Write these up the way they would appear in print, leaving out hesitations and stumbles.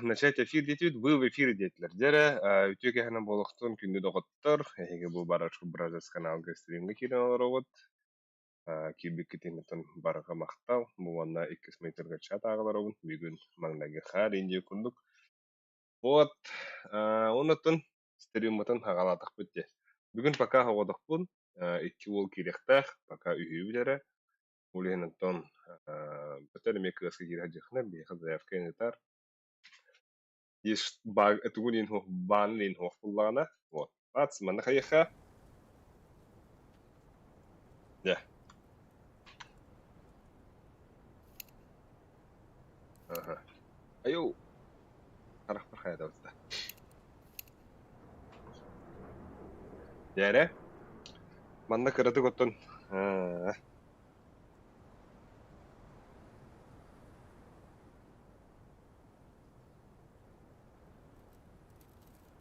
начать эфир детүүд, был в эфир детлер. Дере, үтек яхана болохтон күнді доғыттыр. Эге бұл барашқы Бразерс каналға стримге керен алар оғыт. Кибік кетенетін барыға мақтал. Бұл анна 2 метрға чат ағылар оғын. Бүгін маңнағы қар инде күндік. Вот, онытын стриммытын ағалатық бітті. Бүгін пока оғыдық бұн. 2 ол керектақ, пока үйі білері. Улегенеттон бітер мекіғысқа кере жақына бейхі заявка енетар. Есть баг, это гунин хох бан лин хох фуллана. Вот. Ац, man хаяха. Да. Ага. Аю. Харах пархая да уста. Яре. Манна кыраты готтон.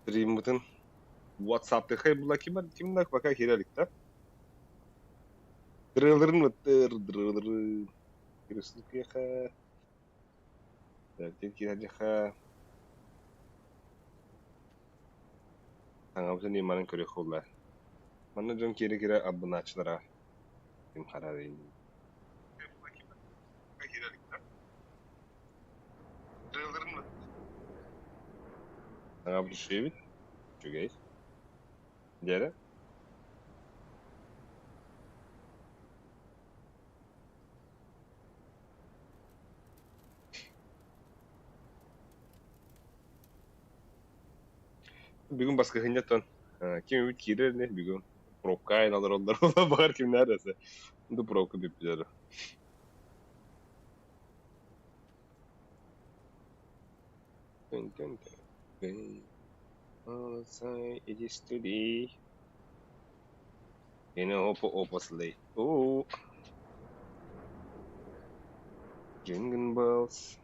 Стриммытын WhatsApp-ты хай була кимнак пока хиралик та. Дрылырын мыттыр, дрылырын. Кирисылк яха. Тен кирадиха. Таңабызын иманын көрек холла. Манна жон кире абыначылара. Ким харарин. Дрылырын мыттыр. Таңабыз шевит. Чугейс. Дере. Бүгін басқа хинеттон. Ким үміт кирер не бүгін. Пробка айналар олар бағар ким нәресі. Үнді пробка деп білері. It is today. Опа слей. Jingle bells.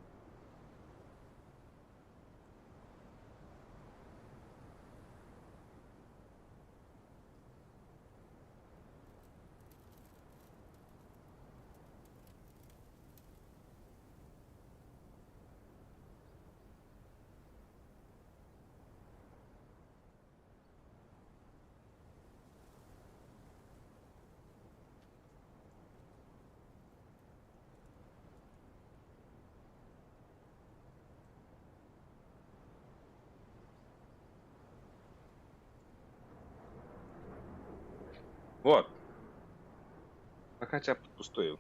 Вот. Пока чап пустой.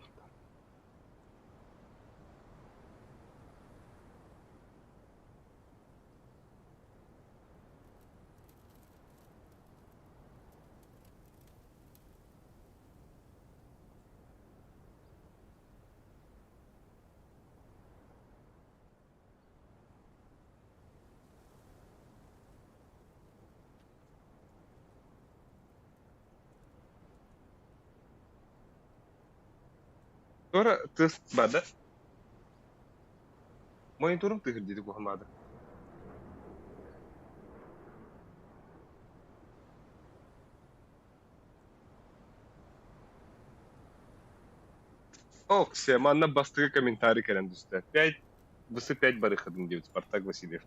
Sonra test bada. Monitorum tıhır dedik bu hamada. О, все, манна бастыгы комментарий керен düştü. 5, бұсы 5 бары қыдым деп Спартак Васильев.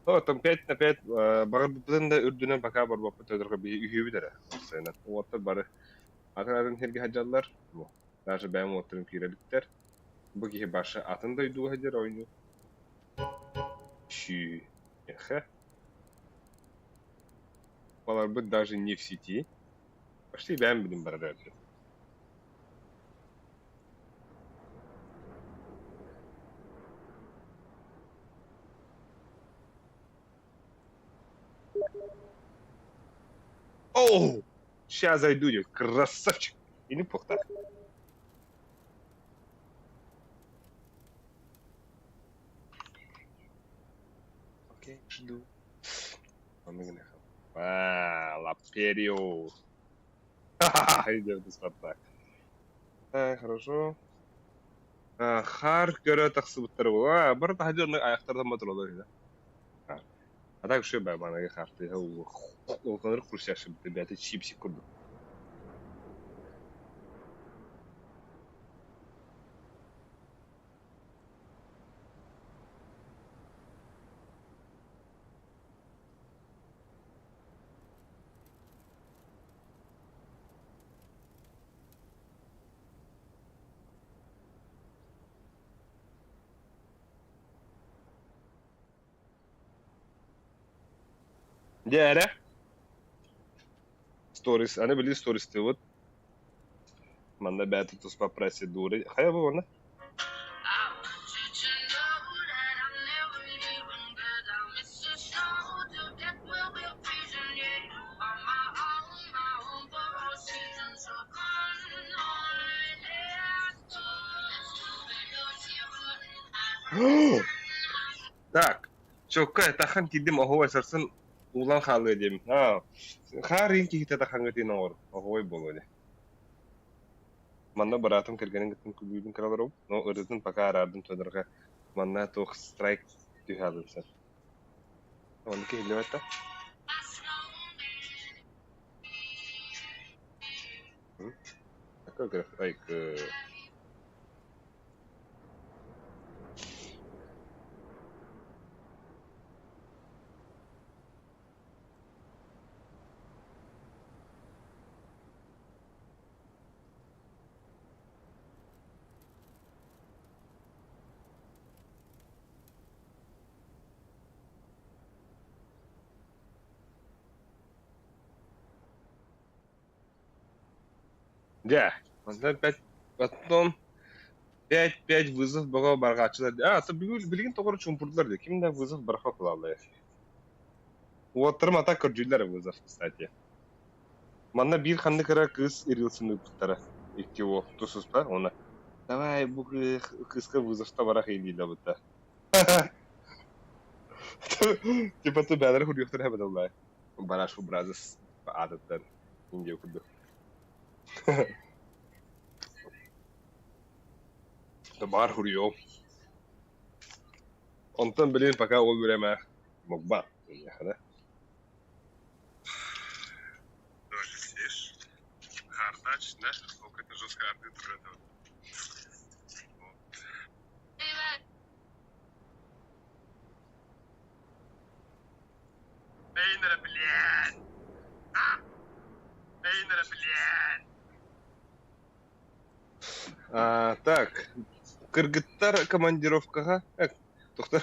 О, там 5 на 5 бағыр бұтын да үрдінен бака бар бапы төдіргі бей үйі бідері. Оттыр бары. Ақырарын херге хаджалар. Даже бәйім оттырын киреліктер. Бұл кеге башы атын да үйдуға хадер ойну. Чү. Эхе. Балар бұл даже не в сети. Почти бәйім білім бары дәрді. Оу! Сейчас зайду, красавчик. И не плохо. Окей, жду. Лаперио. Ха-ха-ха, идем до Спартак. Так, хорошо. Хар көрі тақсы бұттары бұл. Бір тахадерный аяқтардан батыр олар еді. А так что бай банаға харты. Ол қаныр құрсяшы бітті бәті чипси күрді. Jere. Stories. Ana bili stories tewot. Manda bättre tuspra procedure. Haya bu ona. Так. Чокка тахан кидим охой сарсын улан халы дем. Харин кихите тахан гытын ор. Охой болоды. Манна баратым кергенин гытын күбүдүн краларым. Но ырытын пока арардым тодорга. Манна тох страйк тюхалымсыр. Он килебетта. Такой график. Да, потом 5 вызов бага баргачылар. Ата билген тогру чумпурдулар де. Кимде вызов барха кылалар. Уоттырым ата көржүлөр вызов, кстати. Манна бир ханды кара кыз ирилсын ыптара. Икки о тусус па, она. Давай бу кызга вызовта барах ийди бутта. Типа ты бәдер хурюктар хәбәт аллай. Бараш бразас адаттан инде куду. Да бар хурьё. Онтан билин пока ол береме мокба. Яхана. Тоже сидишь. Хардач, да? Сколько это жестко арты этого. Эйнера, блядь! Эйнера, блядь! Так. Кыргыттар командировкага. Тоқтар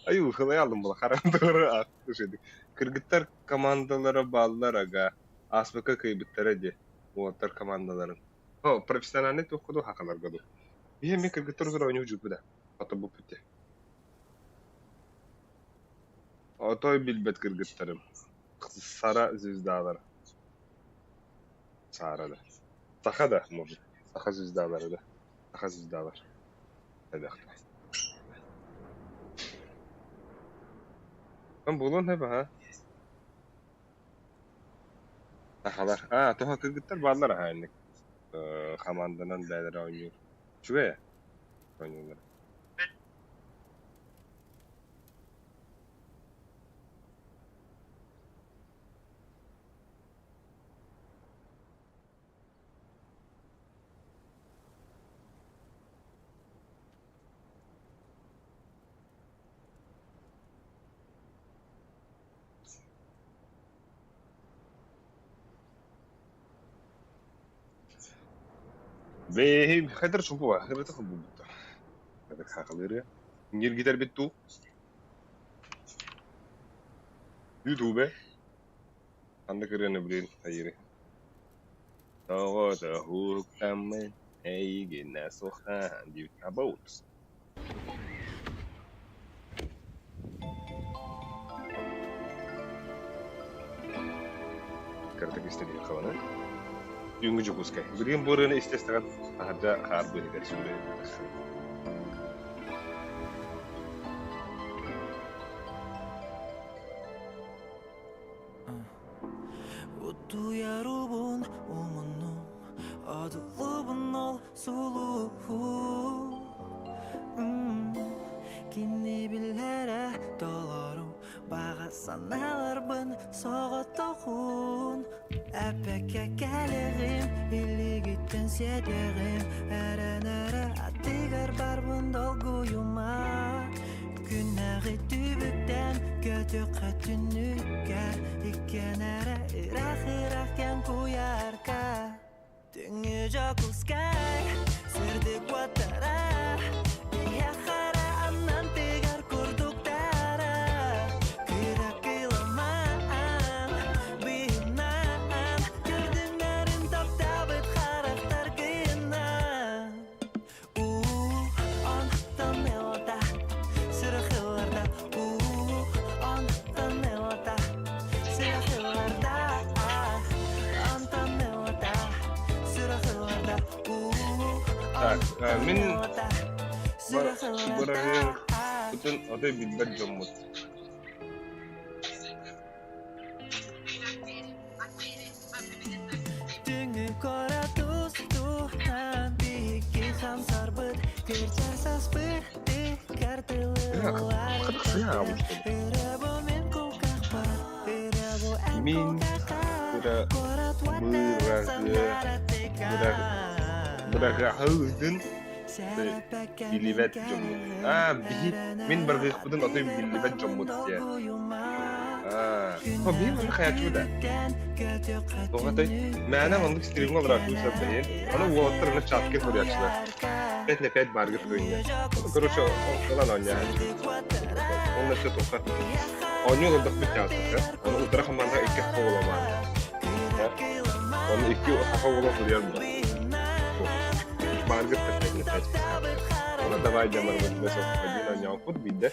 аю хылай алдым була харамдары акышыды. Кыргыттар командалары баллар ага. АСПК кыйбыттары де. Оттар командаларын. Профессиональный тоқуду хакалар году. Мен кыргыттар зура ойнап жүрүп да. Ата бу пите. Отой билбет кыргыттарым. Сара звездалар. Сара да. Саха да, может. Саха звездалары да. Саха звездалар. Эдахта. Ben bulun hep ha. Tahalar. Toha kırgıtlar varlar ha yani. Hamandanan beyler oynuyor. Şuraya oynuyorlar. Ve kadar çok var. Kadar çok bu. Kadar kakılır ya. Ngir gider bitti. YouTube. Anda kırığını bilin. Hayır. Tawa da hukamen. Hey gene sohan. Diyor. About. Kartak istediği kavanı. Юнгу жукускай. Билген борыны истестеген ада харбы эгер сүрө. Уту ярубун умуну адылыбын ол сулуу. Кине билere долару бага саналарбын соғоттохун. Әпәкә кәлегім, илі гиттен седегім. Әрән-әрә аттигар барбын долгуюма. Күнәғи түбіктен көті қатүнүккәр. Икен әрә ирақ кән куярка. Түңі жакускай, сірді куаттара. Ияқара аннан тегар күрдуктара. Кыра кылама Так, мен бұрағын бүтін одай білбәт жоммут. Қырқсы ағым что ли? Мен бұрағын билибет жоммут. Мен бұрғық бұдын одай билибет жоммут дия. Бейін оны қаячу да. Оғатай, мәна ондық стерегін олар ақылы сәбдейін. Оны уолаттар оны чатке көрячылар. 5/5 баргы тұрғынға. Короче, оңқылан ойня. Оны нәрсе тоққа. Ойны олдық бүт жаздық. Оны ұлтыра қаманда 2 қақы оламады. Оны 2 қақы олам көрер бұда. Баргы тұрғынға 5 қақы. Оны давай жамар бұд. Один ойня оқыд бейді.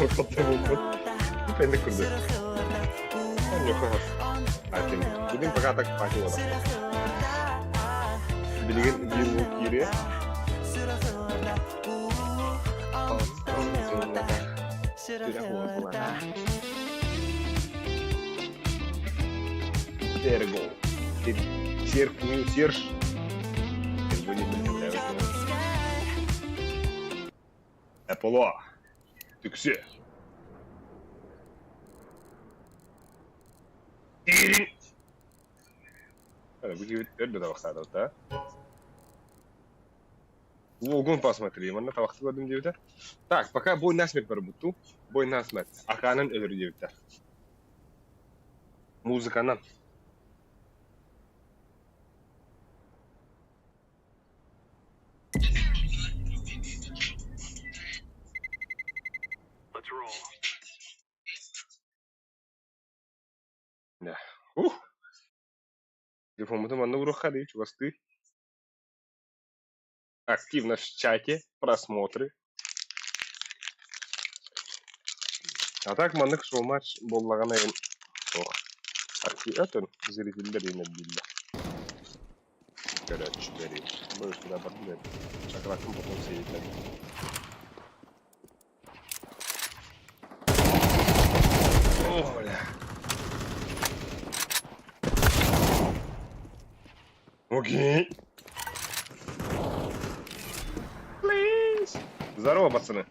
Қорқытты бұд. Pendek kurdu. Ben yok ama. Artık bugün pakatak pati ola. Bilgin bir bu kiri. Tidak buat bulan. There go. Sir kuyu sir. Bunyi bener. Apollo. Tüksü. Выглядит это тавахтада да. Угон посмотри, mana тавахты gördüm diyor. Так, пока бой насмерть барбуту. Бой насмерть. Аканын өлөр диyor. Музыканан. Let's roll. Да. Телефон мы на урок ходить, у вас ты. Активно в чате, просмотры. А так маннык шоу матч боллагана ен. Активно зрителер ен билля. Короче, бери. Больше туда подбирать. Шакраком потом сидеть. О, бля. Окей. Please. Здорово, пацаны.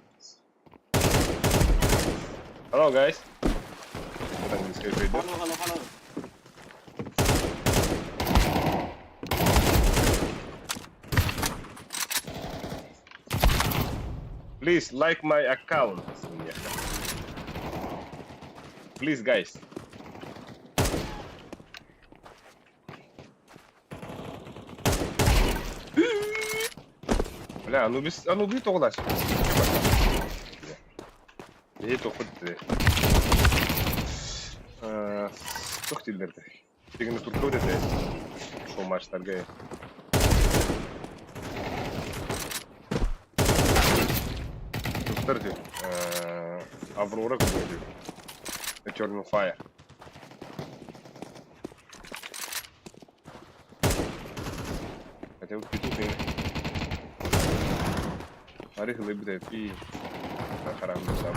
Hello, guys. Вот английская придет. Hello. Please like my account. Please, guys. Бля, Анубис тоғылаш. Ей тоқыдды. Тоқ телдерді. Тегіні тұрды өдеді. Шол матчтарға. Тұрды. Аврора көбірді. Eternal Fire. Хотя вот петух и... Арих лыбдает и... Харам сам.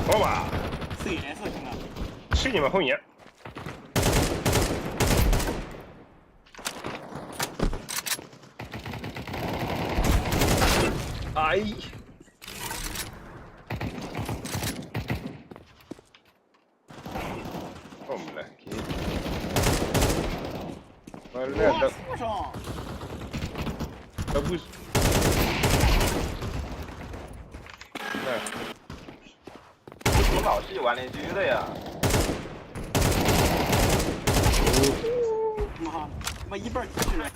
Опа! 4连射行了。是你们后面。Ай! О, бля. Бля, да... Да быстро. Да. 我老是玩邻居的呀。妈一半去了。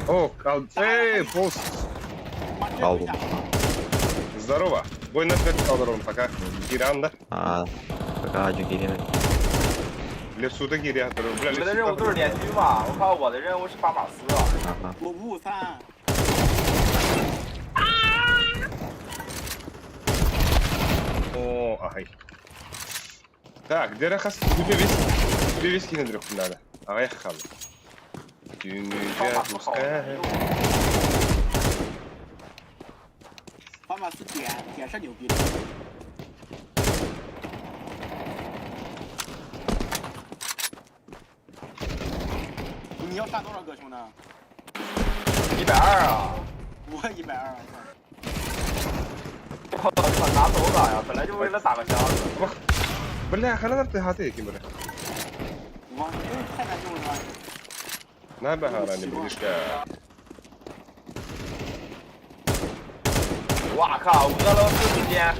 О, эй, босс. Алло. Здорово. Бой на свет калдырон пока. Гиран, да? Пока Гиран. Лесу-то Гиран. 你们的任务都是连狙嘛？我看我的任务是巴马斯。我553。О, ай. Так, дерехас тебе весь кино надо. А я хал. 方法不好的，法马斯点是牛逼的。你要杀多少个兄弟120啊！我120，我操，拿走咋呀？本来就为了打个箱子。بالله خلينا نطي هاتيك مرة. 我太难用了。نابها راني بديش كا. 哇靠！俄罗斯时间。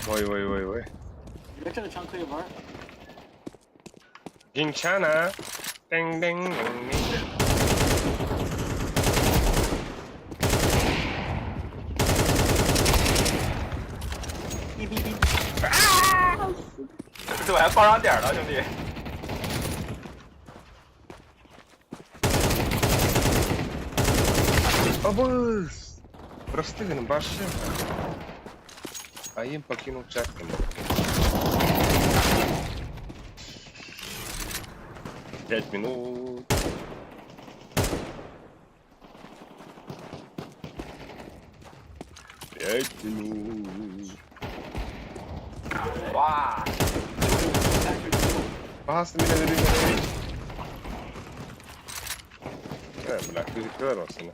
喂！你觉得这个枪可以玩？金枪呢？叮叮叮叮。哔！这我还爆上点了，兄弟。Обыз! Простыган башим. А им покинул чатками. 5 минут. Пять минут. Wow. Passa меня добежали. Бля, ты закрылся, да?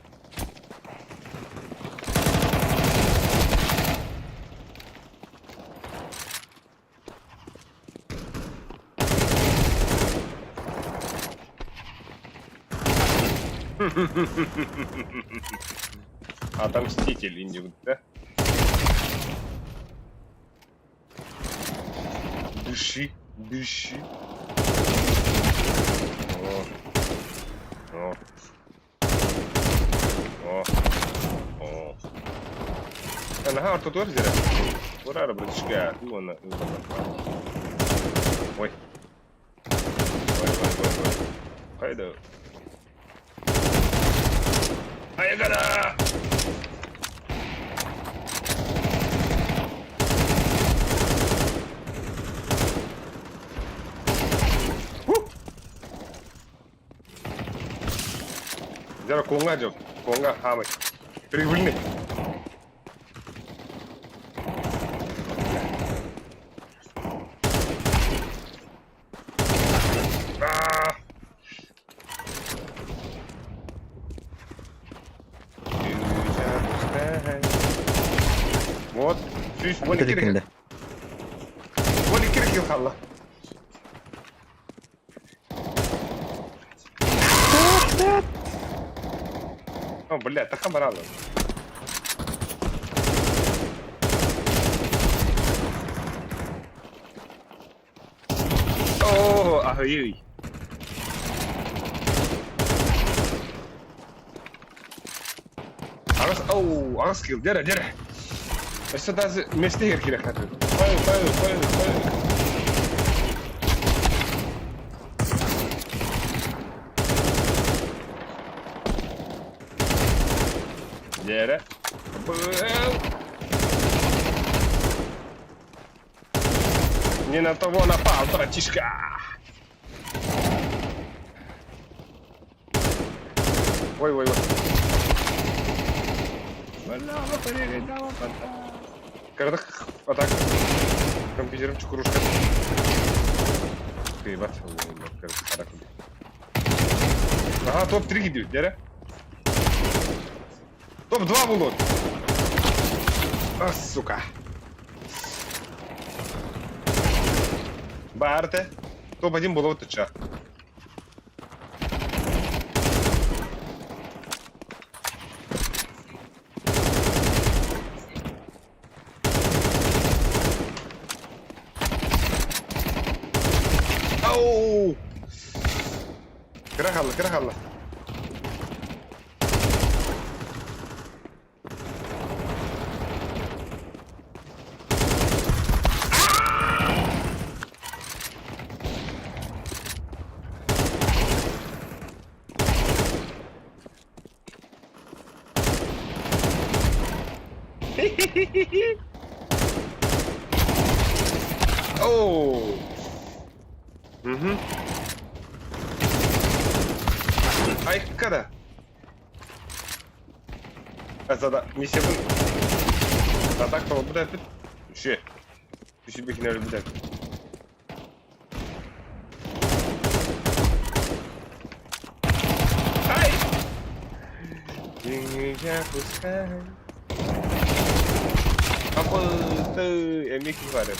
Отомститель индюк, да? Дыши. О. انا هارت تورزر ورا برتشكا وانا وي هيدا هيا جدع جرى كونغا حامي ريولني Вот, чуть более кирик. Более кирик يخلى. О, бля, так обрало. О, ай. عرس كيل جرح بس ده مستهر كده خفيف طيب جرح не на того напал, братишка. Ой. Когда атак компьютером чукурушка. Ты бат. Ага, топ-3 gidiyor. Gel. Топ-2 було. А, сука. Барте. Топ-1 було тича. Оу! Крахалла. Оу! Угу. Ай, kada? Azada, misiya bu. Atak tamam, bu da yapıp. Düşü bekine öyle bir de. Ay! Dünya kuşkan. Kapıdı. Emek var hep.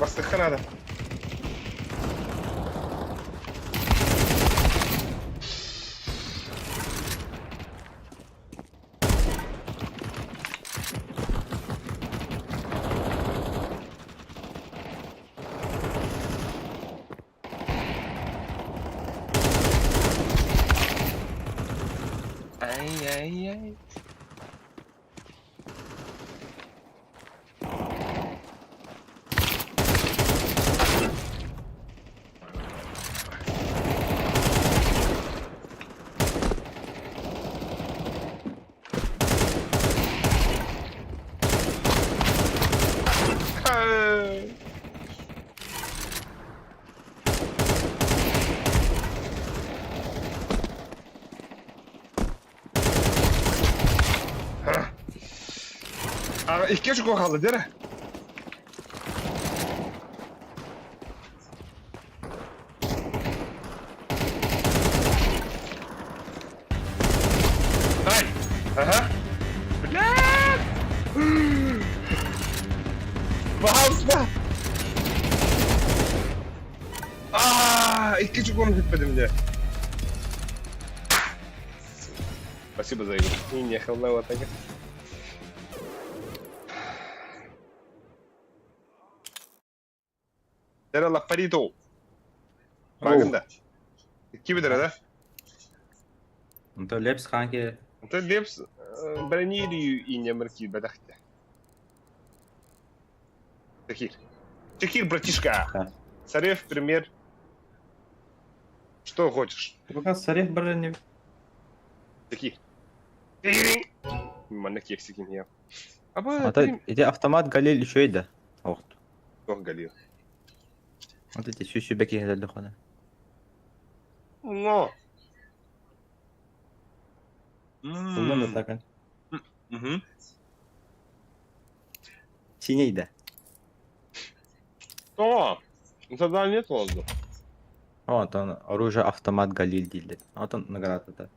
Bastık kanada. Ay. İhtiyaç kaldı değil mi? Hay. Aha. Lan! Bağımsızla. İhtiyaç onu gitmedim de. Спасибо за игру. И не ехал на вот так. Dere la parito. Farkında. 2 lira. انت لابس kanki. انت لبس برانيري и не марки бадахте. Чекир, братишка. Да. Сарев, пример. Что хочешь? Ты пока сарих брали. Чекир. Мана кексикин я. Ата эти автомат Галил еще да. Охт. Ох, Галил. Вот эти сюсюбеки هذا خنا. Но. Bundan da takın. Угу. Синей О, задание нет воздуха. Вот он оружие автомат Галил değildi. Вот он награда да.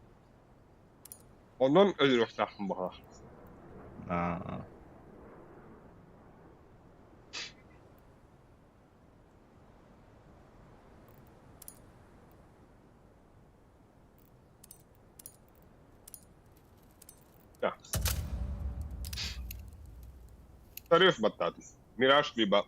Ondan ödül tahtım baha. А. Да. Сарев батат. Мираж либо.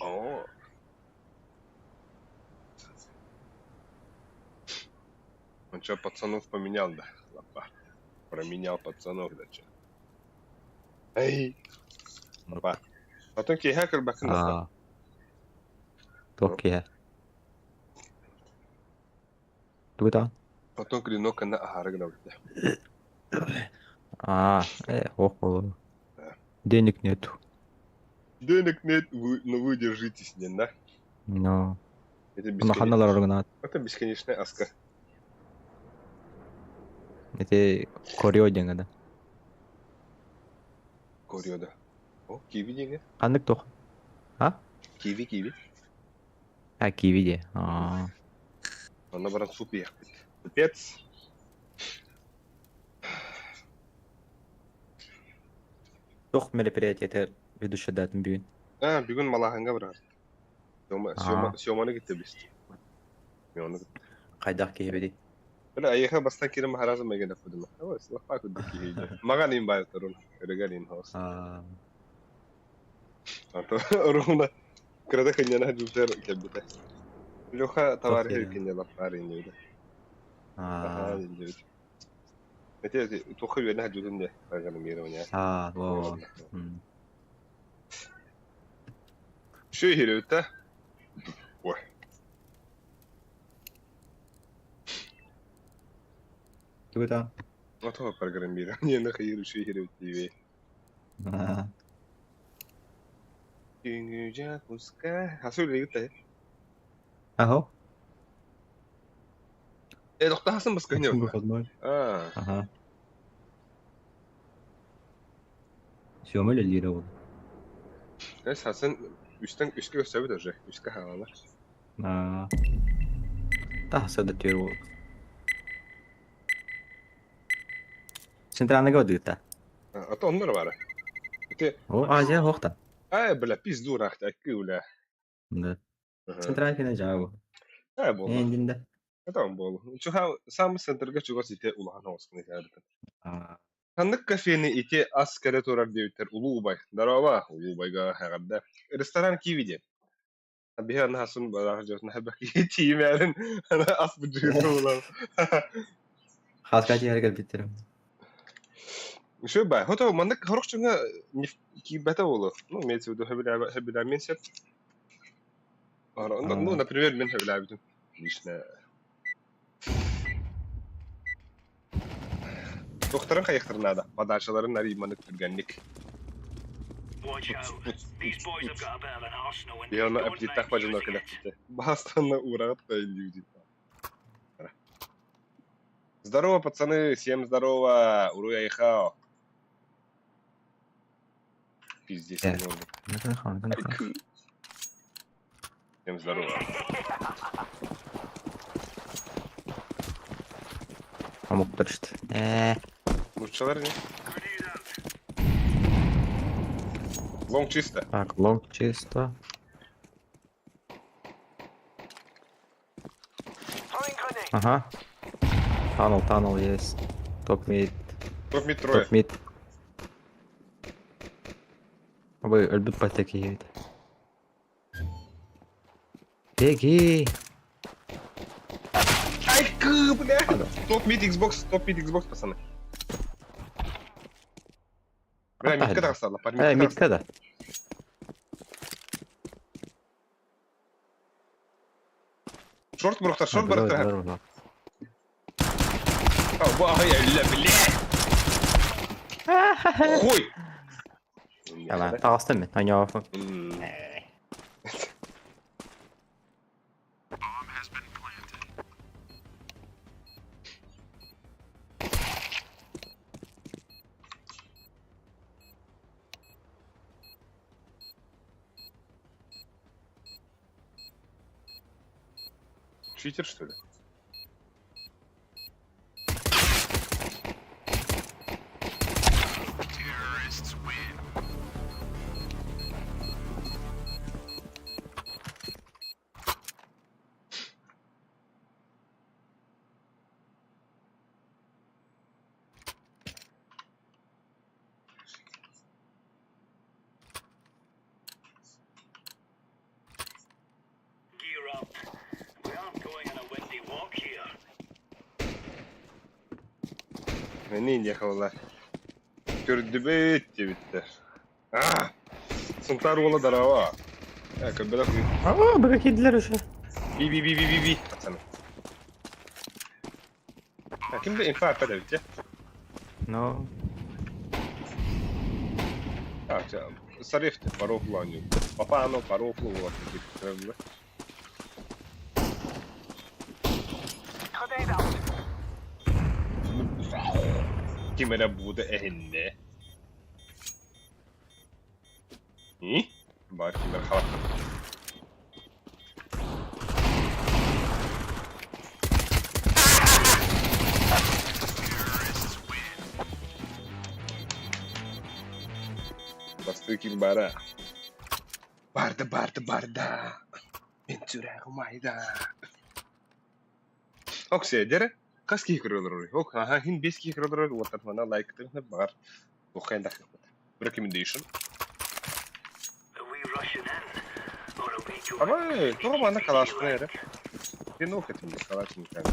О. Он что, пацанов поменял, да? Лапа. Променял пацанов, да что? Эй! Лапа. Потом кей хакер бакын. Токи. Туда. Потом клинок на агаргнал. Ох, денег нету. Денег нет, но вы держитесь, не, да? Но. Это Наханалар органат. Это бесконечная аска. Это Корео деньги, да. Корео, да. О, киви деньги. Кандык тох. А? Киви. Киви де. Он набрал супер. Супец. Тох мероприятие ведущий датым бүйін. Бүгін Малаханға барар. Сиоманы кетті бесті. Kaydak kehbedi. Böyle ayıha bastan kiri maharazı mı gene kudum. Ama ıslah fakı dik kihiydi. Magan in bayı torun. Öregal in house. Aa. Anto orunda kırada kanyana cüter kebite. Loha tavarihi Tokyo. kanyala farin yedi. Aha Aa. yedi. Mete toku yene hacudun de. Kaganım yeri onya. Aa, wow. Şu hiri öte. Oy. Gimana? Oto pargaram biri. Yene hayır şu hiri öte. Aa. Güngüce kuska. Hasul öte. Aho. Dokta hasın baskı ne Tunggu yok. Fatma. Aha. Siapa yang jadi rawat? Neyse Hasan üstte gösterip duracak. Üstte havalar. Nah. Tah sada tiru. Sentralnya kau dita. Ata onlar var. Öte. Oh, aja hoqta. Ay bela pis dur akta akula. Nah. Sentralnya kena jauh. Ay bolu. Endinde. Tamam bolu. Şu ha sam centerga çıgas ite ulan olsun yani. Aa. Kandık kafeni ite askere torar devter ulu ubay. Darava ulu ubayga herhalde. Restoran kivide. Bir an hasun barah jotna habak yetiyim yani. Ana as bıcısı ulan. Khas kaji harga bitirim. Şu bay. Hoto mandık horokçunga ki beta olu. Ну, имеется в виду habila меньше. Ну, например, мен habila bütün. Лично. Doktorun kayıktırına da. Badaşaların narimanık türgenlik. Я на аптеках пойду когда ты. Бастана урат да люди. Здорово, пацаны, всем здорово. Уруя ехал. Пиздец, не могу. Всем здорово. Pamuk işte. Лучшего не? Лонг чисто. Так, лонг чисто. Ага. Tunnel есть. Топ-мид. Топ-мид трое. Топ-мид. Вы өлбүт патеки ейт. Беги! Ай, бля! Топ-мид Xbox, пацаны. Бля, мидка да осталась. Мидка да. Шорт бұрықтар, шорт бұрықтар. Вай, әлі, бля! Хой! Yalan, tağıstın mı? Hani yapın. Читер, что ли? Ne yakalılar? Gördü bitti. Ah! Suntar ola darava. Ya kabela kuyu. Aa, bırak yediler uşa. Bi. Atsana. Ha, kimde infa yapar bitti? No. Так, Сарифте, парофлу они. Папано, парофлу, вот таких. Kimere bude ehinde. İyi. Bari kimler halat. Bastığı kim bara. Barda. Ventura Humayda. Оксе, дере? Кас кикрылыр. Ок, ага, хин 5 кикрылыр. Вот так мана лайк тыңны бар. Охайда хыпыт. Recommendation. Aba, todo manda kalaştı yere. Bir ne okudum bu kalaştı yani.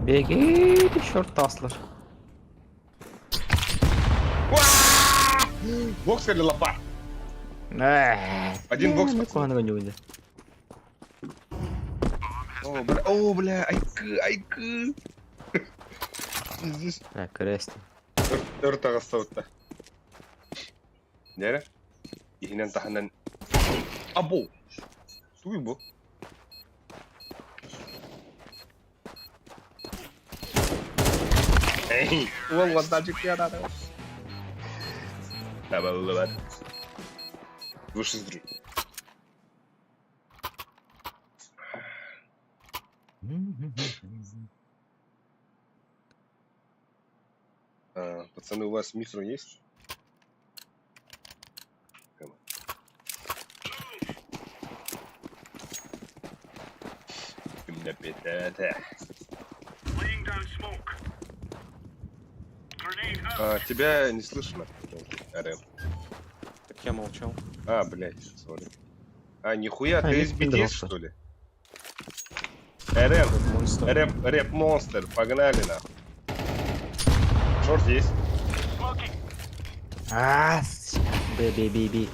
Беги, шорт таслар. Бокс или лопат? Один бокс. Непогано не вийде. О, бля, айкы. Здесь Так, крест. dört ağızda otta. Nere? İhinen tahanan. Abo. Duy bu. Hey, ulan vantacık ya da. Tamam var. Выше с друг. Пацаны, у вас микро есть? Именно петата. Тебя не слышно, РМ. Так я молчал. Блядь, сори. Нихуя, ты не из BTS, пиздался. что ли? РМ, Монстр. рэп-монстр, погнали нахуй. Шорт есть. Би.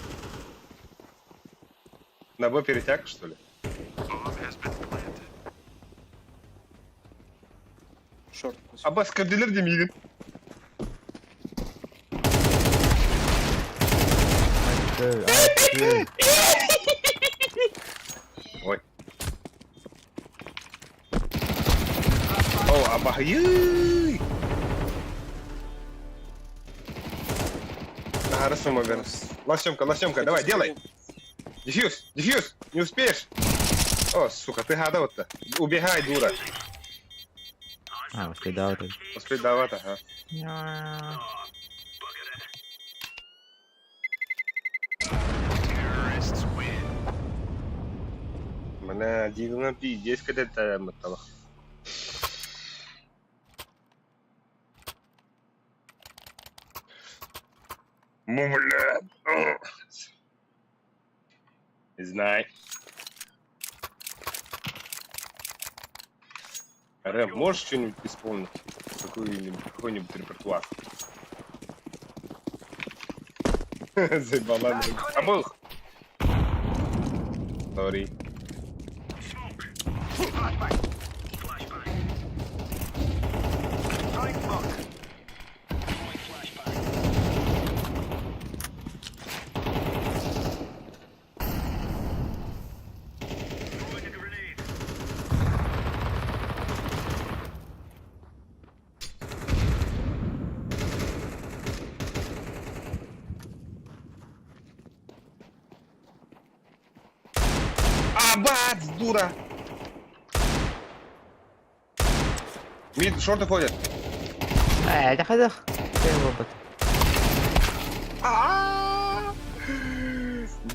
На Б перетяг, что ли? Шорт. Аббас кабдилер демигин. Ой. О, абахай. Рассумовер. Лосемка, давай, делай. Дефьюз, не успеешь. О, сука, ты гадал-то. Убегай, дура. Успей давати. Успеть давать, ага. Мене діло піздець, коли це метало. Бля. Знай. Рэм, можешь что-нибудь исполнить? Какой-нибудь репертуар? Заебала. Обух! Сори. Бац, дура! Мид, шорты ходят. дах. Робот.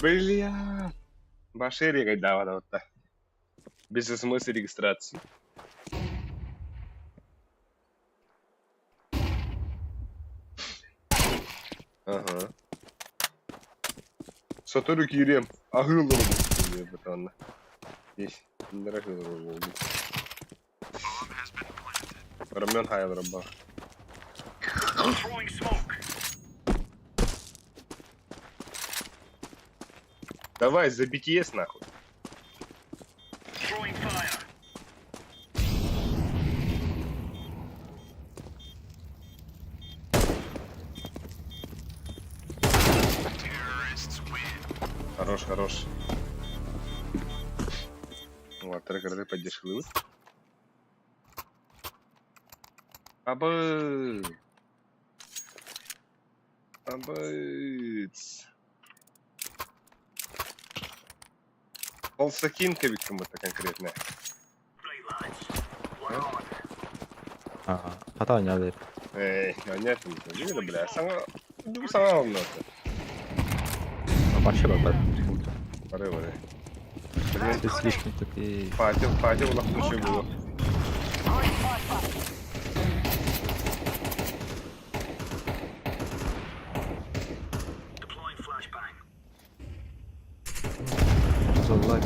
Бля. Башери гайдава вот так. Без смысла регистрации. Ага. Сатору кирем. Агылы. Бетонно. Здесь дорогой волны. Рамен хайл раба. Давай, за BTS нахуй. Хорош. Вот, трекеры поддерживают. Абыц. Полсакинковик кому-то конкретно. Хата не Понятно. Видно, бля, саңа алмады. Вообще бабар. Барай, барай. Ты слишком тупее. Фатил улақтың болды. Золлак.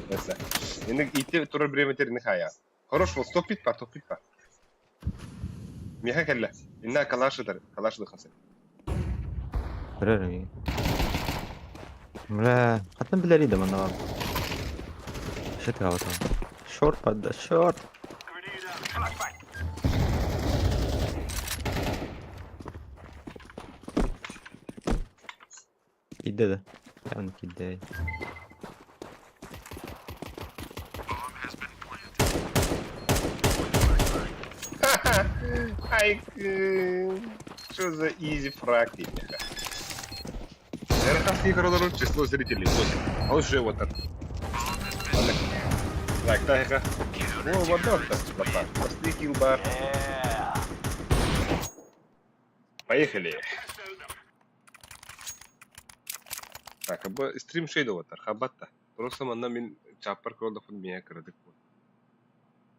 Нәсі. Енді итте тұры біреметеріні қая. Хорош бол, топ бар. Меха кәлі. Инна калашыdır қасы. Көрер ми? Бля, қатын білер еді мында бар. Что ты вот там? Шорт подда, шорт. Кидді. Явно кидді. Ай, что за изи фраг, Меха? Американские игры число зрителей 8. А уже вот так. Так. О, вот так, папа. После килбар. Поехали. Так, стрим шейда вот так, хабатта. Просто мана мен чаппар кодофон меня крадык.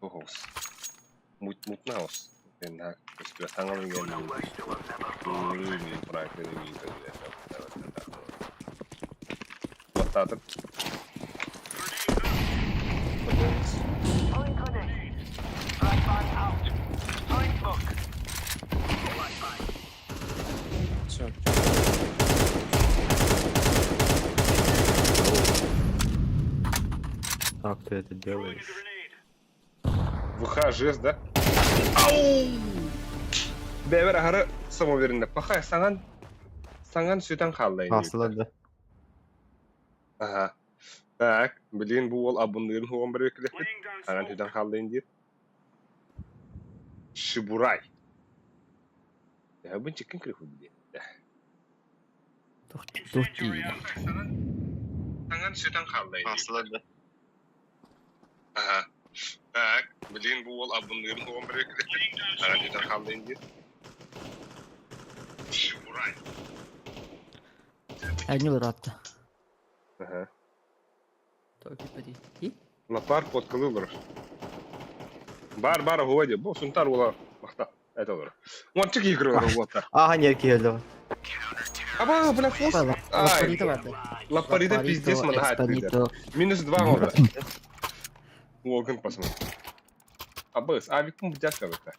Охос. Мутнаус. Nah, sudah sangat mengenai ini praktek ini What Все. Как ты это делаешь? Выхожу, да? Ау! Бәбір ағыры самоверінде. Пақай, саңан сөйтен қалды. Асылады. Ага. Так, білген бұл ол абындығын хуған бір өкілетті. Саңан сөйтен қалды ендер. Шибурай. Бұн чеккен кірі құлды. Тухти. Саңан сөйтен қалды ендер. Асылады. Ага. Так, білген бұл ол абындығын хуған бір өкілетті. Саңан сөйтен қалды ендер. Шибурай. Одни врата. Ага. Только поди. И? На парк открыл бар. Бар годи, бо сунтар ула мақта. Это бар. Он чеки играл вот. Ага, не келді. Аба, бля, фос. Лапарита варда. Лапарита пиздец манхат. Минус 2 года. Логан посмотри. Абас, авикум дядка это.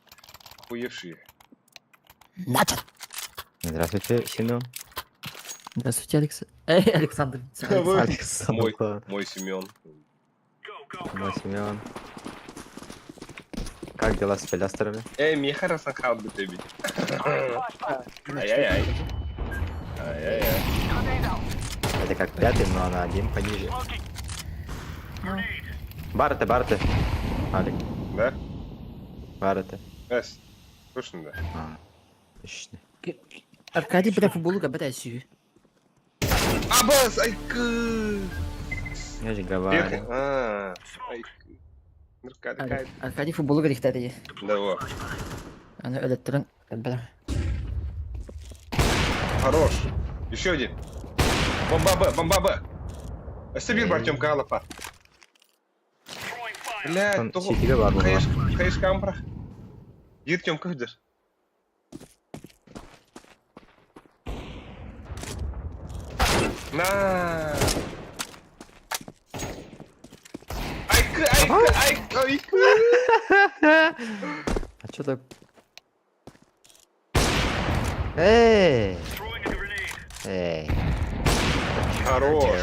Охуевшие. Начат! Здравствуйте, Семен. Здравствуйте, Александр. Мой Семен. Мой Семен. Как дела с пилястерами? Меха рассахал бы тебе. Ай-яй-яй. Это как пятый, но на один пониже. Барте. Алик. Да? Барте. Эс. Слышно, да? Отлично. Аркадий бля футболу габата сю. Абас, айкы. Я же говорю. Айкы. Ныркады. Аркадий футболу габата. Да вот. Она электрон. Бля. Хорош. Еще один. Бомба Б. Собир Артем Калапа. Блядь, Сетиге бар бұл. Хайш кампра. Ертем көдір. На. Айкы. А чё так? Эй! Хорош.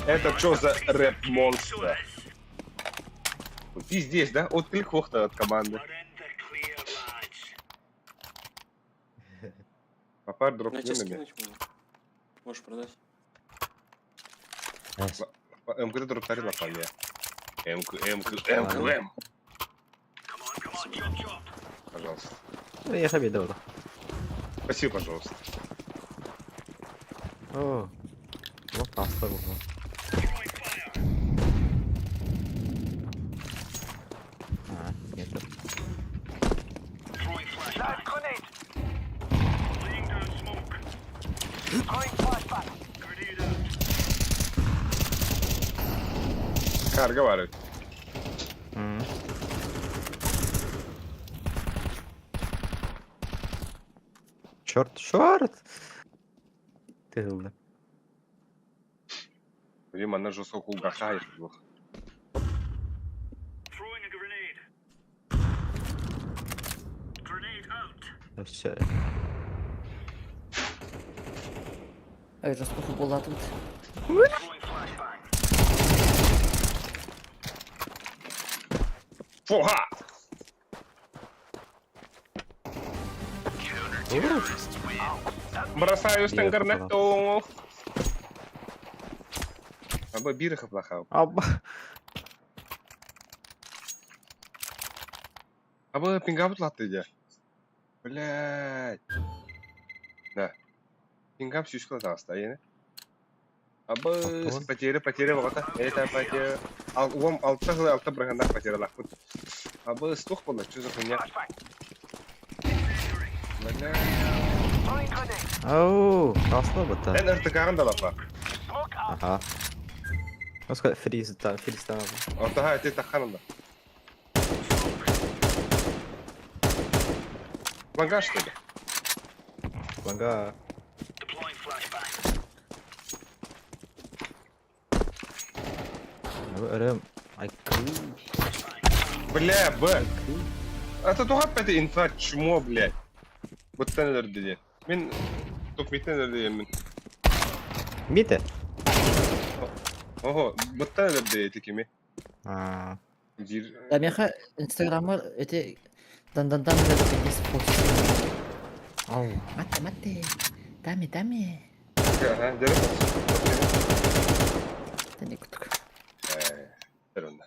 Это что за рэп-монстр? Ты здесь, да? Вот ты хохта от команды. Папа дроп Я тебе нами. скинуть могу. Можешь продать. МК дроп тарила по мне. МК. Пожалуйста. Ну, я хабит, давай. Спасибо, пожалуйста. О, вот паста была. Нет. Karga var. Мгм. Short. Тығылды. Блин, она же сокол гахает. Все. Ай, жас по футбол атылды. Фуха! Бросаю с Я интернету. Абы бирха плохая. Абба. Абы пинга бутлатты де. Блядь. Да. Пинга сюшкла таста, Абы потеря вот это потеря. Алты браганда потеря лахпут. Абы стух было, что за хуйня? Блядь. Ау, таслы бұта. Эн ыртыкаган да лапа. Ага. Оска фристан. Ортаға әте таққанында. Ланга что ли? Ланга. Өрім. Бля, Это туғат бәті инфа чмо, блядь. Бұттан өлірді де. Мен топ-миттен өлірді емін. Миті? Ого, бұттан өлірді етекеме. Да, меха инстаграмы эти дан-дан-дан здесь пост. Ау. Мате. Дами. Ага, дәрі Тәне күттік. Дәрі онда.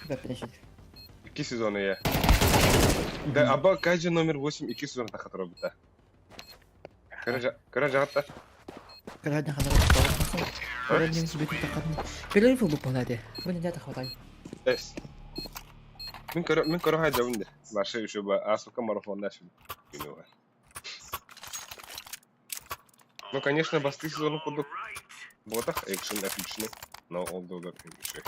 Бәпелешет. 2 сезоны я. Да, аба кайджа номер 8 2 сезон тақат робыта. Кара жағатта. Кырады ханар. Кырады неміз бетін тақадын. Келері футбол болады. Бұны да тақадай. Эс. Мен кара хайда өнде. Башы үші ба асука марафонда шын. Ну, конечно, басты сезоны курдук. Ботах экшен отличный. Но ол доллар еще.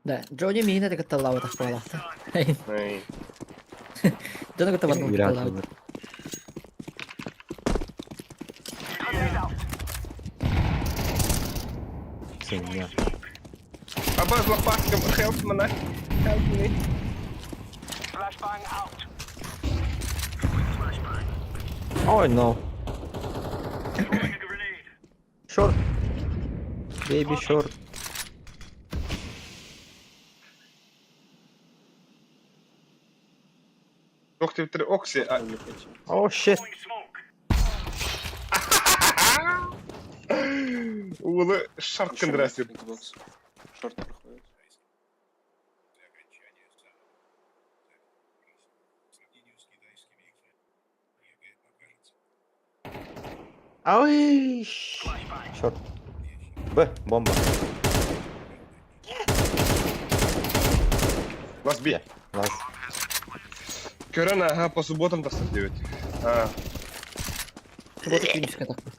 Да, Джони миина дека таллава тақпалақты. Ай. Джони дека табадын таллава. Сенья. Аба с лопатком, help me. Ой, no. Short. Baby short. Ох ты, Окси. О, shit. Улы шарт кондрасив. Xbox. Шорт проходит. Ой. Short. Б, бомба. Вас би. Лаз. Көрән, ага, по субботам тастар девет. Суббота клиническая тақпы.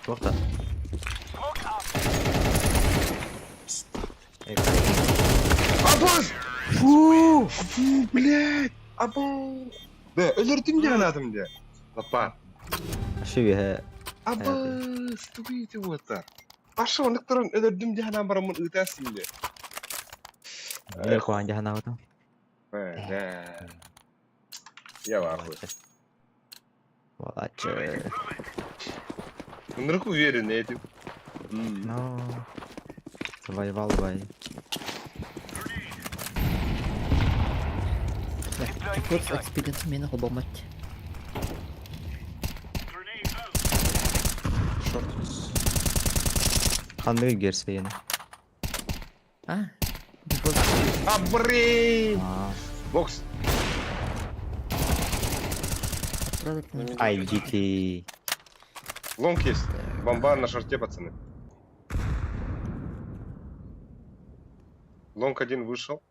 Плохо. Абаз! Фу, блядь! Абаз! Да, өлірдім де анадым де. Лапа. Шиве. Абаз! Тубейте ота. Ашы оныктырын өлірдім де анам барамын ұтасым де. Не хуан жахана отам. Да. Я вахуй. Волаче. Нырық уверен этим. No. Завоевал бай. Курс экспедиция мені ғылбалмат. Шорт. Ханды герсе ені. Абри! Бокс. Ай, дикий. Лонг есть. Бомба на шарте, пацаны. Лонг один вышел.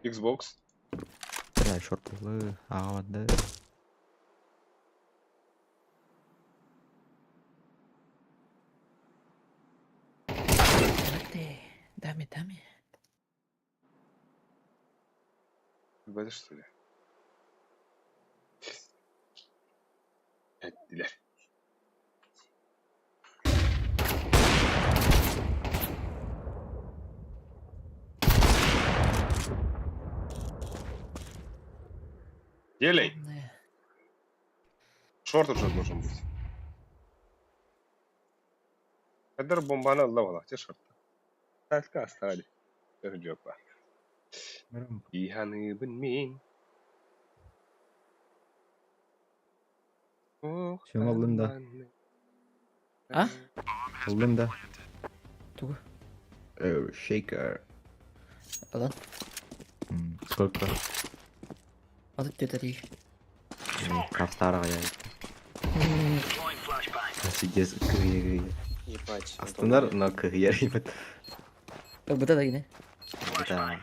Xbox. Бля, шорт болы. Ағавады. Даме, даме. Böyle что ли? Ettiler. Елей, шорт уже должен быть. Кадр бомбаны алла бала, те шорт. Талька остали. Жопа. Иханыбын мен. Сен алдым да. А? Алдым да. Тугу. Шейкер. Алан. Сколько? Алып дедери. Кафтараға яйды. Сидес күйе. Ебать. Астанар, но күйе ебет. Бұда да гіне. Да.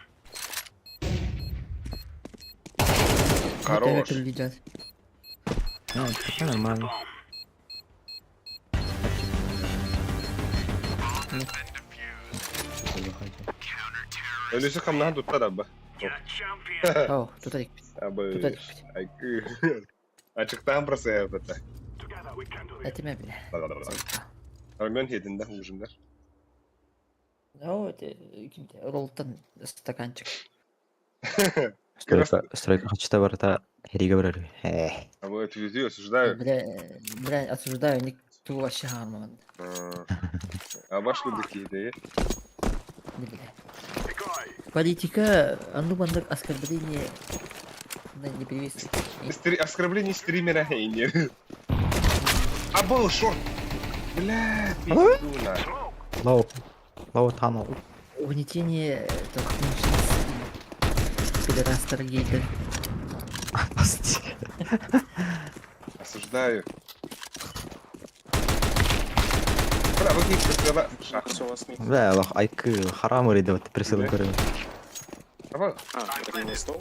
Хорош. Это нормально. Öyleyse kamdan tuttu da bu. О, тут арик. Abi. Тут арик. Ay kı. Açıktan burası ya zaten. Этиме биле. Армен hedinde hujumlar. О, это кимде? Роллтан стаканчик. Стройка хочета барата хериге барар. Ama ötüzüyor, осуждаю. Бля, осуждаю, ник ту вообще харман. А başladık ideyi. Не биле. Политика, анду бандак оскорбление не приветствует. Оскорбление стримера Хейнер. А был шорт. Бля, пиздуна. Лоу танул. Угнетение пидорас торгейдер. Осуждаю. Бля, вы какие сказала шах. Все, у вас микс. Бля, лох айкы харам ұрейді вот присылы көрем. Ama Это не стол?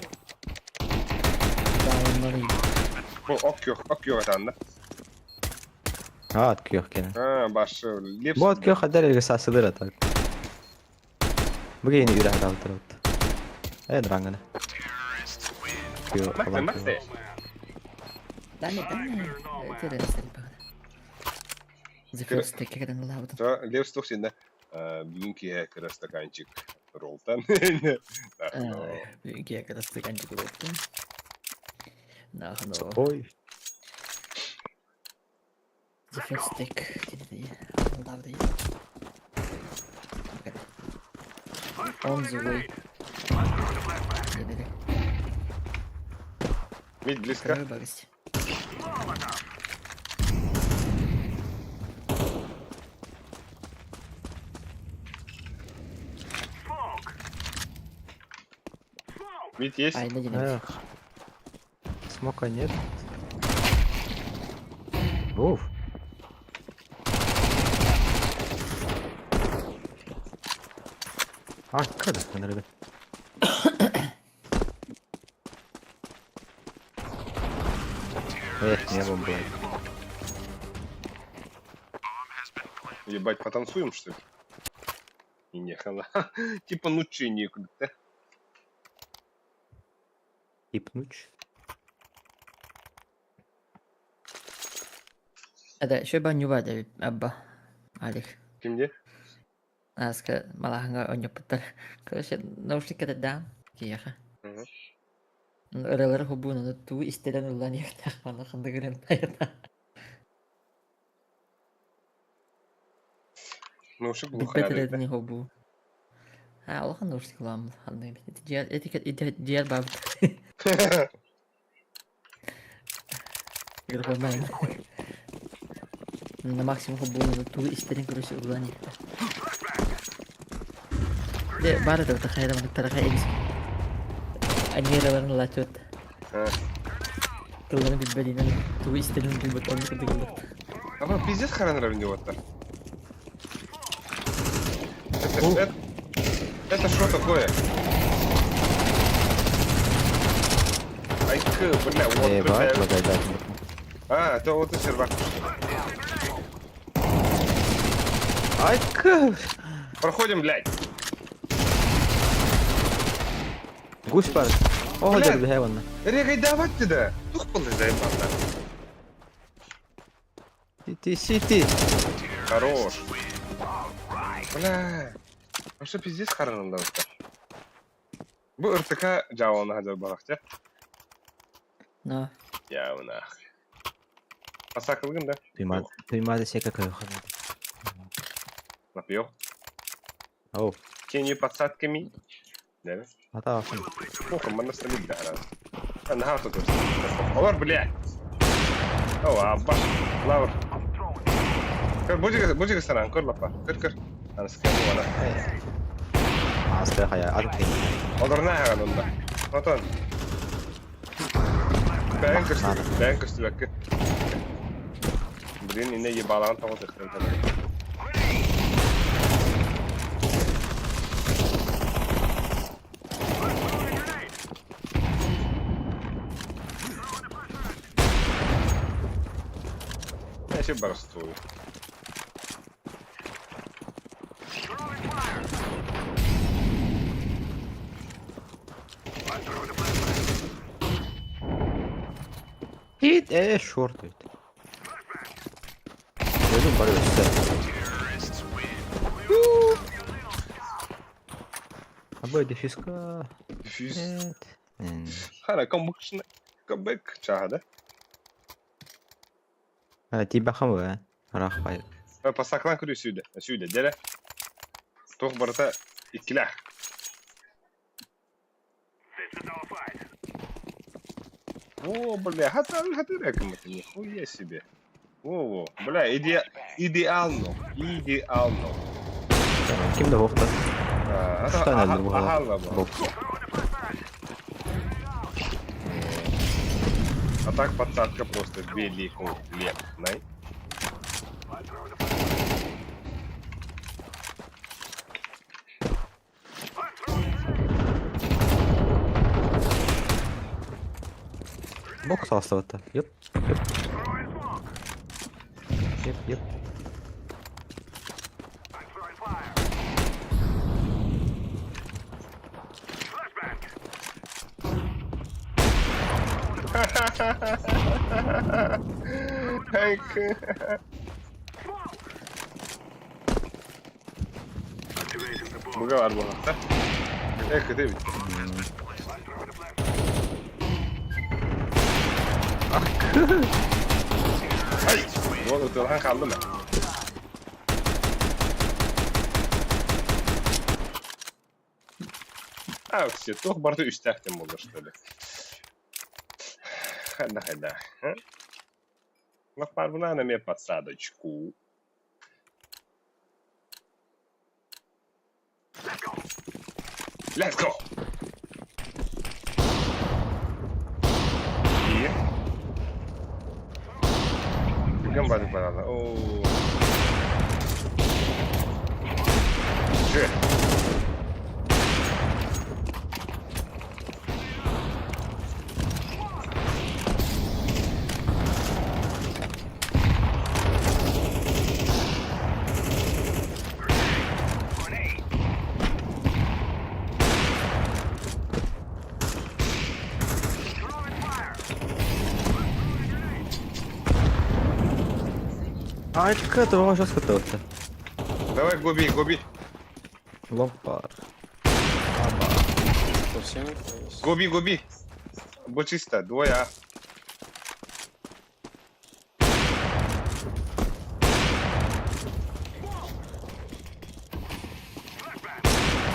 bu ok yok atanda. At kүйеқ кені. Ha, başı. Lips. Bu at kүйеқ аддар елге сасылыр атар. Бұға ені үйрі адал тұрып. Драңғаны. Максим. Даме. Террористер бағана. Зефирс теккерін лабыдым. Lips toch şimdi. Bugünkü hacker стаканчик ролтан. Büyük yakada stakancık oldu. Нахно. Ой. Зефирс тек. Лабыды. Он злой. Мид близко. Второй багость. Мид есть. Айда динамик. Смока нет. Уф. Arkada sanırım. Не бомба. Ебать, потанцуем, что ли? И нехала. Типа, ну че, некуда. Ипнуч. Ada şöyle nyoba da abba. Alik. Kimde? Aska malah nggak onyok putar. Kalau saya nausik kata dam. Iya kan. Oralar hubungan itu istilah nulan ya. Malah kan dengerin tayar. Ну, что было Better храбрый, не хобу. А Allah kan nausik lam. Halde diğer etiket diğer bab. Gerçekten. На максимум хубаво ту истерин короче углани. Де бара да тахайда ман тараха экс. Анира ван лачот. Тулганы бибедина ту истерин бибет он кыдыгылды. Ama пиздец хараныр у него-то. Это что такое? Айка, бля, вот Ебать, это... лагайдать. А, это вот и сервак. Айка! Проходим, блядь. Гусь бар. О, Блядь. дер bir hayvanla. Регай давать туда. Тух полы заебал, да. Сити. Хорош. Бля. Ну что пиздец харанында вот. Bu ırtıka cavabını hazır balakça. No. Ya ona. Pasakılgın da. Примада сека кайха. Напил. Оу. Тенью подсадками. Да? Hata alsın. Похуй, мы настали да, раз. Она хату тут. Олар, блядь. О, аббаш. Лавр. Бужига саран, кыр лапа. Кыр. Она скажу, она. Asker haya. Adım tek. Olurna hemen onda. Oton. Ben kıstı bakı. Birinin yine iyi bağlanan tamam tıktım tabii. Я ще барстую. Hit. Short wait. Gözüm var üstte. Abi defiska. Füz. Evet. Hala comeback. Comeback çağda. Ha tiba xamı ha. Rah bay. Ben pasaklan kırıyor süde. Süde. Dere. Toh barata ikilah. О, бля, хата рекомендую, нихуя себе. Во, бля, идеально. Kimde bokta? Üç tane öldü bu Ahal kadar. bu. Bok. А так подсадка просто великолепная. Bok salstavata. Yep. Yep. Buga var bu hafta. Kötü bitti. Ay! Ne oldu? Tılhan kaldı mı? А, все, toch борту üstten булды, что ли. Хада. Лапарвна на мне подсадочку. Let's go! И... Гамбады банана. Ооо. Че? Ayka tamam aşağı sıkıntı oldu. Давай, гоби. Lomp var. Совсем есть. Гоби. Будь чисто, двое.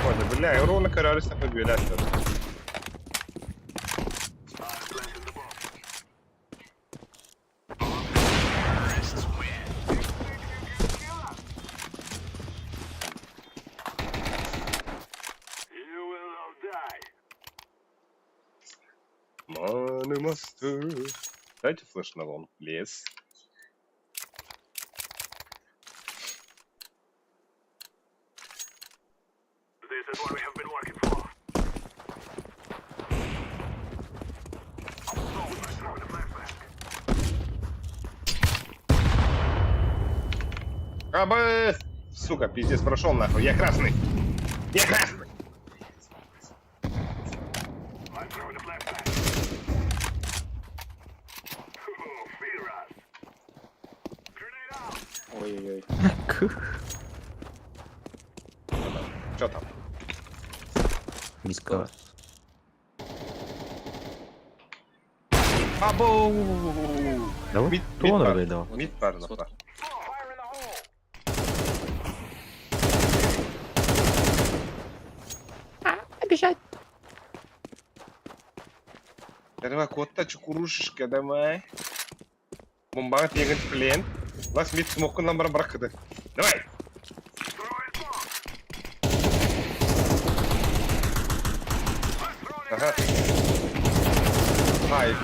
Ой, да бля, я ровно карались на подвелять. Money Master. Дайте флеш на лонг, плиз. Абы! Сука, пиздец, прошел нахуй. Я красный. Я красный. Ой-ой-ой. Что там? Миска. Абу! Да вот, Мид то он пар. выдал. Мид пар напал. Бежать. Давай, котта, чукурушишка, давай. Бомбага тегін плен. Лас мид смокку нам бrakıdı. Давай! Ага. Хайк,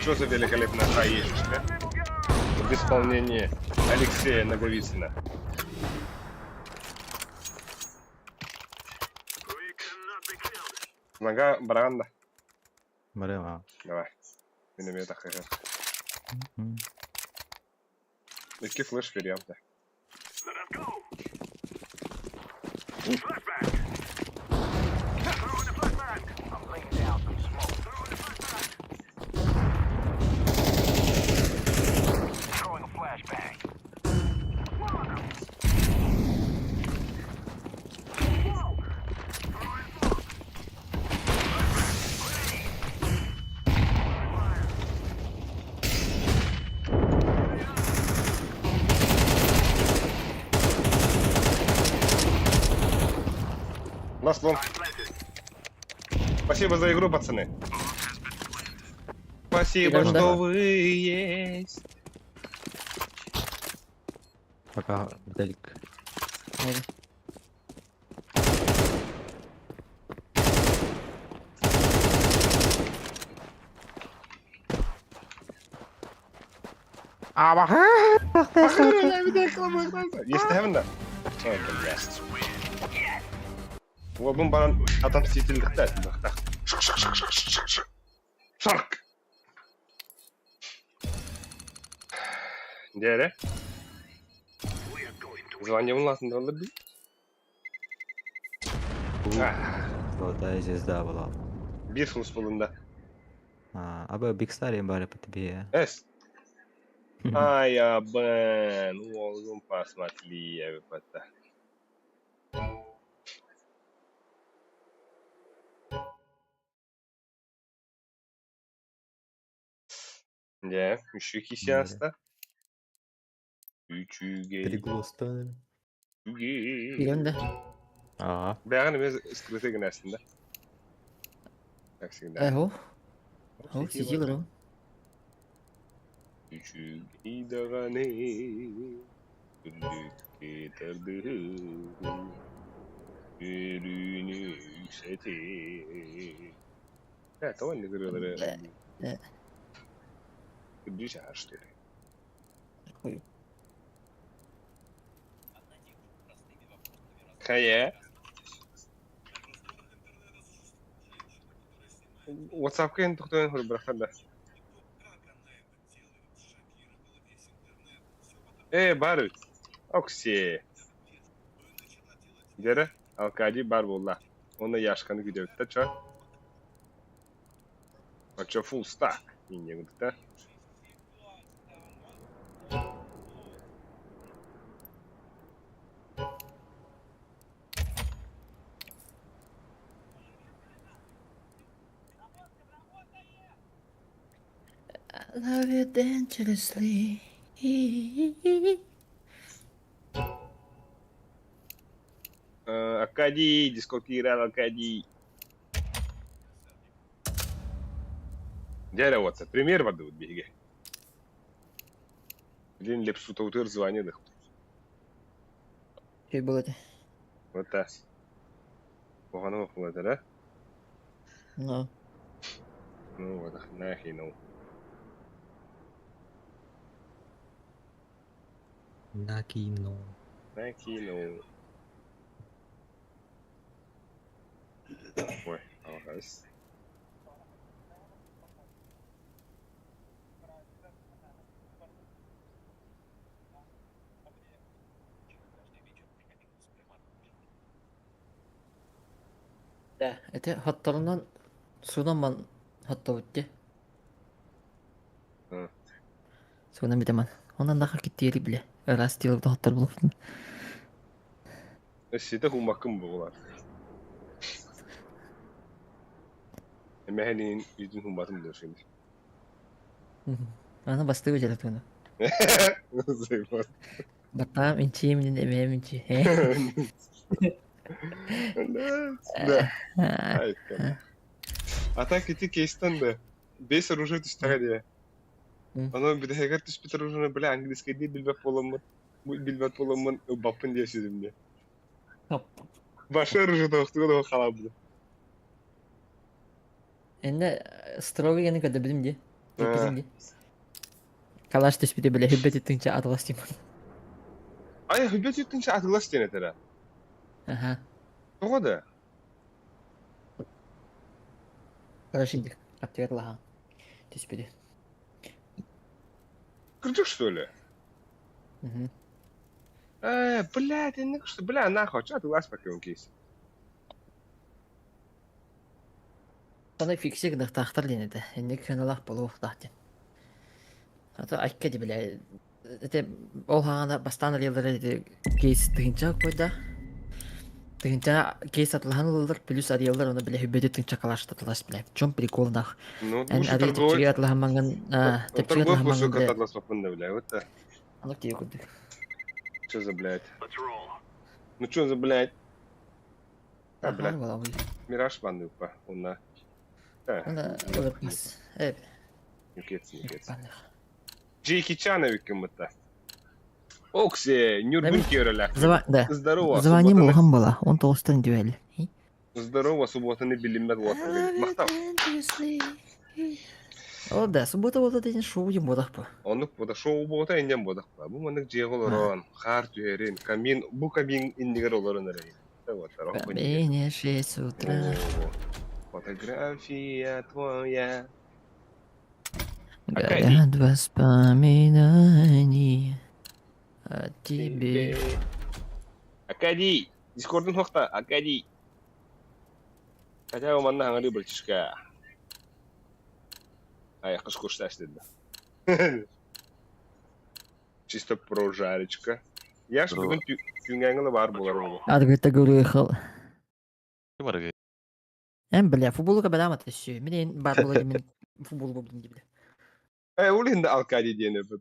что за великолепная хаешечка? В исполнении Алексея Наговицына. Нога Бранда. Барема. Давай. Миномет АХГ. Iki flash veriyorum da. Ласт лом. Спасибо за игру, пацаны. Спасибо, Ерунда. что вы есть. Пока вдалек. Haydi. Есть heaven да? Ой, бля. Вот бум баран отомстительных да. Шарк. Дere. Звоним ласында olurdu. Золотая звезда была. Bir futbolunda. Абы Big Star им бары по тебе. Es. Ай, абен. Oğlum посмотри, я выпадаю. Ya, üçlük işi hasta. Üçüge. Тригуста. Biliyorum da. Ага. Бәрін біз стратегін әсінде. Как всегда. Ho. Ho, сидел ровно. Küçük idagane Güllük getirdi Ürünü yükseltti. Evet, tamam ne görüyorlar? Evet. Güldüyse her şey. Ой. Kaya. WhatsApp-ка енді тоқтауын көріп бірақтан да. Бар. Окси. Дері, Алкади бар болла. Оны яшқаны күдеп та, чо? Чо, full stack. Не күдіп та. I love you dangerously. Акади, дискокирал Акади. Дядя вот, пример воды вот беги. Блин, лепсу таутыр звонит их. Şey было это. Вот так. Погано вот это, да? No. Ну вот, нахуй, ну. Накино. Накинул. Ой, алгайс. Да, это хаттарынан судан ман хаттабытте. Hı. Судан битеман. Онан даха киттери биле. Раз деловда хаттар болуптун. Site humakım bu ular. Emeğinin yüzün humatım diyor şimdi. Аны бастыгы жарат уну. Zayıflar. Батам инчи менен эмем инчи. Да. Ай, кам. А так эти кейстан да. Бес оружие түстәгә дия. Аны bir de heger түспит оружие белә английский дил билбәп буламын. Бу билбәп буламын бапын дия сүземне. Башы оружие тоқтыга да халап бу. Энне строгы гене көдө билим ди. Билим ди. Калаш түспите биле хиббет иттинче атлас тим. Ай, hübbet yuttunca atılası dene tere. Аха. Oğa da. Калаш инди. Аптыгатла. Түспите. Kırcık что ли? Мгм. Блядь, ну что, бля, нахуй, что atılası bakıyorum кейс. Таны фиксик да тахтар денеде. Энне көнөлак болуу тахтын. Ата айкка ди биле. Это ол хагана бастан алылар кейс тыгынча койда. Тыгынча кейс атлахан алылар плюс арыялар аны биле хиббет иттинче калаш татылас биле. Чон приколдах. Ну, Эн ари тепчиге атлахан манган, тепчиге торговый атлахан кусок манган. atlas bakın da бля, вот это. Анок тие кудык. Что за, блядь? Ну что за, блядь? А, блядь, Аха, вала. Мираж банды упа, онна. Ана öğretmez. Evet. Yüketsin. Ben de. Джеки Чана викимыта. Оксе, Нюрбюнки öyle. Да. Здорово, Звоним субботаны- Улхан была. Он толстый дуэль. Здорово, субботаны билимет уатыр. Мактап. О, да, суббота болду деген шоу ем бодах па. Онук бода шоу бота инден бодак ба. Бу мандык жеголорон, хар түйерин, камин, бу камин индигер олорон эрейин. Вот, Меня 6 утра. Фотография твоя. Горят воспоминания о тебе. Акадий! Дискордын хокта, Акадий! Хотя у манна хаңары братишка. Ай, кыш кушташ dedi. Чисто прожарочка. Я ж бүгүн түнгәңгеле бар булар ул. Адгыта гөрөйхал. Kim var ki? Эм, бля, футболга бадамат еще. Мен бар булар мен футбол болдум деп. Ул инде Акадий дене бит.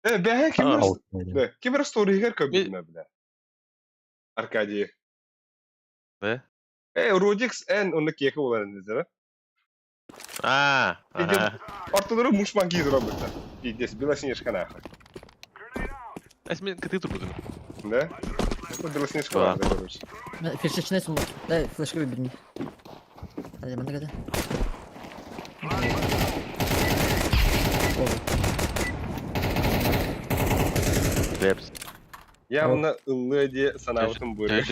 Бәһә кем раз сторигер көбүнө биле. Аркадий. Ne? Rodix en onu keke olan izleme. Aa, aha. Ortaları muşman giydir abi. Пиздец, белоснежка нахуй. Esmi kıtı turbudu. Да? Это белоснежка, Да. ладно, короче. Фишечный сумок. Дай флешку выбери. Hadi bana kadar. Reps. Явно ылlı diye sanavutun böyle.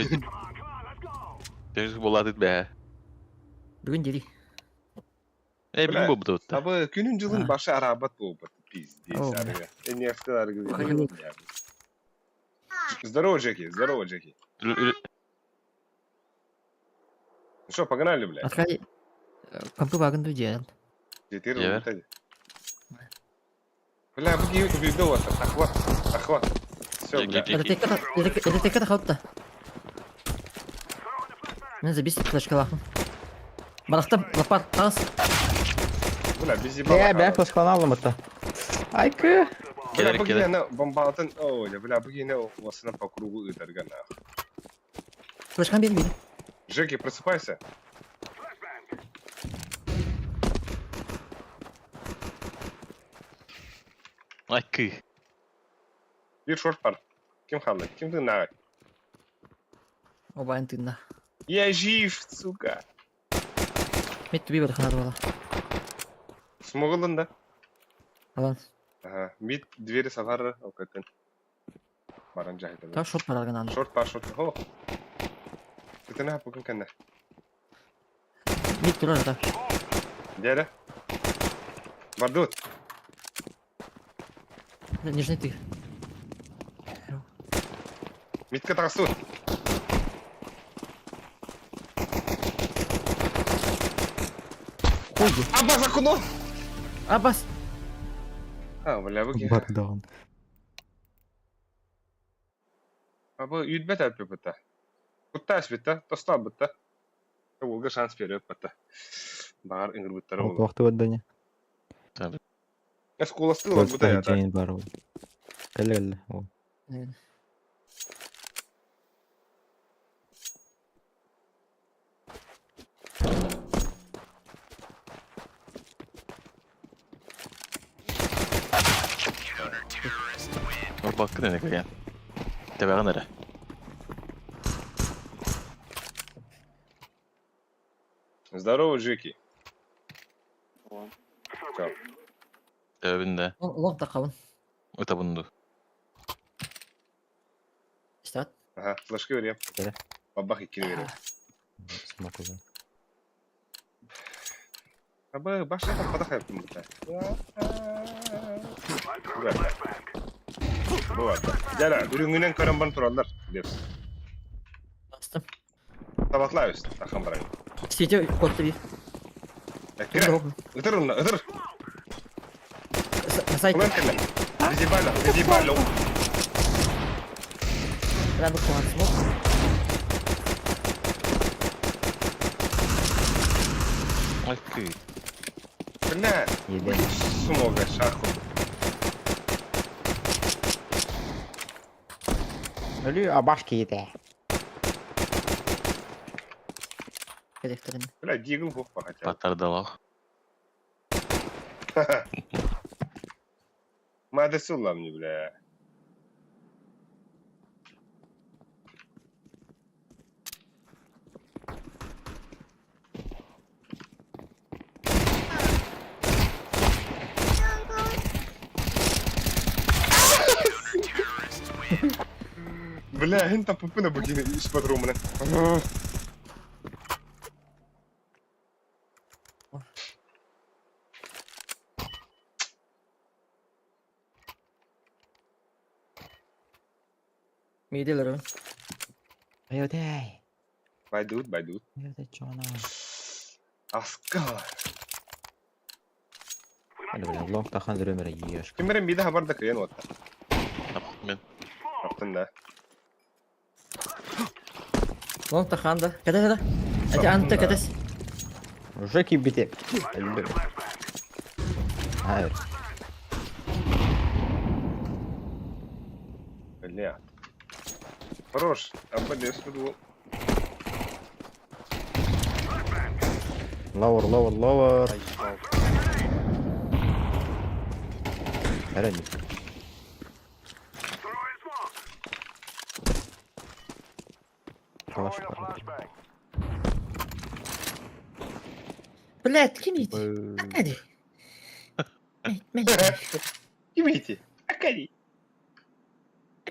Teşekkür boladık be. Бүгін дери. Bilmem bu da. Abi günün yılın Ha. başı arabat oldu. Пиздец, О, арга. Нефтелар Ходил. говорит. Здорово, Джеки, здорово, Джеки. Ну что, погнали, блядь. Откали. Компы вагонду дел. Жетер, Я. улетай. Бля, bu gibi bir var. Ахват. Все, Я- бля. я- Это теката халтта. Мен забис флешка лахым. Барахта лапар тас. Бля, без ебала. Ben flaşkanı aldım hatta. Aykı. Бля, bu Келер. yine bombalatın. Oy, bля, bu yine ovasına по кругу ытырган. Флешкан бермейді. Джеки, просыпайся. Aykı. Bir шорт бар. Kim kaldı? Kim тыңдаған? Оба антынна. Я жив, сука. Мет түбей бар ханады бала. Смогылын да. Алан. Ага. Мид двери сафары. Окайтын. Баран жайды. Та шот бар алган аны. Шорт бар, шорт. О. Миттерне хаппыкын кэнне. Мид турар ата. Дере. Бардут. Нижний ты. Митка тағысу. Қойды. Аббас акуно! Аббас. Бля, бұге. Бардаған. Абы үйдбет әлпе бұта. Бұтта әспетті, тоста бұтта. Олға шанс беріп бұтта. Бағар үңір бұттары Ол олы. вақты бадданя. Әс қоласты ол бұта ята. Жейін бар ол. Кәлі. Ол. Or bakın ne kadar. Tabii nere? Здорово, Жеки. Чао. Tövbinde. Лонг тақауын. Öte bundu. İşte at. Ага, флешки берем. Бере. Бабах иккini берем. Смокуда. Абы башка таппада хайптым бұта. Болады. Жара, үріңінен көрінбан тұралар. Дерс. Bastım. Табатлайыз, тақам барайын. Сетě kodlu bir. Кіре, ұтыр ұнна, ұтыр. На сайте. Құлан кәлі. Визибайло. Ben bir kuan smoke. Ay kıy. Бля, Еді. сумога, шаху. Ölü abaş kiydi. Hedeflerini. Бля, дигл бұқ ба хотя. Patardalaq. Мадесі ұлам не, бля. Бля, انت بوبنا بجيني ايش بدرومنا. Mideleri. Ayo dey. Байдут. Ayo dey cana. Аска. Hadi böyle long takan dürümere yiyor. Kimlerin bir daha bardak yiyen otta. Men. Yaptın da. Лонг тақанды. Кәді. Әте анты кәдес. Уже кибите. Öldü. Hayır. Бля. Хорош. Обалдеть, что было. Lower. Herhalde. Flash var. Блядь, кините. Hadi. Имейте. Акади.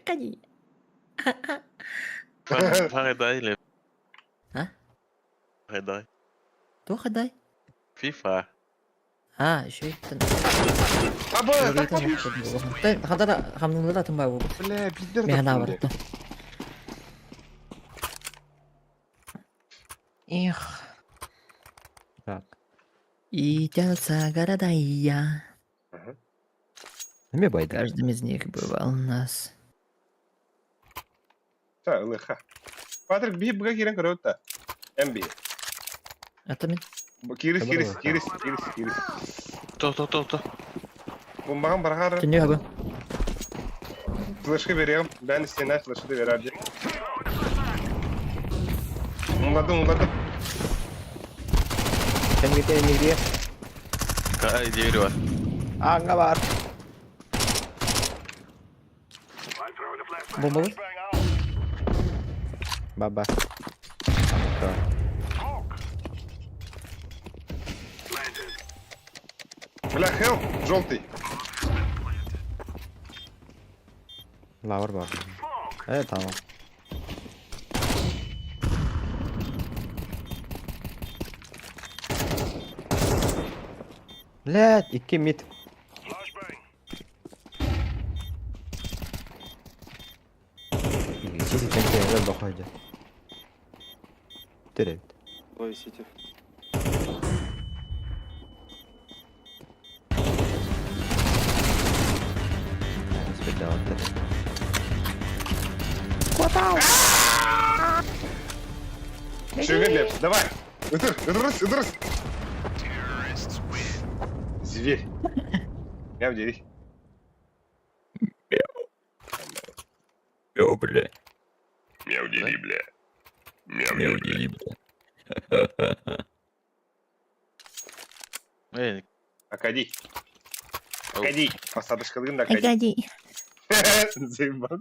Hadi. Fariday le. Ha? Fariday. Dur hadi. FIFA. Ha, şey. Аба, так Hadi da hamdını da atın bu. Бля, пиздер. Mehana var. Их. Так. И тянутся города и я. Не байда. Каждым из них бывал у нас. Та, лыха. Патрик, бей бга кирен көрөтта. Эмби. Это мен. Кирис. To. Бумбаган барахар. Тünüyor abi. Флешки берем. Ben isteyene flash'ı da vererdi. Umladım. Sen bir de ne diye? Kay diğeri var. Anga var. Bombalı. Baba. Бля, help. Желтый. Lower var. Evet tamam. Блядь, 2 mid. Сиди, чемпион, доходит. Терет. Ой, City. Распределал терет. Шевель, Лепс, давай! Ыдырыс! Зверь. Я в дверь. Йо, бля. Мяу дери, бля. Мяу Неудели, бля. Эй, Акади. Ау. Акади. Посадочкалыгын Акади. Акади. Заебал.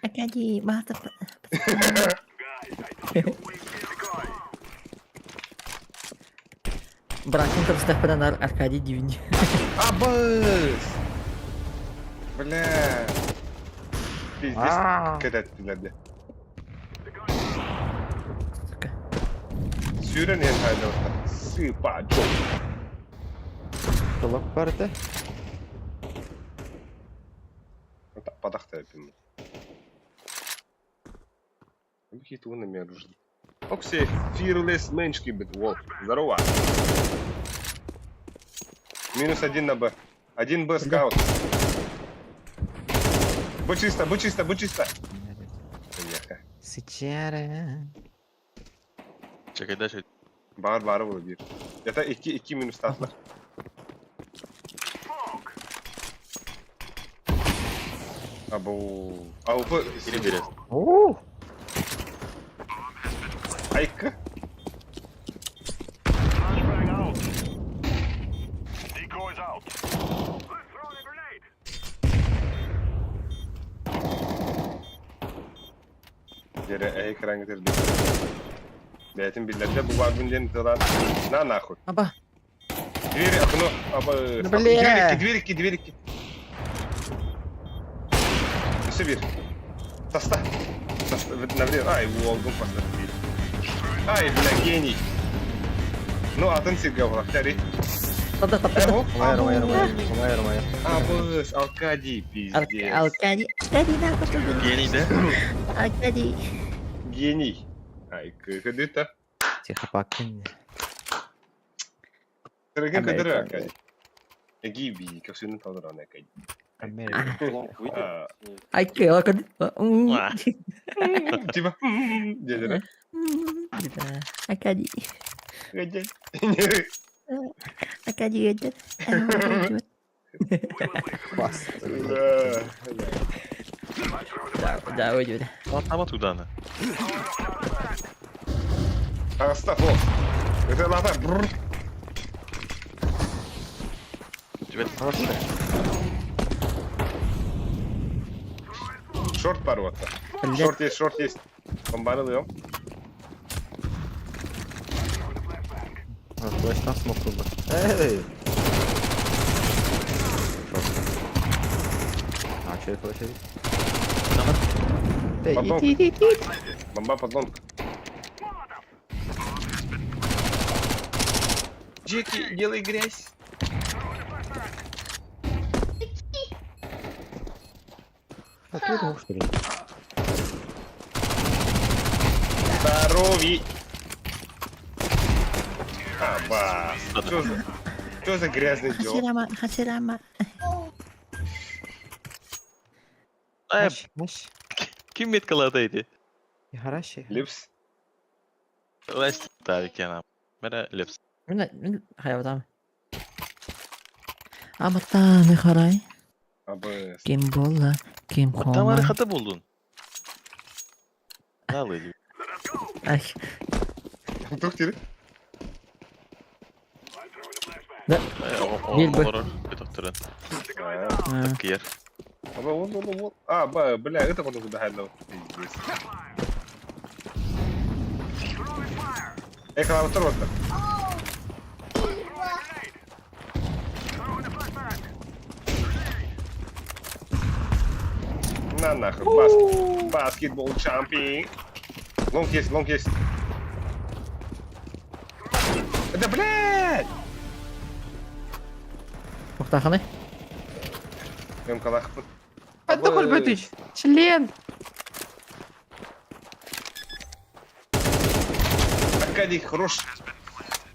Акади. Мата. Бракин кырсытах пынан Аркадий дивин. Абыс! Бля. Пиздец. Кедеттиler de. Sürün en hayda orta. Sıpa çok. Dolap vardı. Подах yapayım. Какие-то он меня ружит. Окси, fearless меньшки бит. Волк. Здорово. Минус 1 на Б. 1 Б скаут. Будь чисто. Бляха. Sıçarı. çekil de şey. Bağır vur bir. Ya da 2 minus tatlar. Abo. Avrupa. Biri biri. Oo. Aykı. Geri ekran getirdim. Beyatin billerde bu vagondan tıran. Na nahуй. Аба. Двери окно. Аба. Бля. Дверь. Еще bir. Таста. Навред. Ай, волгом поставил. Ай, бля, гений. Ну, атын сирге врахтари. Тада. Ромайр. Абыс, Алкадий, пиздец. Аркадий. Аркадий на куту. Yeni de. Аркадий. Гений. Ай, кыдыта. Тихо, покинь. Сырыгын Америка. кыдыры Алкадий. Гиби, как сүйнін талдыр аны Алкадий. Америка. Long with А, it. Аркадий. Аркадий. Уа. Типа, дедера. Аркадий. Гадяй. Аркадий это. Бас. Да, уйдет. Atlama Tudan'ı. Астаф, о. Это лата. Evet. Шорт пару атта. Шорт есть. Бомбаны алыyorum. Flash'tan smoke buldu. Hey. Çok. Açıyor flash edip. Hey, Потом. it. Бомба подлом. Джеки, делай грязь. А ты думал, что ли? Здоровий. Аба. Что за грязный дел? Хасирама. Ay, Maş. kim mitkaladıydı? Хороший. Липс. Ulaştı tabii ki anam. Bana lips. من حيوان Amattan haray. Абы. Kim bolla, kim Damarı koma. katı buldun. Ne alıyor? Ay, Тух тири. Bir bu. Olur. Bir doktorun. ha. Kıyır. Аба, вот. А, бля, это потом куда хайло. Пиздец. Экран второй. На нахуй, баскетбол чампи. Лонг есть. Да блядь! Мухтаханы. Емкалақпын. Подохоль, Бэтыч! Член! Аркадий, хорош.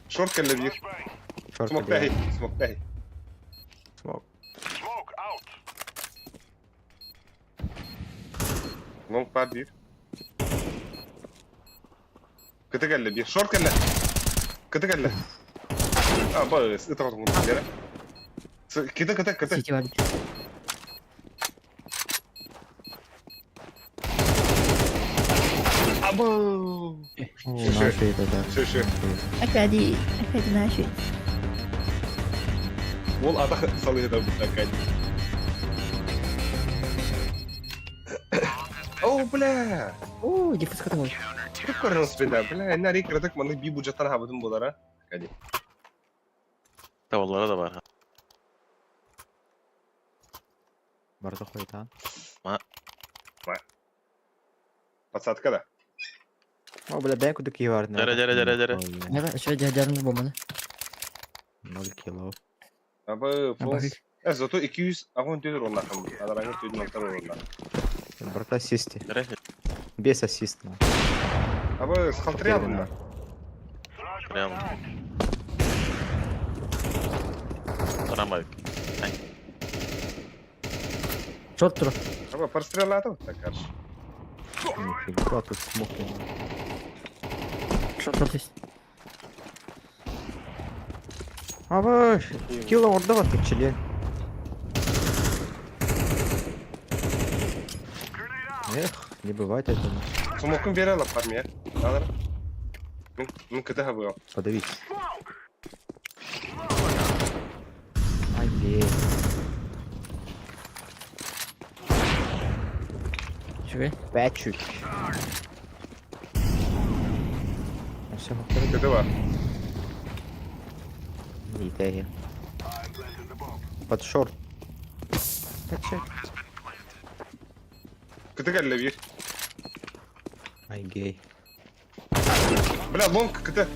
Шорт левир. Шорт Смоктай, смоктай. Смог. Лонг пар бир. Кытыгаллы бир. Шорт каллы. Кытыгаллы. Бас, это вот мультилера. Кыты. Сити var. Абу. О, наши это, да. Шö. Акади наши. Ол ада салый да bu Аркадий. О, бля. О, дефис катал. Как корнус беда, бля. Нари крадык маны би бюджеттан хабытын болара. Аркадий. Tavallara da var. Барды қойды, Подсадка да. О, бля, бән күдік ей барды. Жаре. Evet, şöyle cihazlarını bulmanı. 0 кило. Абы, фолс. Bakayım. Зато 200 агон төдір онда қым. Адараңы төдір онтар онда. Брат ассисти. Жаре. Без ассиста. Абы, схалтыря бұнда. Прям. Рамайк. Шорт тур. Абы, парстрелаты вот так, короче. Нифига, тут смоки. Шорт есть. Абы, кило орда бар, тек член. Эх, не бывает этого. Смокын бере алап парме. Адар. Мен кыты хабы. Подавить. Ай, Şuraya. пячук. Все, повторю. Кыты бар. Идея. Под шорт. Пячук. Кыты кәлі бир. Ай, гей. Бля, лонг кыты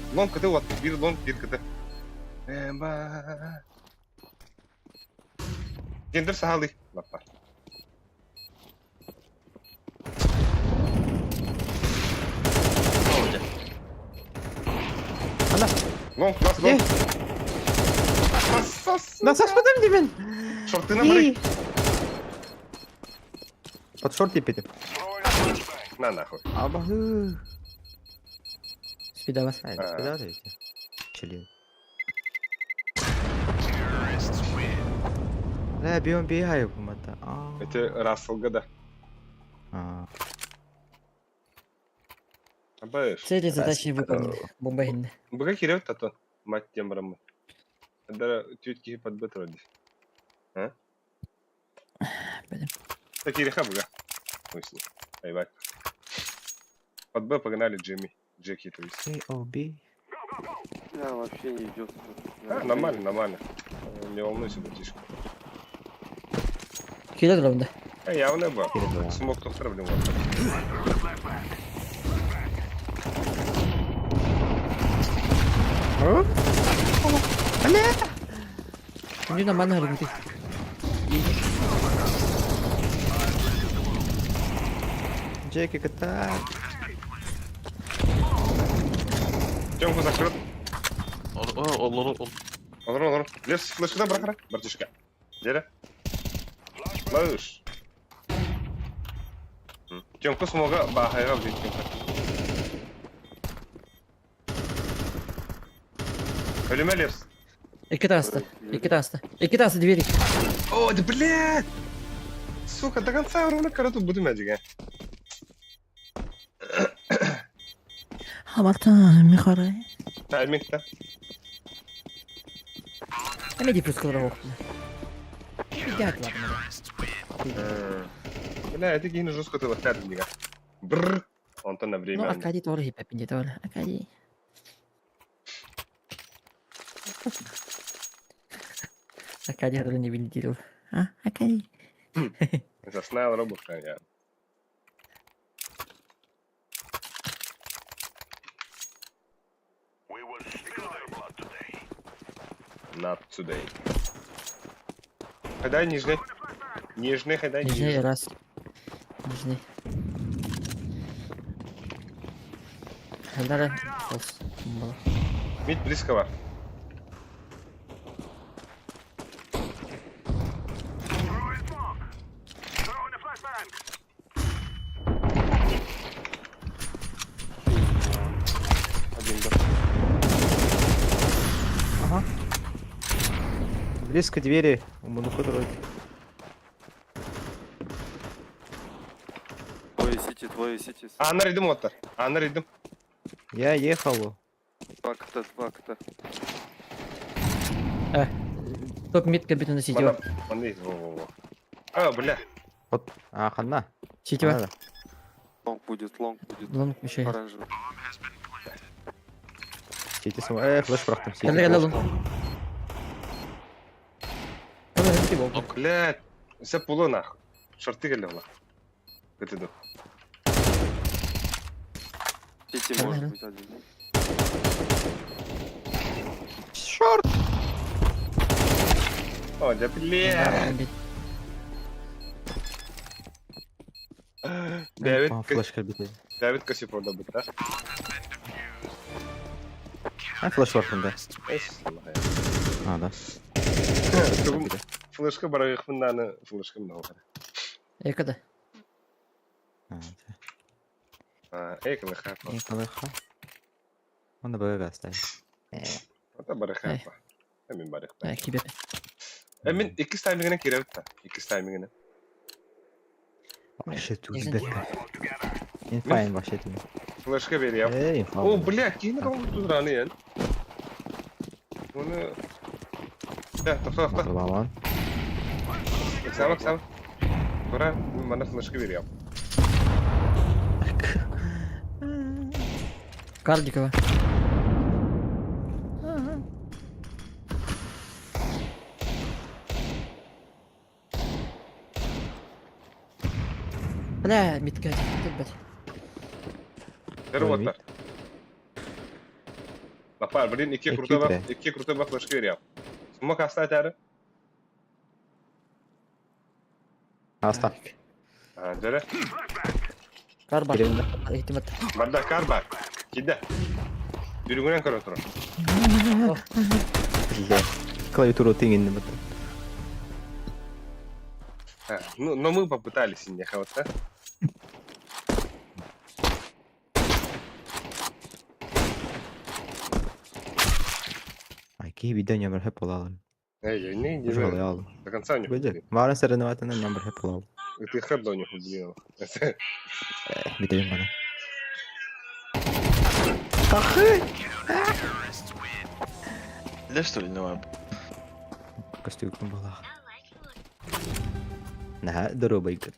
вот. Бир лонг, бир кыты. Эмба. Кендір сахалы. Лаппар. Ана. Лонг, лас, лонг. Сас. Насаш подам демен. Шортына бұрай. Под шорт епедем. На нахуй. Абагы. Спида var. Ай, да, эти. Член. Да, биом бегаю кумата. Это Рассел да. Абы. Цели задачи выполнены. Бомба хинде. Бұға керек тато. Мать тембрамы. Әдара түйетке подбет вроде. А? Блин. Так и реха бұға. Мысли. Айбак. Под Б погнали Джимми. Джеки, то есть. Оби. Да, вообще не идет. Нормально. Не волнуйся, братишка. Kilo durumda. Явно был. Передала. Смог то проблем. Şimdi nормально hareket. Джеки кота. Тёмку закрыт. Olur. Olur. Лес флешка брахара, братишка. Дере. Лауш. Тёмку смога бахайга влить. Ölüme Лерс. İki tanesi двери. О, да блядь! Сука, до конца ровно карату буду мячика. Hamatan mihara. Тайминг-то. Ne diye püsküller okula. Gel lan Бля, это гейн жестко ты лохтар дига. Бррр. Он-то на Ну, время. Акади тоже хиппи, тоже. Акади. Акади роль не вилетел. А, Акади. Заснайл робот, я. Not today. Хайдай, нижний. Нижний, хайдай, Нижний нижний. раз. Нижний. Хайлары фолс. Было. Мид близко бар. Один, да. Ага. Близко двери. Умну вроде. Твои сети. Анар идем оттар. Анар идем. Я ехал. Два кота. Топ мид кабиту на сети. Мана, маны. Во-во-во. А, бля. Вот. А, хана. Сети. Надо. Лонг будет. Лонг еще есть. Оранжевый. Сети сама. Флеш брахтым. Кәлі лонг. Кәлі сети болды. Блядь. Сәп болу нахуй. Шорты келді ола. Көтіду. Сети Ага. может быть один. Шорт. О, да бля. Флешка битый. Дэвид Косипов добыт, да? А, флеш варфын, да. А, да. Флешка барағық мынданы флешка мынау. Екіді. Экілі хапа. Николаха. Оны бөгі оставим. Ота барық хапа. Әмін барық. Кебет. Әмін 2 таймингіне кереуіт та. 2 таймингіне. Вообще тут Изин бетка. Инфайн вообще тут. Флешка берем. Инфа. О, бля, кейін қалың тұзыраны ен. Оны... Да, тоқта. Лаван. Сама. Тура, мана флешка берем. Кардикова. Бля, митка. Дәрі Лапар, блин, 2 крутой бақ флешка берем. Смок оставить әрі? Аста. Дәрі. Кар бар. Керемді. Ихтимат. Барда кар бар. Киді. Дүрігінен көр отырын. Бля. Клавиатуру тыңын не бітті. Но мы попытались не хватать. Айки видео номер хеп олалым. Эй, не Жолай иди. алым. До конца не Бөді. худи. Марын сәрінуатынан номер хеп олалым. Ты хэддо не худи. Бітейім бана. Для что ли, ну, Костюкім була. Нәһә, дұру байкыр.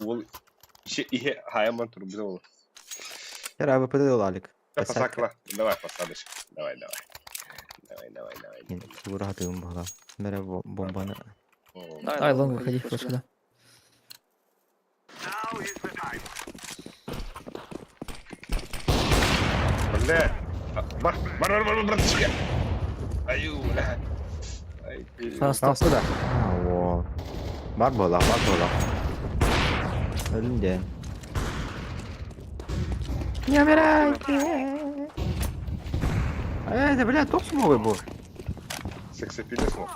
Ол ihe хаяман турбида ол. Яра, АВП олалик. Посакла. Давай посадочку. Давай. Мен бура атыгым була. Мере бомбаны. Ай, лонг выходи, флешка, да. Бля. Бар, братишка. Аю, бля. Ай, Фаста. Да. О. Бар була. Ölümden. Не умирайте! Это, блядь, топ смогой был. сексапилі смог.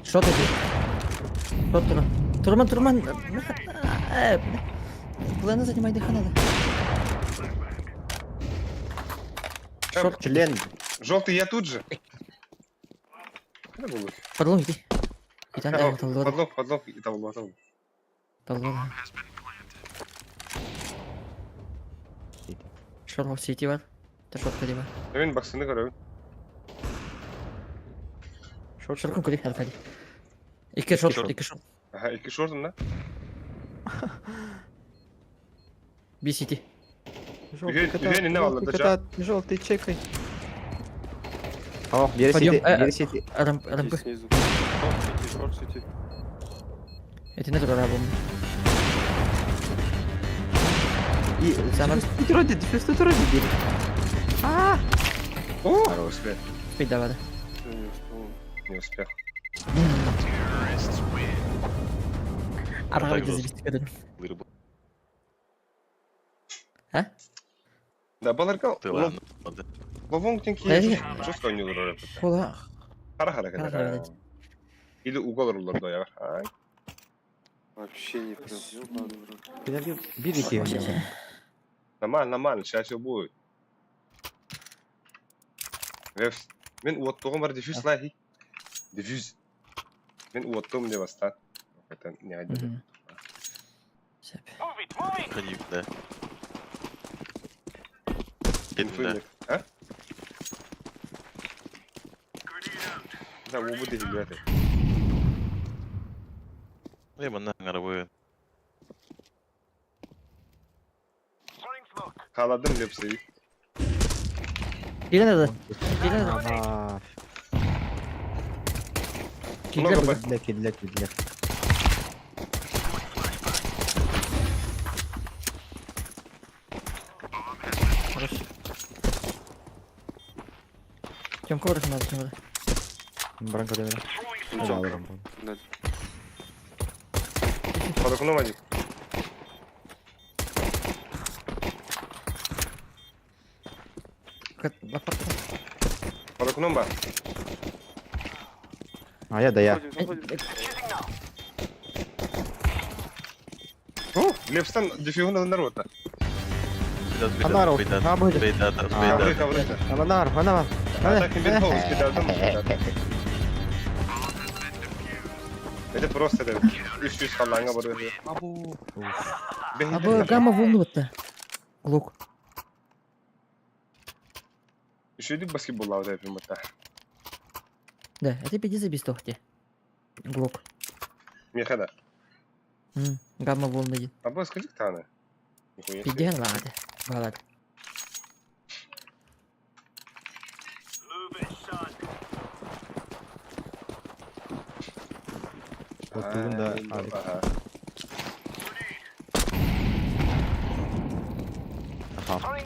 Что ты? Что Турман. Плена занимай дыхание. Член. Желтый я тут же. Подлог иди. Иди, дай, Подлог, и толлог. Подлог. Шорт в сети бар. Ты шорт кади бар. Мен баксыны көрөбүн. Шорт кади, аркади. Iki шорт. Ага, 2 шортун да? Би сети. Үйен ине алды да жа. Желтый чекай. О, бери Пойдем, сети. РМП. Снизу. Шорт сети. Это не туда бомба. И Самое- дефьюз тут вроде бери. О, Хорош. успел. Спить давай. Не успел. Арага так gidiyor olsun. biz kadın. Вырубил. Да, баларга Ты ладно. ладно. ловонг Әрине. жустко ойнолор. Кола. Кара Кара харакет. харакет. Или уголорлор доягар. Ай. Вообще не прям. Ёбаный в рот. Bir iki oynuyor. Нормально, сейчас все будет. Вефс. Мен уоттогом бар дефюз лахи. Дефюз. Мен уоттом не бастан. Это не один. Сеп. Ходи, да. Gittim de. А? Да, оба дефюзаты. Hemen arabayı. Kaladım lepseyi. Gelin hadi. Gelin hadi. Ага. Gelin Много hadi. Кидлек. Хорош. Тёмка vurursun hadi şimdi. Бранко демir. Hadi alırım bunu. Надо. Под окном один. Bak bak. Под окном бар. А я да я. Заходим. О, лепстан дефюзный народ. Biraz bir Anar daha. olsun. Bir daha. Ha, buyurun. Bir daha. Кавры, кавры. Ana var. Так и берегов скидалdım. Это просто да. 300 халанга бар. Abu. Abi gamma vurdu bitti. Glok. Üşüdük basketbollarda yapayım hatta. Да, это 50 без тохти. Глок. Мехада. Гамма вурду değil. А скажи таны. Нихуя себе. Gidiyor hadi. Bağladı. Bugün de Ай, aldık. ага. Aha.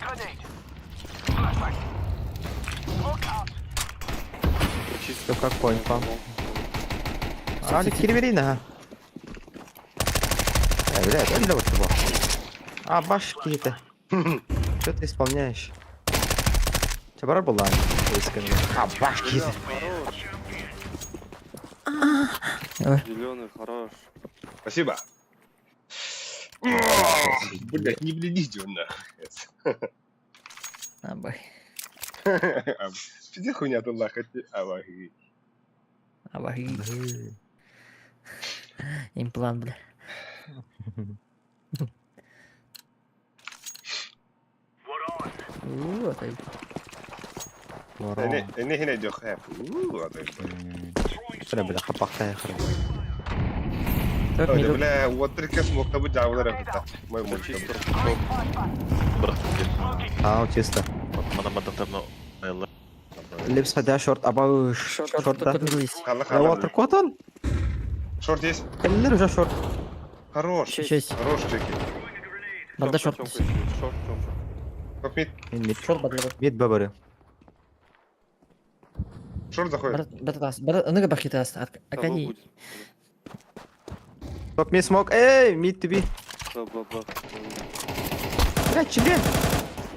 Чисто как point пам. Алик кирверина, ha. Блядь, это вот его. А, баш какие-то. Что ты исполняешь? Тебя была? А, баш какие-то. Зеленый, хорош. Спасибо. Блять, не бледите он нахуй. Абай. Пиздец хуйня тут лахать. Аваги. Абай. Имплант, бля. Вот это. Эне хине жок хэп. Бля, хапахта я хрен. Төрт Ой, миллион. бля, уоттер кес мокта бу жабылар апта. Мой мультик. Bıraktım gel. А, чисто. Bana madaftarını ayarlar. Липс хотя шорт, аба шорт да. Хала Я вот хала. котон. Шорт есть? Келлер уже шорт. Хорош. Шесть. Хорош чеки. Банда шорт. Шорт, шорт. Как мид? Мид. Шорт бадлы. Мид бабары. Шорт заходит. Бататас. Ныга бахитас. Того Акани. будет. Топ мид смог. Эй, мид туби. Ба-ба-ба. Блядь, член.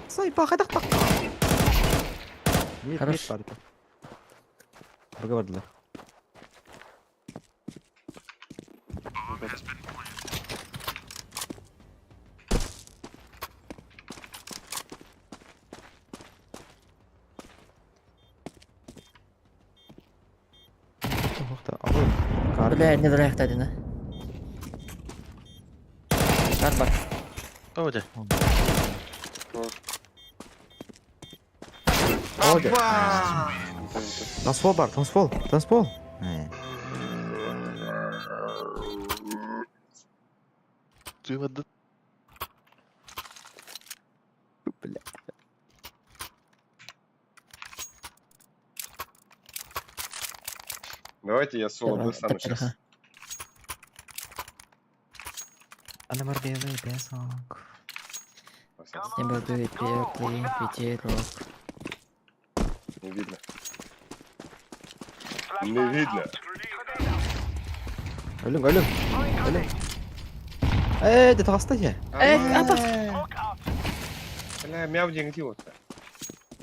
Сай, пахадах так. Мид, Хорош. мид парта. Поговорили. Бля, не драйв один. Как бак. Hadi. Оде. Танцпол бар, танцпол. Duymadı. Бля. Давайте я соло достану сейчас. Она мордела песок. Не буду петлы, пятерок. Не видно. Не видно. Ölüm. De tasta ya. Бля, мяу деңді отта.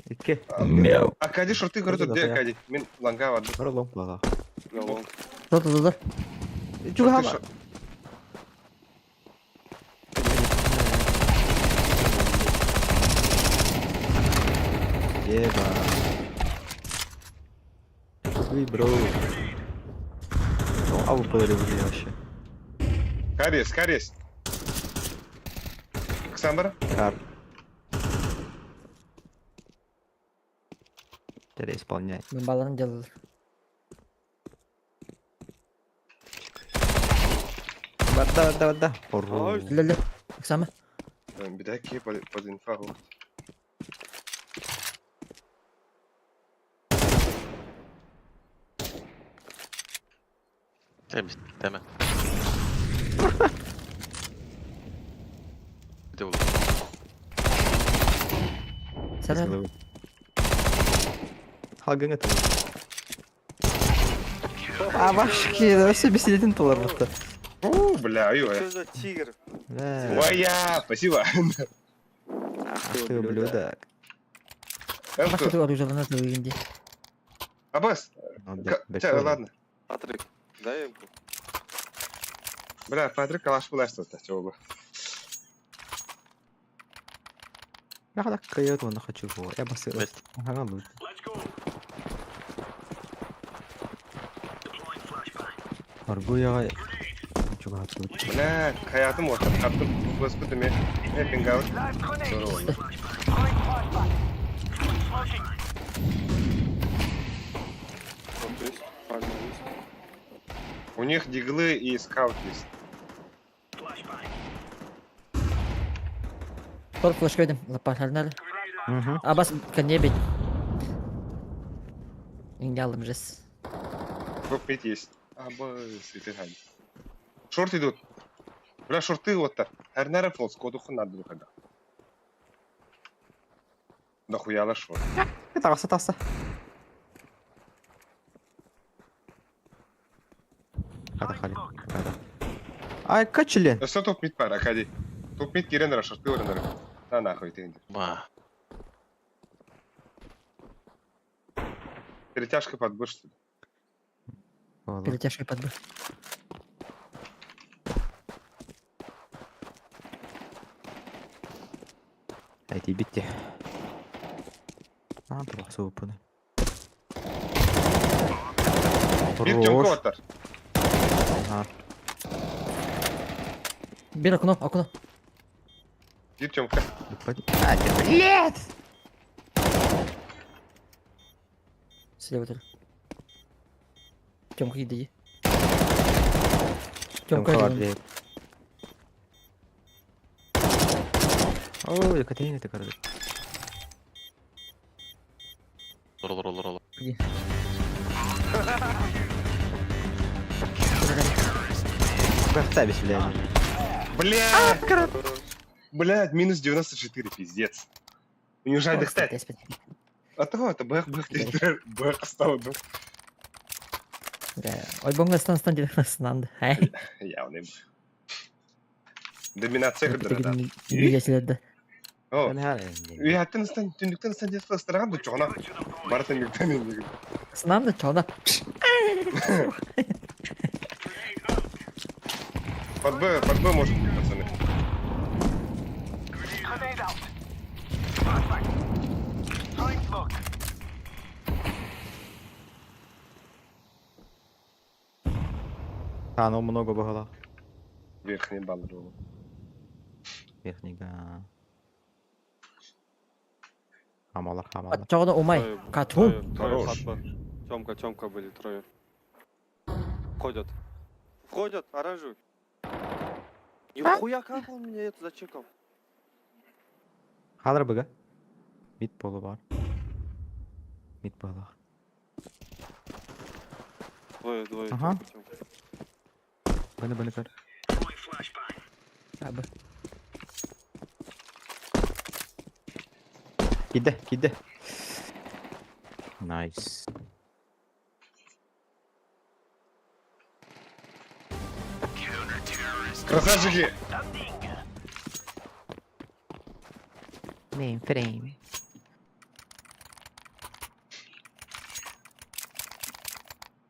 İki. Акади шорты көрді, де Акади. Мен ланга варды. Var oğlum bana. Голов. Dur. Çok hava. Шорты Еба. Ой, bro. Ну, а вы подали вообще. Карес. Ксамбара? Кар. Теперь исполняй. Ben ballarını çalılır. Вода. Пору. Lele. Baksana. Bir dakika под инфа. Temiz. Deme. Bir de olur. Sen Halgın atın. А башки, да все беседин толар будто. Бля, ой. Что за тигр? Ой, спасибо. Ах ты ублюдок. bak kötü arıyorlar nasıl oyun diye. Абас. Ладно. Патрик, дай эмку. Бля, Патрик калаш была что-то. Чего бы. Я так кайот вон хочу его. Я бы сыр. Вест. Ага, лут. Аргу я. Чего хочу. Бля, hayatım orta. Kaptım. Господи, мен. Пингал. Здорово. Вот есть, пальма есть. У них диглы и скаут есть. Tor flash koydum. Lapar nerede? Угу. Abbas kan niye bin? İnge aldım res. Топ-5 есть. Абас, это хай. Шорт идут. Бля, шорты вот так. Хернера фолс, кодуху надо выхода. Нахуя la шорт. Это таса. Хада. Ай, качели. Что топ-мид пара, Акади? Топ-мид киренера, шорты оренера. На нахуй ты. Ба. Перетяжка под быш, что ли? Перетяжкой подбор. Айти битти. А, было супер. Bir tönko atar. Ага. Bir okunu. Bir tönko. А, блядь! Слева тоже. Тёмка иди. Тёмка Тёмка var иди. блядь. Ой, Екатерина ты короче. Olur. Бахтабись, блядь. Блядь! Блядь, минус 94, пиздец. Унижай дыхтать. А то это бэх, бэх осталось. Ой, бонга стан директно сынанды. Ай. Явный. Доминация кырдырда. Билетлерді. О, Ben her уяттын стан, түндіктен стан дес фастыраған бұл жоғына. Баратын нүктен ендегі. Сынанды çoğuna. Под Б может быть, пацаны. А, ну много было. Верхний баннер. Верхнего. Хамалар. Çoğuna umay. Katun. Хорош. Тёмка были, трое. Входят, оранжевый. Нихуя, как он мне это зачекал? Халар быга. Мид полу var. Mid bağla. Двое. Ага. Тёмка. Beni kır. Abi. Gide. Найс. Красавчики! Фрейм.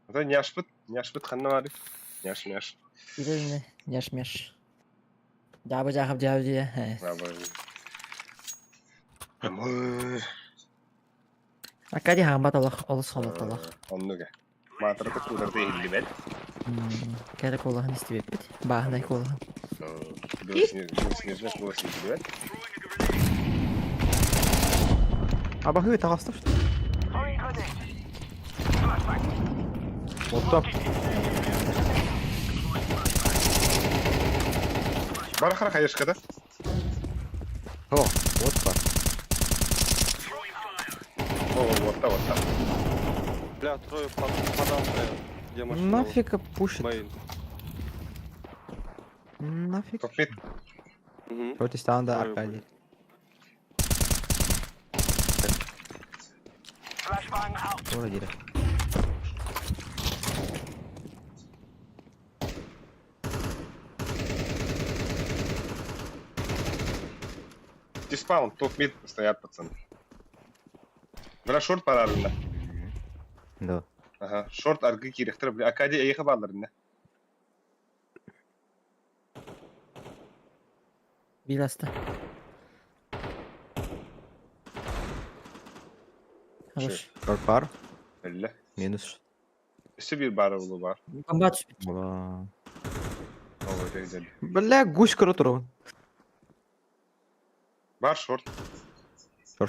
Это няшпыт ханна бар. Няш. Birini yaşmış. Cevap diye. He. Амы. Akadi hambat olus holat olaq. Оннуга. Матрата кударды хиллибел. Gerek olağın isteyip bit. Bağındak olağın. Снежный голос хиллибел. А бахы тағасты что? Вот Барахара хаешкада. О, вот так. О, вот так. Бля, трое подал, где машина? Нафиг пушит. Мейн. Нафиг. Кокпит. Против станда Ой, Аркадий. Doğru dire. Диспаун, топ-мид стоят, пацаны. Бля, шорт параллельно. Да. Ага, шорт аргы кирехтер, бля, Акади эйха баларында. Bilhassa. Hoş. Бар. Бля. Минус. Üstü bir bar ulu var. Bomba düşüp. Бла. Ой, güzel. Бля, гусь круто. Бар шорт.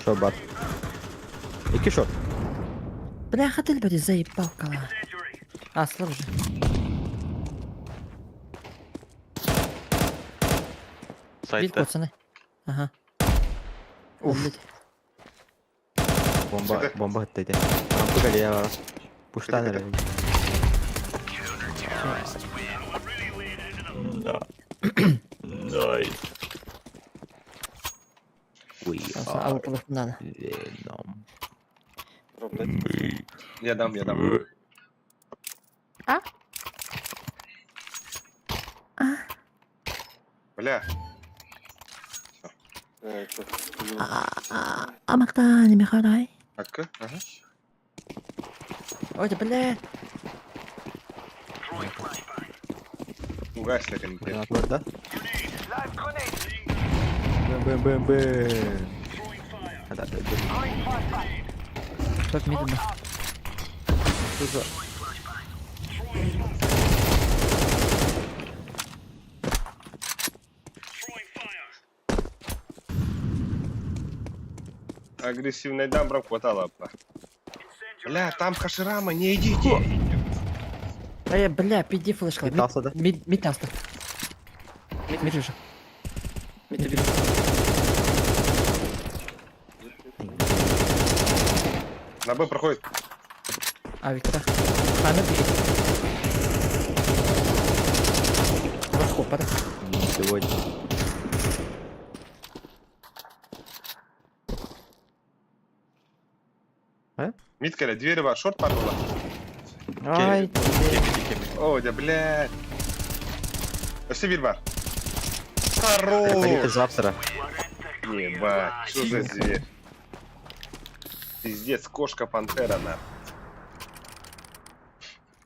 Шо бар. İki short. Бляха, ты любишь заебал кала. А, слушай. Бил Сайта. пацаны. Ага. Уф. Öldü. Bomba hıttaydı. Rampı geliyor ya. Puştan nereye? Olsa alıp bundan. Venom. Я дам. А? Бля, Амактан не мехарай. hakkı. Aha. Ой, да блядь. Угась таким. Koordinatlar da. Bım. Hadi. Çok midem ben. Hızlı. Агрессивной дамбра хватало. Бля, там Хаширама, не идите. Эй, бля, пиди флешка. Mid alsa da. Mid alsa. Mid уже. Mid. На Б проходит. А Виктор. Хана бежит. Башку, пора. Сегодня. Миткаля, двери бар, шорт парнула. Ай, О, да блядь. Üstü bir бар. Приходите Хорош. завтра. Ебать, что за зверь. Пиздец, кошка-пантера, на.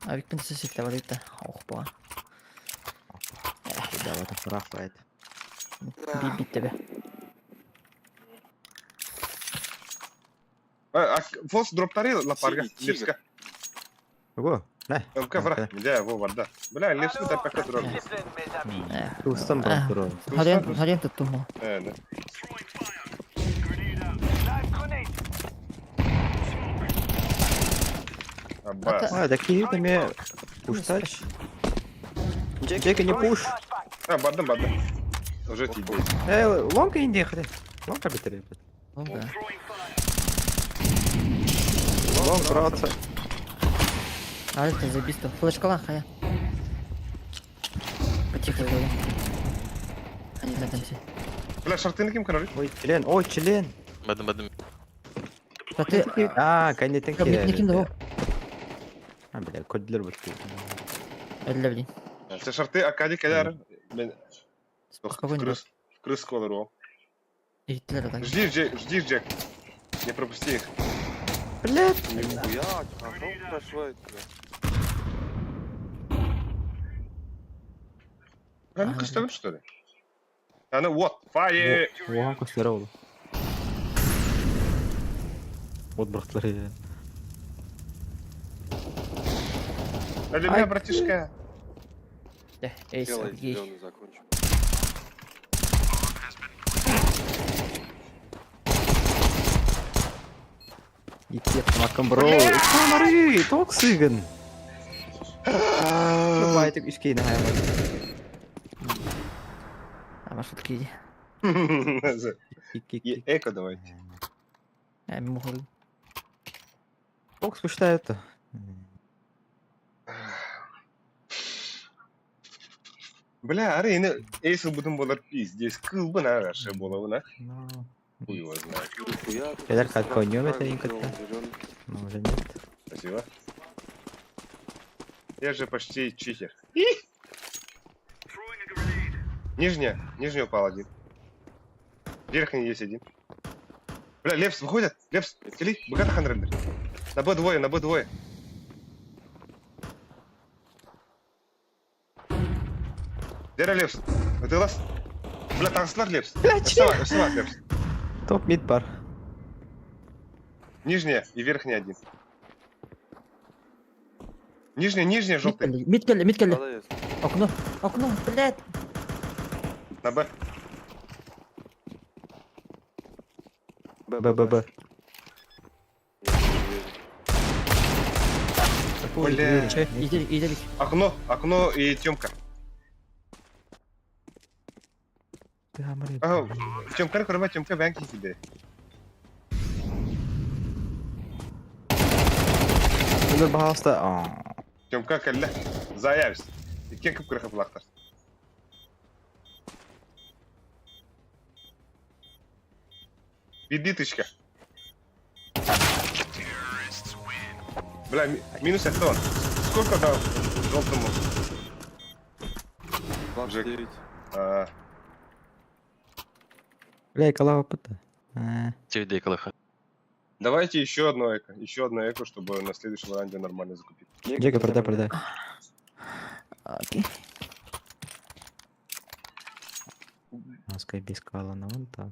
а Виктор сосед валюта. Ох, ба. Да, вот это рахает. Бит тебе. Фос дроптари лапарга. Тигр, тигр. Левска. Ого, не. МК враг. Да, во, варда. Бля, левску так пока дроп. Тустан был второй. Харен tuttum mu? Да. Аббас. А, такие видами пуштач. Джеки не пуш. Бадым. Уже тебе. Лонга инди хре. Лонга битери. Oldu. Лонг, братцы. Hadi de zabisto. Flaşka lan Haya. Потихо böyle. Hadi zaten şey. Бля, шартыны ким канали? Ой, член. Бадым. Кстати, кандидаттан кабинетне кимде ол? Бля, көддүлөр бутты. Әллә билин. Це шарти Акаді каляр. Мен Спокойно. в крыску лару. Иттелер атаң. Жди, Джек. Не пропусти их. Блядь. Нихуя, как он прошивает тебя? Они кастовали, что ли? Она вот, фае! Оған көстері олы. Вот бұрықтылар еді. Алюмия, братишка. Эй, Делай Сергей. зеленый закончим. Итеп тамаққын бро. Тамары, тоқ сүйгін. Байтық үшкейді хайымады. Ама шутки. Эко давай. Әмі мұхыл. Тоқ спущается. Бля, аре, эйсл будем болар пиздец. Кыл бы на раше было, на. Хуй его знает. Нихуя. тут Кедер сразу как конем это сразу не как-то. сделал зелёный. Ну, уже нет. Спасибо. Я же почти читер. Нижняя упал один. Верхний есть один. Бля, Лепс выходят. Лепс, тели, богатый хандрендер. На Б двое. Дера Лепс. Ты лас? Бля, танцлар Лепс. Вставай, Лепс. Топ мид бар. Нижняя и верхняя один. Нижняя, желтый. Миткелле. Да, есть. Окно, блядь. На Б. Б. Бля. Иделик. Окно и Тёмка. Ага, Тёмка, корова, Тёмка, вянки тебе. Bunu bahasta. Тёмка, калля. Заявись. И кем кып кырахып лақтар. Иди тычка. Бля, минус это он. Сколько дал желтому? 29. Бля, калава пыта. Тебе колыха. Давайте еще одно эко, чтобы на следующем раунде нормально закупить. Джека, продай. Окей. Скайби скала на вон так.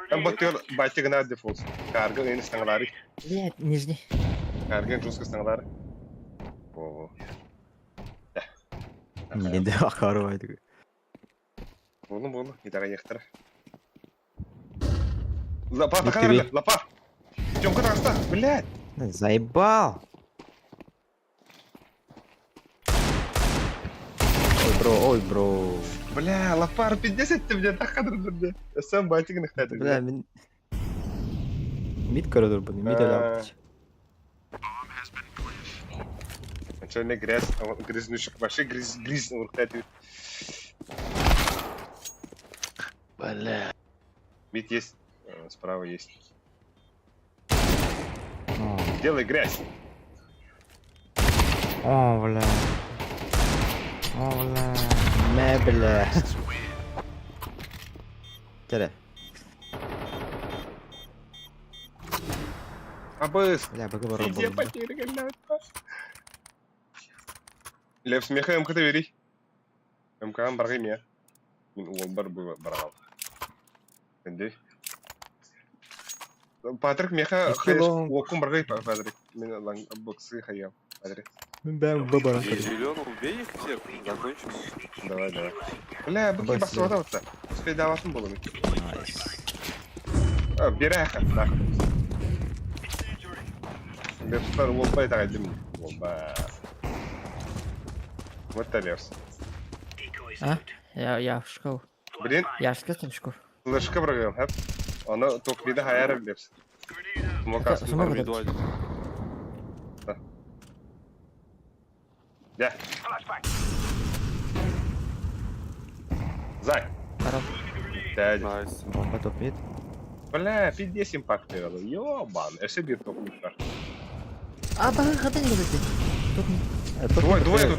Там батыр батыгына дефолт. Карга эни стаңлары. Блядь, нижний. Карга жестко стаңлары. О. Менде ақары байды. Болу. Итага ехтер. Лапа. Тёмка таста, блядь. Заебал! Ой, бро. Бля, лапар 50 ты мне так кадры. Сам батыгына хтады. Бля, мен... Мид коридор bunu, mid öyle Что не грязнючек, вообще грязь уртати. Бля. Мид есть, справа есть. Делай грязь. О, бля. Бля. Тере. Абыс. Бля, бага Иди бар. потеряли. Лев смеха МК-то вери. МК баргай меня. Ол бар барал. Энди. Патрик меха окум баргай Патрик. Мен лан боксы хаям. Патрик. Ben бабара. И зеленый, убей их всех, закончим. Давай. Бля, баки басыда вот. Успей даватын болу. Найс. Береха, нахуй. Левстар волбай тагайдым. Волба. Вот та левс. А? Я в шкаф. Блин, Я в шкаф. лышка бұрғым, әп. Оны тоқпейді хайарым левс. Смог Индивидуально. Да. Зай. Барал. Тәді. Найс. Бомба топ-мид. Бля, пиздец импакт береді. Ёбан. Әсі бір топ-мид бар. А, бага, қадан келеді? Тут не.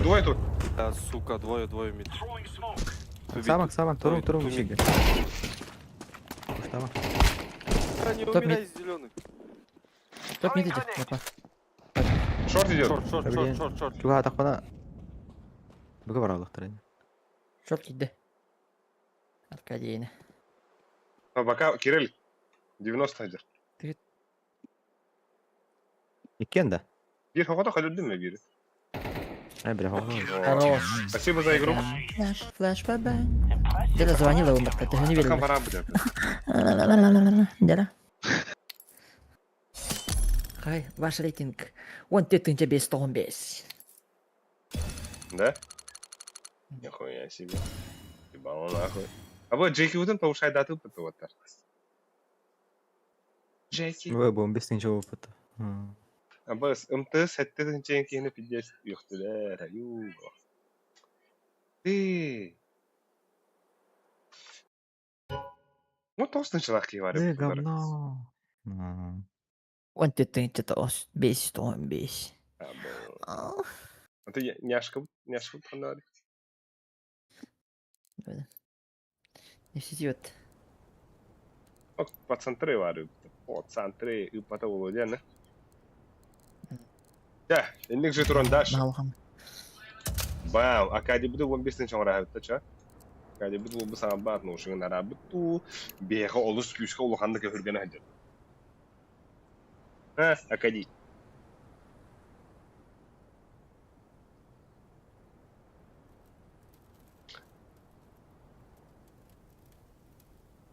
Двое тут. Да, сука, двое мид. Самак, турун, Ту мид. фига. Тамак. Не Топ умирай, мид. зеленый. Топ не дейді. Yapma. Шорт идет. Шорт. Чуга тақпана. Бүгі бар алықтыр енді. Шорт кидді. Аркадийні. Пока, Кирилл. 90 айдыр. Екен да? Bir хоқота қадырдың ма бері? Бля, Хорош. Спасибо за игру. Флэш, бай-бай. Деда звонила ему, ты не Қам верил. пора буде. Деда. Хай, ваш рейтинг 14-5-15. Да? Нихуя себе. Ебало нахуй. А вот Джеки Уден повышает дату ПТО-то. Джеки. Ой, бомбистің жауы бұты. А бос, МТ сәттетін ченкені пидес юқтылер, аюба. Ты. Ну, тоснынчы лақ кейвар. Говно. 14-5-15. А ты няшка фонарик. Не сетет. По центры варю. По центры и по того лодяна. Да, инник же туран даш. Малхам. Бау, а кади буду вон бистин чон рахат тача. Кади буду вон бисам бат ну шын ара буту беха олус күшкө улуханды көфүргөн хадыр. Акади.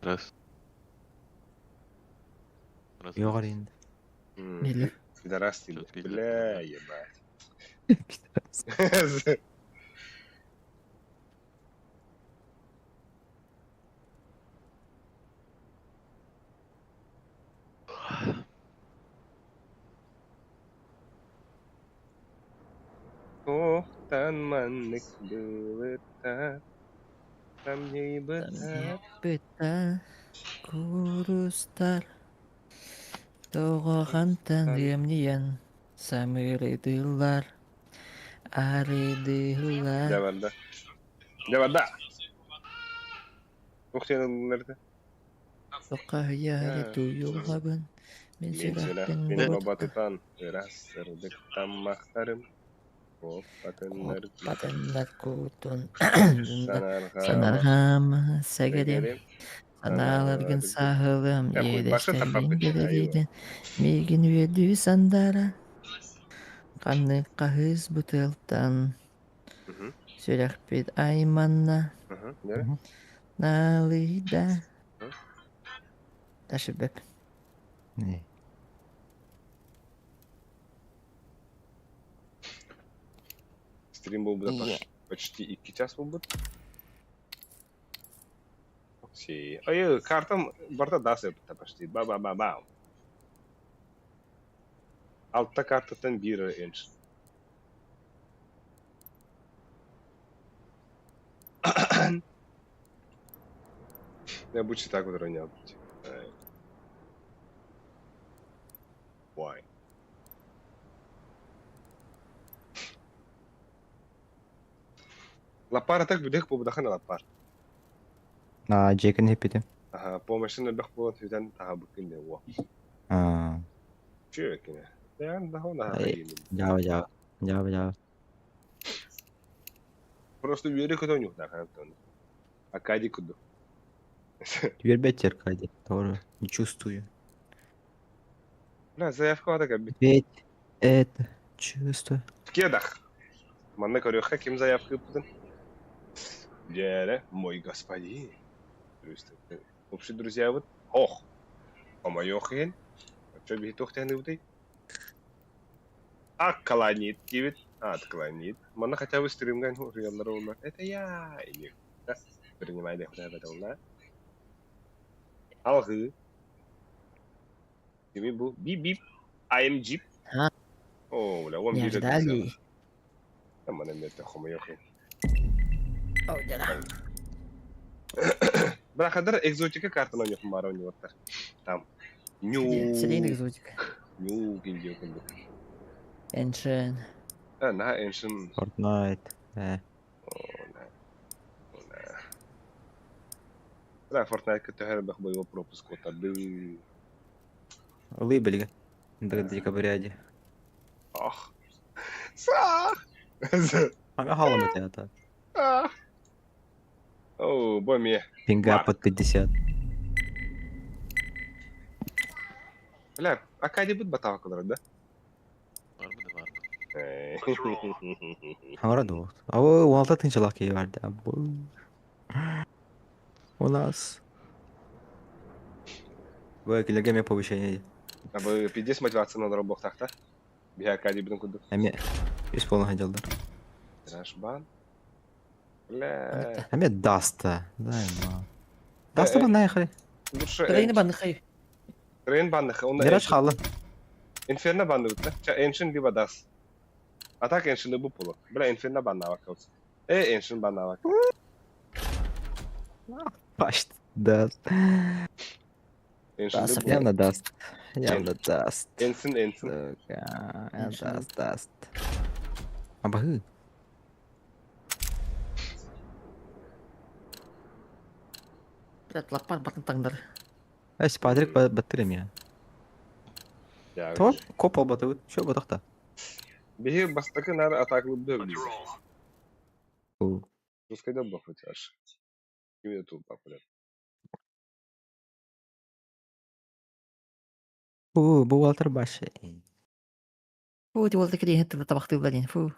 Раз. Yoğar indi. Belli. Пидорас ты, Чётко бля, ебать. Танманнык былыта, там не быта. Быта курустар тоғаған тәңремнен самырыдылар арыдылар. Деварда. Ух ты, nerede? Соқа яры туюлғабын мен Мен сирақпен мен бабатыдан ырастырдык таммақтарым. Патындар кутун Санарға санарғам сәгерем сәгерем. саналаргын сағылым Я хуй, башы тарпап едестерген кеткен, берериден мегин веду сандара қаны қағыз бұтылтан сүрәқпет айманна налыда ташыбек. Ne? Стрим был бы почти 2 час был бы. Окей. Ой, картам барда дасы почти. Ба. Алтта картадан бирі енш. Я будь так вот ронял. Why? Лапара так бидек побудахана лапар. Jack'in hepidi. Ага, помощный бэх болот хүдэн таа бүкин дэ во. Чё кэнэ? Ян да хона. Java. Просто вери кудоню да хантон. Акади куду. Теперь бетер, Кади. Тоже не чувствую. Бля, заявка вада габит. Ведь это чувство. Кедах. Манна корёха ким заявка путан. Дядя, мой господин. Общие друзья вот. Ох. Омайохин. Что би тухтяны уты? Отклонит, кивит. Отклонит. Манна хотя бы стримган реально. Это я. Или да? Принимай да хотя бы да. Алгы. Kimi bu? Bip. I am Jeep. Ha. Oh, la one Не bip. ждали. Ama ne mette xoma yok. Ау, жана. Бірақ kadar egzotika kartını oynuyorum bari oynuyorlar. Tam. Сирейный Ню. экзотик. Ню киндиyor kundu. Эншен. Ha, naha enshin. Fortnite. Бірақ Fortnite kötü her bak boyu propus kotardı. Улыб белги. До декабря. Ah. Sağ. Ага, халам это. Ah. О, боми. Пинга Марк. под 50. Бля, Акади будет батава kadar да? Var mı da var mı? Хамара дуот. А о 16 тынчылак кей барды. У нас. Выкилерге мен повышение. А вы 50 мотивация на дробах тахта? Биха Акади будем куду. Эми исполнен ходилдар. Рашбан. Бля. Эми даста. Дай ма. Даста бан наехали. Лучше Трейни банды хай. Трейн банных. Мираж халы. Инферно банды бутта. Ча Эншин либо дас. Атак Эншин либо пулу. Бля, Инферно банна вакаус. Эншин банна вак. Почти даст. Эншин Даст, либо. Явно даст. Явно даст. Эншин. Сука, Эншин. даст. Абы. Блядь, лапар батын таңдар. Эс Патрик баттырым я. Ya. То копал батыр. Что батакта? Биги бастакы нар атаклы дөбү. Бу. Рускайда бахыт аш. Кимде тул популяр. Бу Валтер башы. Фу, ти болты кири хетті табақты бладин. Фу.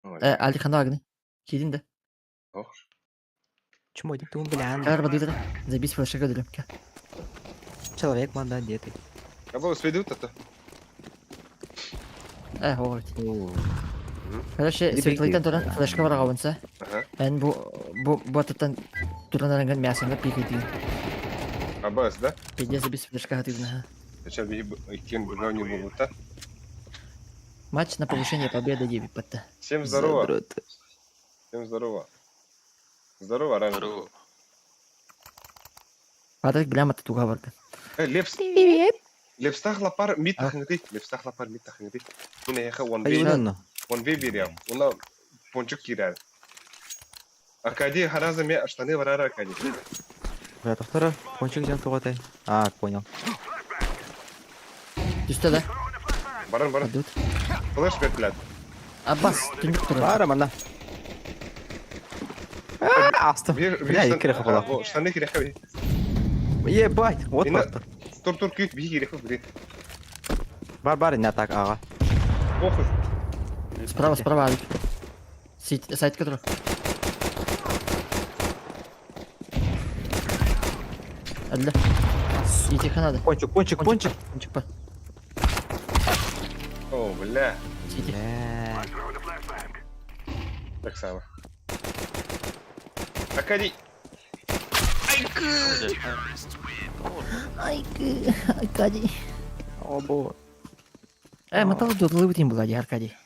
Алихан агны. Кирин да. Ох. Чему один ты блин? Кар бадыдыр. Забись флешка дөлüm. Человек манда одетый. А вы сведут это? Вот. Короче, светлайтан туран флешка бар агавынса. Ага. Мен бу ататтан туран аранган мясanga пикейтин. Абас, да? Педе забись флешка хатыбна. Сейчас биги икен бugavni болута. Матч на повышение победы 9 патта. Всем здорово. Всем здорово. Здорово, Ран. Здорово. Патрик бляма татуга барка. Лепс. Привет. Лепстах лапар мит тахнити. Лепстах лапар мит тахнити. Уна яха one Ayılanı. way берем. Уна пончук кирар. Аркадий хараза ме штаны варара Аркадий. Бля, тоқтары, кончик жан тоғатай. А, понял. Düştü da. Баран. Адут. Флеш бетлят. Аббас, түндік тұры. Барам ана. Астым. Бля, екі рехі қолақ. Штаны киреха бе. Ебать, вот Ина- просто. Тур күйт биги киреха бе. Бар, не так, аға. Похуй. Справа, Алик. Сайт который. Адля. Идти надо. Пончик. Пончик па. О, бля. Сиди. Бля. Так само. Аркадий. Аркадий. Обо. Мотал дотлы бутин была, Аркадий.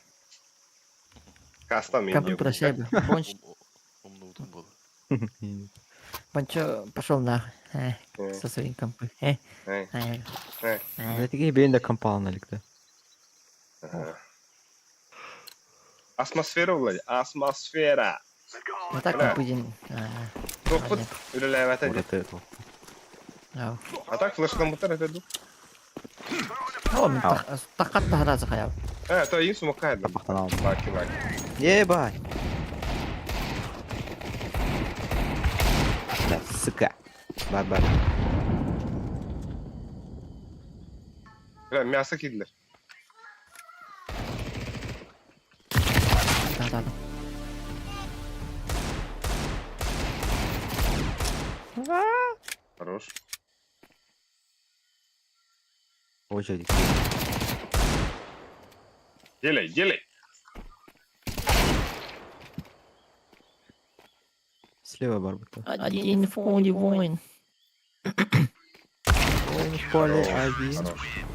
Кастам Капы прощай, бля. Понч. Умный утон был. Пончо пошел на. Со своим компы. Бля, тіге бейін де компал налікті. Атмосфера Влади. Атмосфера. Ну так компы день. Тоқпыт үлеләмәт әді. Ураты. Ау. А так флешкан бұтар әді. О, мен тақат тағыразы қаяу. То ең сұмыққа әді. Бақтан алды. Баки. Ебать. Да, сука. Бар. Бля, мясо кидлер. Да. Хорош. Очередь. Делай. Слева бар будто. Один в поле воин. В поле один. Хорош.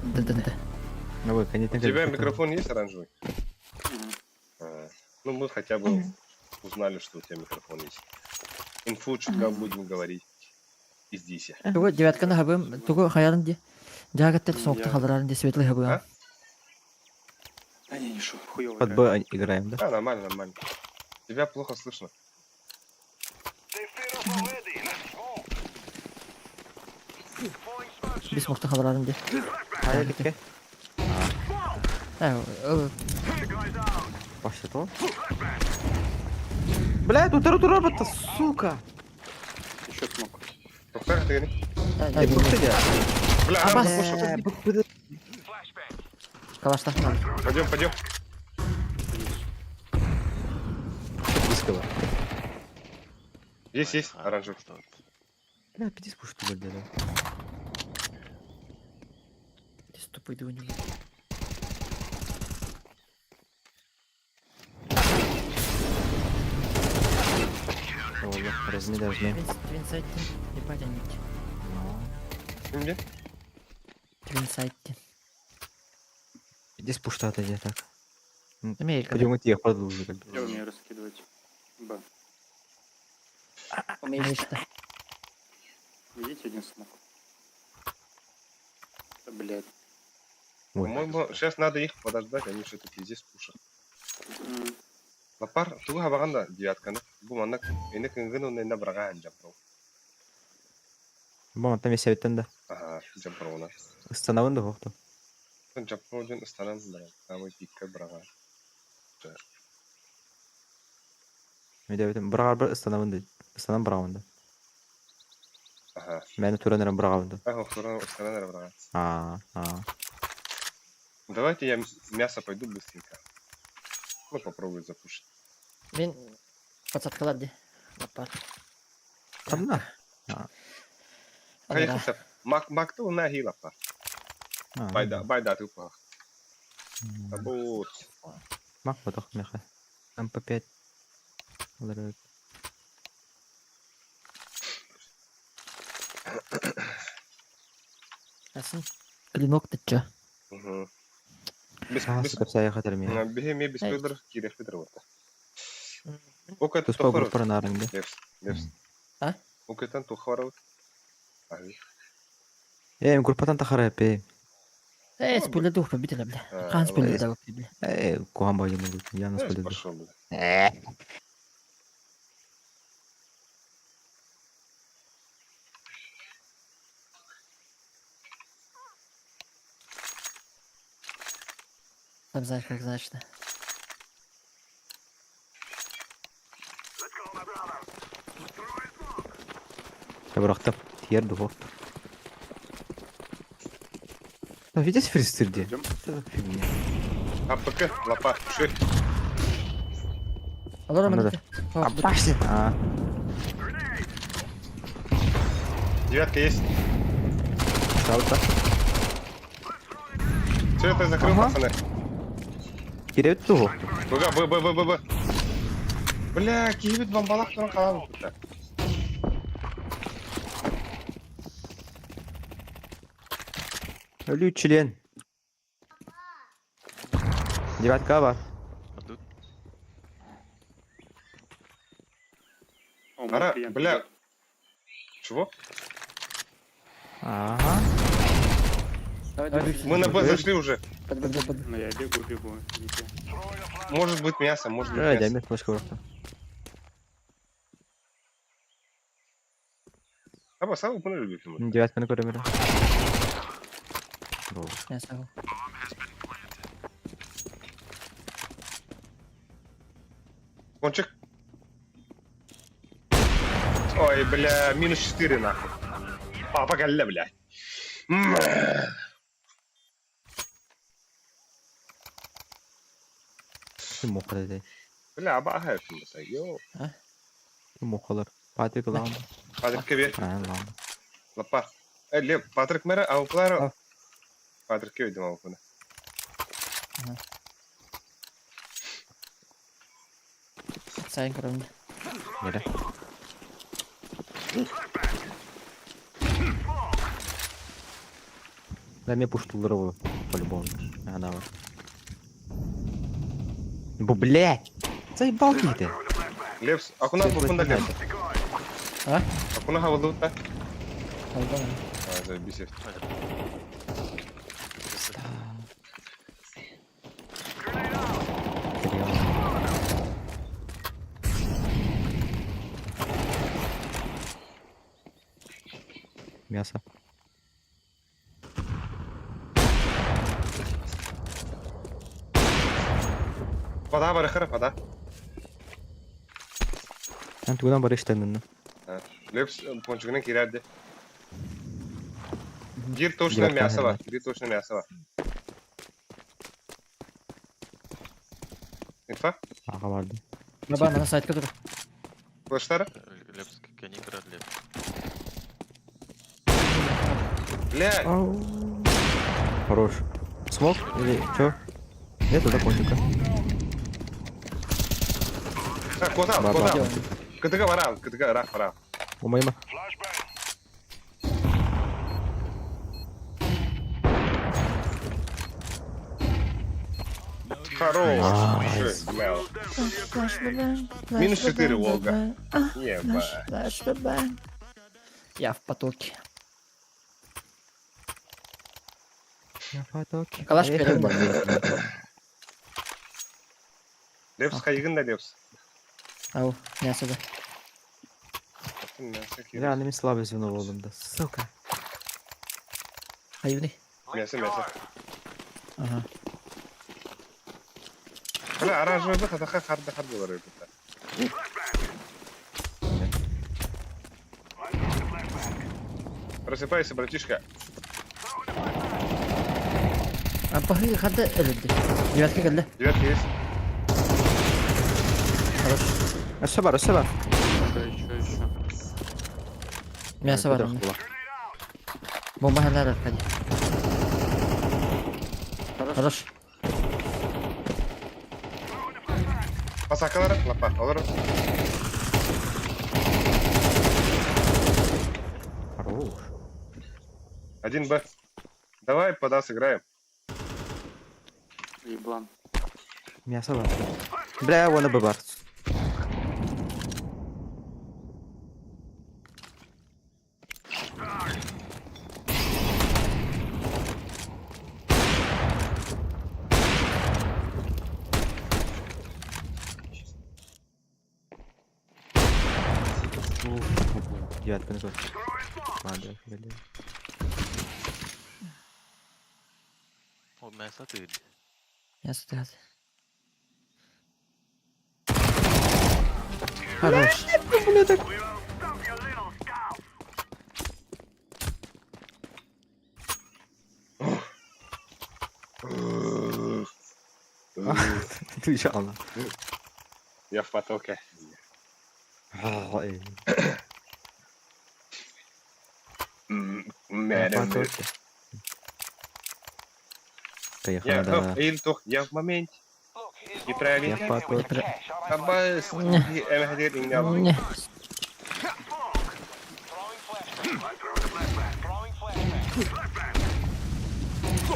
Да. Ну вы, конечно, У тебя микрофон есть оранжевый? А, ну, мы хотя бы узнали, что у тебя микрофон есть. Инфу чутка будем говорить из Диси. Тугу девятканы хабым, тугу хаярын ди. Жагаттар соқты халарарын ди светлый хабым. А? Да не, не шо, хуёво Под играю. Б играем, да? А, нормально, нормально. Тебя плохо слышно. Бис соқты халарарын ди. А, я Э, Вообще то. Блядь, утра робота, сука! Еще смог. Как ты говоришь? Эй, бухты я. Бля, Аббас. слушай, Калашта. пойдем. Дисково. Есть, оранжевый. Бля, пиди спушу ты, блядь, да. Ты тупой да не. Ой, разми. Твин сайттен. Ебать они. Где? Твин сайттен. Иди спушта отойди, так. Америка. Пойдем идти, я падал уже, как бы. Я умею раскидывать. Б. Умеешь что? Видите, один смог. Да, блядь. Ой, По-моему, сейчас надо их подождать, они все-таки здесь пушат. М, Лапар, туга баганда девятканы. Бу манак, эне кынгын онна брага жапро. бом, там есть сәбеттен да. Ага, жапрона. Станавын да хоқты. Жапро жон станан да. Самый пикка брага. Меде бетем, бір станавын да. Станан бравын да. Ага. Мәні туранерін бравын да. Ага, второй станан брага. А. Давайте я мясо пойду быстренько. Ну, попробую запушить. Мен подсадкалар ди. Лапар. Там на. Hayır, Makta ona hila pa. Bayda tu pa. Abut. Мак потох меха. МП5. Ларек. Асын. Клинок ты чё? Без Сука, вся я хотел меня. Бихеми без пидр, кирих пидр вот. Ока Тут то по хорот. группа на рынке. Лепс. А? Ока там то хорот. Им группа тахара пе. Спойлер дух победила, бля. А, Хан спойлер ладно. да, бля. Куамба ему говорит. Я на спойлер. Пошел бы. Там знаешь, как значит. Я брахтап. Тьер духов. Ну, видишь фристырди? Идем. Что за фигня? АПК, лопат, ши. Алло, Ну Роман. А, пашти! Девятка есть. Шаута. Все это закрыл, Ага. пацаны. Кирет тугу. Б. Бля, кибит бомбалак туран калабы кутта. Ölü член. Девятка бар. Падут. О, мой Ара, клиент бля. идет. Чего? Ага. Мы на Б зашли уже. Ну, я бегу. Видите. Может быть мясо, может быть Öyle мясо. mi? Başka var. Ama sen bunu öyle bir Девятканы көрөмөр. Я сагу. Кончик. Ой, бля, минус 4 нахуй. Папа галля, бля. Kim okula dedi. Бля, абаха это, йо. Kim okular. Patrick lan. Патрик кебе, Ha lan. лапа. Леп, Патрик мера, а уклара. А. Патрик кебе дема укуна. Сайн корон. Nere? Да мне пуштулары bu. По-любому. Она вот. Бу, блядь! Заебал ты. Лепс, акуна букунда лепс. А? Акуна хавалута. Алдан. Заебись. Мясо. Вода барахара, вода. Ант удан бар иштенин. Лепс, пончикның кирәде. Гир точно мясо var. Гир точно мясо var. Инфа? Ага барды. Баба, на сайтка тур. Флештары? Лепс, как они играют, Лепс. Блядь! Хорош. Смог или чё? Нет, это кончика. Так, кота, Баба. кота. Кытыга бара, кытыга рак бара. Умайма. Хорош. Найс. Мяу. Минус 4, Волга. Еба. Я в потоке. Я потоки. Калаш перед. Лепс кайгын да лепс. Ау, мясо да. Мясо кирәк. Реально мен слабый звено болдым да. Сука. Хайвни. Мясо, мясо. Ага. Бля, оранжевый хата харды бар еді. Просыпайся, братишка. А похи хадда элди. Девятка geldi. Девятка есть. Хорош. Все бар, все бар. Еще. Мясо var onda. Bomba heller arkadi. Хорош. Пасакалар, лапа, алар. Хорош. 1Б. Давай, пода сыграем. Еблан. Мясо бар. Бля, вон бы бар. Девятка на кот. Ладно, блин. O мясо ты. Мясо ты хады. Хорош. Ты чё, Я в потоке. ой. Мэрим. Поехали, Я да. Илтух, я в моменте. И Я правильно. потоки. Аббас, эмхадир ингал. Не.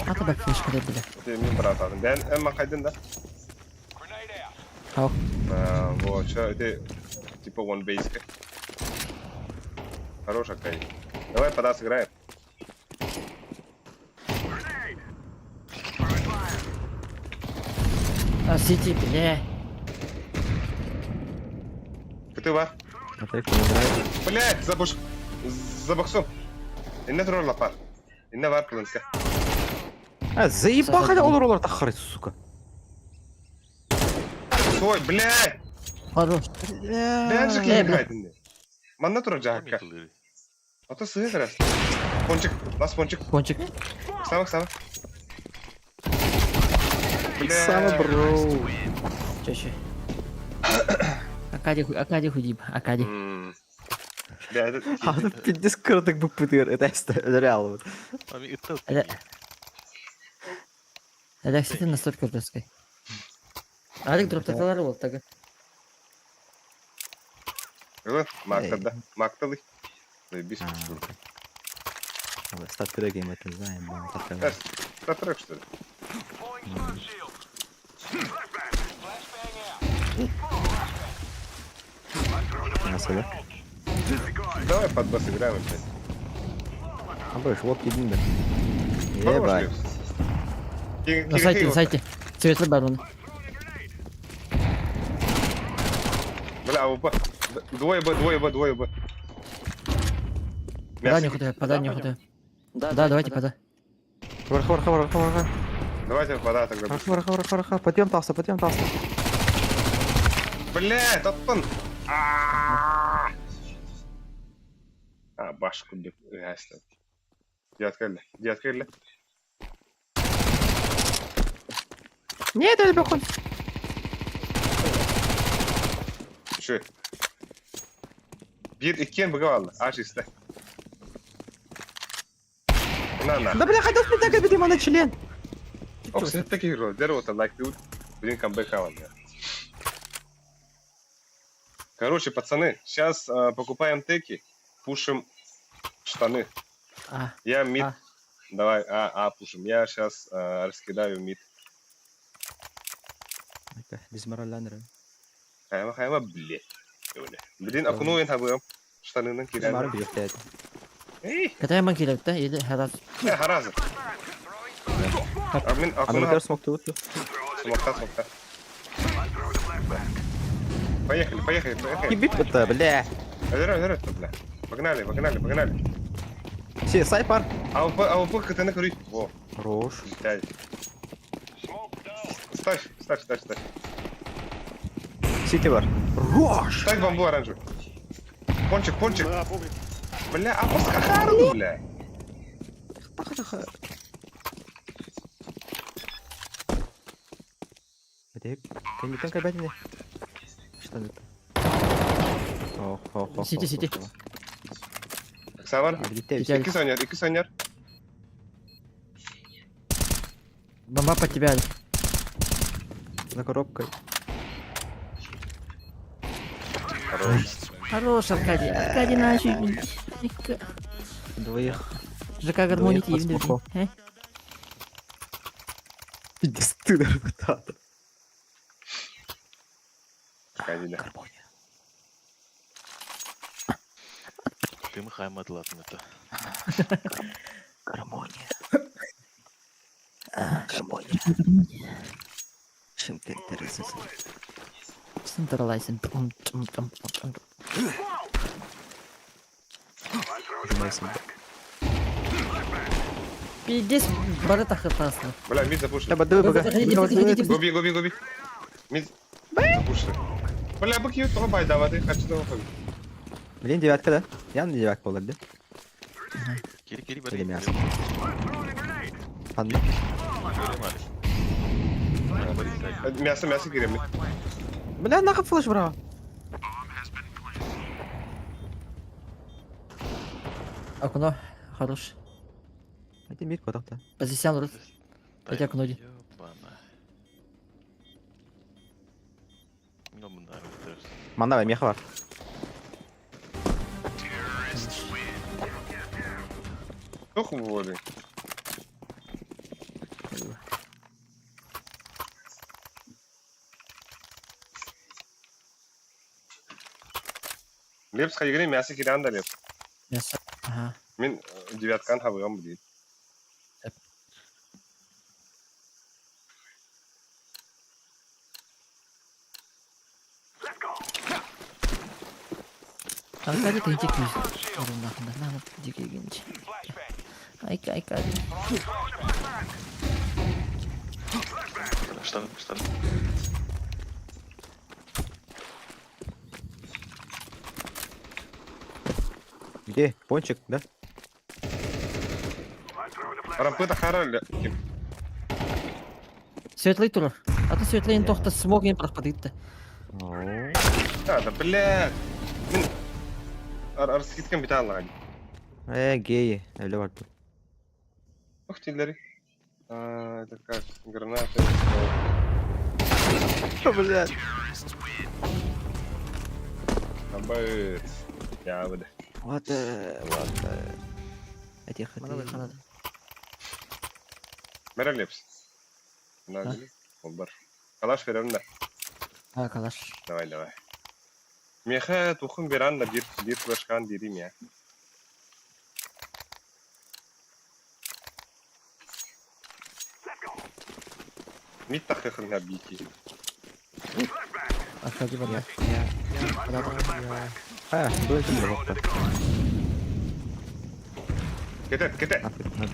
Ата бак флешка dedi bile. Ты мне брат adam. Ben emma kaydın da. Ау. Вот, что это типа one base. Хорошая кайд. Давай пода сыграем. А сити, бля. Ты бар? Смотри, кто играет. Блять, за боксом. Инна тролла пар. Инна бар планка. Заебал, хотя олар тахарит, сука. Стой, блять. Хорош. Ben же кем кайдın. Манна турacak hakka. Помидоры. Ata sığır biraz. Ponçik, bas ponçik. Пончик. Сама. Сама, бро. Чаще. Акади худиб. Акади. Да, это... Ады 50 краток бы пытыр, это реально. Ами это. Это, кстати, настолько жесткой. Алик дроптаталар бол тага. Evet, Maktada. Maktalı. Biz Стат гейм это знаем, да. Statrek что ли? Nasıl ya? Давай под бас играем опять. Абы, вот единда. Хорош, Ебать. Лепс. На сайте, на сайте. Светлый барон. Бля, УП. Двое Б. Подай не худая, подай не худая. Да, давайте подай. Хвар. Давайте вода тогда. Хвар. Подъем талса. Бля, тот он. А, башку бик. Ясно. Где открыли? Нет, это бекон. Şu. 1-2 bug'ı aldı. Aç iste. На. Да бля, хотел спектакль, видимо, на член. Ох, sen такий hero. Дерево-то лайк ты. Блин, камбэк хаван. Короче, пацаны, сейчас покупаем теки, пушим штаны. Я мид. Давай, пушим. Я сейчас раскидаю мид. Дизморалянер. Хайма, блядь. Блин, окуну ен хабыам. Штанынан Мар кирен. биртет. Эй, Катай ман келет да, или харас. харазы. Мен окуну Анатер смокту. смокта. Поехали. Ебит это, бля. Зара, бля. Погнали. Все, сайпар. АВП КТ накурить. Во, Рош. блядь. Ставь. Сити бар. Рош. Ставь бомбу оранжевый. Пончик. Бля, пускай хару, бля. Где? Коньяк опять мне? Что это? Ох. Сити. Савар. Где? İki saniye. Бомба под тебя. За коробкой. Хорош, Аркадий. Аркадий наш. Двоих. ЖК гармонии Двоих TV. под смоком. Иди стыдно, ребята. Кадиля. Ты махаем отлатно это. Гармония. Шимка интересно. Централайзен. Пиздец, барата хатасно. Бля, мид запушили. Треба диви, бага. Гоби. Мид запушили. Бля, баки того бай давати, хочу того хоби. Блин, девятка, да? Я на девятку был, да? Кири, Или мясо. Ладно. Мясо кирем. Бля, нахуй флеш, браво. Окно. Хорош. Это мид куда-то. Позицион рот. Хотя окно. Ёбана. Ну, мындай өтөрүз. Мандавай, меха бар. Тох воды. Лепс хайгыны мясо кирен да лепс. Мясо. Ага. Мен девяткан хабыгам дейт. Аркадий тынчик миз. Орунда нахуй дикий генч. Айка. Штаны. Где? Пончик, да? Рампыта хара ким. Светлый тур. А ты светлый тохта смогин проходит. Да, бля. Мен арскиткан бите алган. Геи. Öyle var. Ух ты, Ларри. Это как гранаты. Блядь. Абайт. Я буду. Вот. Этих. Мана ханада. Мера лепс. Надо. Олдар. Калаш берем да. Ha kalaş. Давай. Меха тухым беран да bir флешкан дирим я. Мид тахыхын на бики. Arkacı bak. Ha, böyle şimdi bak. Кете. Надо.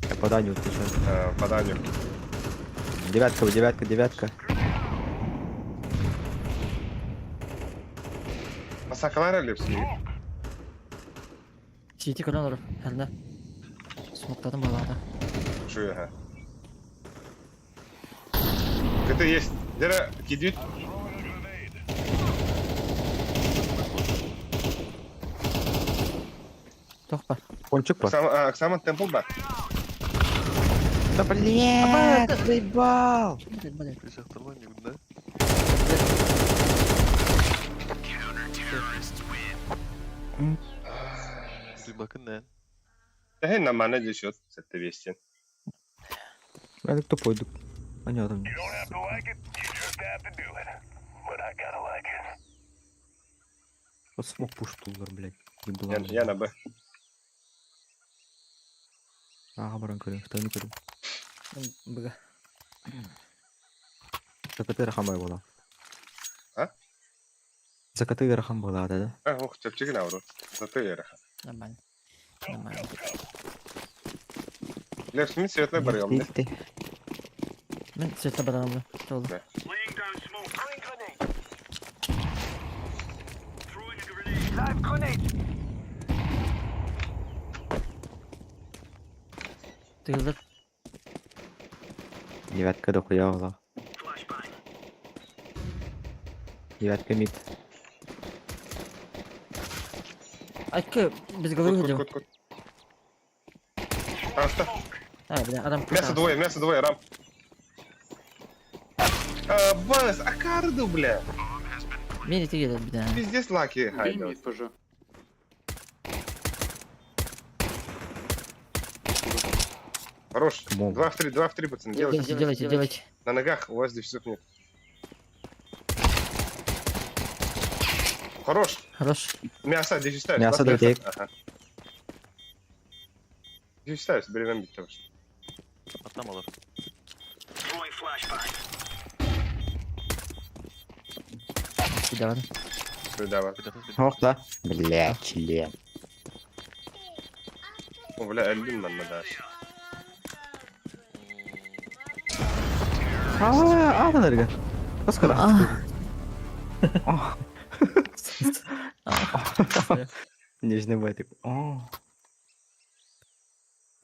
Я поданию сейчас. Поданию. Девятка. Масакалар әліпсі. CT kıran olur. Herhalde. Smokladım balada. Шу я. Кете есть. Дера кидит. Тохпа. Кончик бар. Оксаман темпл бар. Да блядь, заебал. Жақтырмай негін да. Дүйбакын нән. Тәхен намана дешет. Сәтті бестен. Ben тупойдuk. Понятно. Вот смог пуштулар, блядь. Еблан. Яна Б. Ага, баран көрем, второй көрем. Быга. Закаты рахамай бола. А? Закаты рахам бола, да? Ух, чепчигін ауру. Зато ераха. Нормально. Лепс, мен светлый барыгам, да? Ben sırtla badamlı. Dolu. Да. Duyulur. Девятка дохуя бола. Девятка мид. Aykı biz головы видел. Кут. Аста. Бля, adam Мясо двое, рам. Бас, акарду, бля. Beni gelir bir daha. Пиздец лаки. Мид пожу. Хорош. Мол. 2 в 3, пацаны. Делайте. Делайте. На ногах, у вас дефисов нет. Хорош. Хорош. Мясо, дефис ставишь. Мясо Бас, дойти. Ага. Дефис ставишь, бери нам бит того. Атам алыр. Bir daha. Давай. Ох, да. Блядь, член. О, бля, әлдім мен надаш. Aa, nerede? Nasıl kadar? Нежный байтик.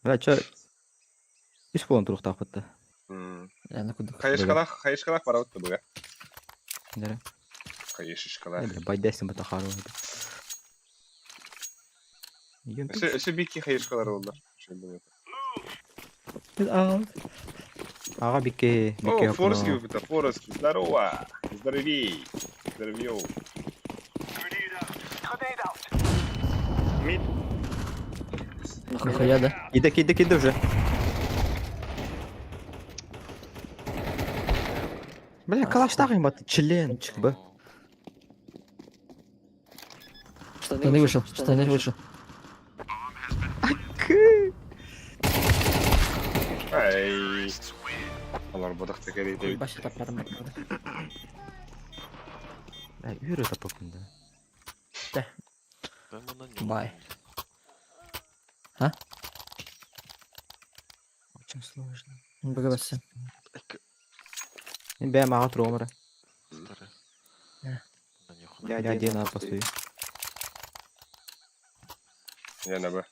Бля, чё? Исполн турук тапытты. Yani kuduk. Хайышкалах пара өтті бұл, я? Нere? Хайышкалах. Бля, байдайсың бұта қару. Үші бейкі хайышкалар олдар. Аға бике. О, форски выпыта, форски. Здорово. Здоровей. Здоровьёв. Нахуя да? Иди уже. Бля, калаштар им от член, б. Штаны вышел. Ай. Алар бодақ текер етеуді. Başı tapladım bak. Бля, үйрі тапықын да. Ben bundan yok. Бай. Очень сложно. Быга бассын. Мен бәм аға тұру омыры. Старый. Ne? Bundan yok. Я один опасую. Яна Б.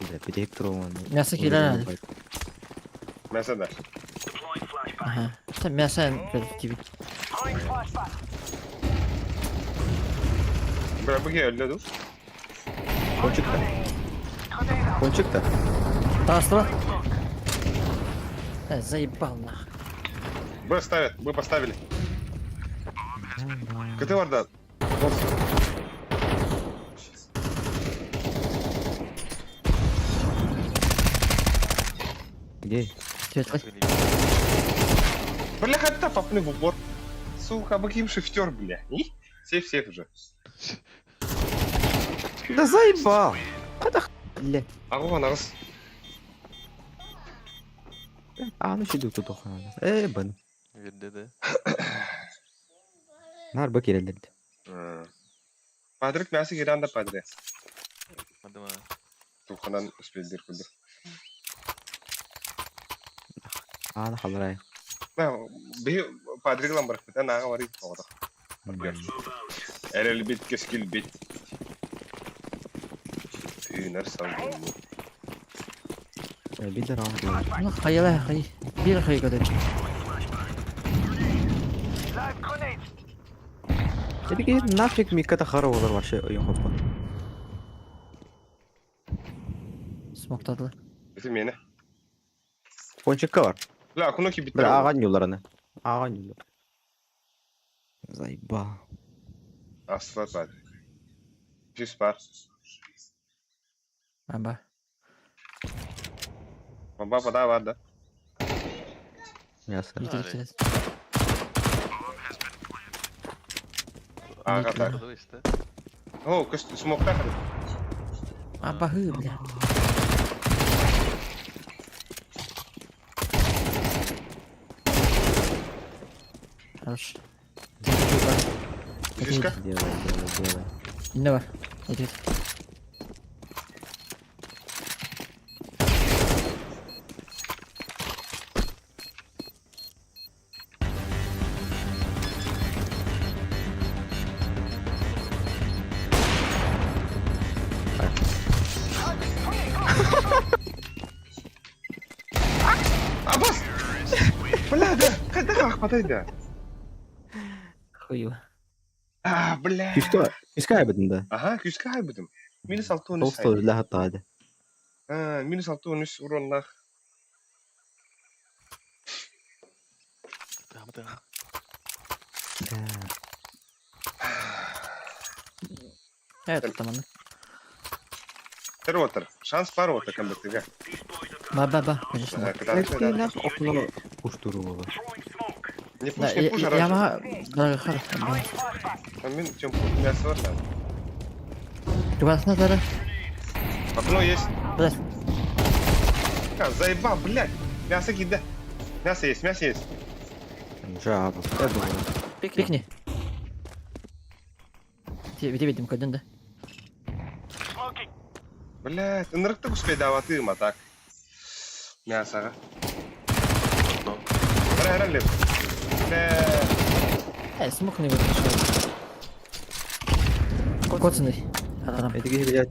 Бля, перек тұру омыры. Мясо киler hadi. Мясо да. Aha. Sen мясо gibi. Бля, бұге өлді ду. Кончик-то. Тастро. Заебал нахуй. Б ставят, Б поставили. КТ варда. Где? Светлый. Бля, хотя попны в упор. Сука, каким шифтер, бля. И? Сейф уже. Да заебал! Бля. Ағуға нағыз. А, ну сиди тут охуенно. Бен. Верде de. Нар бак ерелерди. Падрик мәсі кері анда падрик. Hadi ma. Тухынан үспелдер күлдір. Аны халырай. Бей падрик лан барық бітен аға барып тоғыдық. Әрелі бет кескіл бет. Үйінер сауын. Бидер аңды. Ну, хайла, хай. Bir хай kadar. Dedi ki naфиг микката хара olur вообще oyun hoppa. Smoktadılar. Беті мені. Пончикка var. Ла, құны ки Bir біттер. ağan yollarını. Ağan yolları. Заебал. Асфат падрик. Жүз бар. Amba. Баба пада var da. Ясно. Bitireceğiz. Ağa kadar. Burada işte. О, көсті смокта қырып. Amba hı bile. Хорош. Жүзка. Делай. Ne var? Hadi. Абас! Бля, да, қайда қақпатайды? Хуево. Бля. Küska abidinde. Aha, küske aybidim. Minus 6 13 Tosta özle hatta hadi. Minus 6 13 uronlar. Tamam tamam. Evet, tamam. Ter otur. Şans var otur kambettiga. Ба, конечно. Belki nak okula kuşturu olur. Не Да, пуш, не пуш, я мага... Да, хорошо. Min чем мясо var lan. Красная зара. Окно есть. Блядь. Заебал, блядь. Мясо кида. Мясо есть, мясо есть. Жабы. Я думаю. Пикни. Тебе видим коден, да? Блядь, ынырыкты күспей даватыым атак. Мясоға. Бәрі леп. Смог не выпустил. Коцанный. Адам. Это где, блядь,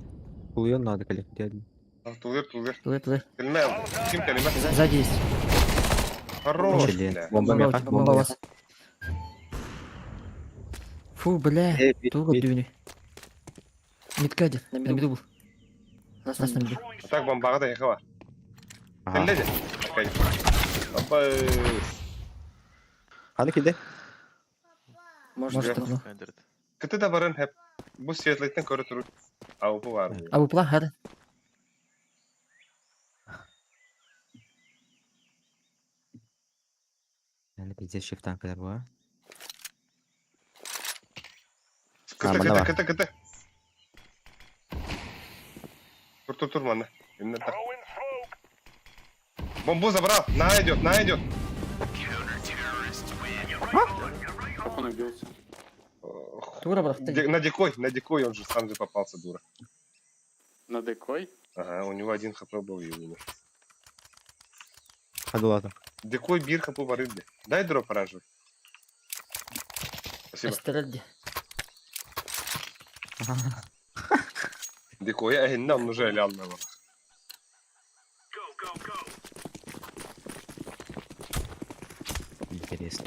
хуйон надо коллективать. Тулыр. Плывет. Келме, ким келме? Сзади есть. Хорош, Блин, бля. бомба меха. Бомба у вас. Фу, бля. Туго дюни. Мидкадер. На миду был. Нас на миду. Так бомбаға да яқы бар. Келледе. Опа. Hadi kide. Может, так, ну. Kandırdı. Кіті да барын хеп. Бұл светлайтын көрі тұру. Ауыпы бар. А вы плохо, да? Yani pizza shift'ten kadar bu ha. Кіті. Тур, мана. Именно так. Бомбу забрал. На идет. Как он убился? Тура, брат, ты. На дикой, он же сам же попался, дура. На декой? Ага, у него 1 хп был и умер. Hadi ладно. Дикой бир хп барыды. Дай дроп оранжевый. Спасибо. Эстеральди. Дикой, он уже лял на его. Интересно.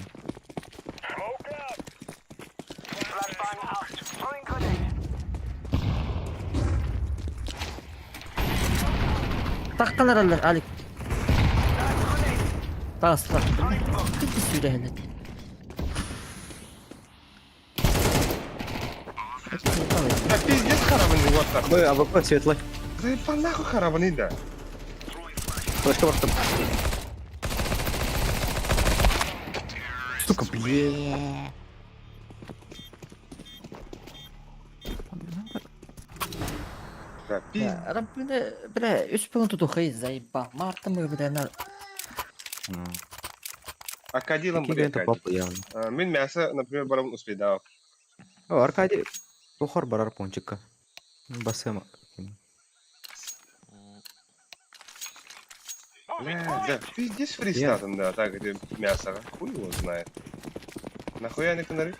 Takkan herhalde Ali. Bak. Gitti süre hele. Да пиздец харабан не вот так. Ой, АВП светлый. Заебал нахуй харабан да. Флешка баштым. Сука, бля. Да, пиздец. Раббина, бля, 3 минуты тухай, заебал. Марта мы, бля, на... Акадилом Какие бери это Акади. папа явно. Мен мясо, например, барам успейдав. О, Аркадий. Бухар барар пончика. Басема. Бля, да, пиздец фристатом, да, так, где мясо. Хуй его знает. Нахуя они канары?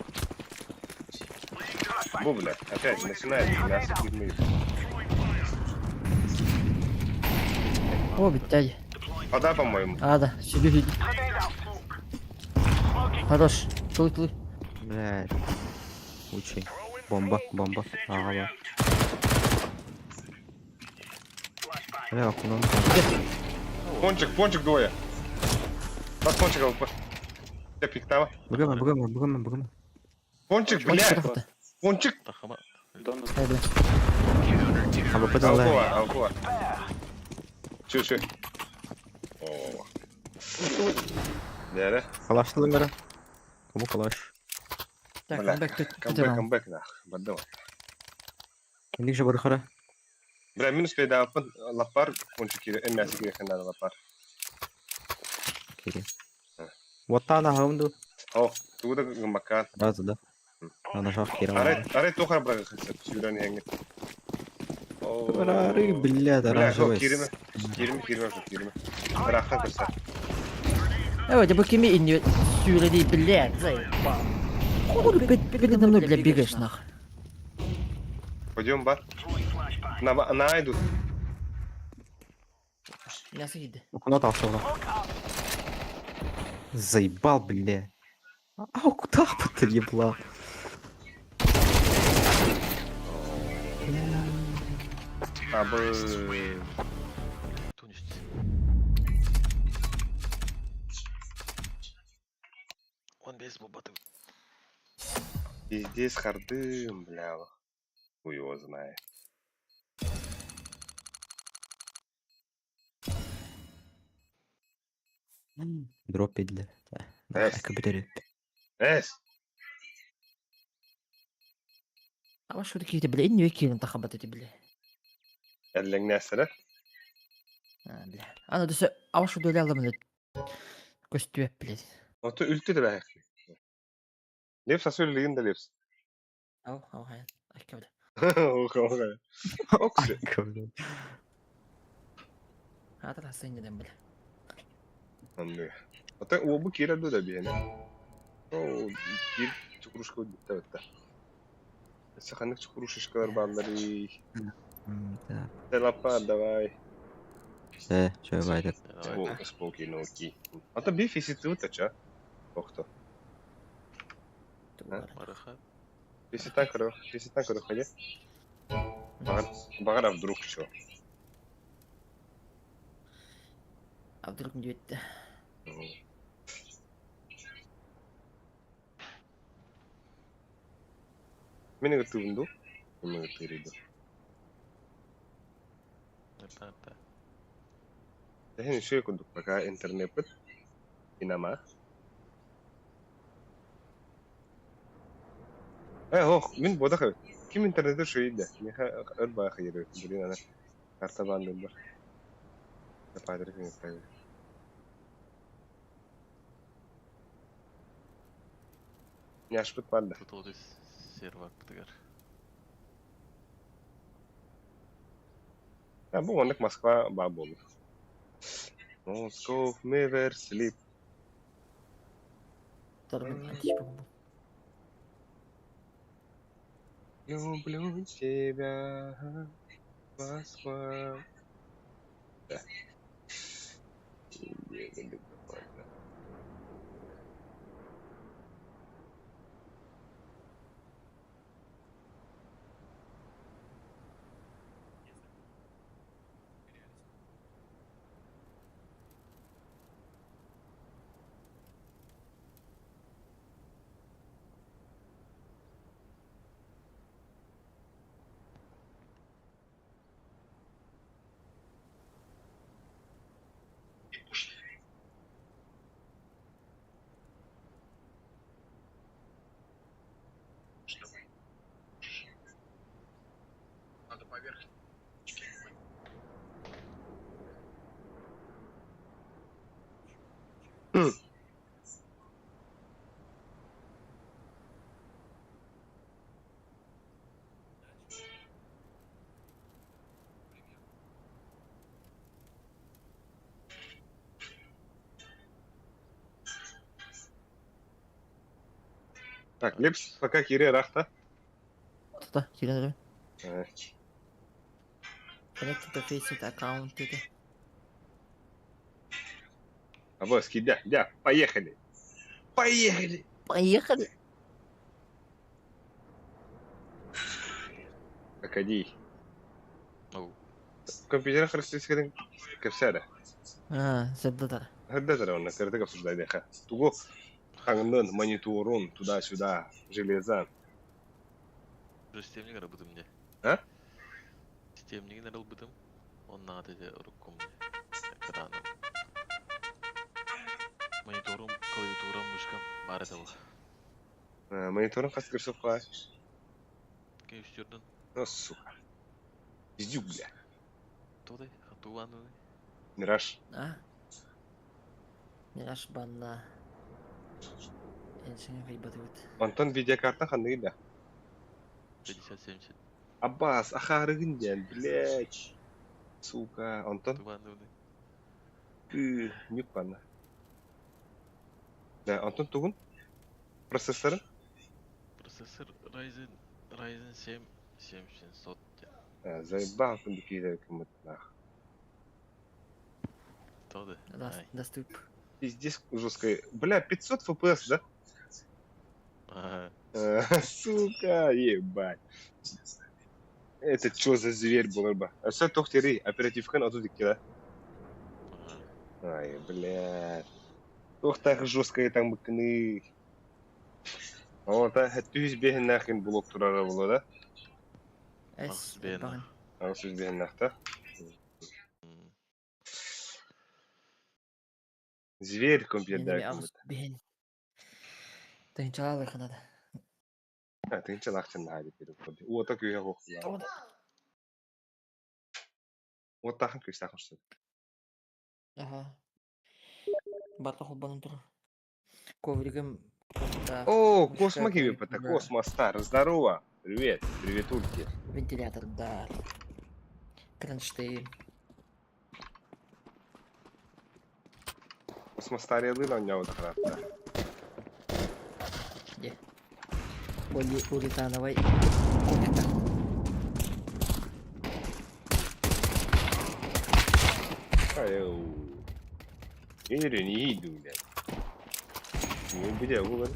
Бубля, опять начинает мясо фирмы. О, битяй. Вода, по-моему. А, да, себе видит. Хорош. Туй. Блядь. Учи. Бомба. Ага. Бля, окуном. Пончик двое. Под пончиком. Я пиктава. Богама. Пончик, Пончик блядь. тахта. Пончик. Тахама. Ай, бля. А вы подали. Алкова. Чу. О. Да. Калаштылың бері. Кому калаш? Так, Бля, камбэк тут. камбэк, нах. Баддава. Кендик же барыхара. Бля, минус пейдавпын. Лапар, пончик кире. Мясо кире ханада лапар. Кири. Вот она хаунду. О, туда гамбакан. Разу, да? Она шах кира. Арай тохар брага хасап. Сюран янгет. Рары, блядь, Бля, оранжевый. Кириме. Рахтан кырса. Ой, bu kimi inni söyledi, блядь, заебал. Хули передо мной, бля, бегаешь, нахуй. Пойдем, бар. Найдут. Мясо еды. Ну, там что заебал, бля. А куда бы ты ебла? Абы. Тунис. Он без бубаты. Пиздец хардым, бля. Хуй его знает. Дроп бля. Эс. Капитали. А вот что такие, бля, inni векилин тахабат эти, бля. Әлләң нәрсәле? Бля. Ана десе, а вот что доляла мне костюм, блядь. Ото үлте дә бәхи. Лепс асөйлеген дә лепс. Ау, хай. Айка, бля. Оха. Оксы. Хатыр хасын неден, бля. Анды. Ото обу кире да бияне. О, кир чукрушка үтте бетте. Саханнык чукрушышкалар бандары. Да. Телапа, давай. Что байтер? Спокойно, окей. Ото биф иситте утача. Охто. Мараха. Десятан кыры ходи. Багара вдруг чё? А вдруг не ведь-то? Мене гытуунду. Мене гытырыйды. Это. Тэхэн шөй кундук пока интернет бит. Инама. Ох, мен бодах. Ким интернетте шөйдө. Меха өр баа хайры. Билин ана. Картабан бар. Тападыр мен тай. Яшпыт банда. Тут вот сервак птыгар. Бу ондак Москва баа болду. Moscow never sleep. Торбин, антич по-моему. Люблю тебя, Москва. Да. Так, Лепс, пока кире рахта. Тута, келеді. Э, Connect to Faceit аккаунт деді. Обоски, да, поехали. Поехали. Поехали! Акадий. Оу. Компьютер характеристикадан кепсада. Забдыдар. Хаддатара он накрытый обсуждать деха. Туго хангнын мониторун туда-сюда железан. Системник арабыдым де. А? Системник арабыдым. Он надо де руком экраном. Мониторум, клавиатурам, мышкам бар это был. Мониторун хасткерсов кла. Кештюрден. Ну, сука. Пиздюк, бля. Тодай, хатувану. Мираж. Нираш банна. Энсене гайбатывает. Антон видеокарта ханды да. 50-70. Аббас, ахарыгын ден, блядь. Сука, Антон. Хатувану. Нюк панна. Да, Антон тугун. Процессоры? Процессор Ryzen 7 7700. Заебал кондукида кому-то нах. Тодай. Доступ. Пиздец жесткая. Бля, 500 FPS, да? Ага. Сука, ебать. Это чё за зверь был, ба? А что тохтери, оперативка на туда кида? Ай, блядь. Тох так жесткая там быкны. Вот, а тюз беген нахин блок турара было, да? Эс, бен. багын. А тюз беген нахта. Зверь компьютер. Аус бен. Тынчалалы ханада. А, ты ничего нахтен нахали переходи. Вот так я его. Вот так и стахом что. Ага. Батла хулбанын тур. Ковригім. О, Космо Гибипота, Космо Стар, здорово. Привет, приветульки. Вентилятор, да. Кронштейн. Космо Стар я был, у меня вот храпта. Где? Полиуретановой комната. Аю. Или не иду, блядь. Не будя угол.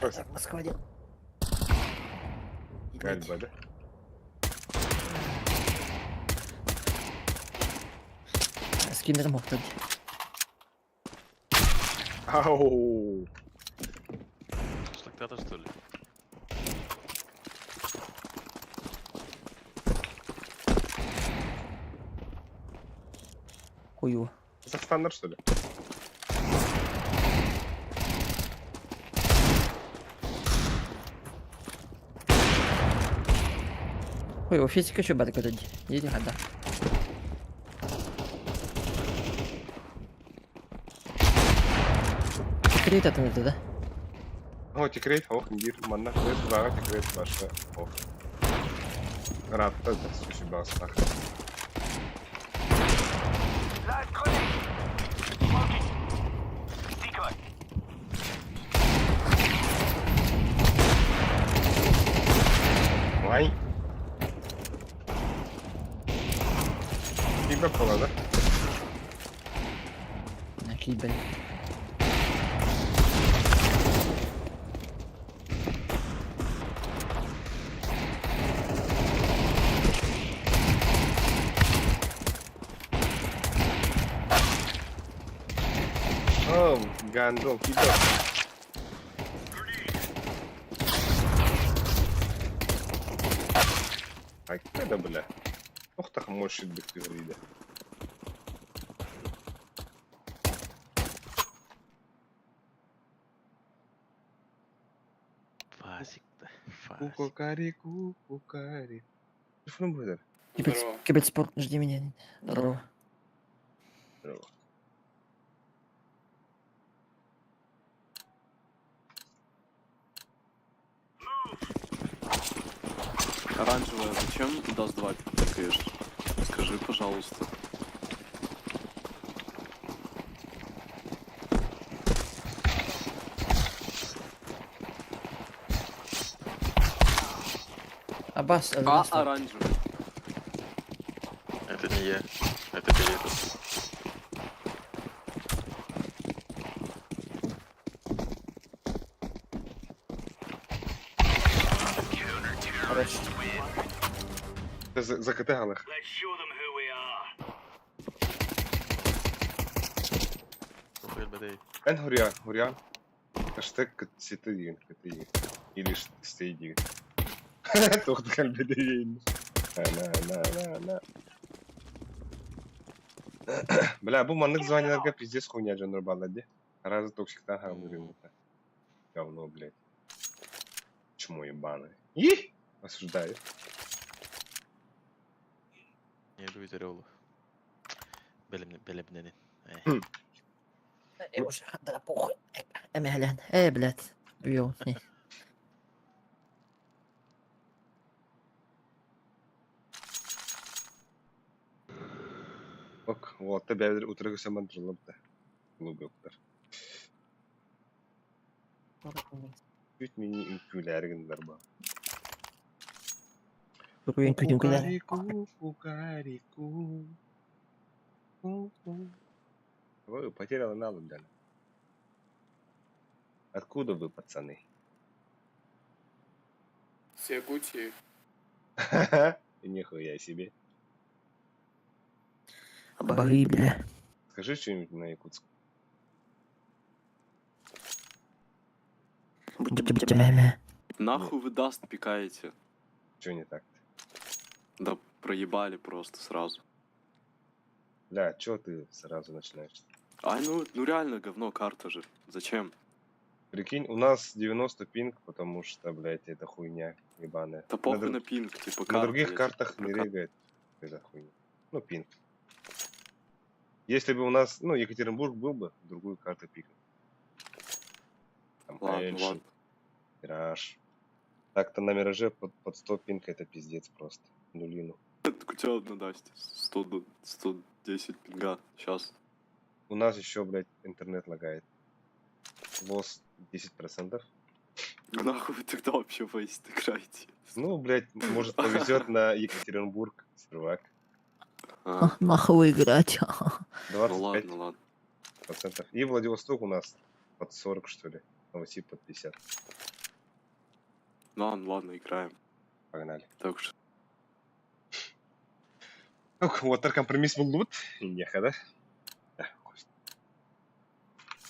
Так, Москва один. Гальба, да? Скиннер мог тут. Ау. Шашлык-то что ли? Хую. Казахстандар, что ли? Ой, у физика что бадка тут? Иди хада. Крит это это, да? О, текрейт, ох, мир, манна, квест, да, текрейт, ваша, ох. Рад, это слушай, да, стах. Ай. Тебя пола, да? На кибель. О, гандон, кидок. Қайтпайды, бля. Тоқтақ может бекті көрейді. Фазик-то. Фазик. Кукарику, кукарику. Телефоном будет? Киберспорт, жди меня. Здорово. Здорово. Оранжевая, зачем даст 2 тыкаешь? Скажи, пожалуйста. Аббас, Оранжевый. Это не я. Это Беретов. хорош. Закатал их. Уходит БД. Эн Хуриан. Хэштег катситы деген. Или стей деген. Тоқтықал беді деген. На. Бля, бұл маңдық званияларға пиздец хуйня жанр балады. Разы токсиктан хағым көрем. Говно, блядь. Чмо ебаное. И? Осуждаю. Не люблю Зерёву. Белебненин. Уже, да похуй. Эмелен. Блядь. Бьё. Ок, вот, тебя утро сам дрылып да. Лубоктар. Чуть мини инкуляргендер бар. Бүгін күтіңкілер. Кукарику. Вы потерял навык, да? Откуда вы, пацаны? Сегути. Нихуя себе. Бары, бля. Скажи что-нибудь на якутском. Будь мэмэ. Нахуй вы даст пикаете? Что не так-то? Да проебали просто сразу. Бля, чё ты сразу начинаешь? Ай, ну реально говно карта же. Зачем? Прикинь, у нас 90 пинг, потому что, блядь, это хуйня ебаная. Да похуй на пинг, типа На карта, других если картах не прокат- регает эта хуйня. Ну, пинг. Если бы у нас, ну, Екатеринбург был бы, другую карту пикал. Там Ладно, Эльшин, ладно. Мираж. Так-то на Мираже под 100 пинг это пиздец просто. Нулину. Так у тебя на Дасте 110 пинга. Сейчас. У нас еще, блядь, интернет лагает. Лос 10%. Нахуй вы тогда вообще в Эйст играете? Ну, блядь, может повезет на Екатеринбург, сервак. Нахуй играть. 25%. Ну ладно. И Владивосток у нас под 40, что ли. Новосиб под 50. Ладно, играем. Погнали. Так что. Ох, вот компромисс был лут. Неха, да?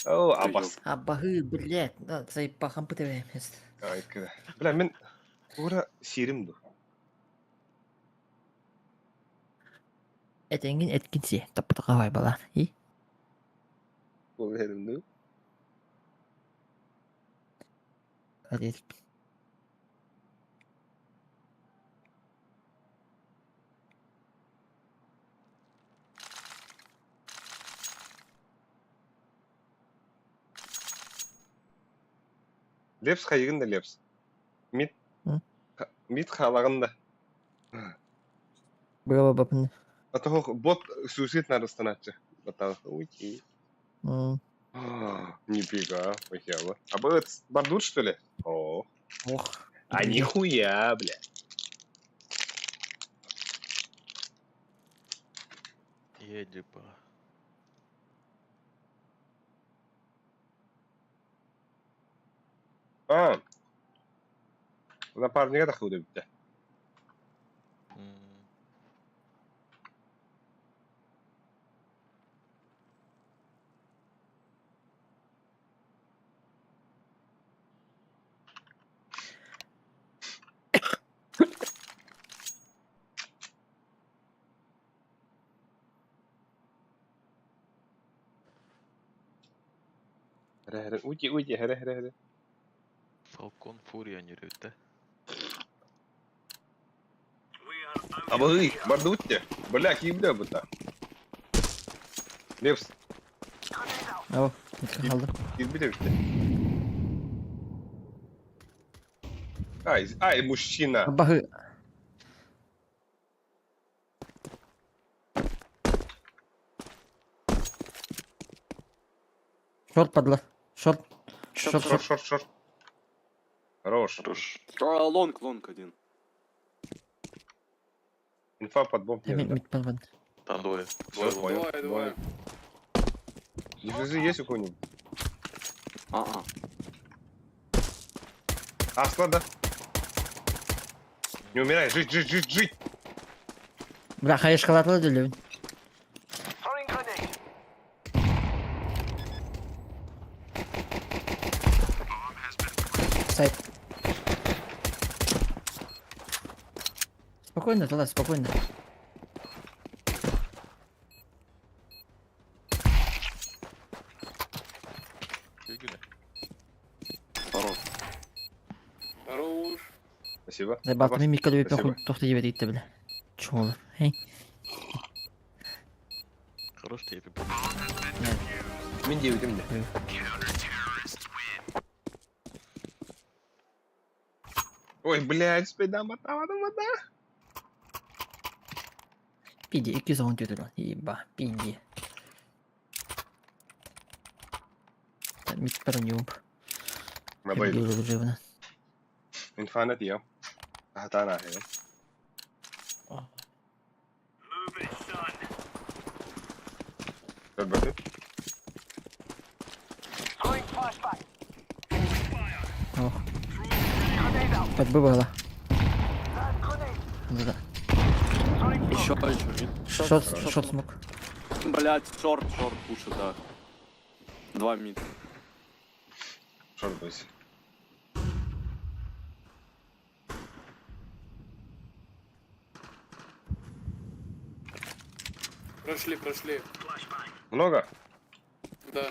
О, Аббас. Бары, блядь. Да, заебахан бітемеміз. Ай, кіда. Бля, мен ура сиримду. Этеңін эткенсе, таппытыға бай бала. Ол еримду. Кәдет. Лепс хайығында лепс. Мид халағында. Браво, бапын. А то бот суицид надо станаться. Батал. Уйти. Нифига, похело. А бот бардут, что ли? О. Ох. А нихуя, бля. Едепа. А. Напарника да худы бітті. Уйти, хэре. Falcon Furia yürüdü. Абы, мордутте. Бля, киімде бұта. Лепс, О, мидке қалды. киімде бітті. Ай, мужчина. Бағы. Шорт падла. Шорт. Шорт. Хорош. Лонг один. Инфа под бомб не надо. Мид падла. Там двое. Всё, понял. Двое. Диффузы есть у кого-нибудь? А-а. Склада. Не умирай, жить. Бля, хаешка латла дөлөбүн. Сайт. Спокойно, туда, спокойно. Güle. Хорош. Спасибо. Зайбалтымен миккада өйтпен Спасибо. тоқты жебе дейті біле. Чоңылы. Хей. Хорош тейпи. Мен де өтем де. Ой, блядь, спайдан батамадым бата. Пиди, 210 деді. Еба, пиди. Мид паранюб. Мабай, Живна. инфа нет я. Хатана хе. Бэт. Ох. Подбывала. Да. Еще мид. Шот смог. Блять, шорт пушит, да. 2 мид. Шорт бойся. Прошли. Много? Да.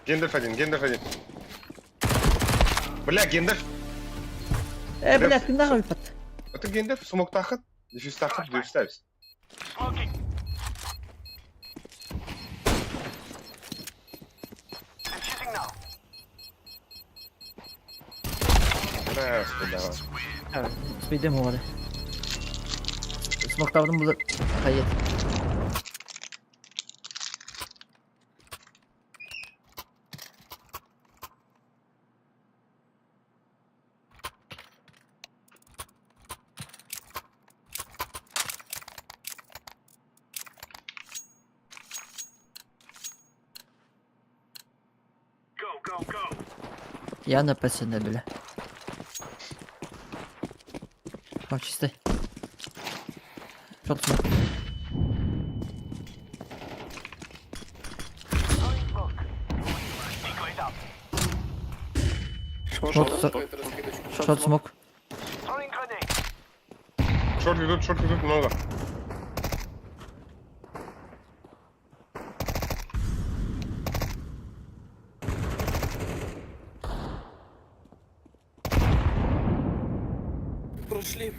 Гендальф один. Бля, Гендальф. Блядь, кімді қалып бат? Это Гендальф, смог тахат. Дефюз тахат, дефюз ставится. Бля, спайдава. Спейдем олады. Смоктардың бұлы қайет. Я на пацаны, бля. О, чисто. Шорт смог. Шорт смог. Шорт идут много. Прошли.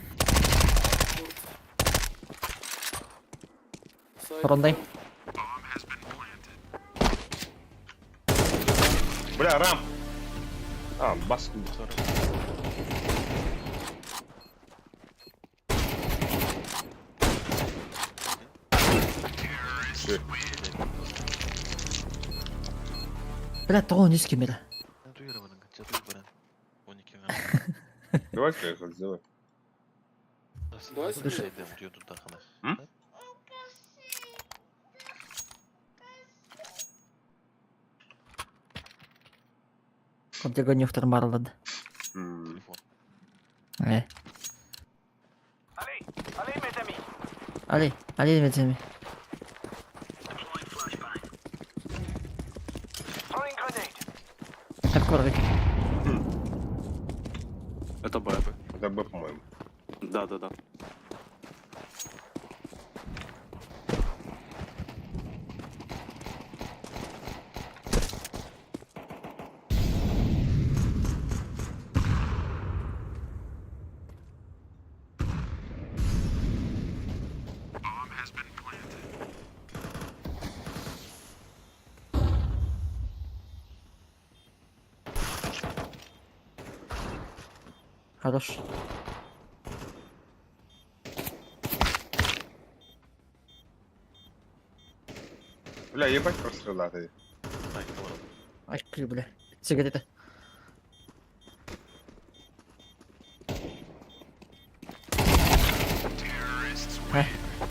Рондай. Бля, рам. Бас. Бля, тоғын еске мені. Duyuramadım. Çatı bırak. 12 gram. Давай-ка я их сделаю. Nasıl bir şey diyordu daha ne? Hı? Комтего нюхтер марлады. Telefon. Али, Али медземи. Так, коротко. Это Б. Это Б, по-моему. Да. Хорош. Бля, ебать прострелати. Так, ладно. Ай, клю, бля. Сигарета.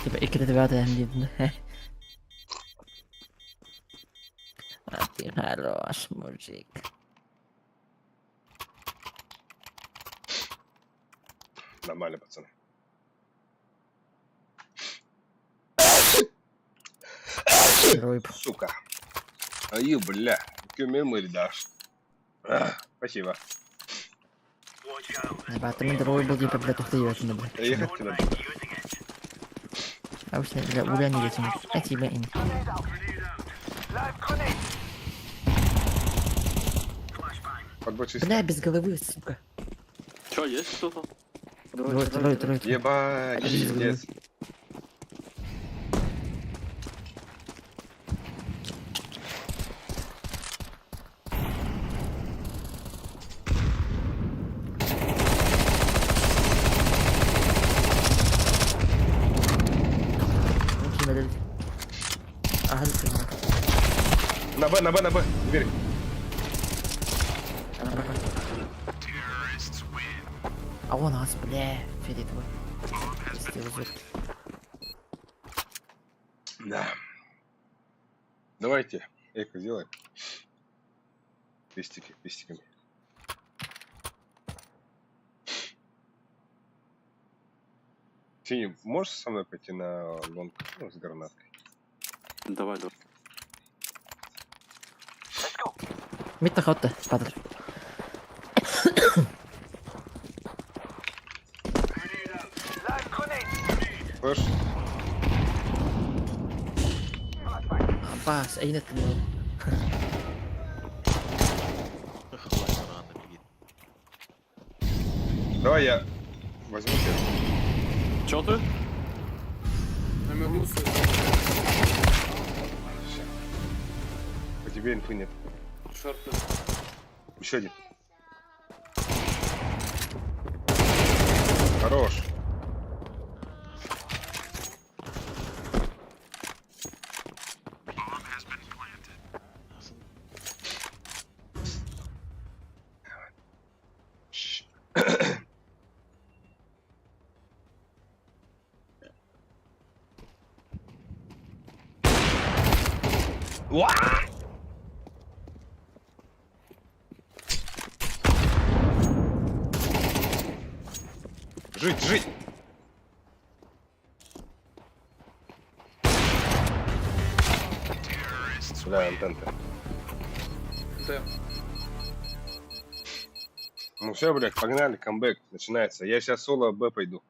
Типа, ik het wel hem niet. А ты хорош, мужик. Нормально, пацаны. Ройб. Сука. Ай, бля. Кюмемырь дашь. Спасибо. Батами дорогой был типа, бля, тухты ебать, бля. Ехать тебе. А уж бля, уля не летим. А тебя и не. Подбочись. Бля, без головы, сука. Чё, есть кто-то? Трой. Ебать, пиздец. Ага, На Б. Дверь. а он нас, бля, Федит твой. Да. Давайте. Эко сделаем. Пестиками. Фини, можешь со мной пойти на лонг, ну, с гранаткой? Давай. Митта хотта, падр. Флэш. Бас, а нет, ну. Хватит рано бегит. Давай я возьму тебя. Чё ты? Намернулся. По тебе инфы нет. Шорты. Еще один. Хорош. Жить! Да, антенты. Да. Ну все, блядь, погнали, камбэк начинается. Я сейчас соло Б пойду.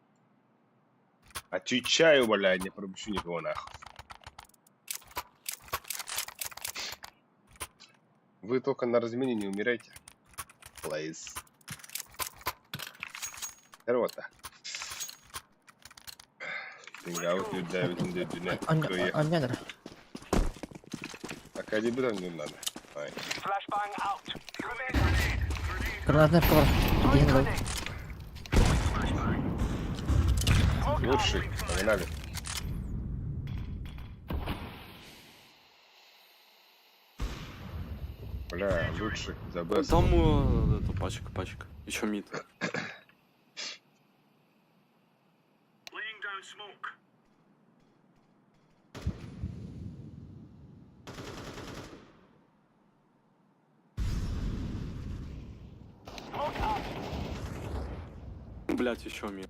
Отвечаю, блядь, не пропущу никого нахуй. Вы только на размене не умирайте. Плейс. Рвота. Тингаут людей düne. Аннядра. А кади бы там не надо. Ай. Гранатная повар. Один гол. Лучший. Погнали. Бля, лучший. За бест. Там это пачка. Еще мид. Блять, еще мид.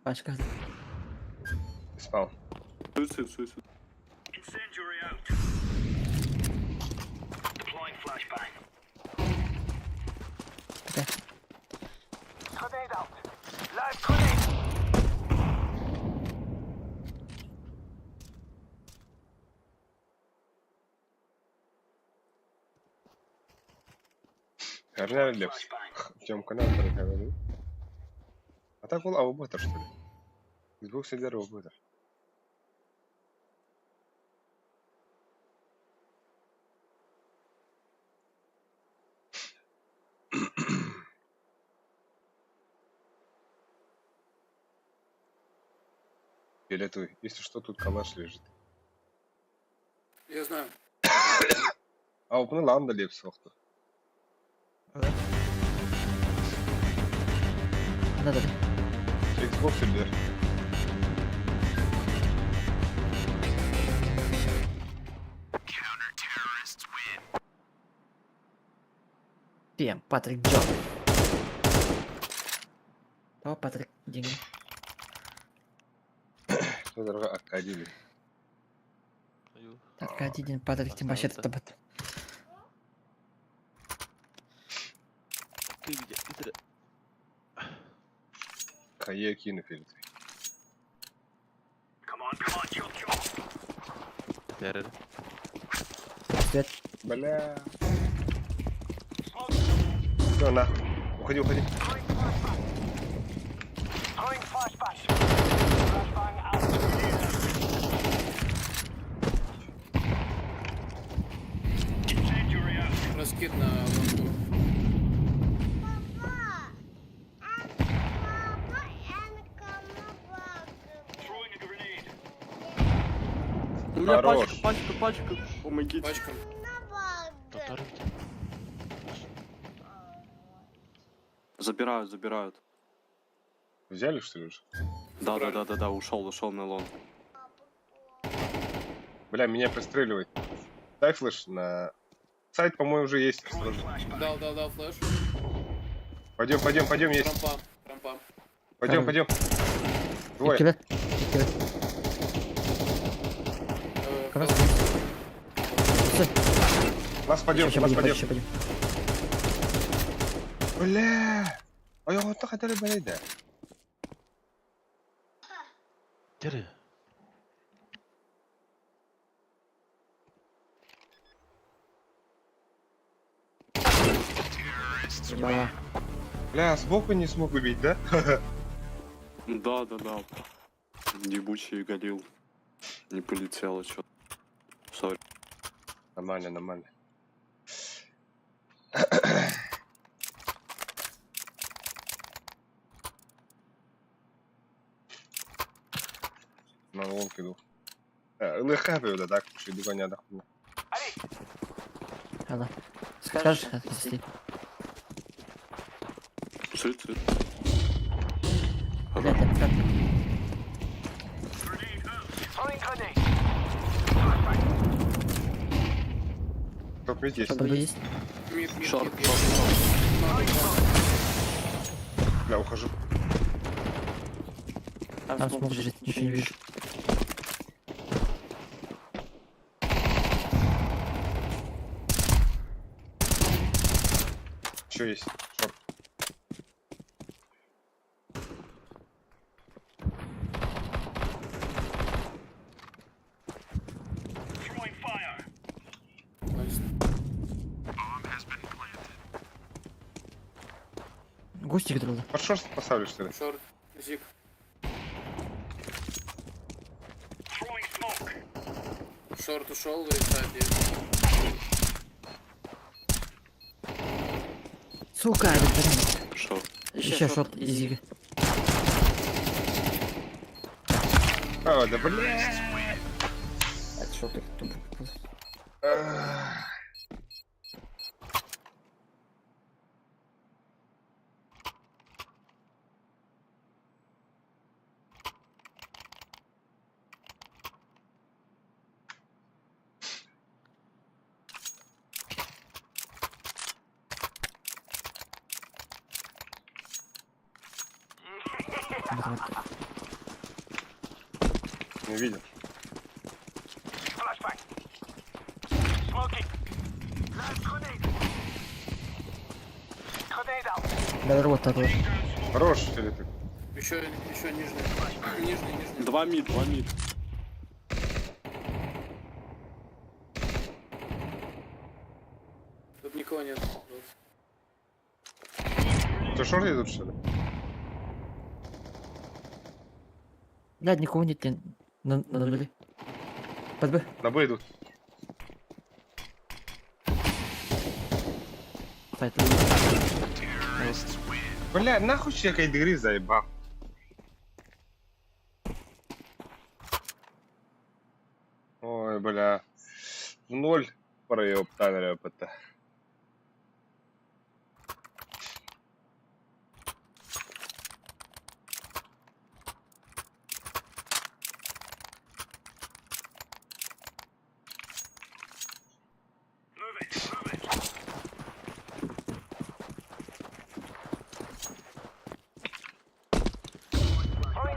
Пачка. Спал. Суицид, суицид. Окей. Вернее, Лепс. В чем канал говорю? А так был Аубутер, что ли? Из двух сидер Аубутер. Фиолетовый. Если что, тут калаш лежит. Я знаю. А упны ланда Лепс вақты. Да-да. Xbox сидер. Пем, Патрик Джон. О, Патрик, деньги. Что дорого Академия. Так, один Патрик, тем вообще это бот. Кае кино фильтр. Свет. Бля. Все, на. Уходи, уходи. Раскид на лонгу. У меня Хорош. пачка. Помогите. Пачка. Забирают. Взяли, что ли, уже? Да, ушел на лон. Бля, меня пристреливает. Дай флеш на... Сайт, по-моему, уже есть. Осторожно. Дал флеш. Пойдем, есть. Трампа. Пойдем. Двое. Кибет. Флеш. Нас пойдем. Еще пойдем. Бля. А я вот так хотели, блядь, да. Дери. Да. Бля, сбоку не смог убить, да? Да. Ебучий галил. Не полетело что-то. Сори. Нормально. На лонг иду. ЛХ да, так, что иду коня дохну. Ладно. Скажешь, если... Суицид. Блядь, это... Топ ведь есть. Что есть? Мид. Шорт. Бля, ухожу. Там смог жить, ничего не вижу. Еще есть. Шорт. Найс. Густик друга. Под шорт поставлю, что ли? Шорт. Зик. Шорт ушел, и сзади. Сука, это прям... Шо? Еще шот из Зига. А, да бля. Это шот их тупо. Не видел. Да, работа тоже. Хорош, или ты? Еще нижний. Нижний. Два мид, два мид. Тут никого нет. Ты шорт идут, что ли? Блядь, никого нет, надо были. Под Б. На Б идут. Файт. Бля, нахуй человек игры заебал. Ой, бля. В ноль проеб танера ПТ.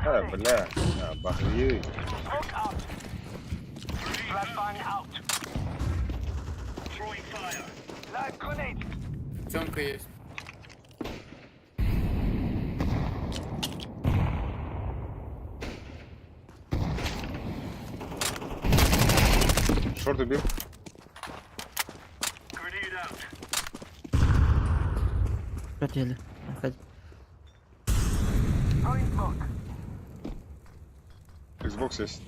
А, бля, бахли. Темка есть. Шорт убил. Хотели. Xbox есть.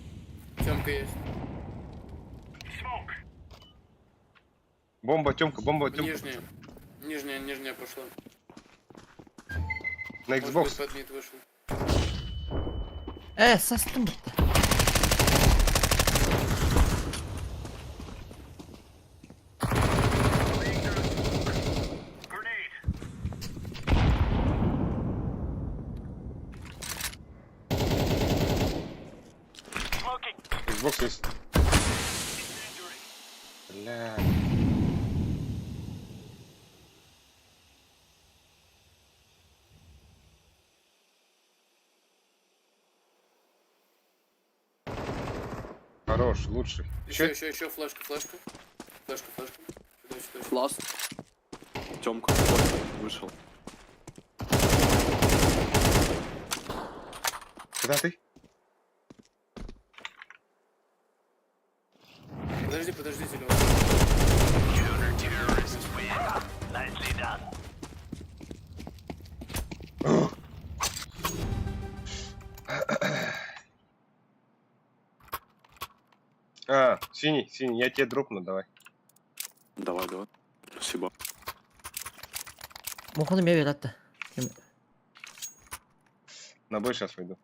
Темка есть. Бомба, Тёмка, бомба, Тёмка. Нижняя пошла. На Может быть, Xbox. под мид вышел. состун. Xbox есть. Бля. Хорош, лучший. Еще флешка. Флешка. Сюда. Ласт. Тёмка вышел. Куда ты? Подождите, Лёва. А, синий, я тебе дропну, давай. Давай. Спасибо. Мухону мне верят-то. На бой сейчас пойду.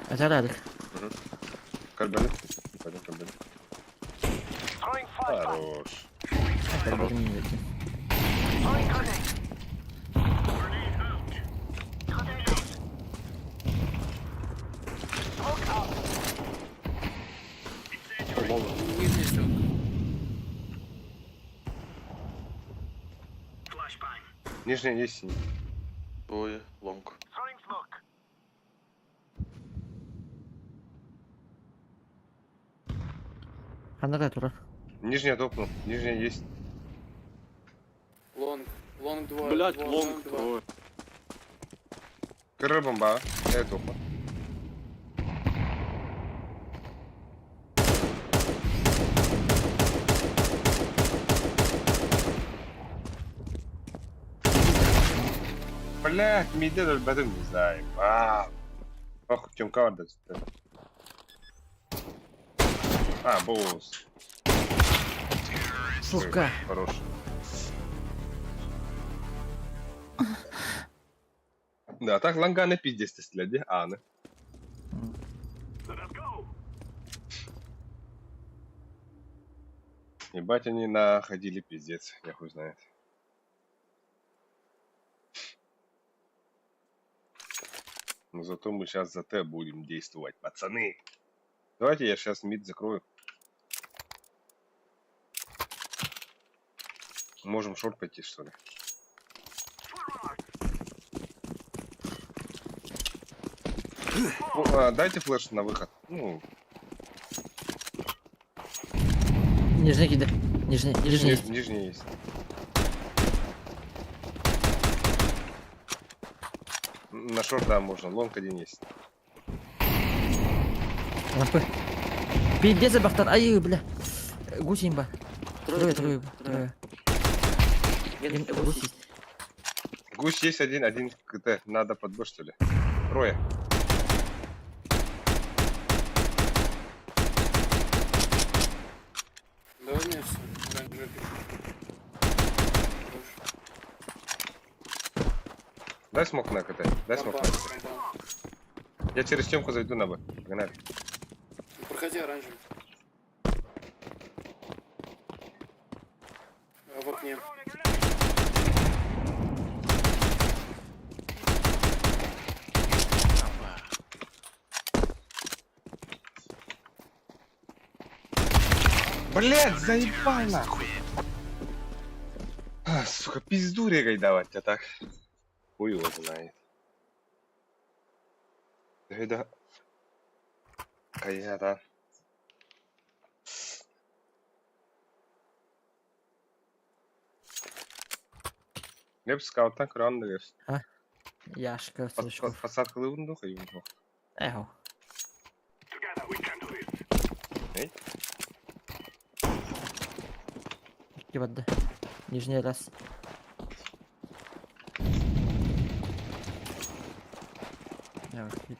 Это Радик. Карбалет. Пойдем карбалет. Хорош. Это будем не видеть. Нижняя стенка. Нижняя есть синий. Двое, лонг. Ханага тура. Нижняя топнул. Нижняя есть. Лонг 2. Блять, лонг. Ой. Кыры бомба. Я топну. Блять, миде дольбадым не знаю. Ох, Тёмка варда. Босс. Сука. Хорош. Да, так ланганы пиздец стреляли, Анна. Ебать они находили пиздец, я хуй знает. Но зато мы сейчас за Т будем действовать, пацаны. Давайте я сейчас мид закрою. Можем шорт пойти, что ли? Дайте флеш на выход. Ну, Нижний кидай. Нижний есть. нижний есть. На шорт, да, можно. Лонг один есть. Лампы. Пиздец, бахтар. Ай, бля. Гусь имба. Трое. Гусь есть. Гусь есть один КТ. Надо подбор, что ли? Трое. Да у меня все. Оранжевый. Хорош. Дай смог на КТ. Дай смог на Компан, КТ. компан. Я через стенку зайду на Б. Погнали. Проходи оранжевый. А в окне. Блять, заебай нахуй. Сука, пизду регай давать, а так. Хуй его знает. Да. Кая-то. Hep scout'tan kıran da görsün. Яшка, слышков. Fasat kılığını da koyayım. Эхо. Эй. Кивадда. Нижний раз.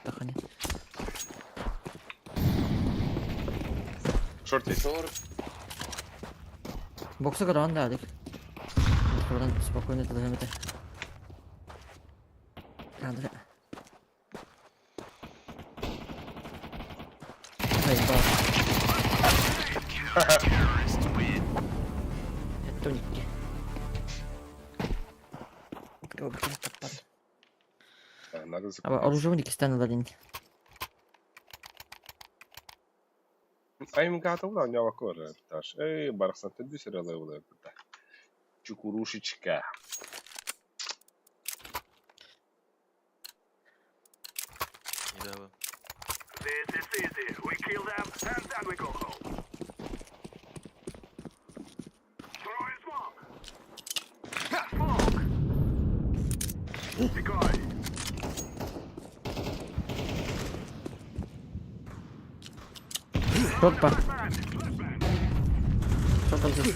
Тахани. Шорт есть. Шорт. Боксы каран да, Алик. Buradan спокойно туда это. Кадр. Заебал. Это тоненький. Кого бы ты попал? Надо А закупать. оружейники станут один. Айм гата ула нява кожа. Таш. Эй, барсан, ты десь реле ула. Чукурушечка. Не дава. Топа. Что там здесь?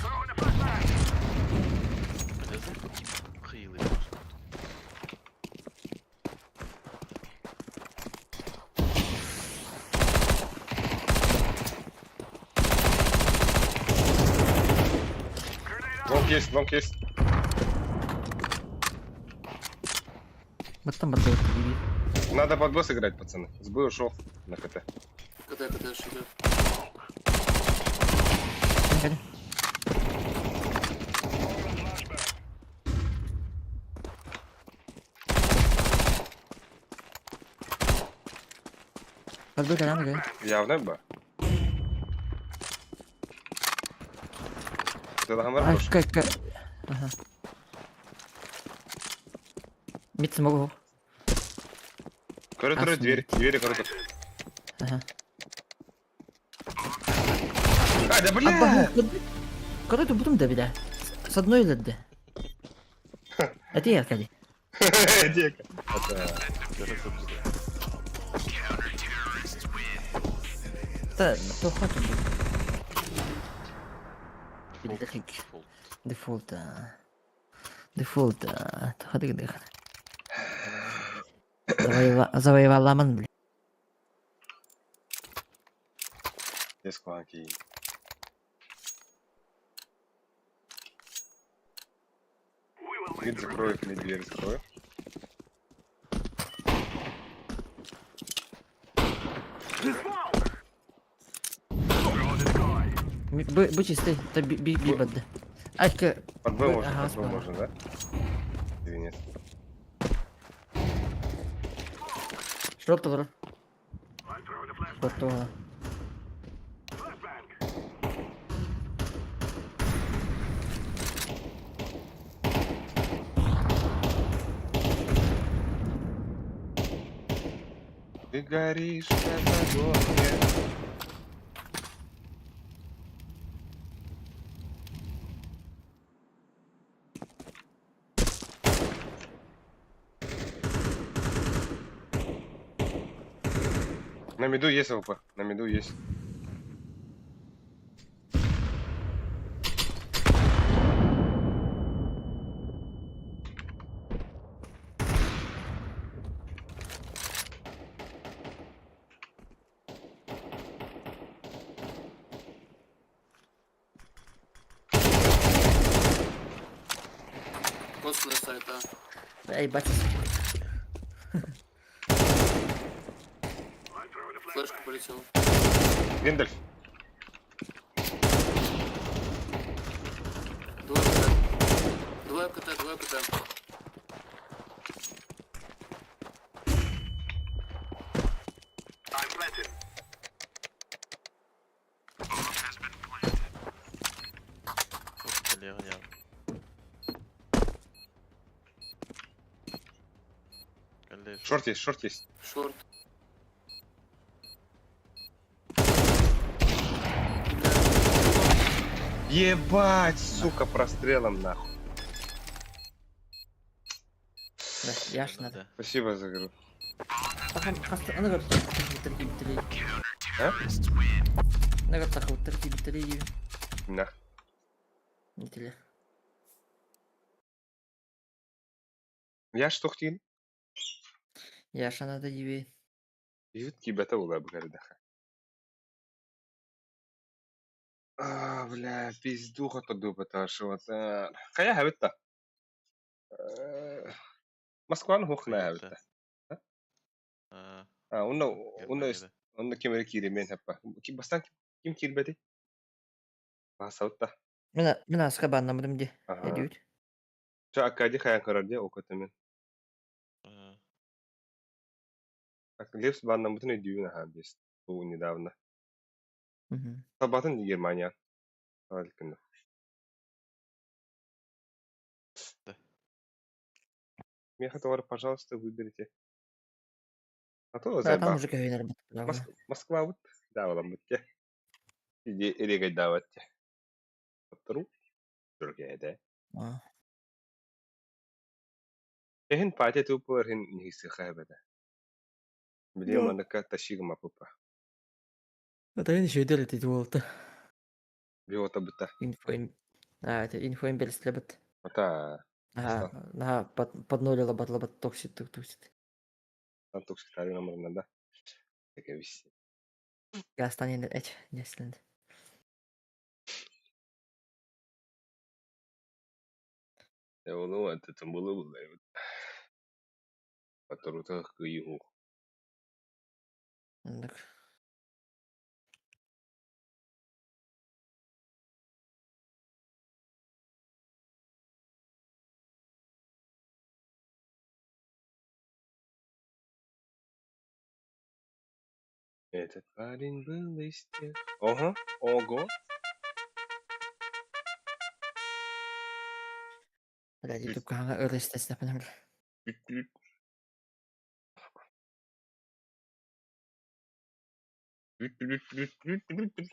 Хилый. Лонг есть. Вот там отдает TV. Надо под босс играть, пацаны. Сбой ушел на КТ. КТ идет. Погоди. Подбой канал, да? Явно Б. Сылаган бар Ай, кош. как. Ага. Мид смогу. Коридор, дверь. Двери, коридор. Ага. А, да бля! Когда ты будем да, беда? С одной леды. Это я, Аркадий. Дека. Да, то хватит. Или дохик. Дефолта. Ходи, дых. Завоевал ламан, блин. Я скланки. Мид закроет, мид дверь закроет. Будь чистый, это бибад. Ай-ка. Под Б можно, Ага, под Б спал. можно, да? Или нет? Что то Что-то. Ты горишь, как огонь. На меду есть ЛП, на меду есть. После сайта. Эй, бать. Флешка полетела. Гендальф. Двое КТ. Двое КТ, двое КТ. Derrière. Allez, Шорт есть, шорт есть. Шорт. Ебать, сука, прострелом нахуй. Да, яш надо. Спасибо за игру. Она говорит, биттерги. А? Она говорит, так вот, биттерги. На. Не теле. Я что хотел? Яша надо ебей. Ют кибета ула бгардаха. Бля, пиздуха то дупата шота. Хая хавитта. Москван хухна хавитта. Унна кемер кири мен хаппа. Бастан ким кирбети? Басаутта. Мен аска банна будем де. Ага. Эдют. Ча акади хаян карарди окотамен. Лепс банна мутун эдюна хабис. Бу недавно. Сабатын Германия. Алькин. Меха товар, пожалуйста, выберите. А то Да, там забав. мужик винер бит. Москва вот. Да, вам бутте. Иди регай даватте. Оттыру. Түркияда. Эхин пати тупор хин нихиси хайбада. Билем анака ташиг мапупа. Это я еще делать эти волта. Биота бута. Инфоим. Это инфоим белслебет. Ата. Ага, поднулила батлабат токсит. Антукси тари номер да. Таке виси. Я станет эти, если. Onu это там было было. Который так кыйгу. Так. Этот парень был из тех. Ого, ого. Бля, YouTube kanalına öyle sitesine yapalım.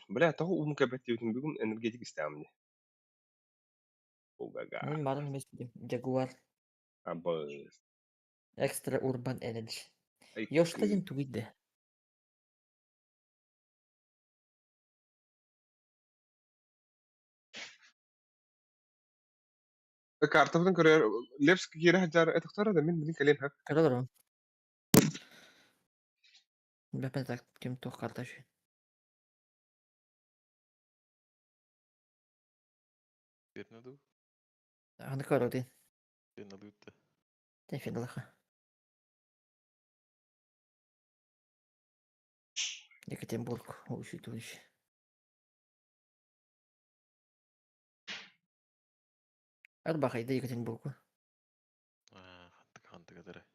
Бля, того умка бәтеудің бүгін энергетик істәміне. Угага. Benim varım mesela Jaguar Абыз. Extra Urban Energy. Ай, Još один tweet de. Картадан көрер. Лепск кире хаджар этохтара да мен билин кален хак. Kadar o. Ben tak kim to kardeş. Birnadı. Hani kadar değil. Birnadı ütte. Tefil laha. Екатеринбург, учитывающий. Арбахайда Екатеринбургу. Хантык адыры.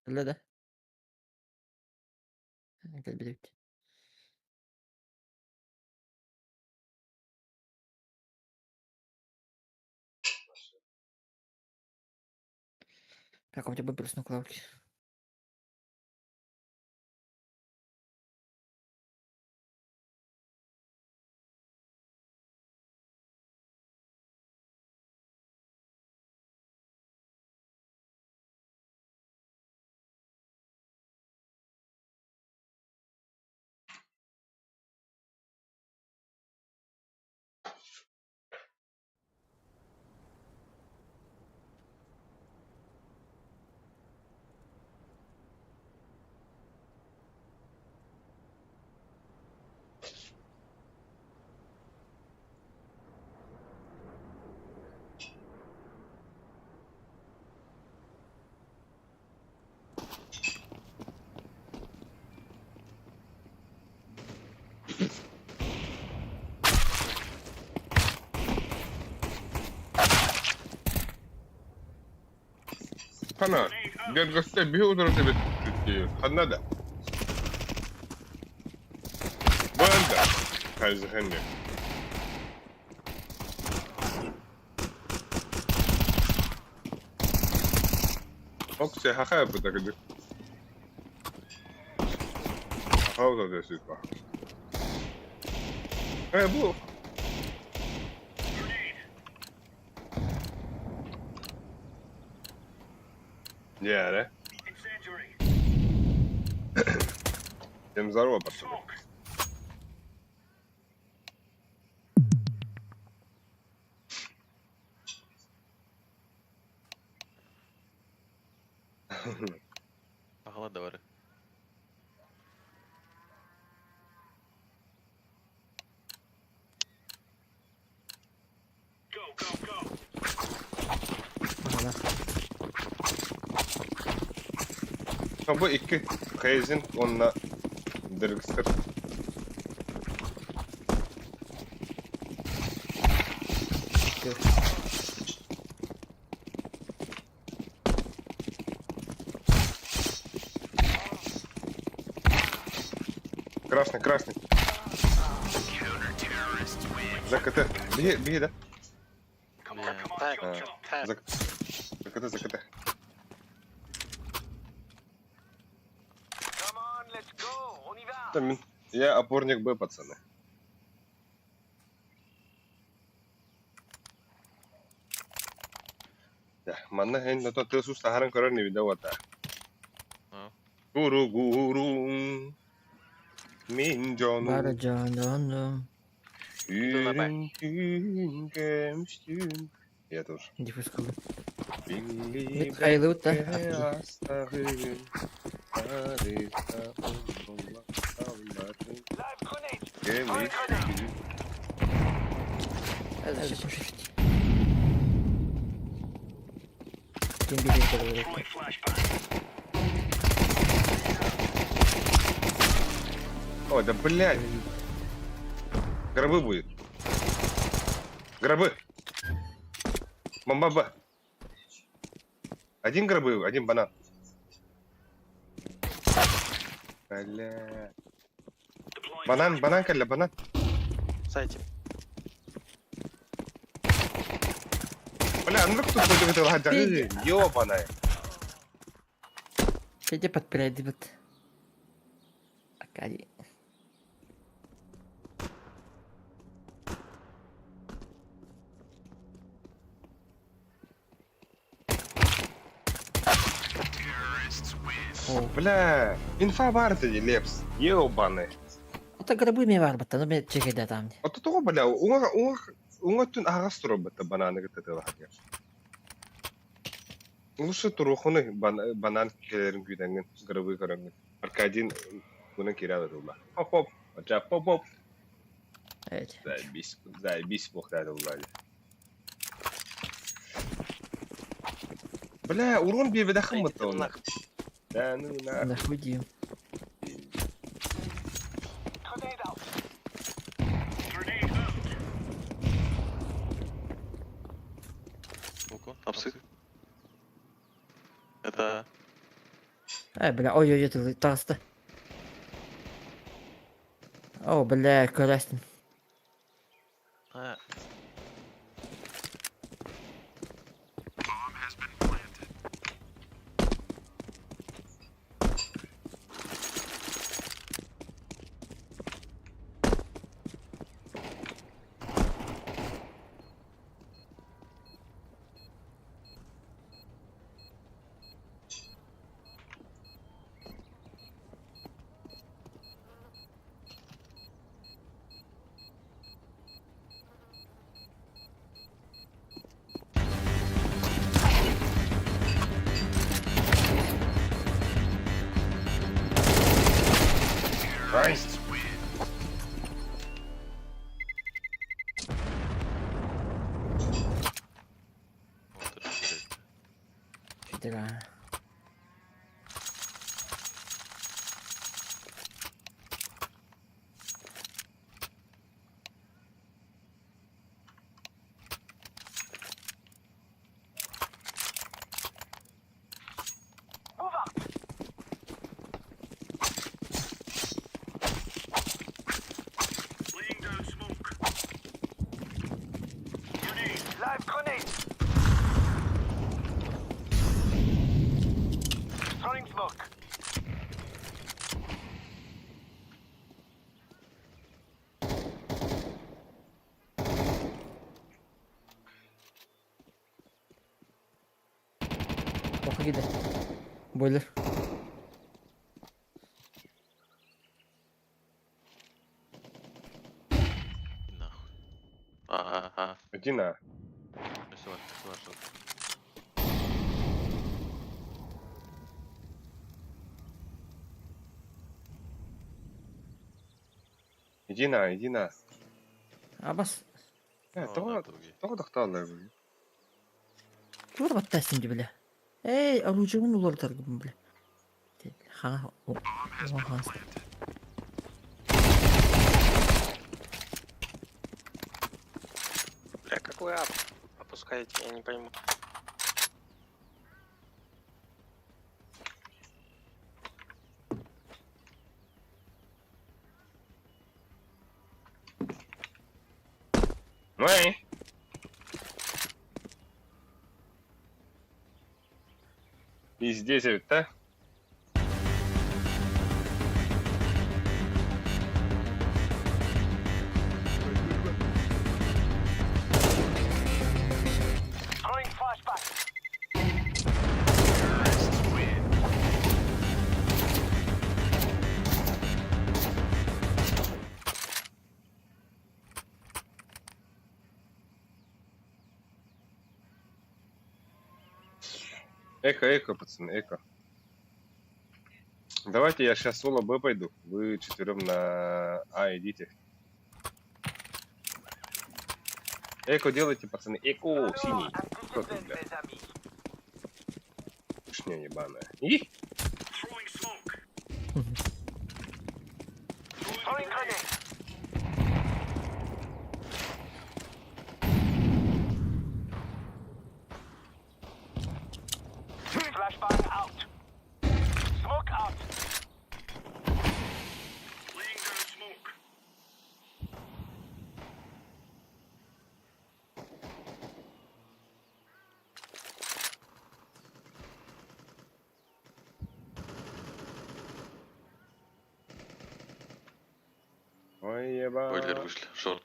Öyle de. Gel bir de. Как у тебя был на клавке? Хана, дед гостей бігу до тебе тут. Хана да. Банда. Хай згане. Оксе, хахая потакаdı. Havza desin bak. Bu. Yani. Тем здорово, пацаны. Ағала да бар. Ага. Bu iki kayızın onunla dırgıstır. Красный, красный. Закаты. Беги, да? Закаты, закаты. Я опорник Б, пацаны. Ya, mana hen no to susah haran koran ni vida wata. Guru guru min canım. Var canım. Yürün gelmiştim. Ya dur. Диффуз kaldı. Billi Hayırlı ut da. hastahım. Harita olmalı sallarım. Gelmiştim. Hadi şimdi. Kim bilir kadar. Ой, да блядь. Гробы будет. Гробы. Бомба. Один гробы, один банан. Бля. Банан, калля, банан. Сайте. Бля, ну кто будет это лагать? Ёбаная. Сиди подпрыгивает. Акади. О, бля. Инфа варты, Лепс. Ёбаный. Это гробы ми var batta. No me çekede tam. Вот это, бля, уңа түн ағас тұрып бітті бананы кетеді лагать. Лучше турухуны банан келерин күйденген гробы көрөнген. Аркадин bunu kiraladılar. Hop hop. Acaba hop hop. Evet. Zaybis muhtemelen bunlar. Бля, урон bir видахым мықты onlar. Да ну на. Да худи. Ого, обсык. Это... Бля, ой-ой-ой, ты тасты. О, бля, көрәстін. Ha, Найс. вот это блядь. Фидера. Оқа киді. Бойлер. Нахуй. Ага. Иди на. Все, важно. Иди на, иди на. Бас. Тоғы дақталар. Тур баттасын ди, бля. Эй, оружиең улар таргым, бля. Ха, о, ха. Бля, какой ап опускаете, я не пойму. Ну эй. И здесь ведь, да? Эко, пацаны, эко. Давайте я сейчас соло Б пойду. Вы четвером на А идите. Эко делайте, пацаны. Эко, синий. Кто ты, бля? Шня ебаная. И? Ой, еба. Бойлер вышли. Шорт.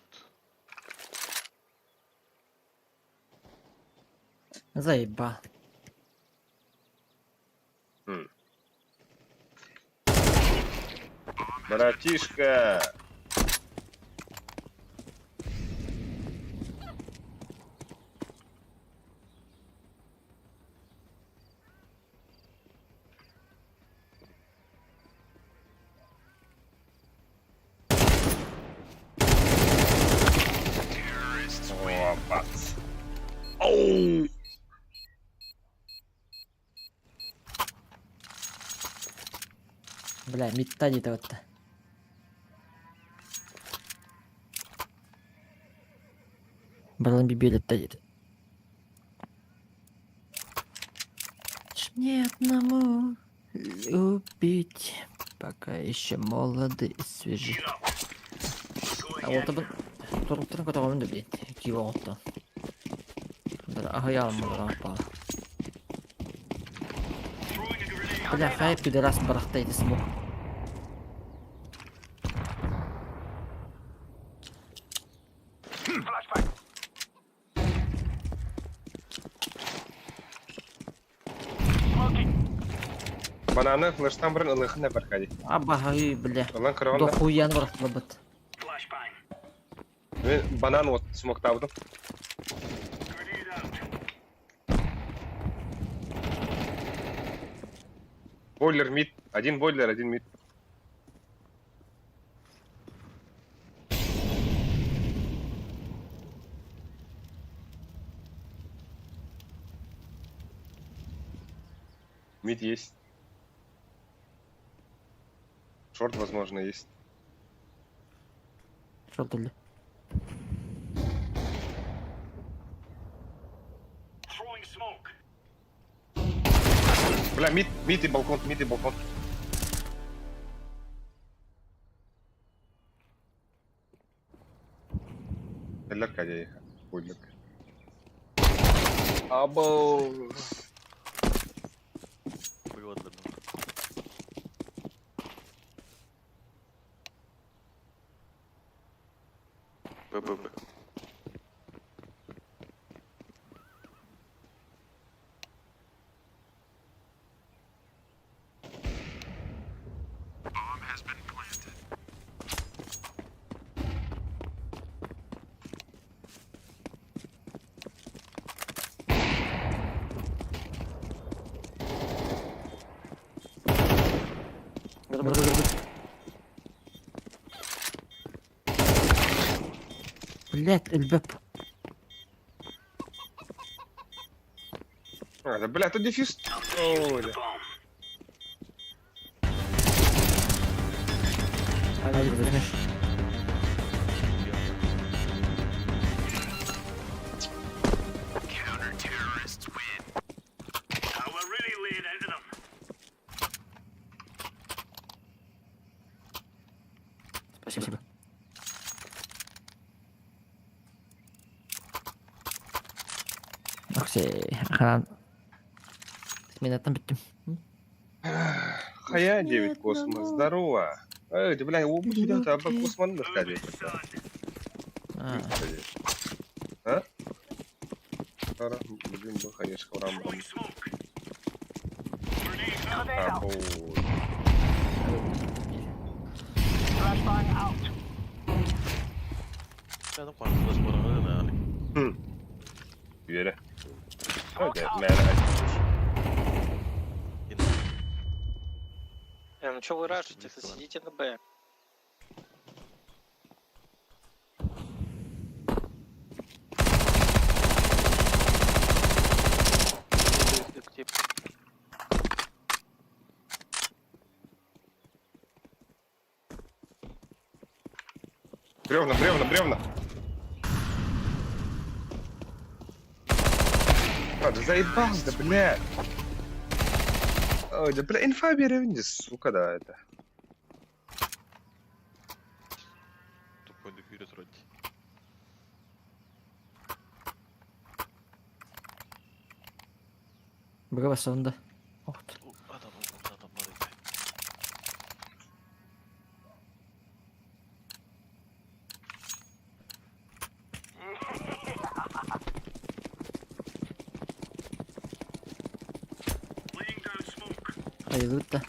Заебал. Братишка. О, бац. Оу. Бля, митта дейді отты. Барлан бибелетта дейді. Ни одному еще молоды и свежи. А вот это туруктарын көтөгөмүн да билет. Ки болотто. Ага, мурапа. Бля, хайп пидорас барахтайды смог. Бананы флештан бұрын ылықына барқады. Абахай, бля. Олан қырғанда. Дохуян барахтылы быт. Мен банан от смоктавдым. Бойлер мид. Один бойлер, один мид. Мид есть. Шорт, возможно, есть. Что ты? Бля, мид и балкон, мид и балкон. Эллерка я ехал. Бойлерка. Або. Вывод для меня. БББ. Блять, الباب. Да, бля, тут дефьюз. Ой, да. Ай, возьмешь. Спасибо. Окей, ага. Смена там бит. Хая 9 космос, здорово. Эй, ты, бля, убить идет, а космос надо сказать. А? Скоро будем бы, конечно, в рамках. Я думаю, что флеш бараны, да. Верю. Окей, наверное. Ну что вы рашите? Сидите на Б. Бревна, бревна, бревна. А, да заебался, да, блядь. Ой, да, бля, инфа бери, сука, да, это. Тупой дефирис вроде. Брава сонда. Ох ты. Adam var. Hayırlı da.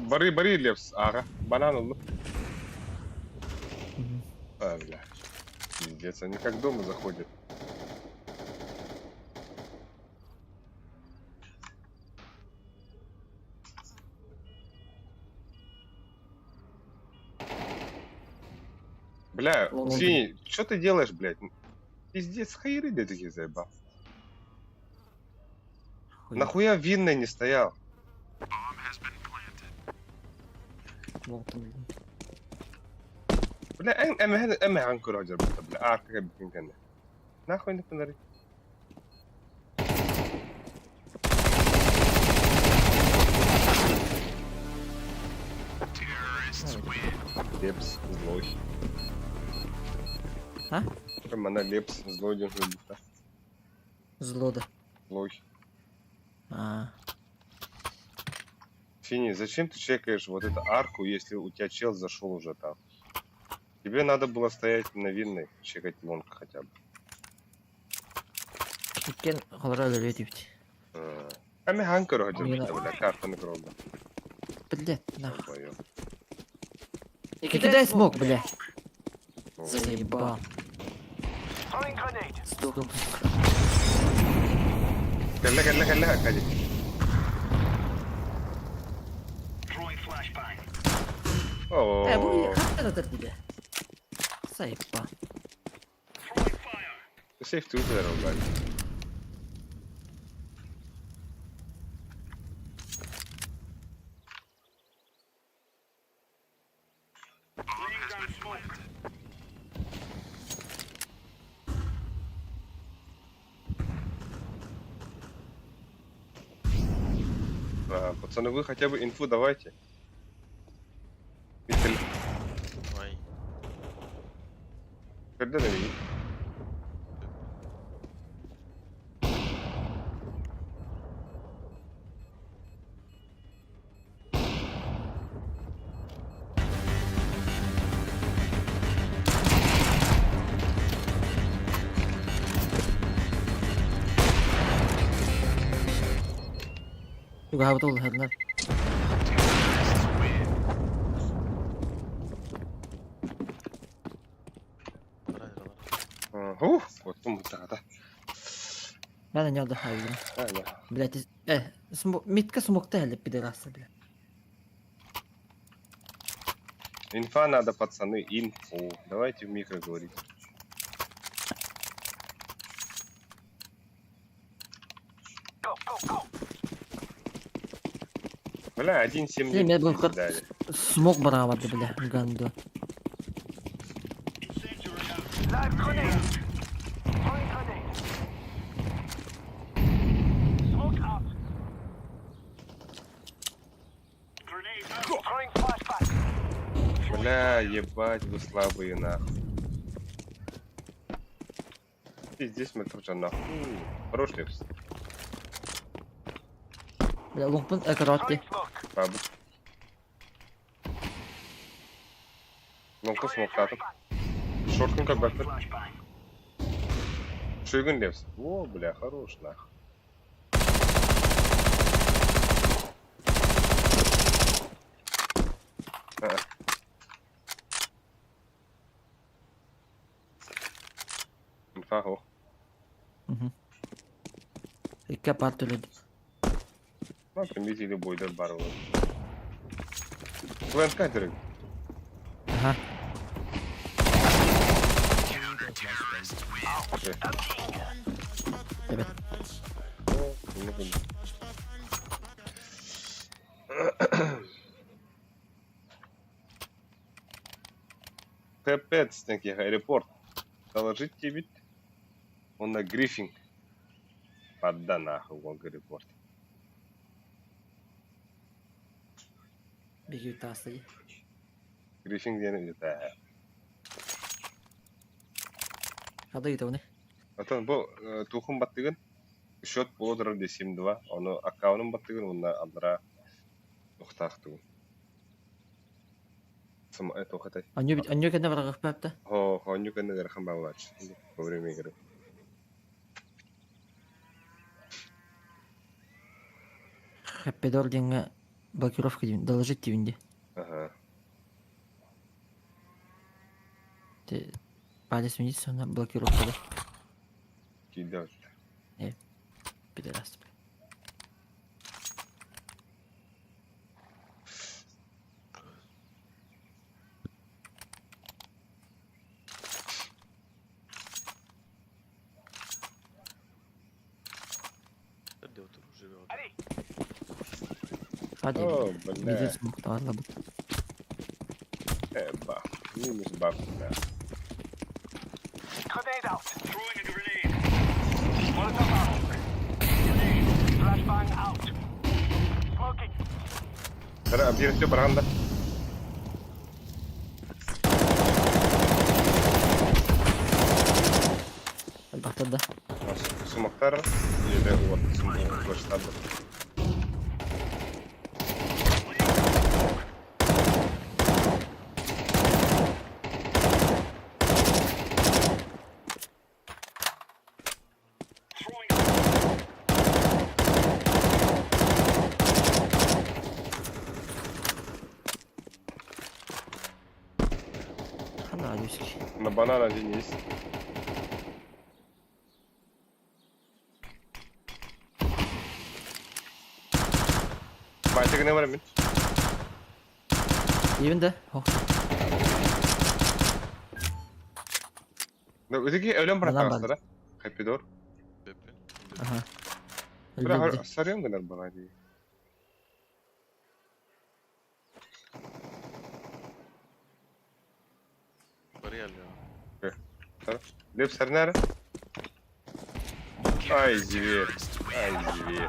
Бори, Левс, ага, банан улы. А, бля, пиздец, они как дома заходят. Бля, Синий, что ты делаешь, блядь? Пиздец, хайры да такие заебал. хуй. Нахуя в винной не стоял? Болтун билдим. Бля, эме анкур ажар бля, аркага бикин кенде. Нахуй не панари. Лепс злой. А? Мана лепс злой ден хлебуха. Злода. Злой. А, Фини, зачем ты чекаешь вот эту арку, если у тебя чел зашел уже там? Тебе надо было стоять на винной, чекать лонг хотя бы. иккен холора өлөбөтүбүт. Эме анкур ажар Мина- бля, картаны кроба. Блядь, нахуй. Долбоёб. Кидай смог, бля. О, Заебал. Стукнул. Калля, Акади. Бу О, каттыр бля. Заебал. сейф ты ударил, блядь. Пацаны, вы хотя бы инфу давайте. Миттель, Ой. когда навели? Юга бутул хернер. Вот там да. Мен не отдыхаю. Аня. Блядь, митка смогта хелеп пидорасы, бля. Инфа надо, пацаны, инфу. Давайте в микро говорить. Бля, 1.7 Не, мне был дали. смог баравады, бля, ганду. Бля, ебать, вы слабые нахуй. И здесь мы тоже нахуй. Хорош лепс. Бля, лунгпун экоротти. Бабу. Ну-ка, смоктатом. Шорткин как бэкпер. Шуйган лепс. О, бля, хорош нахуй. Инфа, о. Икке парт өлөдү. Ну, примите любой дар бар olur. Плент катеры. Ага. Evet. Капец, таких аэропорт. Доложить тебе. Он на грифинг. Подда нахуй, он аэропорт. Беги тастыгы. Грифинг дені где-то. Хада итоны. Атын бұл тухым баттыгын. Счет болдырыр десем 2. Оны аккаунын баттыгын, онда алдыра ұқтақтыгын. Сым это ухатай. Аню кенде барагы папта. Хоню кенде гархан бавлач. Во время игры. Хэппедор деньга блокировка дивин. Доложить дивинде. Ага. Ты палец вниз, на блокировка да. Кидать. Пидорас, бля. Где вот живет? Hadi. О, Bizim бля. smoke'larla bu. Эба. Минус баб, да. Bir üstü branda. Albatta da. Sumoklar. Yedi o sumok başladı. Hadi hadi üskü. На банан один есть. Başka ne var mı? Even de. Oh. Öteki öyle mi Bana bırak bak. aslında? Happy Door. Aha. Öldü Bırak öldü. sarıyorum kadar bana diye. Yukarı geliyor. Lep sarı nere? Ay zivir. Ay zivir.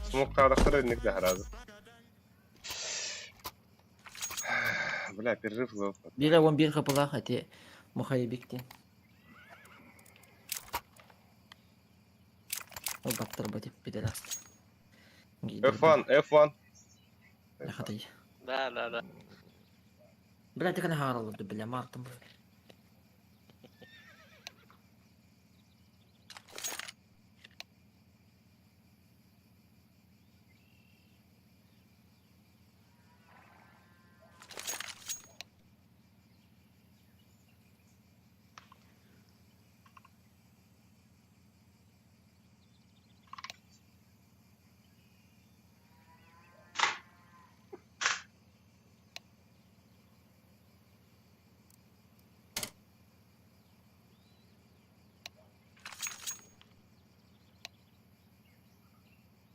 Smoke kağıdıkları önlük de herhalde. Bля, перерыв был. 1'e 11 kapılar hadi. Muhayyi bekleyin. O baktır bu tip bir de last. F1, F1. Ne kadar iyi. Да. Bile de kana har olurdu bile martım.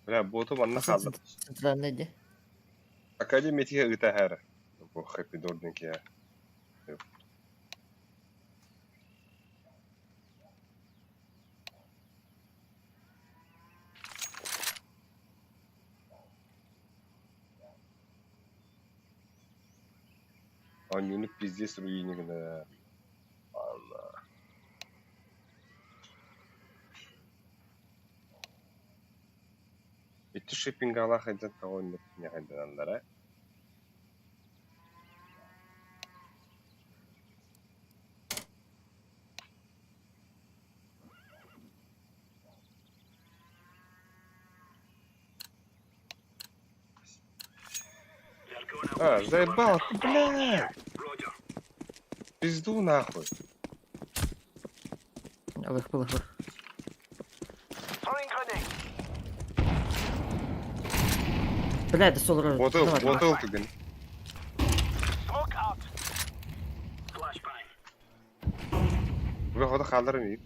Bля, botu bana kaldı. Sıtılar neydi? Академия ıta her. Bu Happy Door'daki ya. Он не пиздец руинник, да. Allah. Bitti shipping ala hajat tawon ne hadanlara. А, заебал, ты, бля! Пизду нахуй. Alır bılır bılır. Bile de solur olur. Bottle tugin. Bırak o da kaldırmayayım.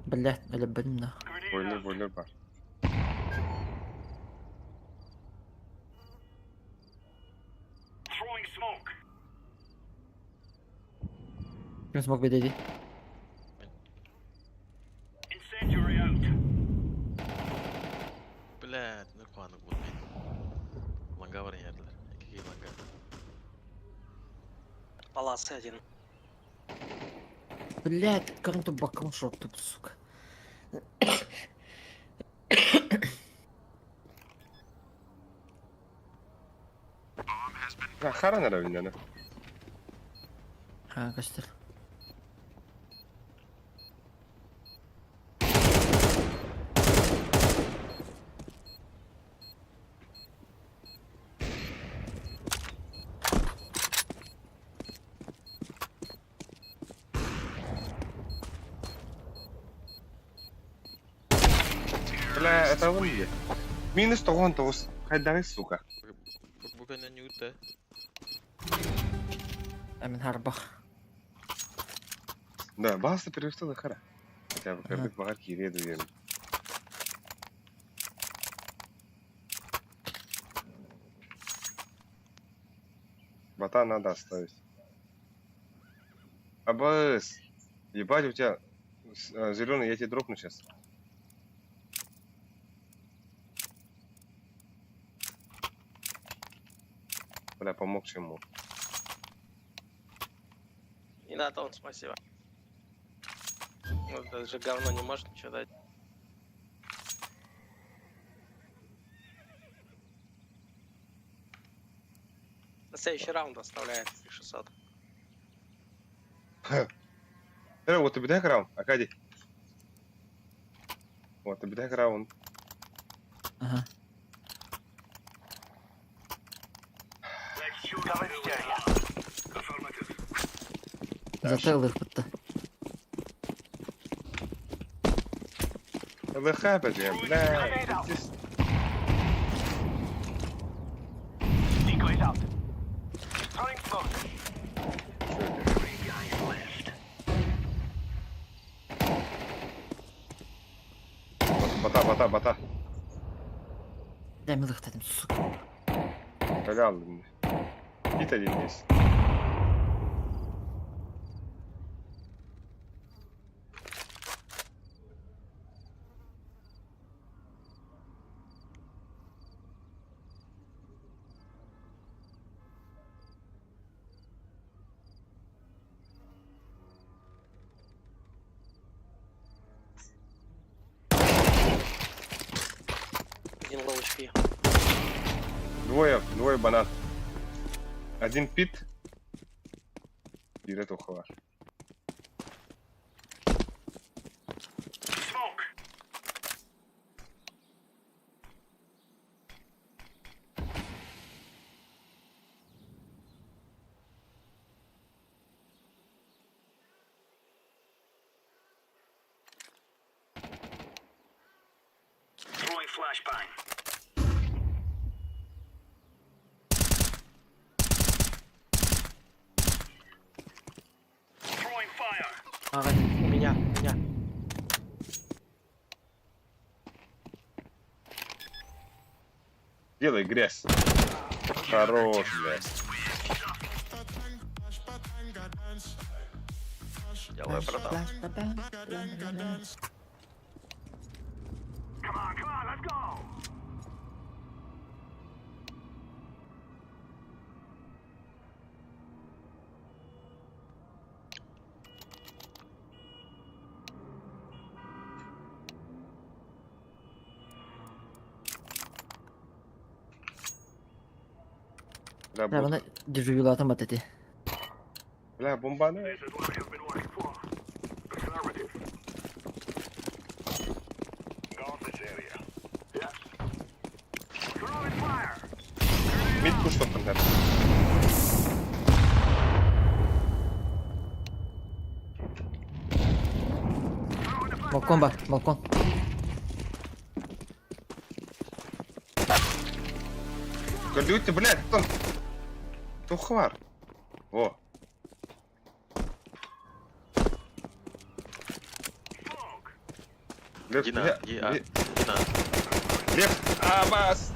Bile öyle benim de. Boiler var. Kim smoke bedeli? Блядь, ну куанık bu benim. Manga var yerler. İki manga. Паласы один. Блядь, каким-то боком шот тут, сука. Ha, karan ara oyunlarını. Ha kaçtır. Бля, это он где? Минус 99. Хайдай, сука. Bukannya nyuta. Амин харбах. Да, баста перевестил хара. Хотя бы как багар киреду ен. Бота надо оставить. Абас! Ебать, у тебя зеленый, я тебе дропну сейчас. Бля, помог чему. Не надо, он спасибо. Ну, даже говно не может ничего дать. На следующий раунд оставляет 600. Вот ты бедай раунд, Акади. Вот ты бедай раунд. Ага. Затылых бітті. ЛХ, бля. здесь- Бота. Дәмілік дедім, сука. Коля алдым. Гит один есть. Один low HP. Двое банан. Один пит. И это ухова. Ага. У меня. Делай грязь. Хорош, блядь. Делаю продал. Бля, Бля, бана дежурилатым бат эти. бля, бомбаны. Митку что там, да? Балкон бар, балкон. Люди, блядь, там... Тухвар. Во. Лев, Дина, Дина. Лев, Абас!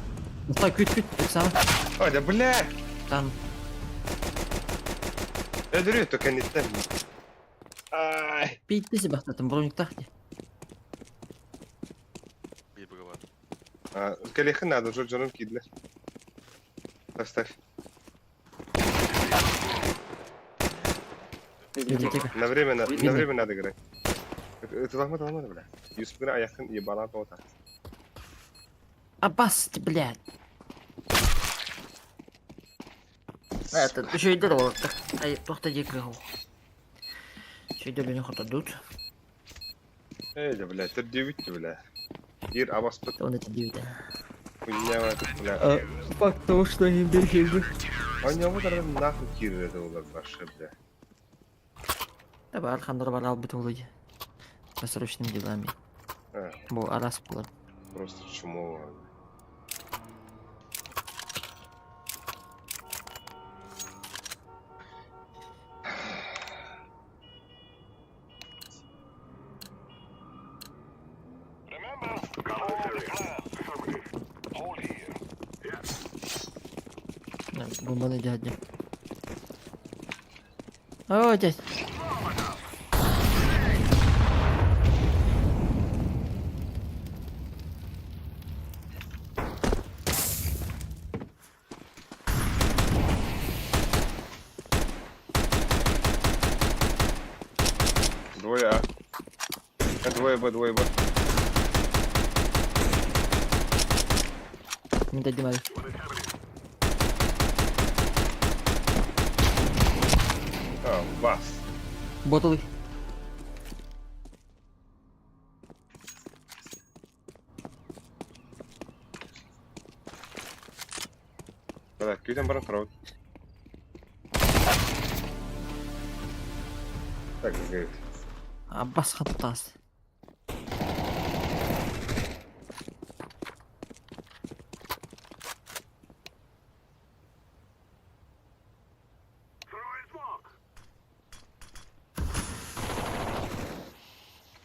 Стой, күйт, так само. Ой, да блядь! Там. Я говорю, только не там. Ай! Пейте себе, там броник тахне. Bir bug'a var. Колеха надо, уже джоном кидля. Поставь. Видите, На время Видно. надо играть. Это ломано, бля. Юспина, а я ебана то-то. Аббас, ты, блядь. Это, еще и дорога. Ай, тохта декрыл. Еще и дорога не дуть. Эй, да, блядь, это 9, бля. Ир, а вас тут Он это дивит. хуйня, бля. Факт того, что они бегали. А не вот это нахуй кир это было вообще, бля. Да, бар, хандыр бар албыт улыйды. По срочным делами. А, Бу арас булар. Просто чмо. Бомба не дядя. О, дядь. Двое А. Двое Б, двое Б. Не дядя Марик. А, бас. Ботовый. Да, күйден баран тұрау. Так, говорит. Аббас хаттас.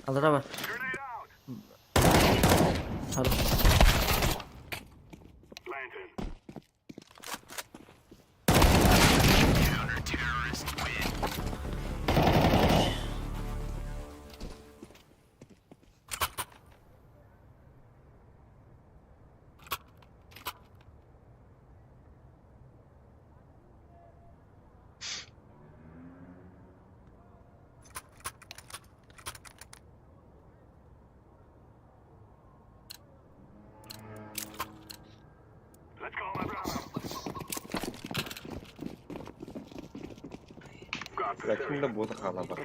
Aldıra var. Hadi. Lakin de bu da hala var.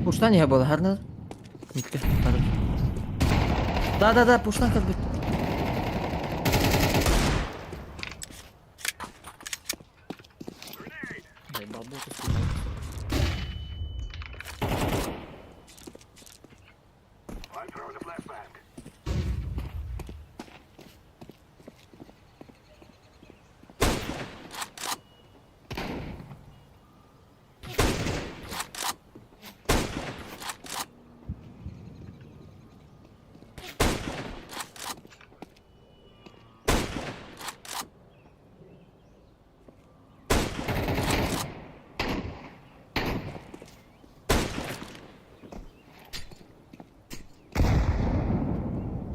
Пуштан я был, гарно. Нитка. Да, пуштан как бы. Заебал боту снимать.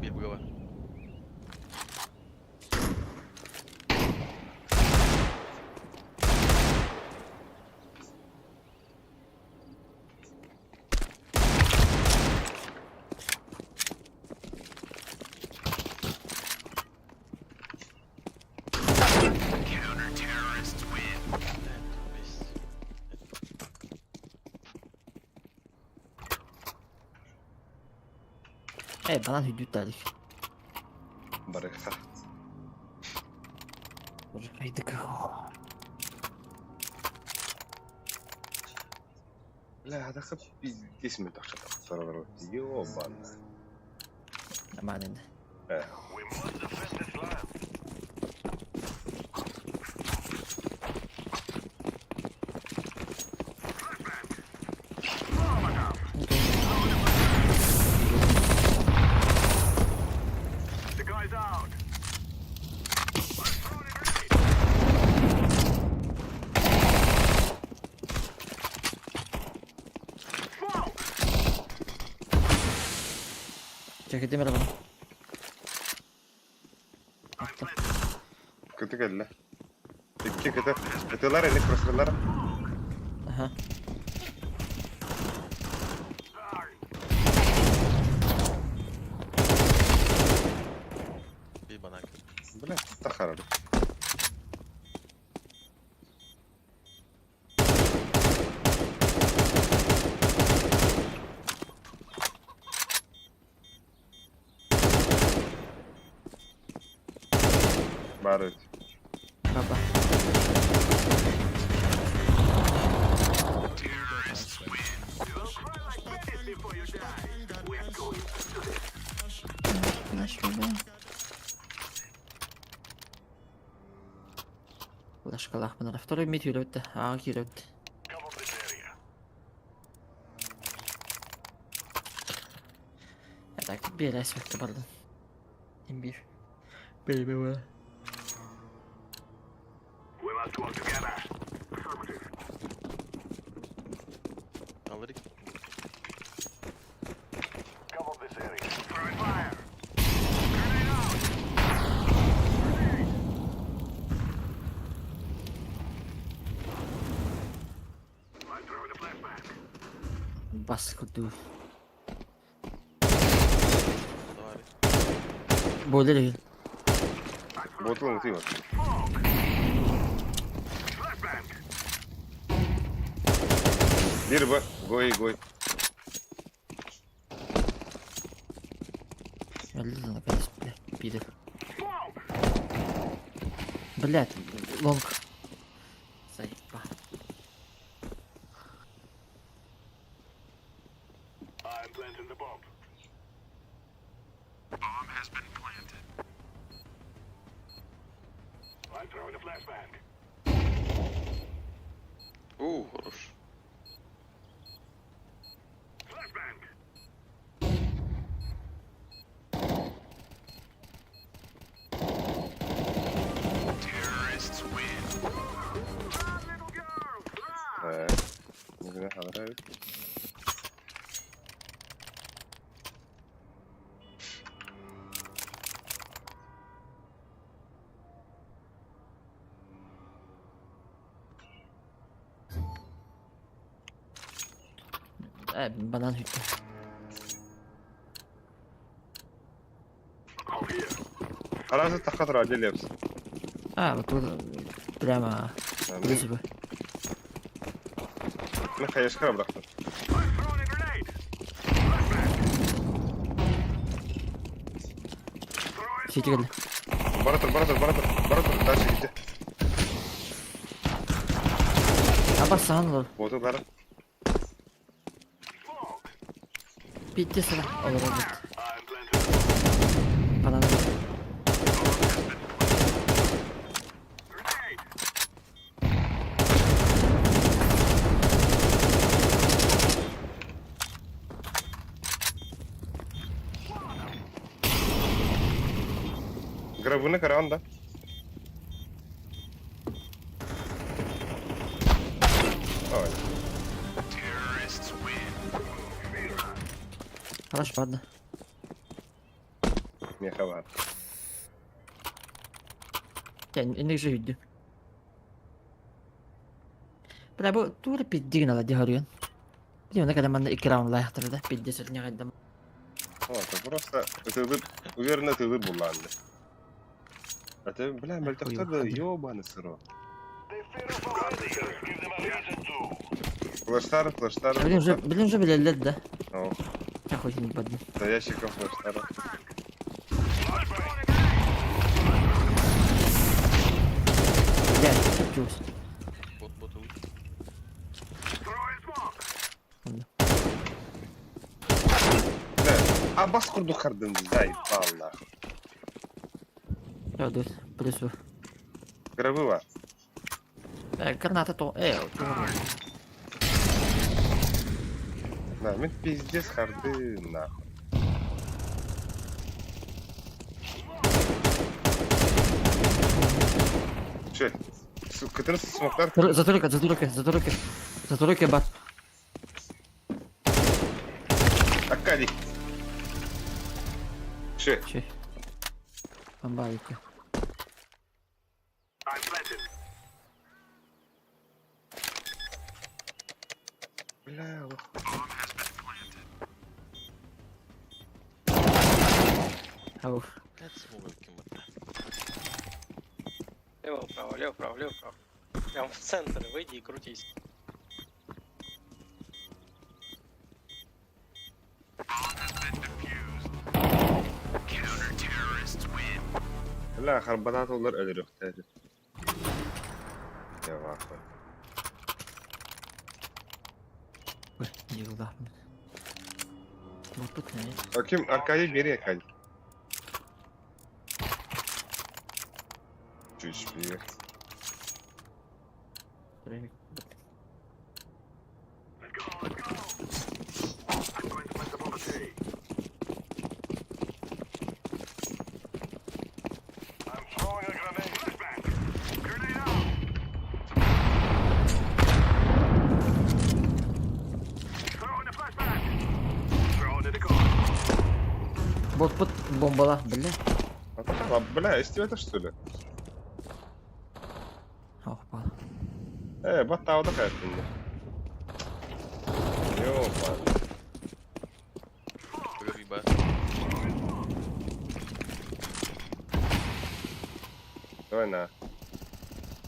Bir bu var. Bana hüdüt dedik. Barıksa. Haydık. La, hada kıp pиздец mi taşıdı. Sonra yoban. Aman indi. Ceketim bana. Attım. Kötü geldi. İki kötü. Kötüler elini crosslarlar. Aha. Bir bana. Bile takarım. Barut. Baba. флешкалах бынара. Второй мид йөрөтте. Ага йөрөтте. Так, bir aspekte pardon. Bir. Baby var. Alırık. Bas kurdu. Doğru. Böyle değil. Ботл тыйот. Бир ба, гой. Öldü lan arkadaş. Biri. Блядь, лонг. Заебал. Хорош. Не знаю, нравится. Банан hütte. Арасы тахат раделепс. Вот тут прямо близко. Мен каяшкара бырактым. Сети geldi. Баратыр. Дальше иди. Abbas sağın olur. Ботл бара. Bitti sıra. Olur. Banana. Грабуны каран да. Ой, Хорош, ладно. не хават. Yani ne güzel. Bra bu tuğra piddiğin ala diharıyorsun. Biliyorum ne kadar bana 2 round layahtırdı. Piddi sırtına kadar. Вот, просто тылып, уверенно тылып буланды. А ты, бля, мальтахтада ёбаный сырок. Флештар. Bilin уже belirledi de. О, Ya koyayım badın. до ящиков флештара. Gel, tutuyoruz. Bot olur. Бля, а баскурду хардын заебал. Ya dur, плюс. Гробы var. Граната то. Да, мен пиздец харды нахуй. Че? Который смоктар? Затурка, бат. Акадий. Че? Şey. Бомбарика. Бля, вот. Ауф. Нет смога кем-то. Лево, вправо. Прям в центр выйди и крутись. Бля, харбанат олар ölür öktədir. Ya vakı. Ой, не туда. Вот тут не. Bakayım Arkadий beri Arkadий. Чуть bir. Время. Бот бомбала, бля. Бля, издеваешься что ли? Ох, пал. Баттауda кайфында. Ёпа. Погоди, ба. Давай на.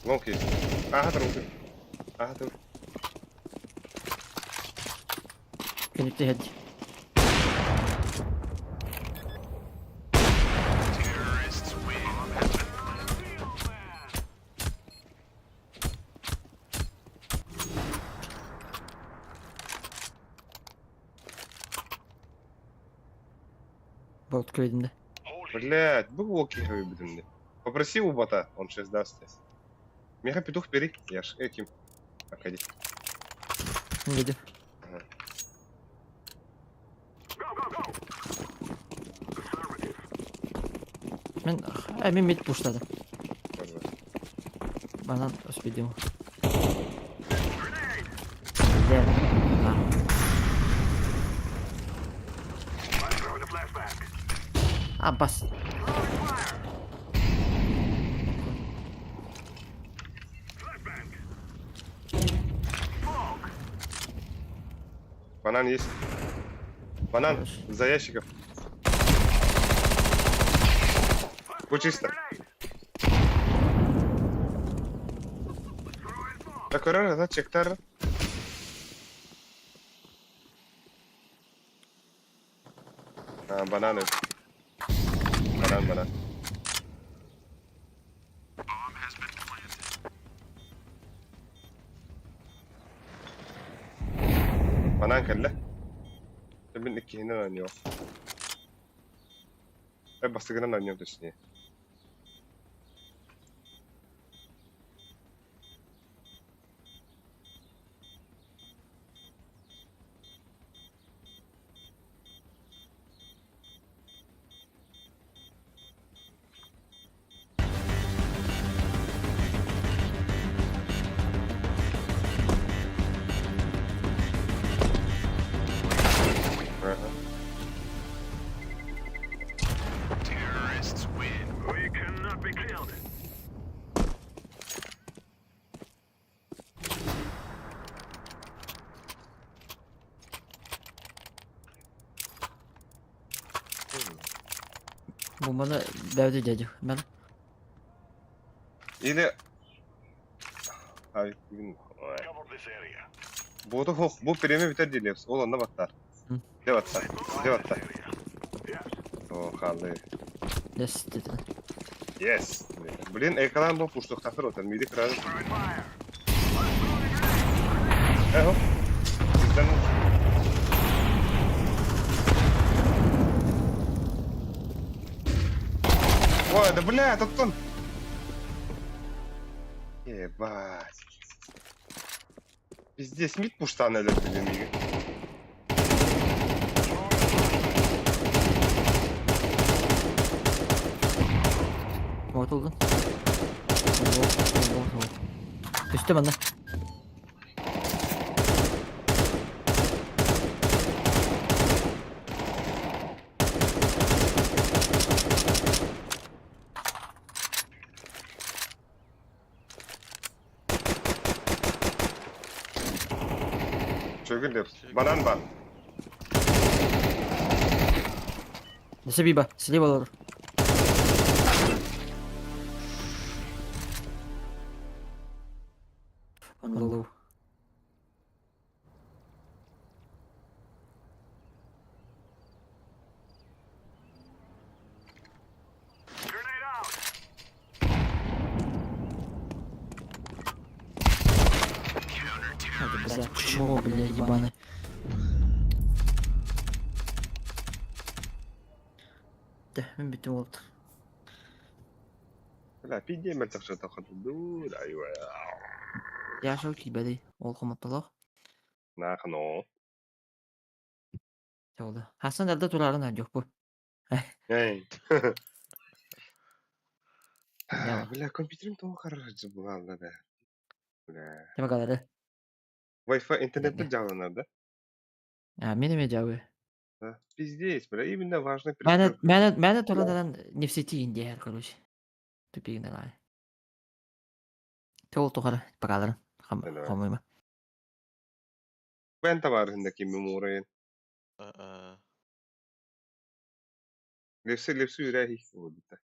Лонг есть. Ага, трубы. Ага, трубы. Connected head. Болт крединде. Блядь, был локи выбеденный. Попроси у бота, он сейчас даст. Меха петух бери. Я ж этим. Погоди. Видео. Мен мид пуштадым. Банан успедим. Бля. Бас. Банан есть. Банан Хорошо. за ящиков. Будь чисто. Так, да, чектар. Бананы. Банан. Банан кәллә. Мен икенен ойнıyor. Бастыгынан ойнıyor точнее. Бомбаны дәвде дядю. Мен. Или... Боту хох, бу переме битер делепс. Ол онда баттар. Деватта. О, халы. Yes, dedi. Yes. Блин, экран был пуштук тахыр отан. Миди крады. Эхо. Bizden Ой, да бля, тут он. Ебать. Пиздец, мид пуштан электроли. Mort oldun. Üstte bende. Çökül de. Банан бар. Неси биба, слева лор. Лоу. Бля, почему, бля, ебаный? Да, битим oldu. Бля, пиздец, мертвый что-то ходил. Дура, Яшыл кибәди. Ол коматталах. Нахын о. Жолда. Хасан алда турарын жоқ бу. Эй. Не бар? Бля, компьютерим тоғы қаражы бұлалды да. Бля. Теме калары. Wi-Fi интернетті Эдерге. жалынады. Мен эме жабы. Да. Пиздец, бля, именно важный Мәне приставка. мәне тордан не в сети инде һәр короче. Тупигин алай. Тол тухар покалар. Давай. Хамыйма. Ben tabarındaki memurayın. Lefsi yüreği oldu da.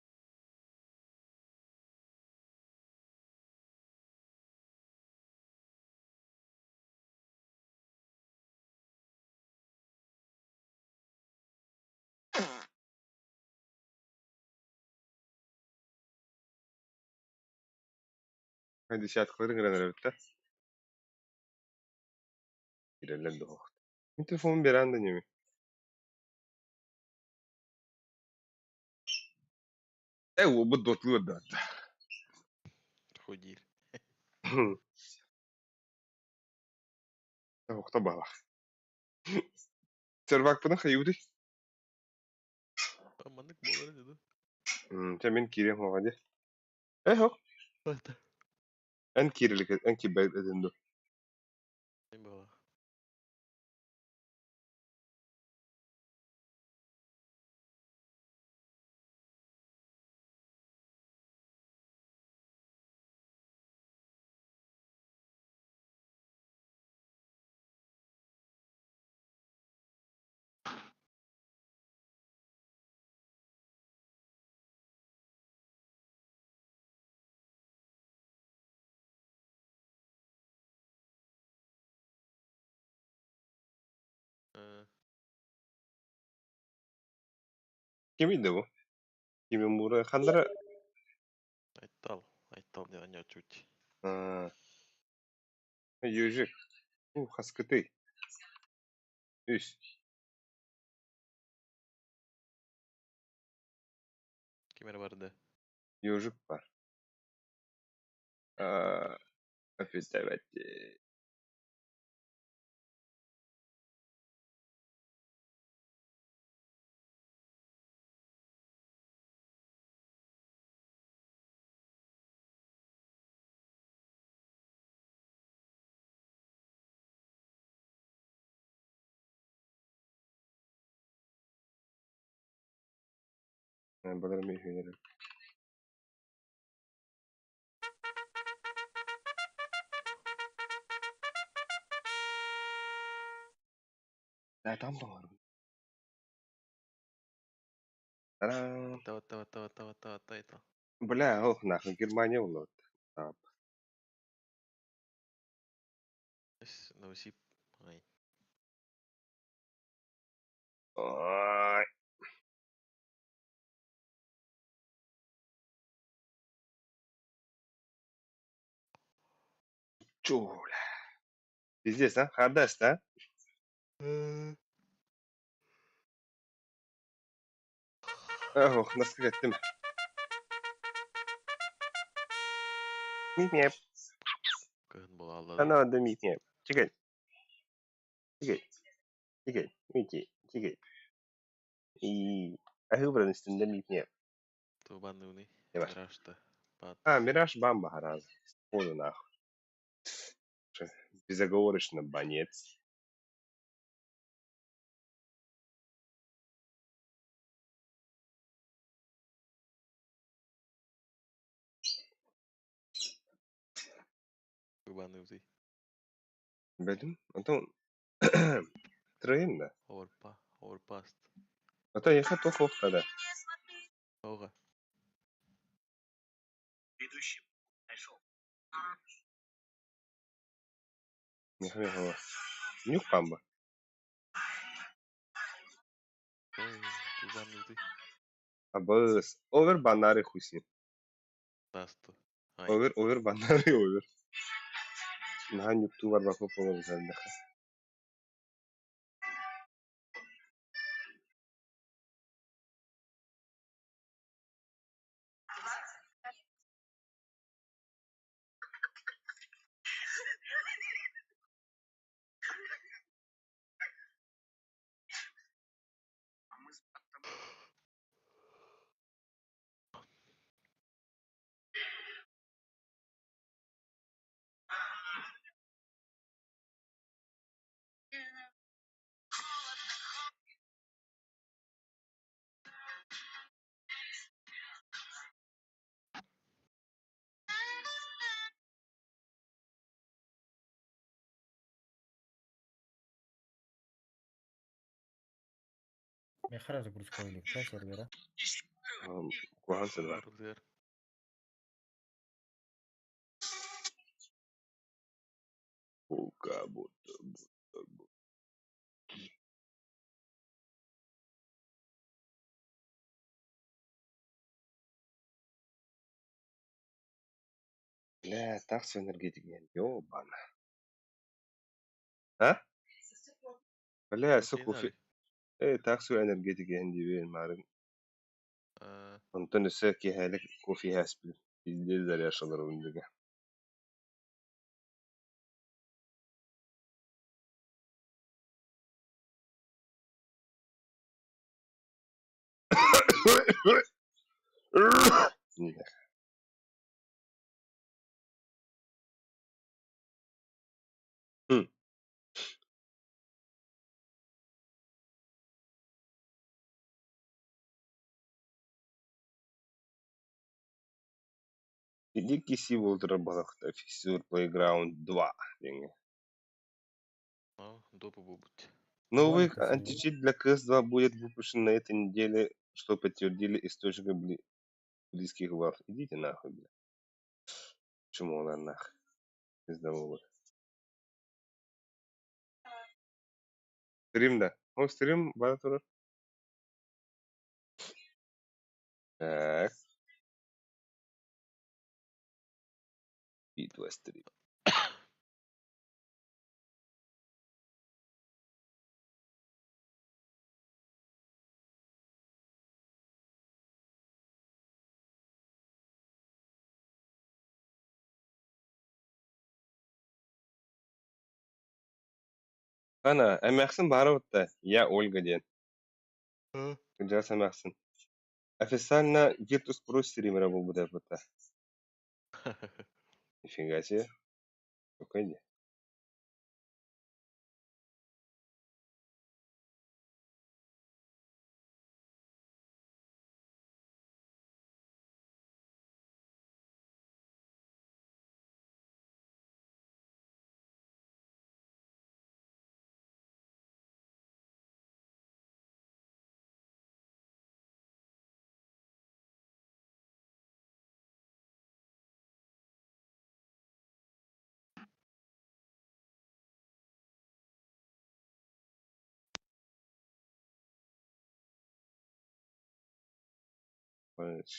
Hadi şartların kadar bitti. İlerlendi o. Mikrofon bir anda ne mi? Bu dotlu da. Худир. Tamam, tamam. Servak bana hayırdı. Амандык болар еді. Sen ben kireyim o hadi. Yok. Бата. En kirilik, en kibar edindi. Не бала. Kimiydi bu? Kimin buraya kandıra? Айтал. Айтал деген не чуть. Yüzük. Haskıtı. Üst. Кемер барды. Yüzük var. Evet. Bunları mı yürüyelim? Nereden var? Та-дам! Айтал. Бля, ох, нахуй, Германия улот. Тап. Новосиб. Ай. Ой. Чуля. Пиздец, а? Хардаст, а? Ох, насколько ты... Мип-мип. Кыһын бола аллады. Она да мип-мип. Чекай. Чекай. И... Ахыбран üstünde mip-mip. Тубанный. Давай. Мирашта. Бат. Мираж бамба гаразд. Поду нахуй. Безоговорочно банец. Тубанный. Білдім. Антон... Троим, да? Overpast. Ата ехать то фокта, да. Ога. Нихуя. Нюх бамба. Тубанный. Абыз. Овер банари хуйсин. Тасту. Ай. Овер банари овер. Наха нюкту бар бақы полон зәлдіқі. Мехара загрузка уликта сервера. Кухан сылар. Рулер. Бука, будто. Бля, так все энергетика. Ёбана. А? Бля, со кофе. Так все энергетика عندي وين مارن. Anton Saki هالك كوفي هاسبل. İzleyiciler yaşanır oyuncuga. Hı. Иди киси Волтера Балахта, Фисур Playground 2. Деньги. Ну, допу будут. Новый античит для КС-2 будет выпущен на этой неделе, что подтвердили источники близких вам. Идите нахуй, бля. Почему она нахуй? Пиздового. Стрим, да. О, стрим, Баратура. Так. Битва стрим. Ana, эмяхсин барыбытта. Я Ольга ден. Кыджас эмяхсин. Официально Virtus.pro стримера был бы дапыта. Нифига себе. Какой день.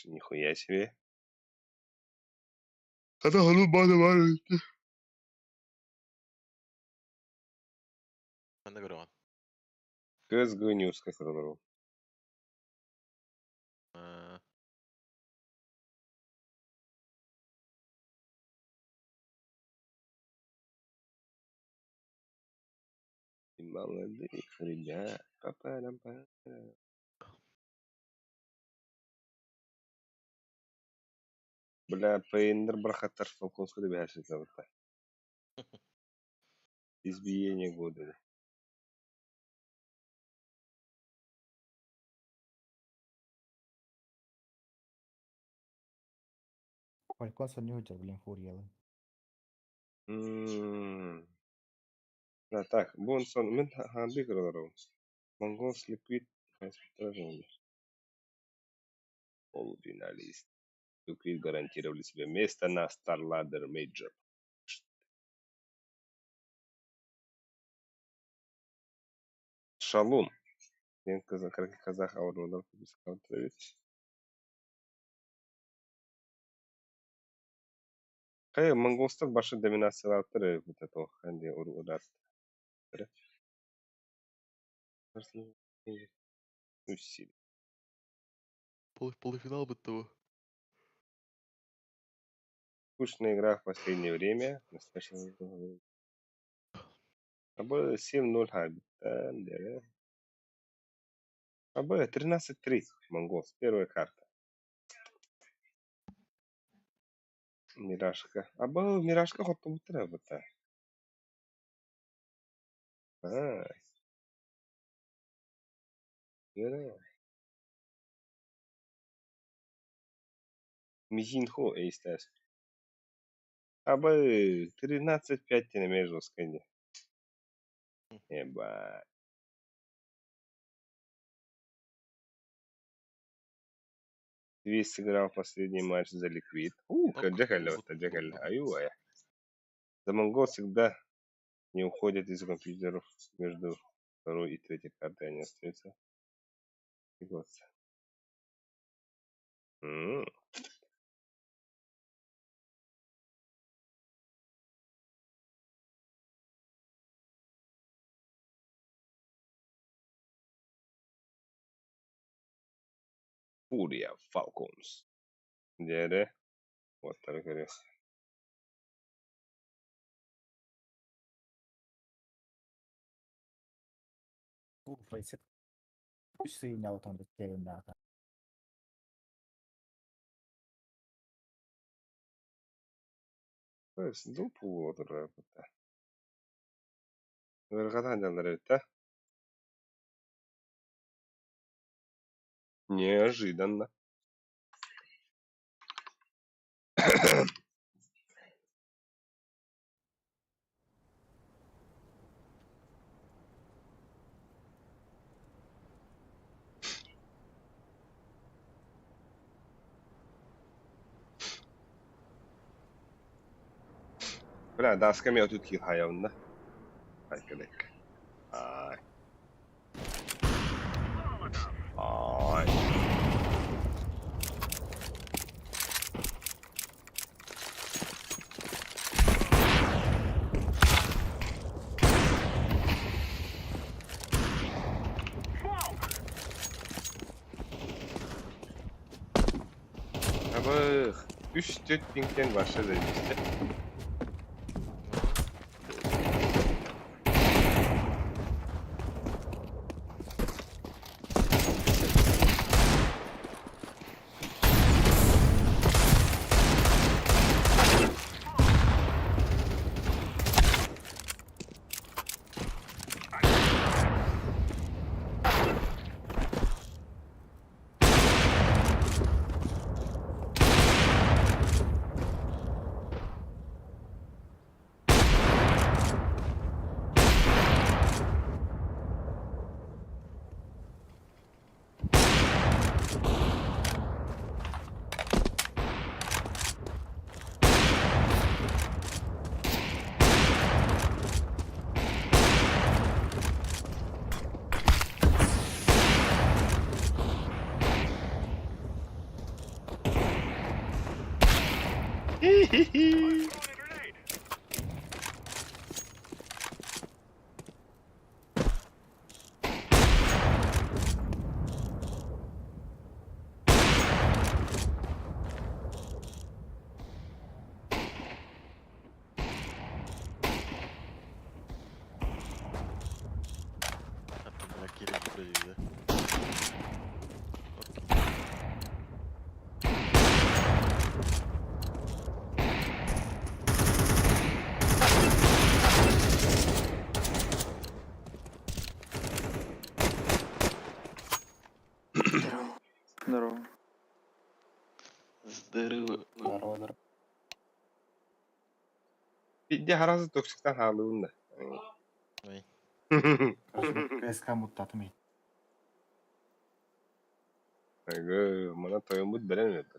Нихуя себе. Это голубая. Ben de görüyorum. CSGO News как разорвал. Молодых ребят. Па-па-дам-па. Бля, пейндер брахаттар фалконска да бяха светлавата. Избиение года. Фалькон не удер, блин, фурьелы. Да, так, Бонсон, мен ханды кыраларым. Mongols Liquid Hospital. Полуфиналист. Liquid гарантировали себе место на StarLadder Major. Шалун. Мен казах аурудан бискаутович. Кай монголстар башы доминациялар вот это ханди урат. Усилий. Полуфинал бы того. Скучная игра в последнее время. Настоящий. Або 7-0 хабит. Або 13-3 Монголс. Первая карта. Мирашка. Або Мирашка хотто бутыра бута. Яра. Мизинхо эйстас. Або 13-5 между сканди. Еба. Твис сыграл последний матч за Ликвид. Джекаль, вот Джекаль. Аю-ая. За Монгол всегда не уходят из компьютеров между второй и третьей картой, они остаются. Двигаться. Фурия Falcons. Диаре. Вот так говорю. Дупу вот это. Верхотан да? Неожиданно. Бля, да, скамея тут явно. Ай, кадык. Ай. Ай. Abi 3-4 pinkten başladı işte. Здорово. Здорово. Bir de harazı toksikten halığında. Ой. КСК мутатмый. Aga, mana toyumut beğenmedi.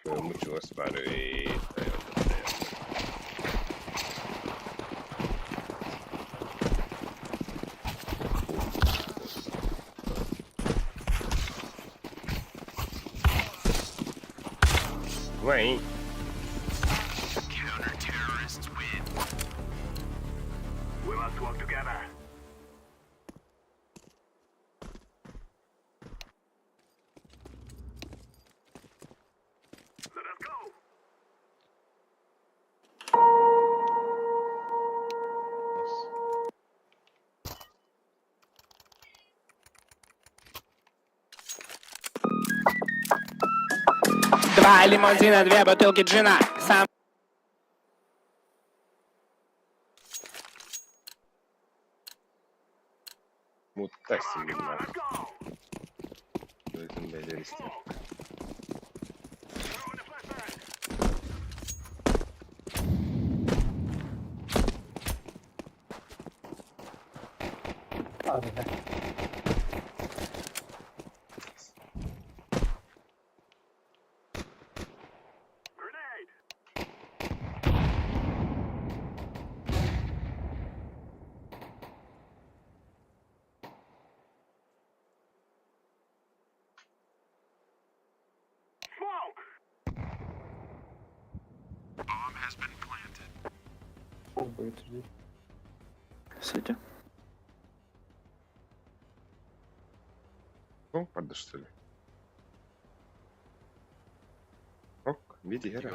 Toyumut çok var. Vay. Два лимузина, две бутылки джина. Сам Muhtaçsın bunlar. Öldüm beyler istedim. Сетя. Ну, падда, что ли? Ок, види, гера.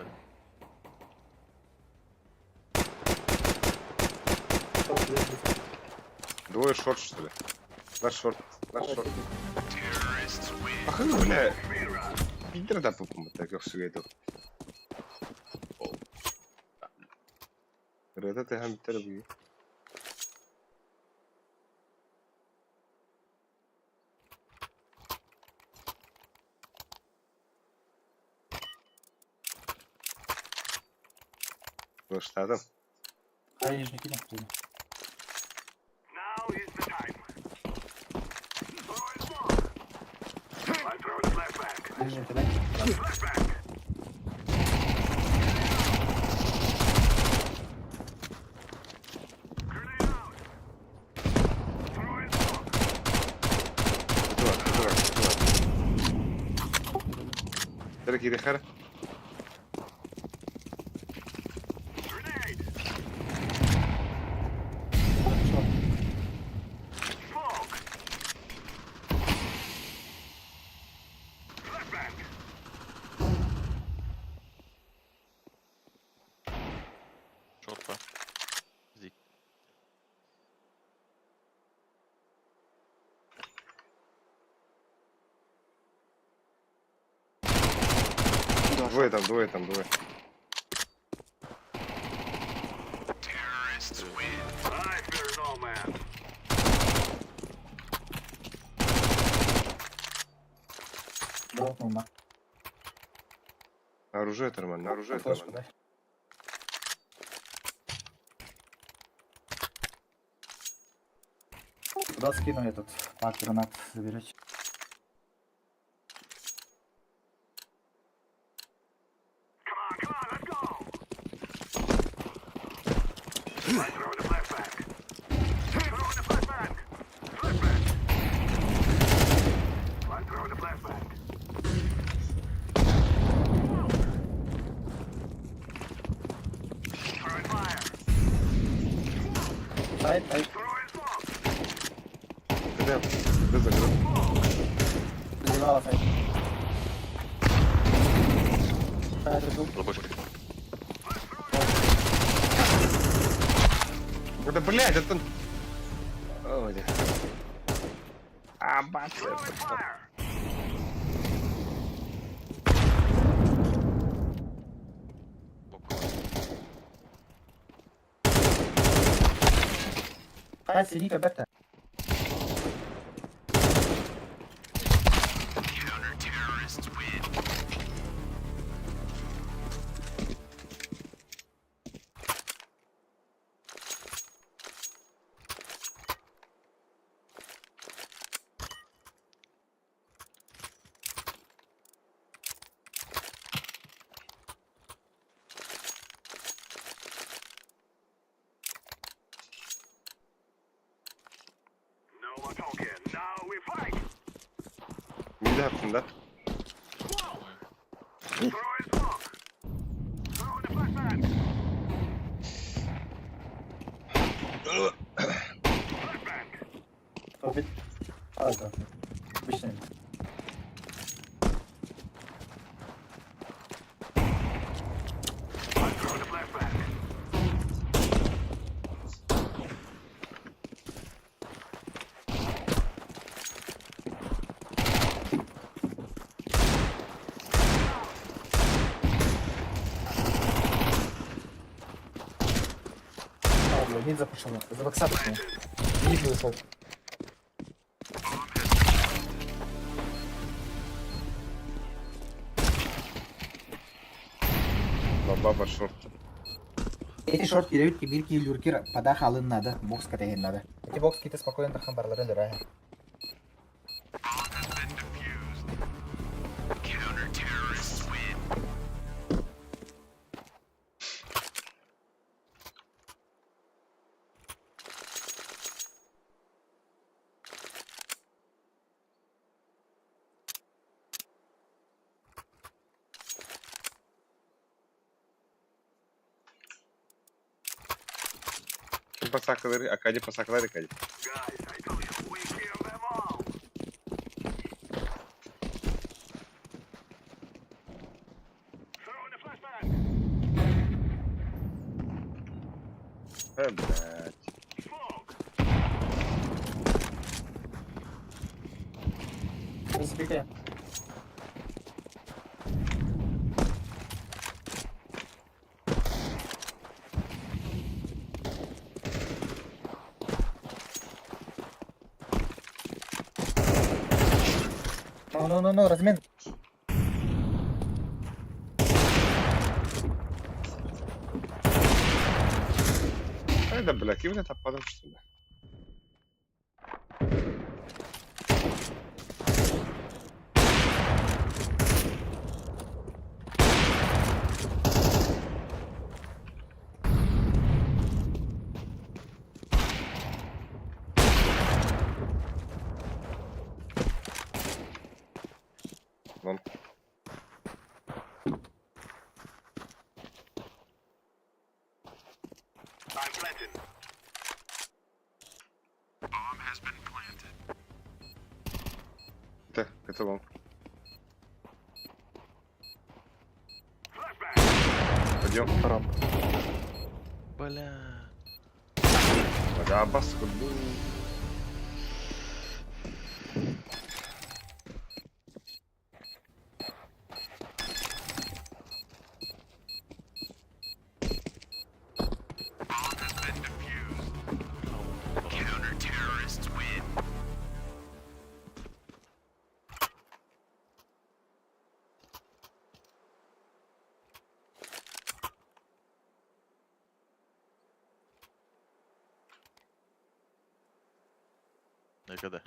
Двое шорт, что ли? Наш шорт. Ах, бля. Пидор да попума, так я все это. Это ты гам терби. Ну что там? Тера кире хара. Шорт, а? Зик. Двое там. Оружие, нормально, оружие, нормально. Куда скину этот пак гранат заберете? Сайт. Бля, да закрыл. Заливала сайт. Лобошка. Да, блядь, это... О, бля. А, бац. Сайт, сиди, каберта. Не ляпнем, да? Обычно. Мид запушил. За бокса пошел. Мид вышел. Баба шорт. Эти шорт кидают кибирки и люрки подах алын надо. Бокс катаген надо. Эти бокс киты спокойно тахан барлары лырая. pasakları, Akadi pasakları Akadi. He блядь. Разбитие. Ну, размен. Hayda блядь, kimle tapladım üstüne. Lan. Это лонг. Пойдем. Бля. Да, бас худу. Ne kadar?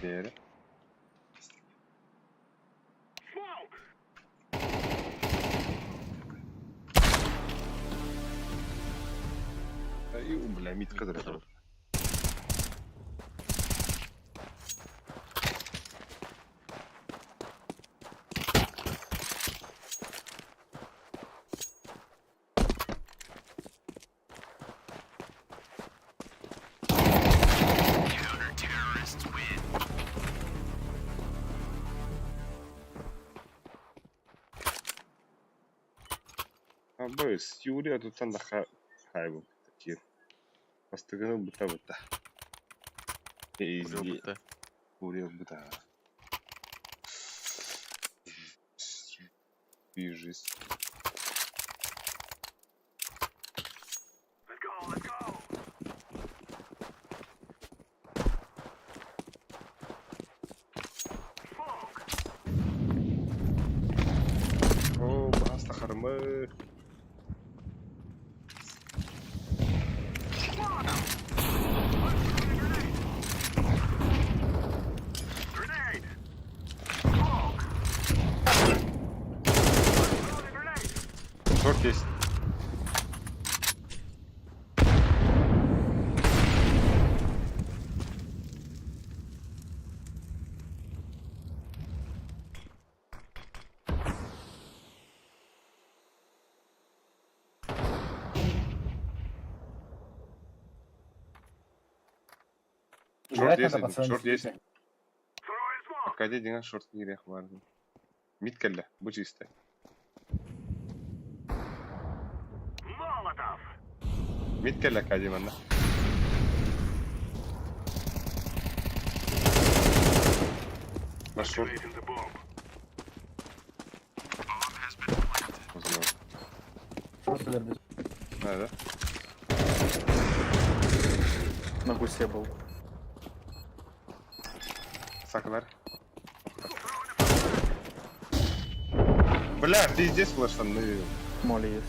Diğeri. Бля, митка зря. Boys, Юрия тут там хайбу такие. Постыгнул бута. Buraya bıktı. Юрия бута. Бежись. О, баста хармы. Шорт есть. Шорт есть, шорт есть. Акаде деген шорт керек бар. Мид келді, бұл чисто. Mid келді Акаде манда. Наш шорт. Өлөрдү. Hadi. На гусе был. Saklar. Бля, ты здесь флешанный. Моли есть.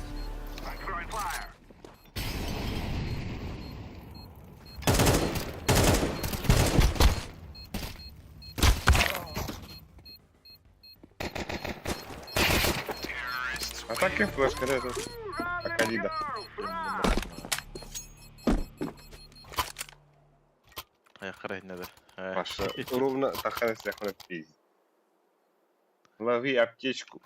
А так и флешка, да, это. Акадида. Аяққара надо. Маша, ровно тахана сляхана пиздец. Лови аптечку.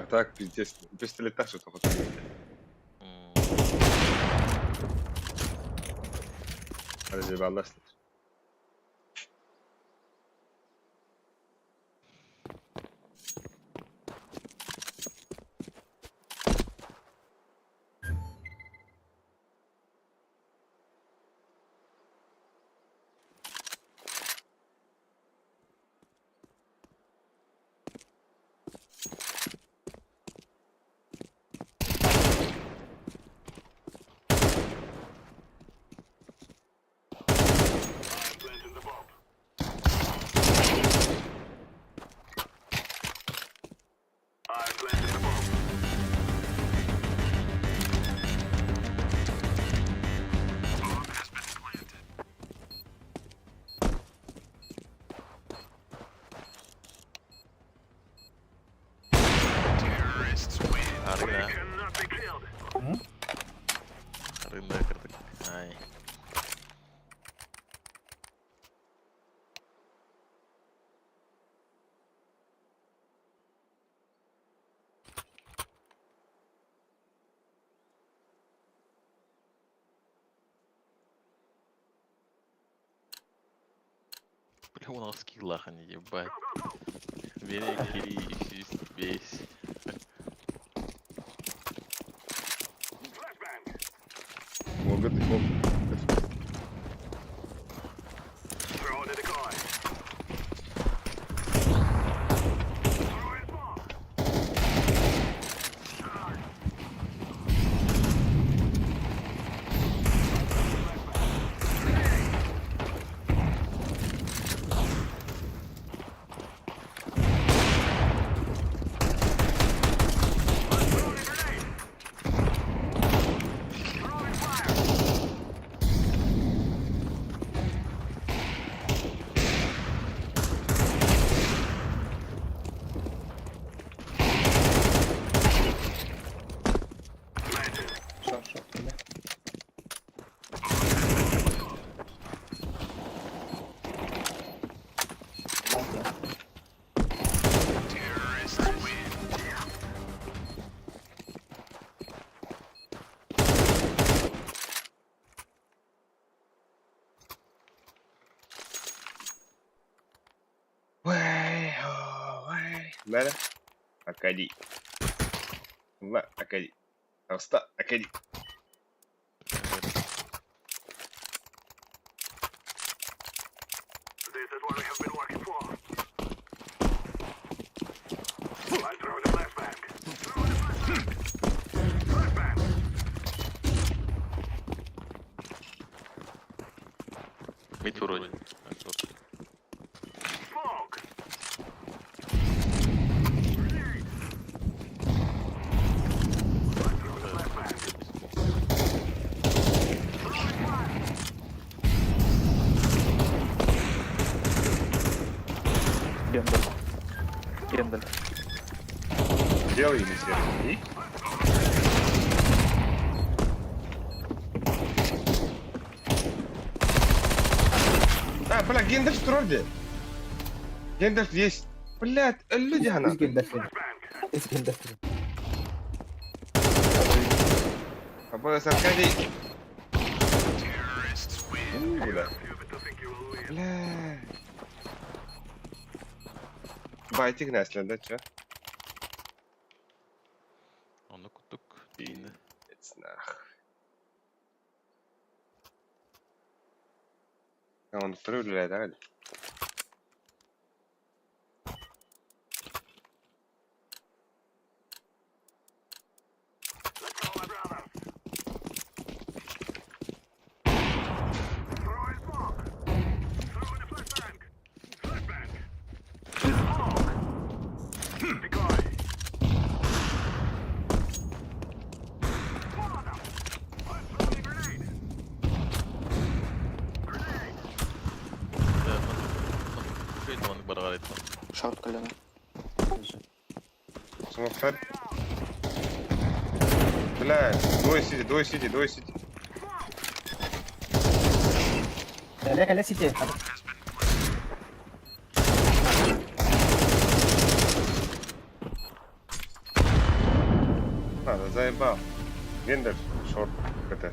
А так, пиздец. Пистолета что-то вот. Разъебалась. Harina. Harina kırdık. Ay. Бля, у нас скиллах они, ебать. Великий весь. Могут и хоп. Merhaba. Akadi. Allah Akadi. Hasta Akadi. Мид вроде. Делай или серый. А, бля, гендер вроде. Гендер есть. Блядь, люди она. Обои с Аркадий. Бля. Бля. Байтик näslen да, чё? Onu kuttuk. Değildi. Etsinah. Ja, on trulle där. Şöyle onu beraber etmem. Шорт колено. Смоктар. Бля, двое сиди. لا سيتي. Надо, заебал. Гендер, шорт, КТ.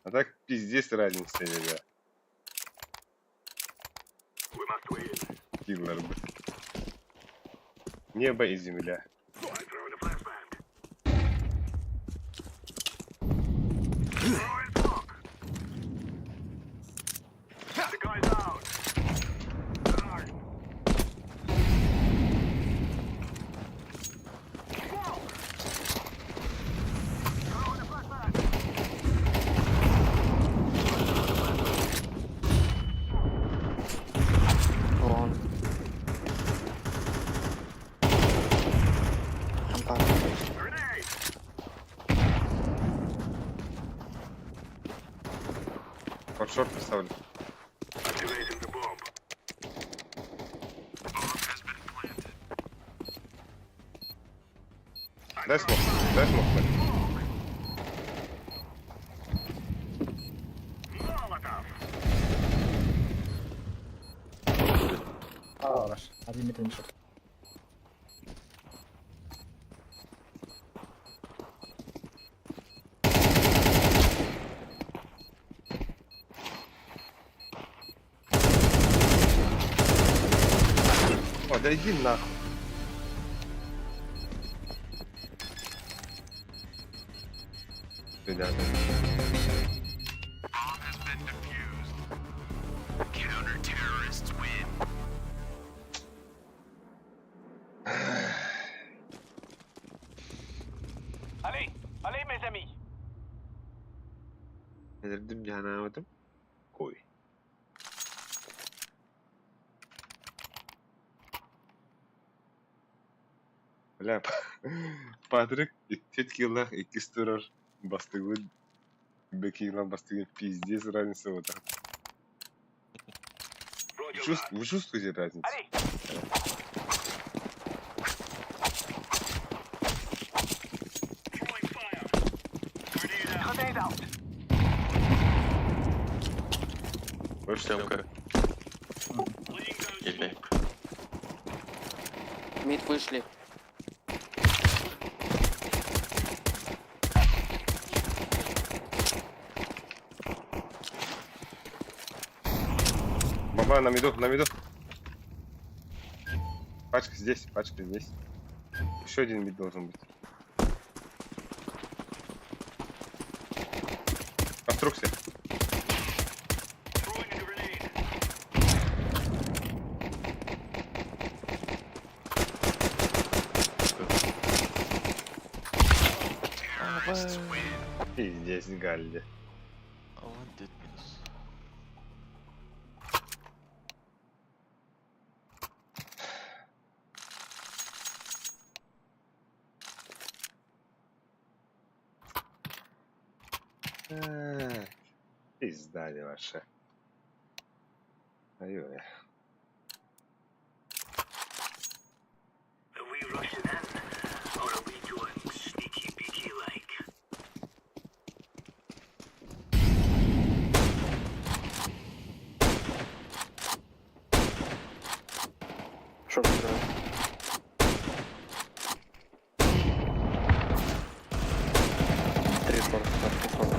А так пиздец разница, ребят. Киллер, блин. Небо и земля. Он. Ампар. Под шорт поставлю. Дай смог, блядь. Хорош. 1 метр не шот. О, да иди нахуй. Ребята. Allez mes amis. Yedirdim canavadım. Koy. Bля, Патрик, тетки лах, и кистурар, бастыгын, бекинлан бастыгын, пиздец разница вот так. Вы чувствуете разницу? Больше Темка. Или. Мид вышли. Бомба на миду, на миду. Пачка здесь, пачка здесь. Еще один мид должен быть. Конструкция. И здесь Галли. Alan dead minus. Пиздали ваши. Ой-ой. Шорт играет. Три шорта, три шорта.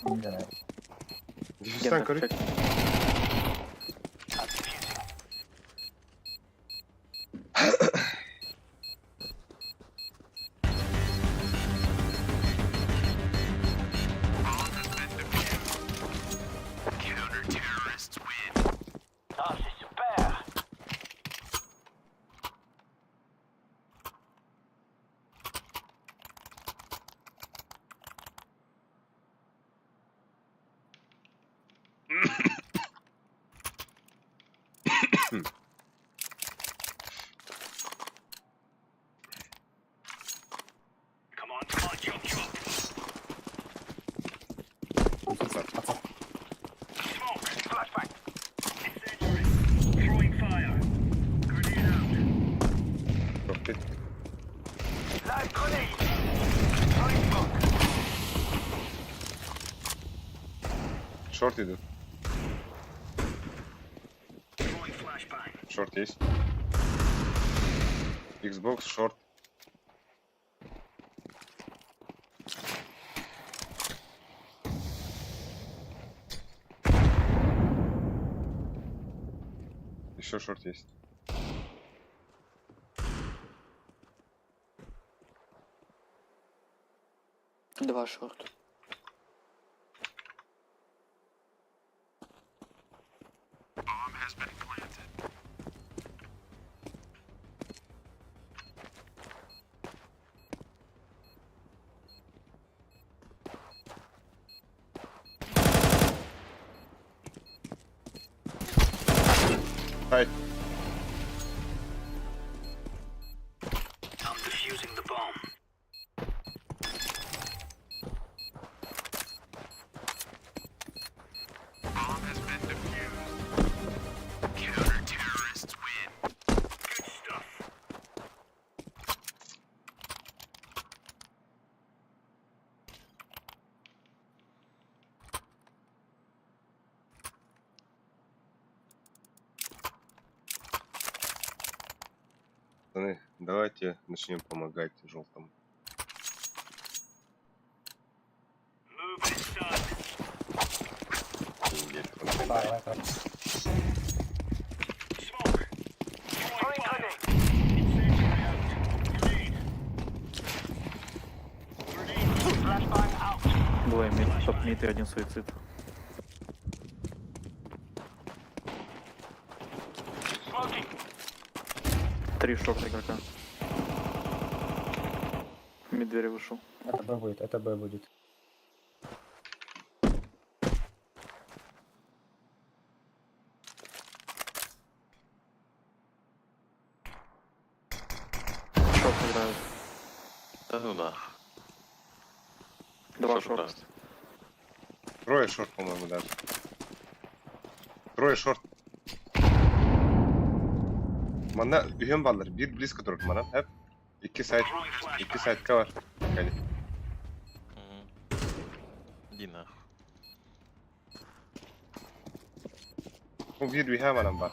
Не знаю. Дефистан, короче. Шорт идут. Шорт есть. Xbox, шорт. Еще шорт есть. Два шорта. Хайд. Пацаны, давайте начнем помогать желтому. Давай, давай. Двое мид, топ-мид и один суицид. Три шорта игрока. Медведь вышел. Это Б будет, это Б будет. Шорт играет. Да ну да. Два Шорт шорта. просто. Трое шорт, по-моему, даже. Трое шорт. Мана үйен балдар. Bir близко тұрып манан. Hep. İki side var. Yani. Мгм. Иди нахуй. Bu bir ühe manam var.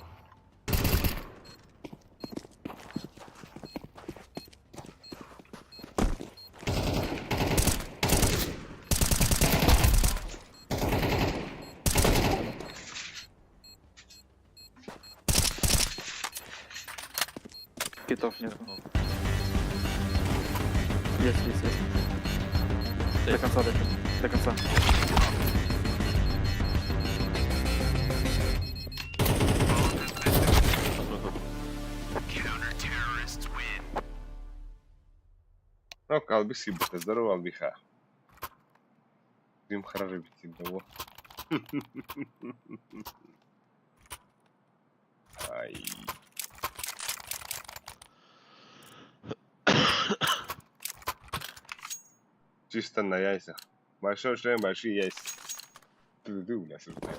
Китов нет. Ну, Есть. До конца дальше. До конца. Ну, kalbi сибта. Здорово, Албиха. Дим хорошо битит, да во. Ай. Чисто на яйцах. Большой шлем, большие яйца. Ты, бля, осуждаю.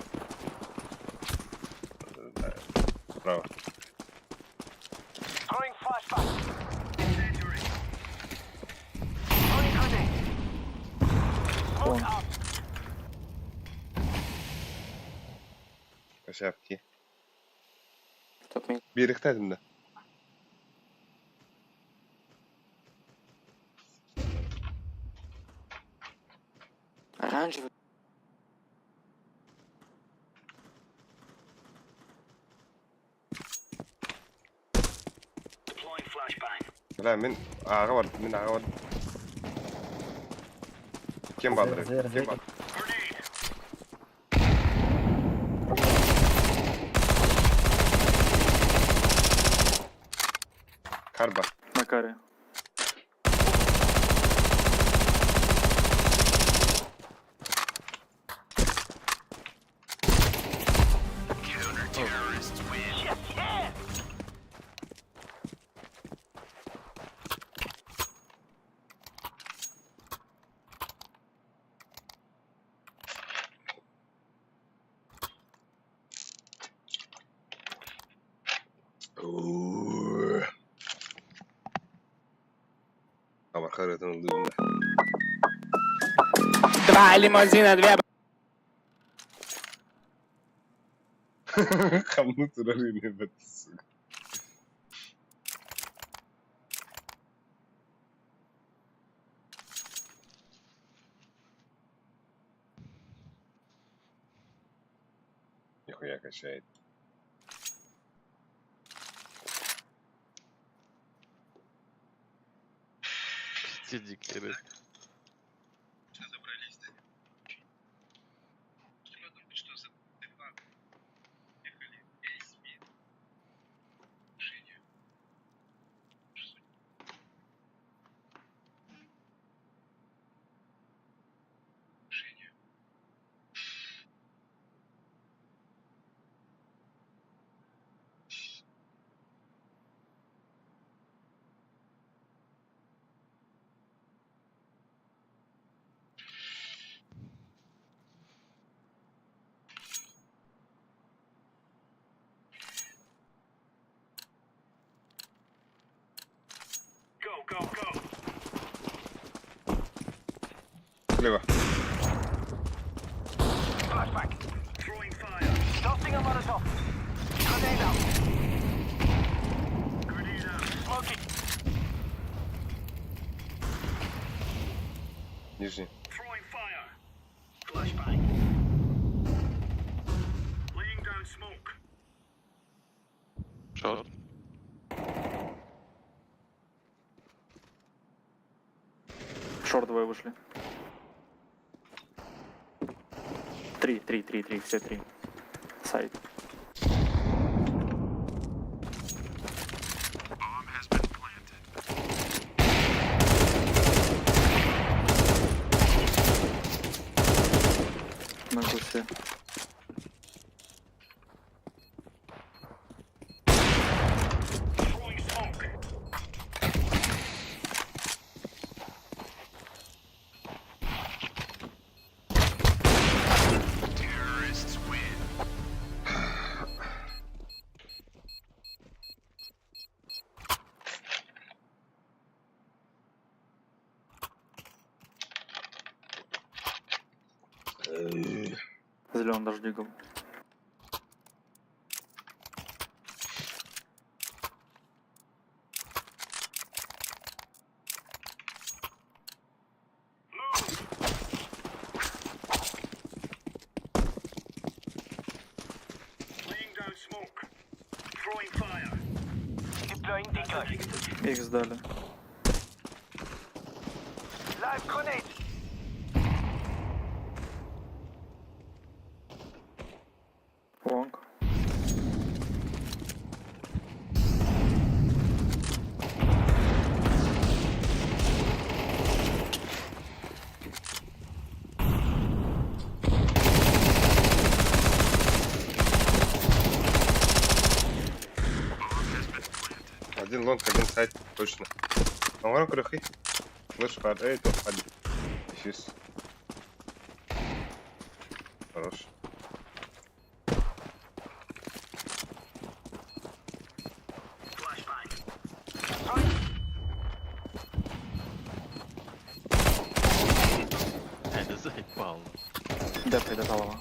Право. Кошапки. Тут мид. Берегтадым да. Оранжевый. Бля, мен аға бар. Кем балдыр? Зер. Кем балдыр? Карба. На каре. Ama харитон лыгында. 2 лимузина, 2 Хамну турары не бәтсі. Нихуя качает. Сидик, киры. Слева. Нижний. Шорт. Шорт двое вышли. Три, все три. Сайт. С. Зеленый дождиком. Икс дали. Лонг. Один лонг, один сайт, точно. А вон крыхи. Флэш хад, то ходи. Дефьюз. Хорош. Да заебал. Депай до голова.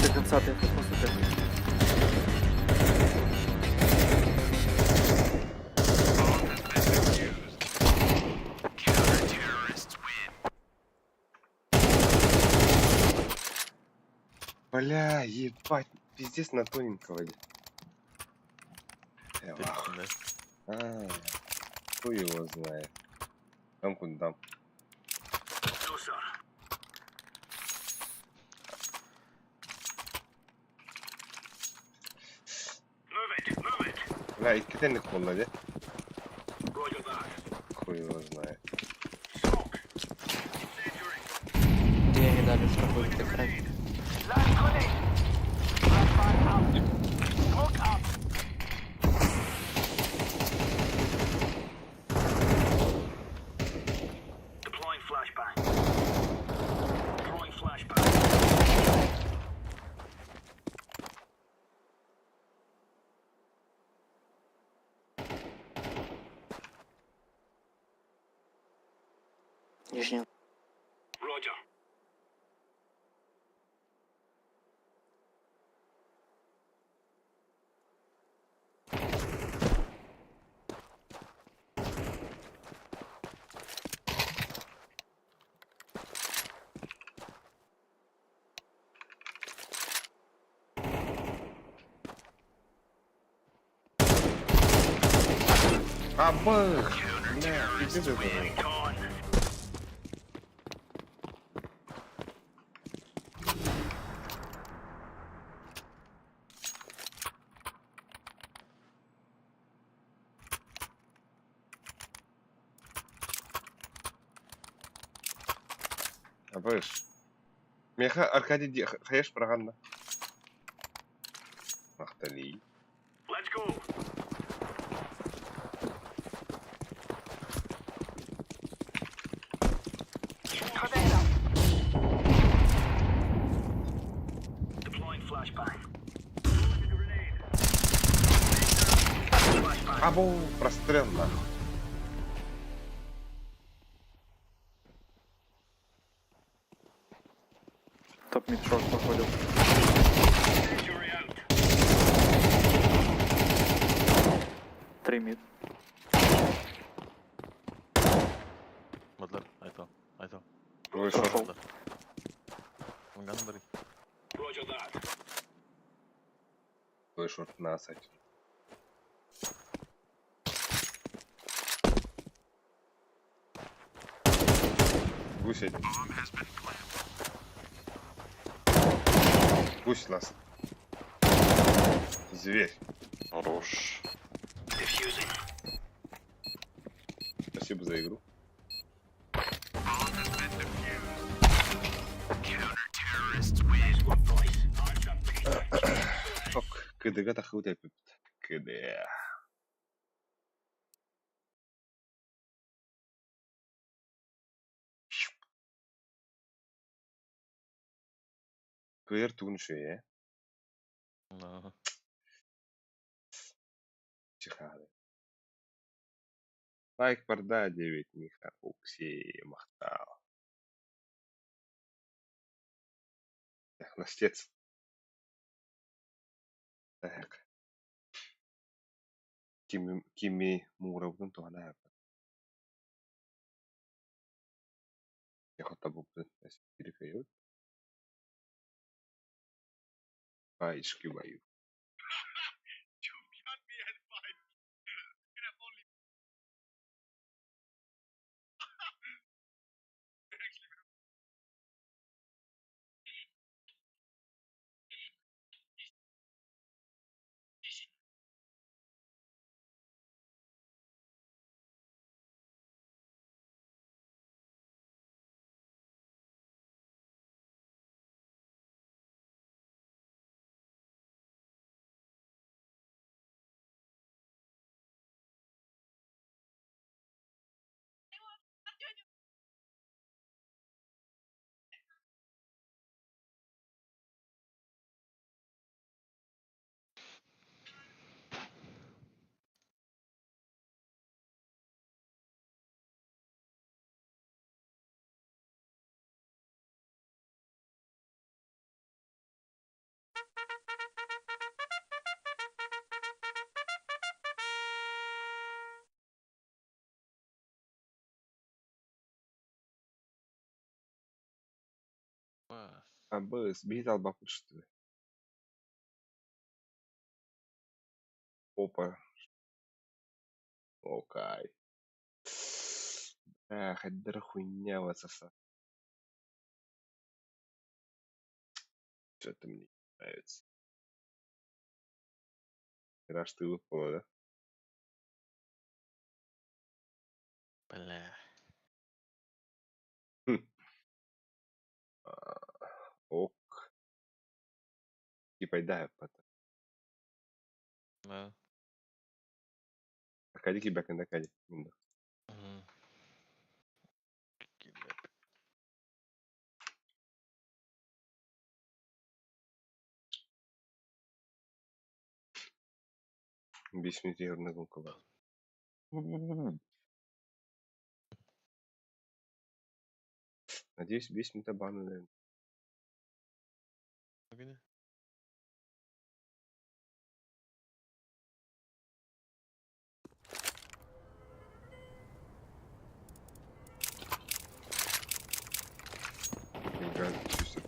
До конца ты после депай. Бля, ебать, пиздец на тоненького. Перед, да? Хуй его знает. Там куда там. Бля, iki tane kullandı. Хуй его знает. Где не дали спокойно играть. Нижний. А, бах! Бля, пиздец это. Абыш. Меха Аркадий хаяш праганда. Мактали. Абу, прострел нахуй. Топ мид шорт походил. Три мид. Бадлар, айтал. Вышел. Бадлар. Манганы бери. Вышел на сайте. Гусь один. Гусь нас. Зверь. Хорош. Спасибо за игру. Ок, КДГ тахыл тепип. КД. Кыр туншы, э? Ага. Чихады. Лайк барда 9 Миха. Укси махтал. Настец. Так. Кими Муравдын тугана япа. Я хотта бупты. Перекают. Пайшки бою. Бас. Абыс, бейт албап что ли? Опа. Окай. Эх, это хуйня вот соса. Что-то мне не нравится. Раз ты выпала, да? Бля. Хм. Ок. Типа, да, потом. Да. Акади кибакин, да, кади. Мгм. Кидап. Без метеорных гонков. Надеюсь, без метабана, наверное. Погоди. Играет чувство.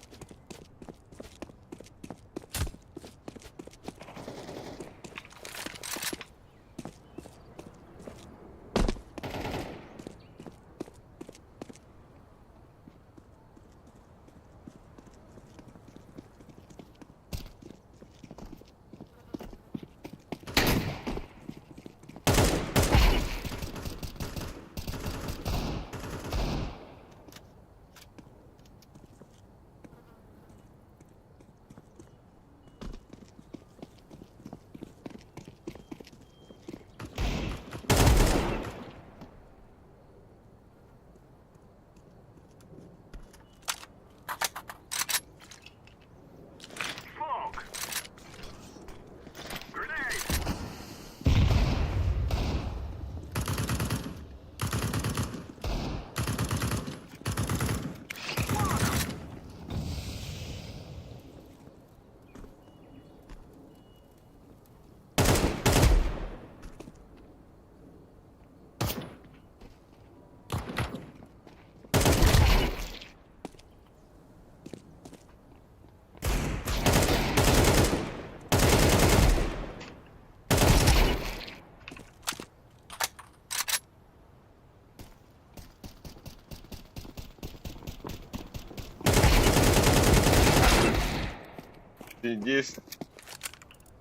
Здесь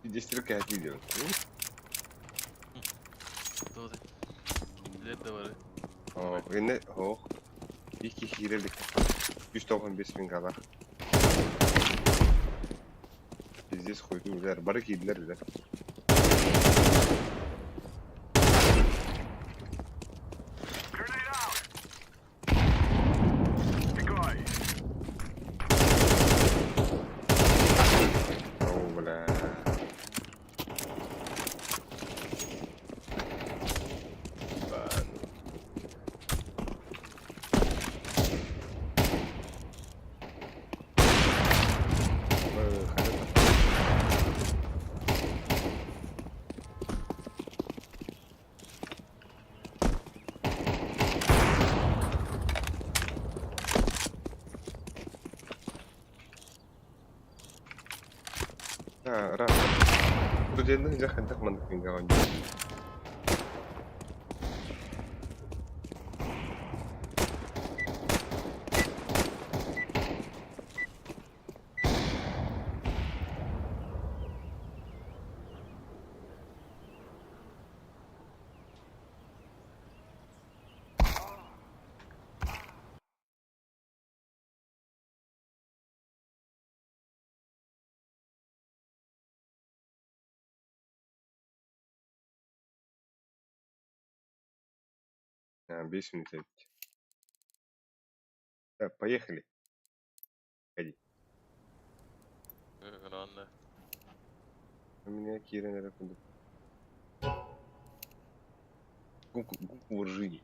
10 видео. Кто ты? Лет давай. Эне, iki hirelik. 195 bin kadar. Здесь хоть удар. Барыки идлер да. О, бля. Раз. Студентның жақындық мындықпен қалған. А, 5 минут. Так, поехали. Ходи. Рано. У меня Кира, наверное, куда. Гуку уржини.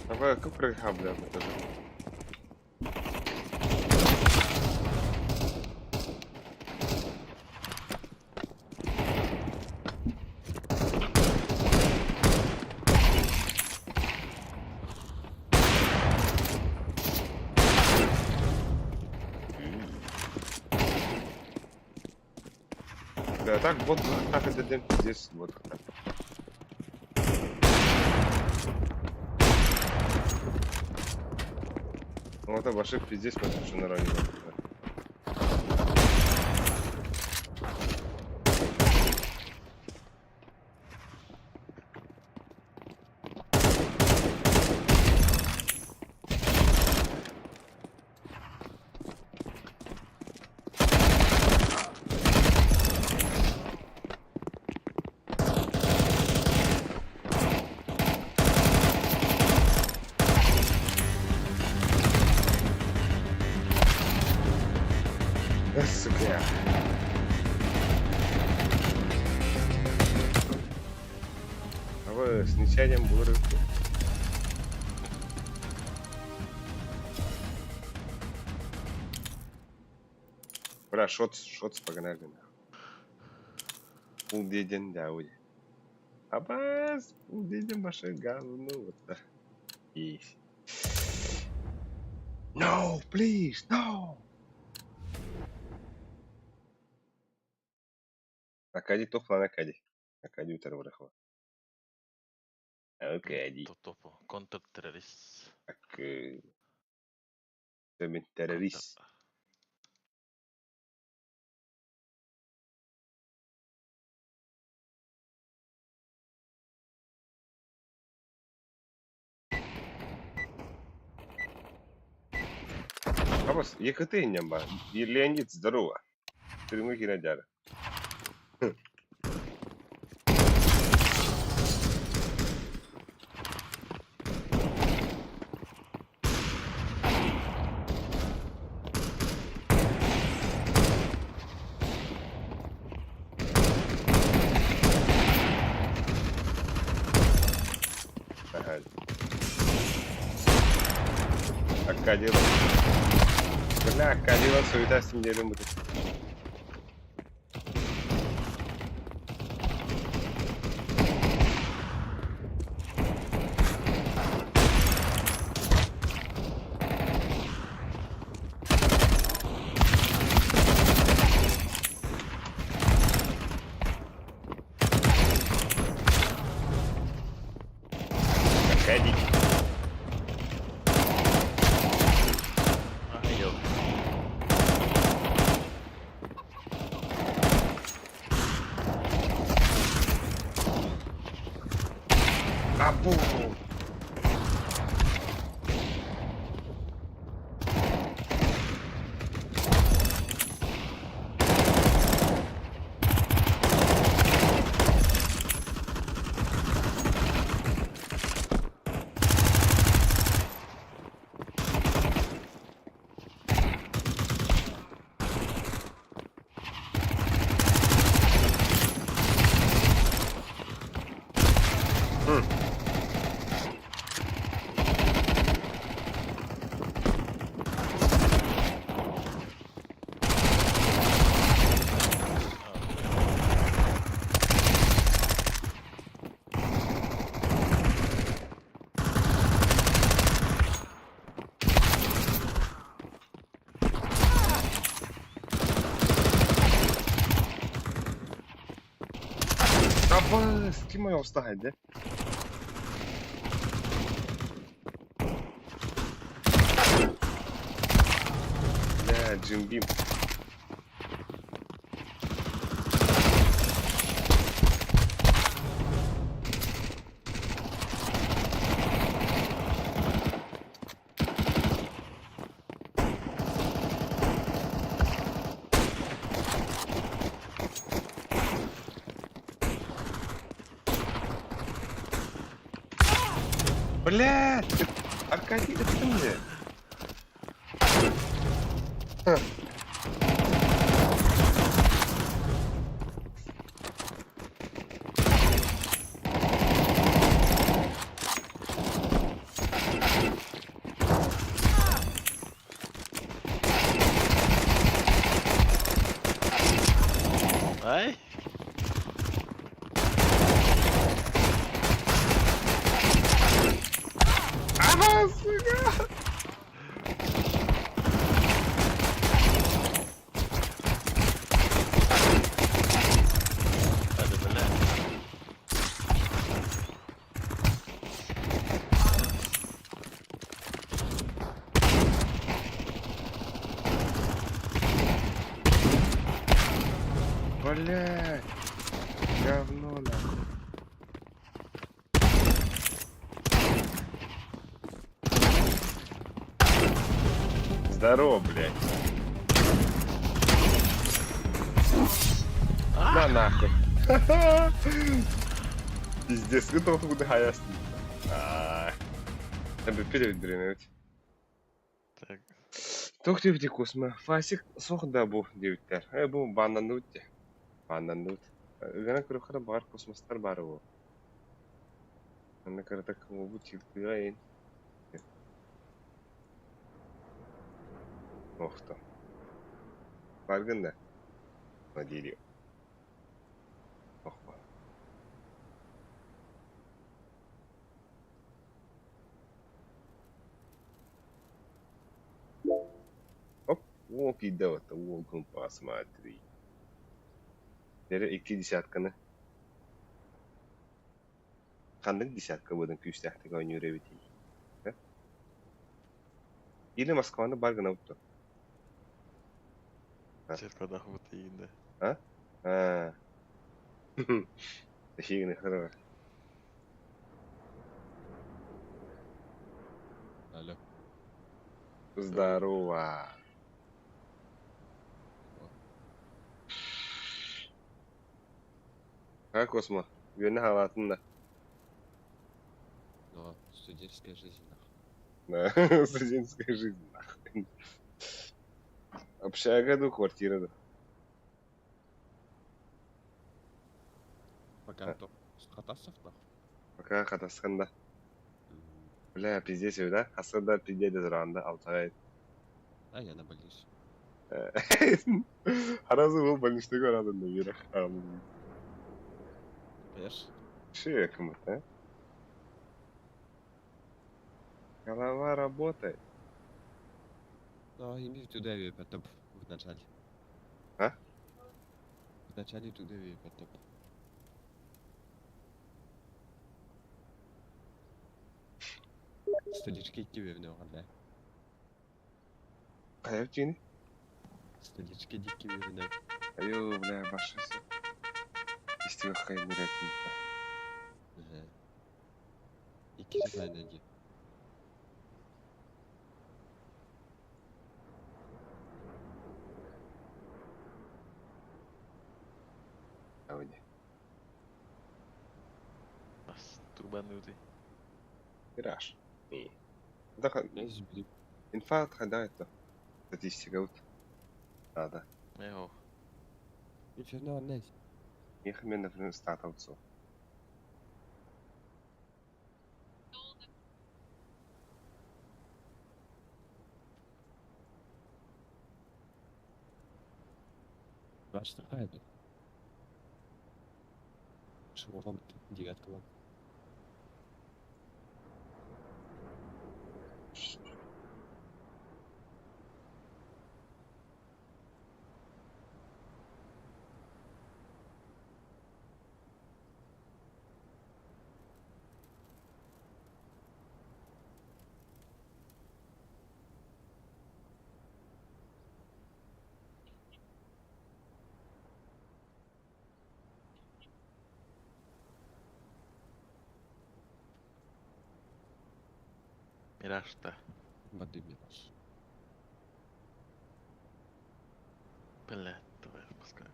Давай, как прыгай, бля, покажи. Да, так вот, так это здесь вот так. Вот ваши пиздец, потому что на ранее. Сука. А вы с нечаянным буры. Бля, шот погнали. Пулдеден дауди. Абаз, пулдеден баши говно вот так. Есть. No, please, no. Акади топлан Акади. Акади утар бырахва. Акади. Топо. Контртеррорист. Ак... Сэмин террорист. Абас, екатыннан ба. Леонид, здорово. Прямой кинодяра. Аккадила. Бля, Аккадила суета с неделем будет. Аккади. Ай, ёп. Абу! Аба, с кем я устать, да? Бля, Джимбим. Блядь, Аркадий, это ты мне? Ай! Ага, сука! Hadi bele. Блядь, говно нахуй. Здорово, блядь. На нахуй. Пиздец, это куда хаяс. Tabii переведеринуть. Так. Тох девди космо. Фасик сохда бу девиттер. Бу бананут. Бананут. Гана крохара бар космостар бар бу. Ана каратак бу тилтуяин. Охто. Барганда. Надири. Охва. Оп, вот и да, это волком посмотри. Теперь iki десятканы. Қандай десятка бұдан күштәқтігі ойнуыр өбетей. Или Москваны баргына ұтты. Десяткадан вот иінде. А? Тәшегіні қыры бар. Алло. Здорово. Как Космо? Гөні халатында. Но студенческая жизнь, нахуй. Да, студенческая жизнь, нахуй. Общага до квартира. Пока то қатасов, нахуй. Пока қатасқанда. Бля, пиздец, да? Аслында пиздец заранда, Алтай. А я на больнице. Аразы был больничный город, наверное. Понимаешь? Шея кому-то, а? Голова работает. Ну, имею туда и потом в начале. А? В начале туда и потом. Столички кивевне оғанда. Қаяқ жеңі? Столички дик кивевне. Айо, бля, башысы. Истігі қайын үйректім. İki seferinden git. Ауди. Бас, турбанный ты. Мираж. И. Да, Ne zibli. инфа хадает-то. Статистика вот. Да. Эго. Ничего, ну, не. Их мне, например, статовцу. Başta kaydı. Şu oğlum девятка var. Мираж-то. Воды мираж. Блядь, давай пускай.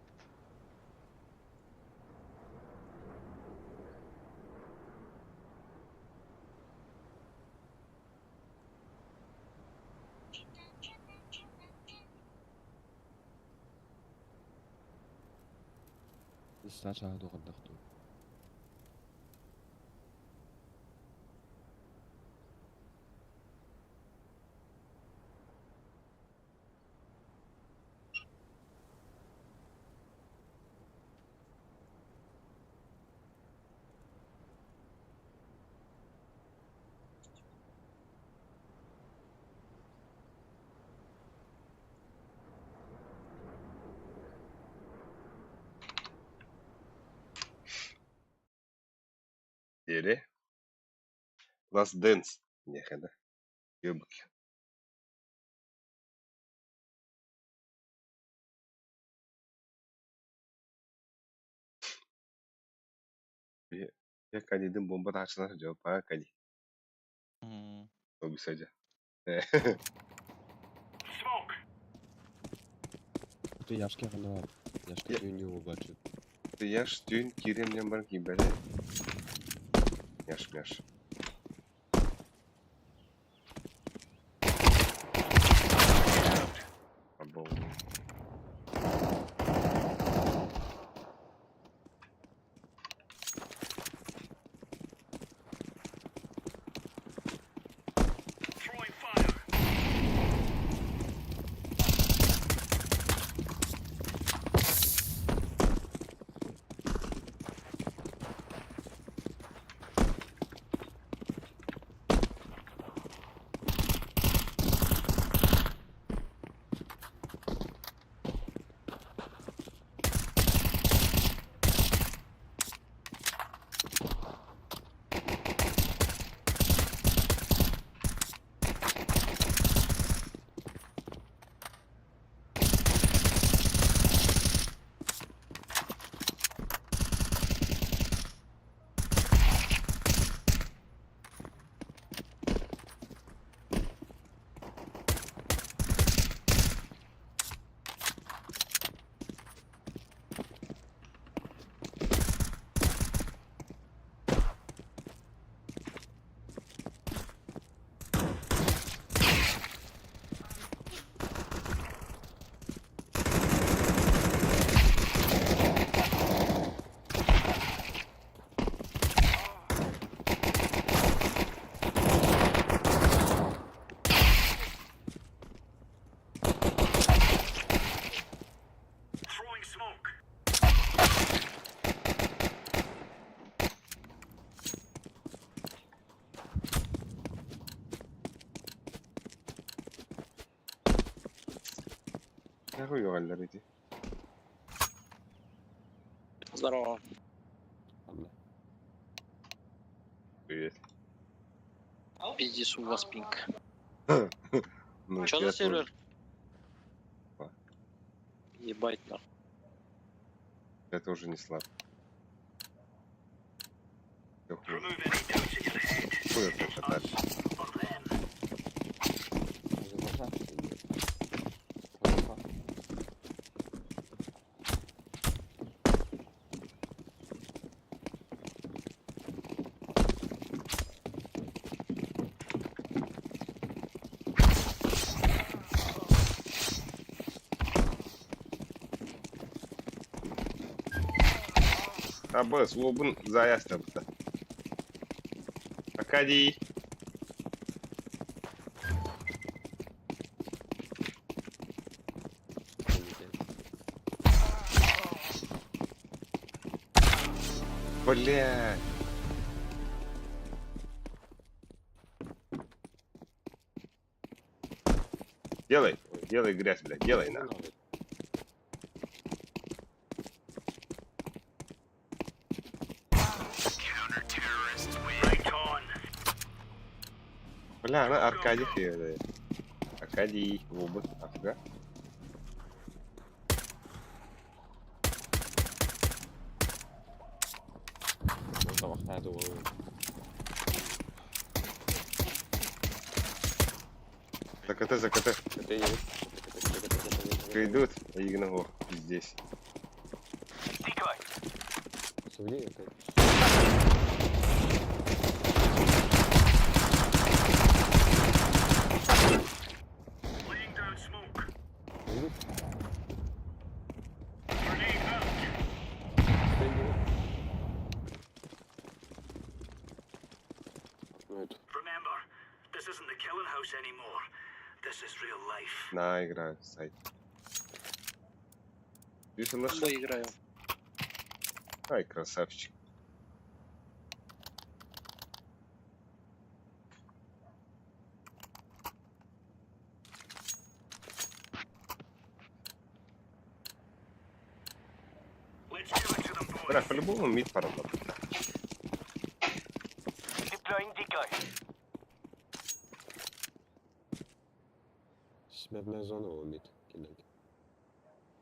Сначала должен отдохнуть. Дели. Last Dance. Нехай, Ёбки. Я кадидин бомба тачына жауап, а, кади. Обисаja. Ты яшки ғана бар. Яшки үйіне обачу. Ты яш түйін керемнен бар кейін бәле. Яш. Абол. Я говорю, Альдер, иди. Здорово. Привет. Пиздец, у вас пинг. Ну, Чё я за сервер? А. Ебать, нахуй. Я тоже не слаб. Всё хуй. Хуй это катали. Аббас, обын заяз табыта. Акадий. Бля. Делай, делай грязь, блядь, делай нахуй. Бля, она Аркадий фиолет. Аркадий, обын, ага. Заката. Придут, а игнор здесь. На, играю, сайт. Видишь, он Что играю? Ай, красавчик. Бля, по-любому мид поработать. Смертная зона умит. Б.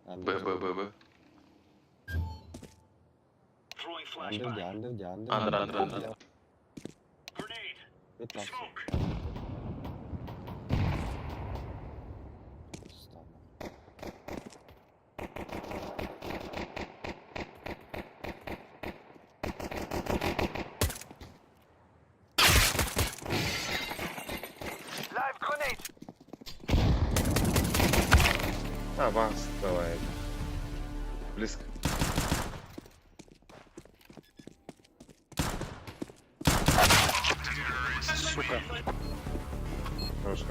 Андер. А, вас, давай. Близко. Сука. Хорош.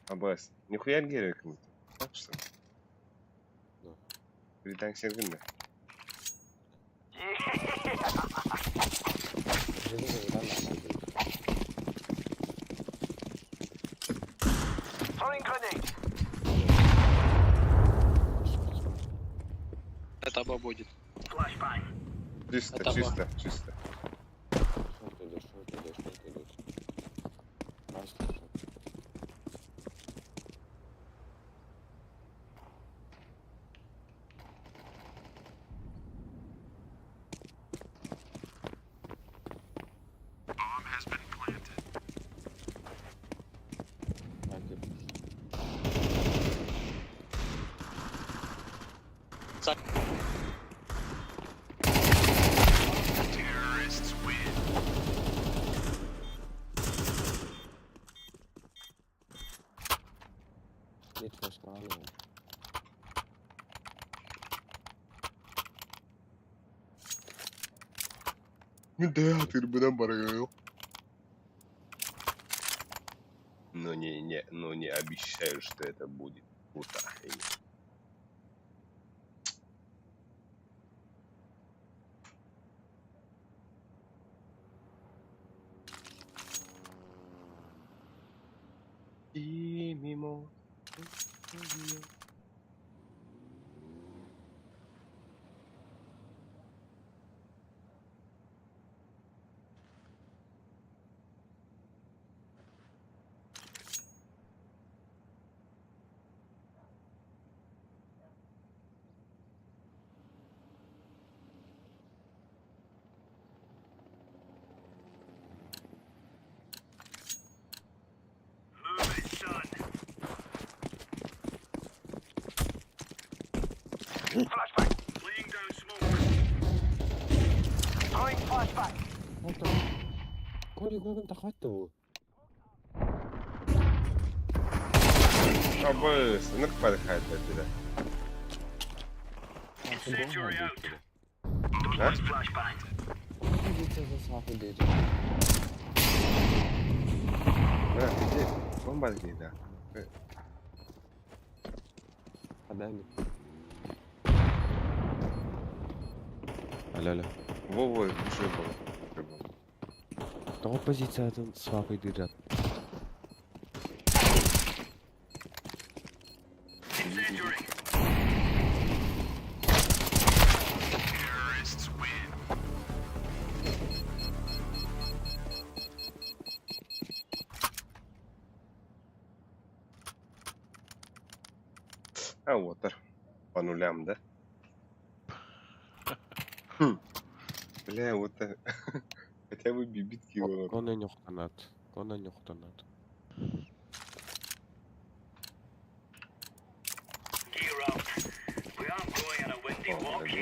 Аббас, нихуя герой кому-то. Так что? Передай Сергею. Это будет. Чисто. Да, ты бы набрал. Но не обещаю, что это будет. Puta. И мимо. Абы сыныр подыхает от тебя. Да? Да, где? Бомба где, да. Алло. Во-во, уже был. Того позициядан свапай дират. А вот, по нулям, да? Бля, вот хотя бы бибитки его. Кона нюхтанат. О,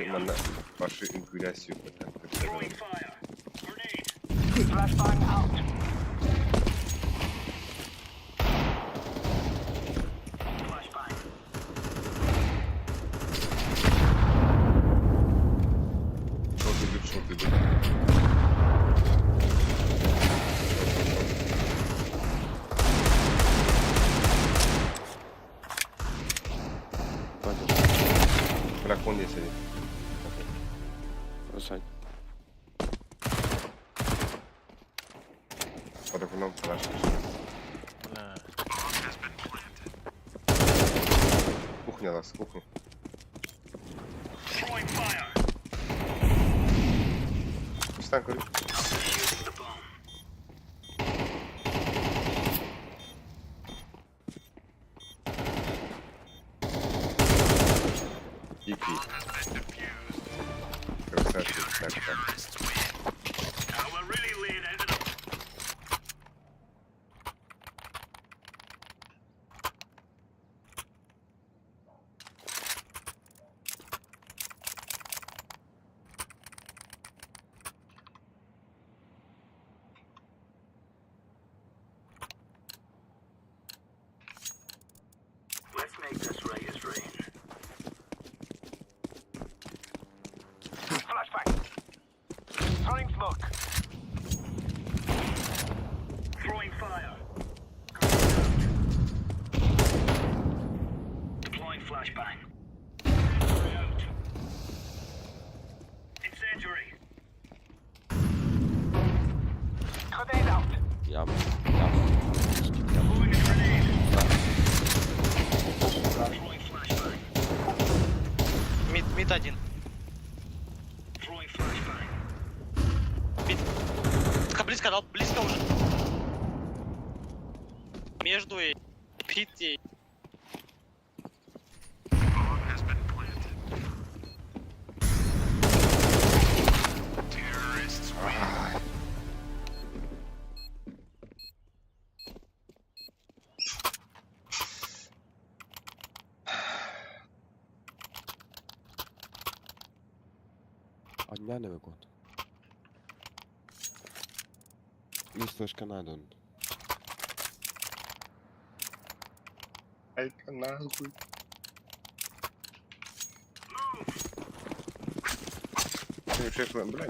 надо вашу инкуряцию потом. Шот идет. Дракон здесь сидит. Бросай. Под окном флеш. Бля. Кухня нас, кухня. Встань, говорю. Ики. Красавчик, так. Ям. Мид один. Мид. Близко уже. Между и пит и... Одня не викот. Листочка надон. Ай-ка нахуй. Шеф, бля,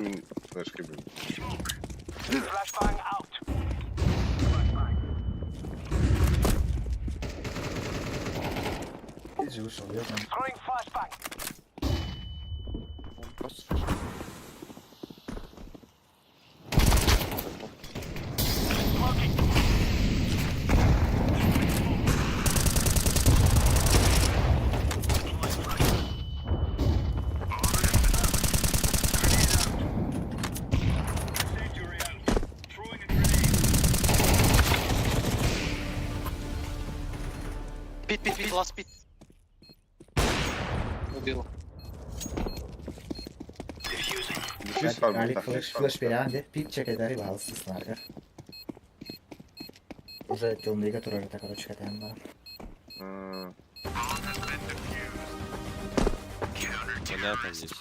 флешки были. ты же вышел, ёбан. Он просто слышал. Пит, ласт пит. Убил. Дефьюз var Ali burada. flash beri hadi. Pit check eder ve alsın snarga. Уже темный который так короче хотя бы. Понятно здесь.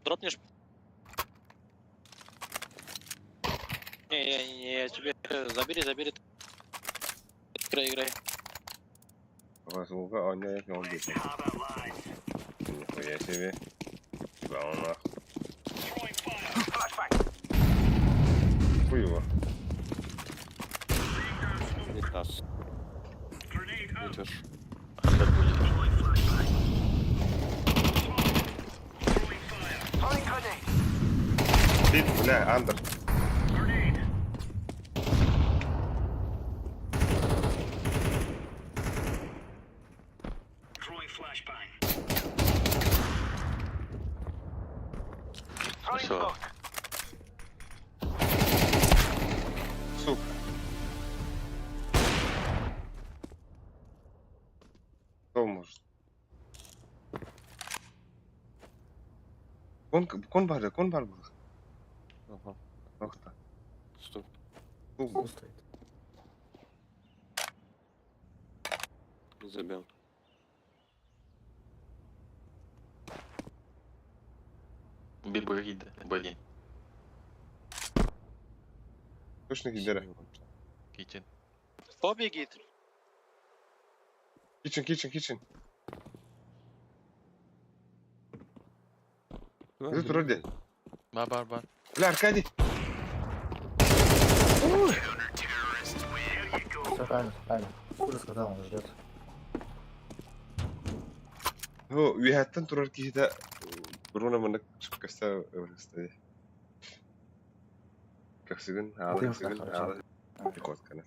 Дропнешь? Не, тебе забери. Играй. Звука, он не он бит. Нихуя себе. Ебал Хуево. Не тас. Идешь. Андер будет. Бит, бля, андер. Все. Сука. Кто может? Кон бар был. Ага. Нокта. Стоп. Стоит. Забил. Bir bug'iydi. Bug'i. Точно гидера. Kitchen. Побеги. Kitchen. Тут вроде. Бар. Бля, Аркадий. Все правильно. Куда сказал, он ждет. О, уяттан турар кихита буруна мына чыккаста өрөстө. Кексигин, Хорошо. Коткана.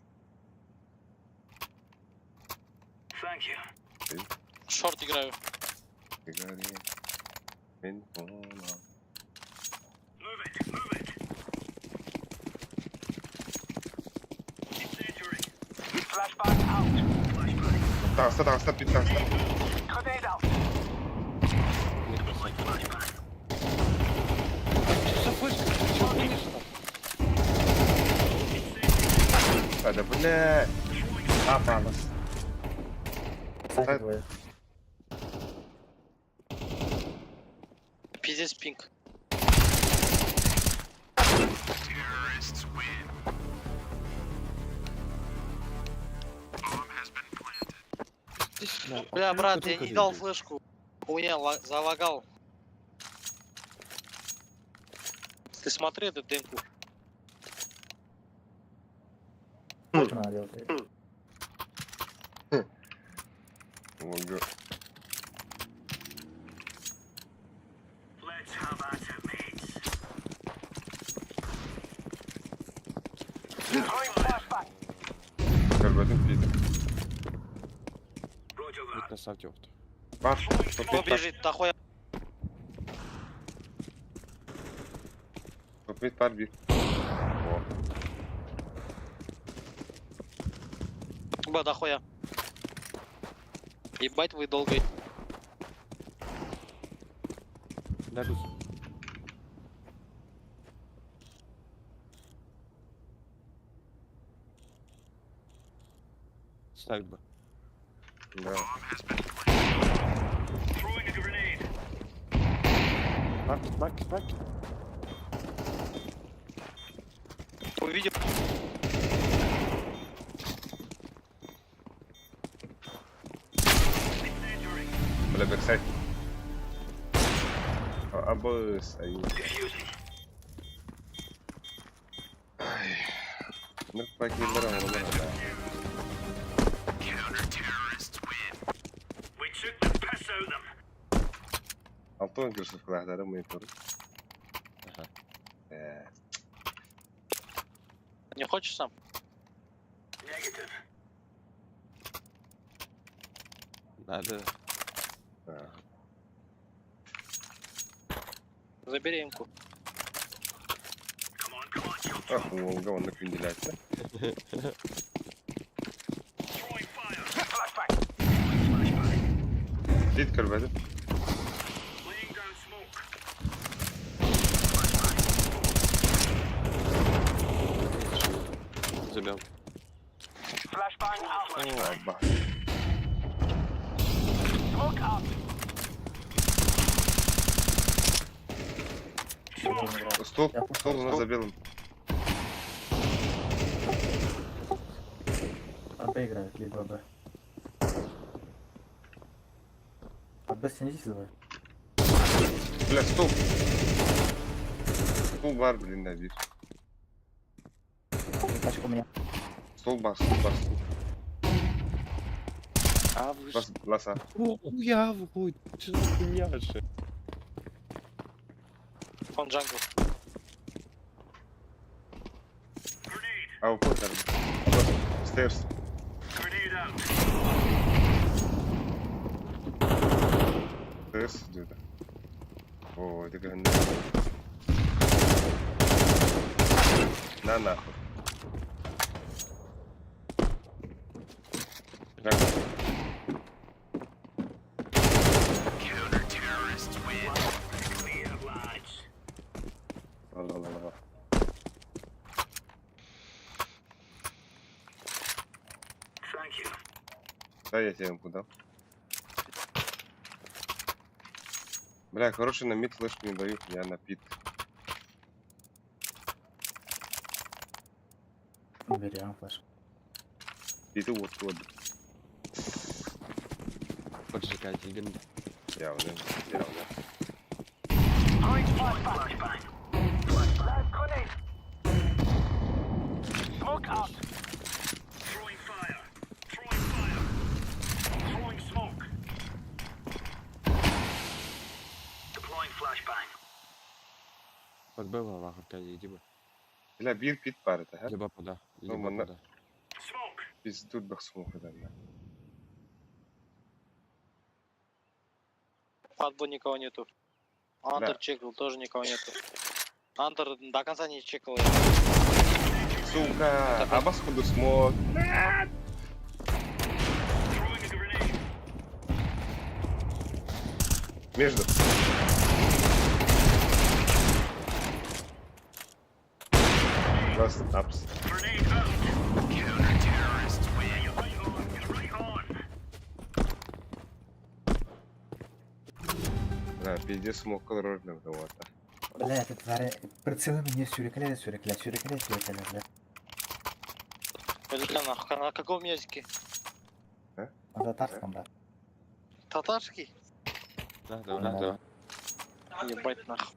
Шорт играю. Мен понял. Таста, 15. Да, бля. Попалась. Сайт двое. Пиздец пинг. Бля, брат, я не дал флешку. У меня залагал. Ты смотри эту демку. Что надо делать? Ого. Görmedim bir. Вид на сайте вот. Var. Кто бежит, нахуй. Topit var bir. О. Ба, дохуя. Ебать вы долго. Дагус. Ставь бы. Да. Бак. Увидел. Бля, бэксайд. Абыс, ай. Ай. Нырк пакелер оңылыр ада. Алтон кірсіп қылақтары монитор. Не хочешь сам? Надо. Забери имку. Ах, Волга, он накренделяется. Дит кірбәді. Забил. О, аба. Стол у нас за белым. АБ играют, либо Б. АБ снизись давай. Бля, стол. Стол бар, блин, да, видишь. Тачка у меня. Стол бар, стол бар. А вы Бас, лоса. Я вхуй. Что за хуйня же? он джангл. А, упор, Стейрс. Стейрс идет. О, это говно. На нахуй. Джангл. Ла-ла-ла-ла. Да, я тебе ему дам. Бля, хороший на мид флешку не дают, я на пит. Берем флеш. Питу вот. Поджигатель. Явно. Подбила в Аркадии, иди бы. Бля, бир пит пар это, а? Либо пода. Ну, Либо мана- пода. Пиздут бахсмух это, бля. Падбу никого нету. Антер Да. чекал, тоже никого нету. Антер до конца не чекал. Сука, а бас ходу смог. Между. Просто апс. Да, пиздец смог колорожным кого-то. Бля, этот тварь прицелы мне сюрикляет, бля. Пойдут на каком языке? На татарском, брат. Татарский? Да. Ебать нахуй.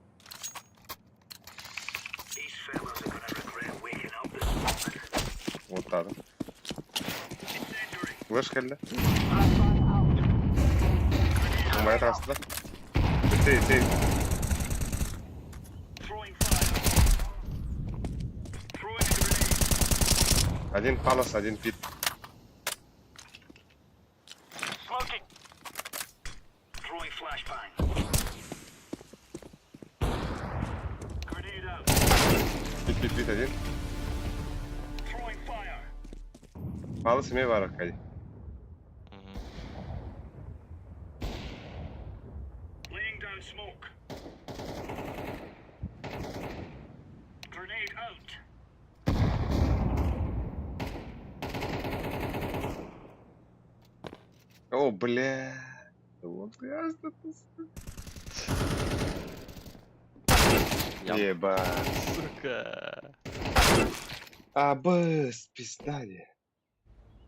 Вот так. Флеш келді. Моя трасса. Ты. Один палас, один пит. Пит один. Палас имей var Аркадий. О, бля. Вот ясно. Ебать. Сука. Абыс, пиздали.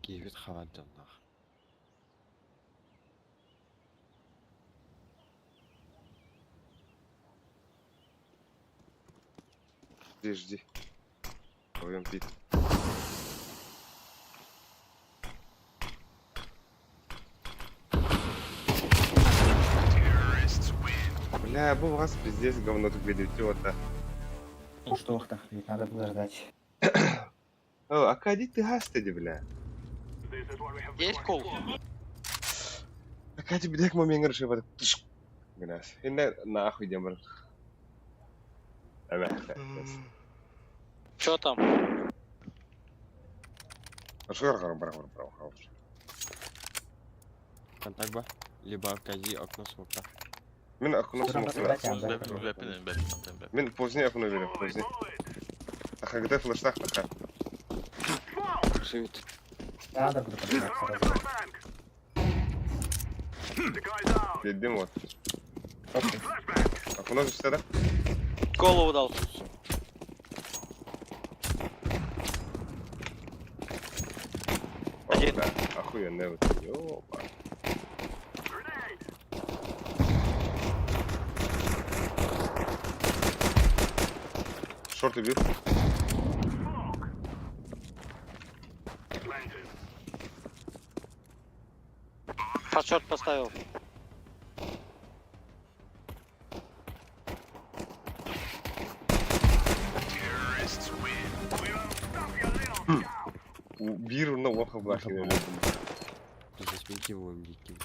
Гивит хавантон нах. Жди. Ой, он пит. Бля, был вас пиздец, говно тут ведете-то. Ну что, так, ведь надо было ждать. О, а кади ты гастади, бля? Есть кол? А кади, блядь, момент решил. Гнас. Инна нахуй демар. Чё там? А что я говорю, Контакт ба? Либо Аркадий, окно смокта. Мен окно смотрю. Мен позднее окно верю, позднее. А когда флештах таха? Живет. Надо было подождать сразу. Едем вот. Окно же да? Голову дал. Один. Да, охуенный вот. Ёпа. Шорт убил. Подшорт поставил. Биру на ухо влахи. Засменки его диким.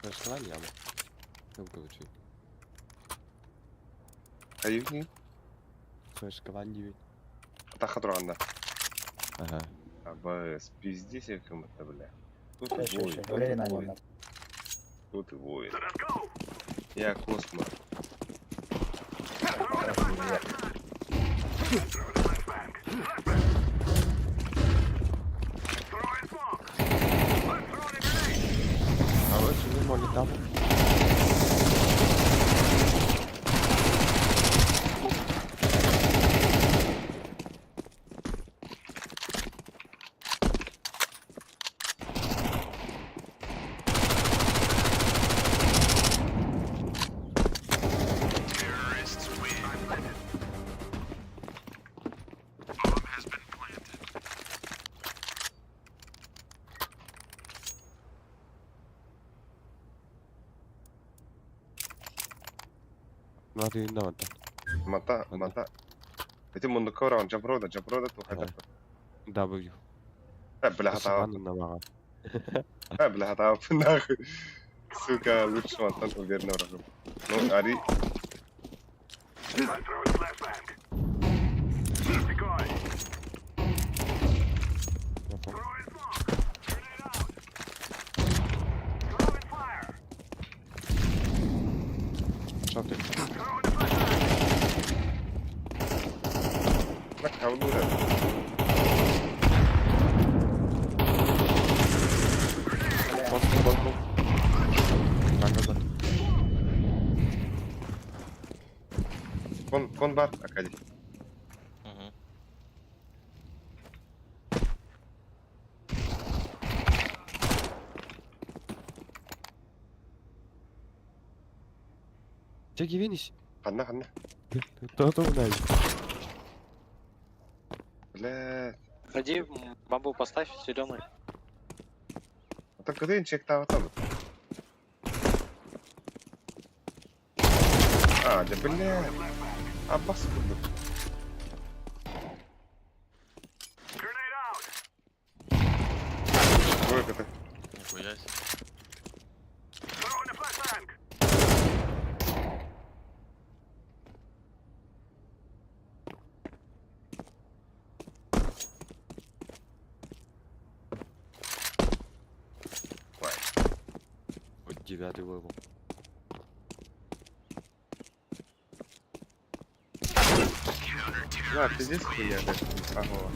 Пошла яма. Ну, короче. Аюхни. Слышь, команде. Таха туранда. Ага. Абас, пиздец я кому-то, бля. Тут Еще, воин, говорили на тут нем. воин. Тут и воин. Я космо. Короче, не могли там. Надо и надо. Мата. Это мундука ураган, джампрода, ту хатя. W. Бля, хатава. Намага. Бля, хатава, нахуй. Сука, лучше мантан уверенно врагом. Ну, Ари. Что ты? На кавду, да. Бот. Кон бар, Акади. Угу. Чеки винись. Ханна. То удай. Бля. Ходи, бамбу поставь, зеленый. А так куди він чек там? А, да бля. А паскуду. Двойка ты. Нихуя себе. Вот 9-й левел. Да, ты здесь хуйня, да? Ага.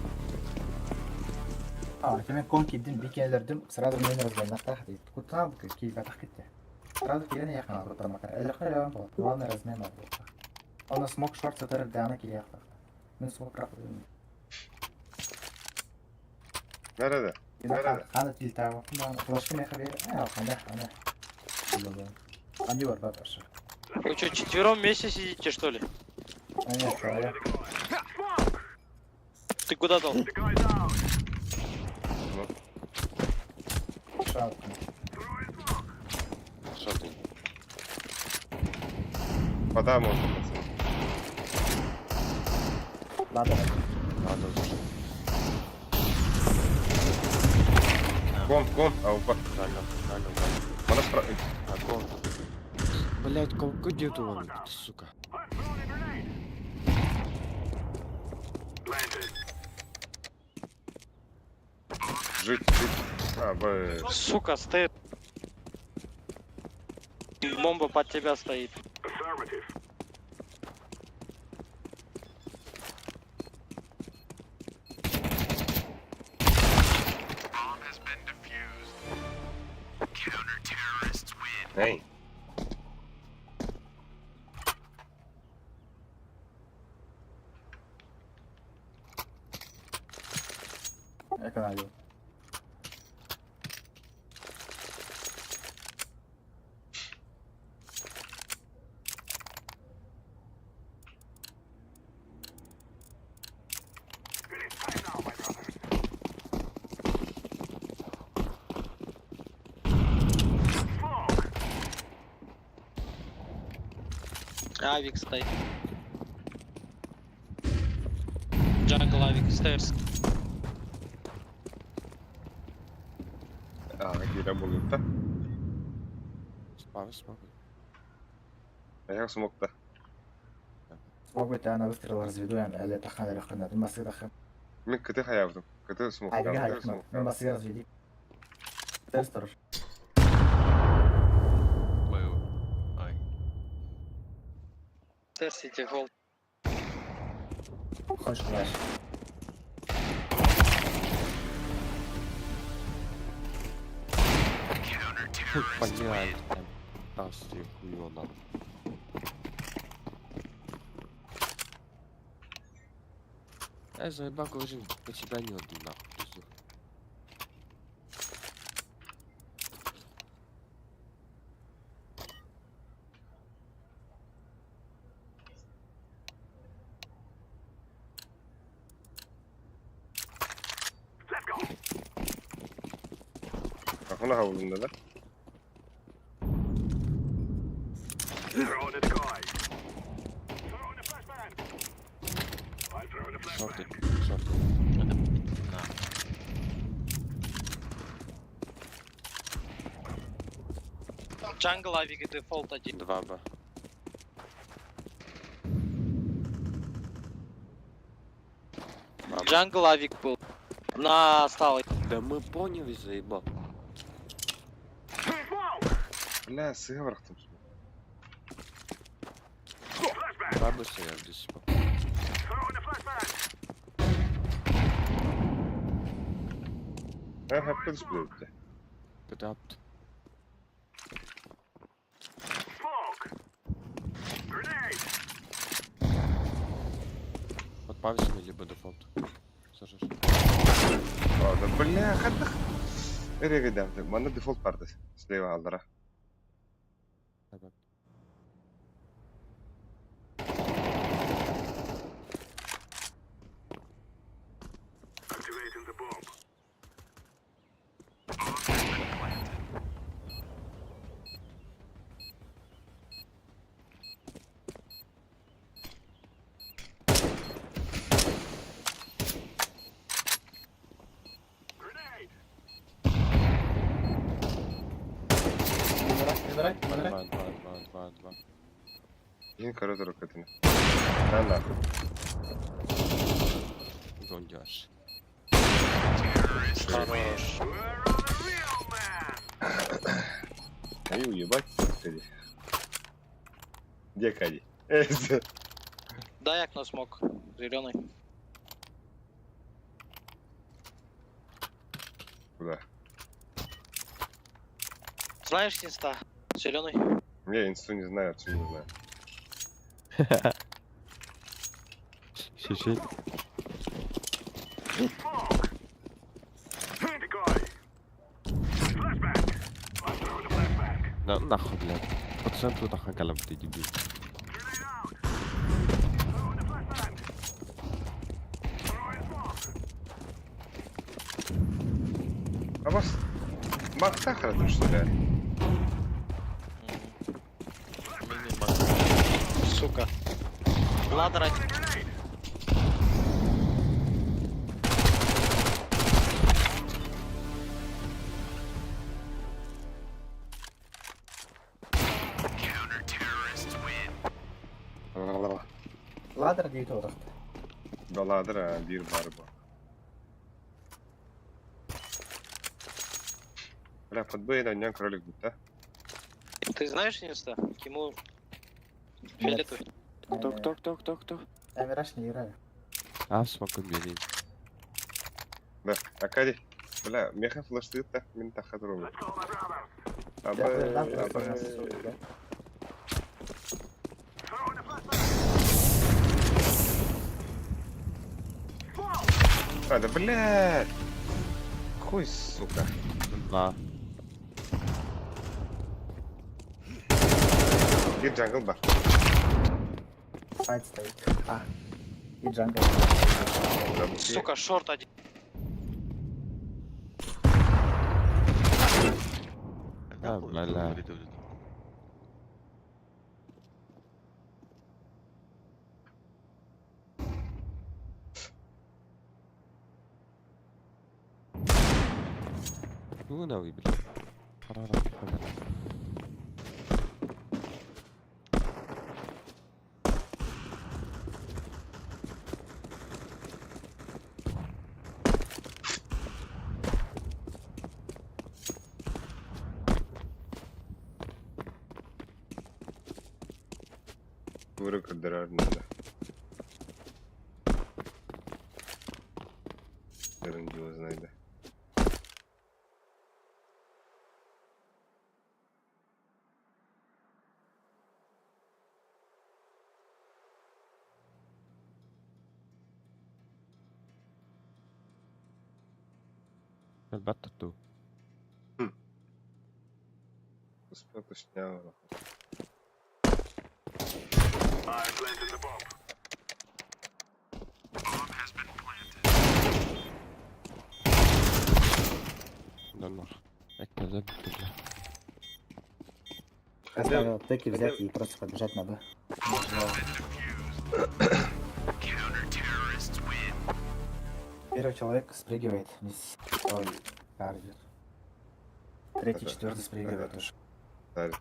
Kemen kon kiddin bir kelerdim sırada men razmenakta hadi. Kutam ki bataq ketdi. Sırada kelene yaqin aldı makar. Elqar yalan bu. Wana razmen aldı. Ona smoke short satar dana ki yaqin. Men smoke rap. Nerede? Ana tilta. Flash me khabe. Ana. Ani var bak aşağı. Вы что, четвером вместе сидите, что ли? А нет, вторая. Ты куда дал? Шатка. Шатл. Вода можно, пацаны. Ладно. Надо уже. Кон, аупа. Дагал. Она справа. Кон. Блять, где ты он, сука? Жить. А, б. Сука, стоит. Бомба под тебя стоит. Эй. Я каналю. Авик стоит. Джангл авик, стейрс. А, Кира булутта. Спал. А я смог-то. Смог быть, она выстрел разведу, или это хан или хрена. Ты маски дахем. Мен кыты хаявдым. Кыты смог. А, бега, хрена. Ну, маски разведи. Ты сторож. Был. Ай. Стейрс и дефолт. Хочешь флеш? Блять, там ты хуёна. Я заебал, говорю, по тебя не отду нахуй, пизду. Ахуна хаулunda да? Шорты. Это... На. Джангл авик и дефолт один. 2Б. Джангл авик был. На сталой. Да мы поняли, заебал. Бля, сыворах там. 2Б стоят здесь. Ага, плюс-плюс. Подапт. Подпавишься либо дефолт. Сажешь. Ладно, бля, хатах. Эреге дәмді. Мана дефолт барды. Слева алдыра. Давай. Выбирай. 2. Ең коротко ракетini. На нахуй. Гондяш. Хорош. Ай, уебать. Кади. Где Кади? Дай окно смог. Зеленый. Куда? Знаешь инста? Зеленый. Я инсту не знаю, отсюда не знаю. Чуть-чуть. нахуй, блядь. Пацан тут ахакалам ты дебил. А вас макта храню, что ли? Сука. Ладно, ради. Ладер дейді одақты. Baladыр, bir var bu. Бля, футболе днем кролик будет, да? Ты знаешь Инста? Кему фиолетовый? Кто? Әміраш не играю. А, смогу бери. Да, Акади. Бля, меха флештит, да? Мен тахадру. Да блядь! Хуй, сука. Да. Bir jungle бар. Сайт стоит. А. И джангл. Сука, шорт один. А, бля. Ну, нахуй, блядь. Пора. Vuruk kırdırar nerede? Birinci oznaydı. Albatta tu. Успел снял. Да нахуй. Это забито, бля. Надо теки взять и просто побежать на Б. Первый человек спрыгивает вниз. Ой, кардио. Третий, четвертый спрыгивает уже. Далее.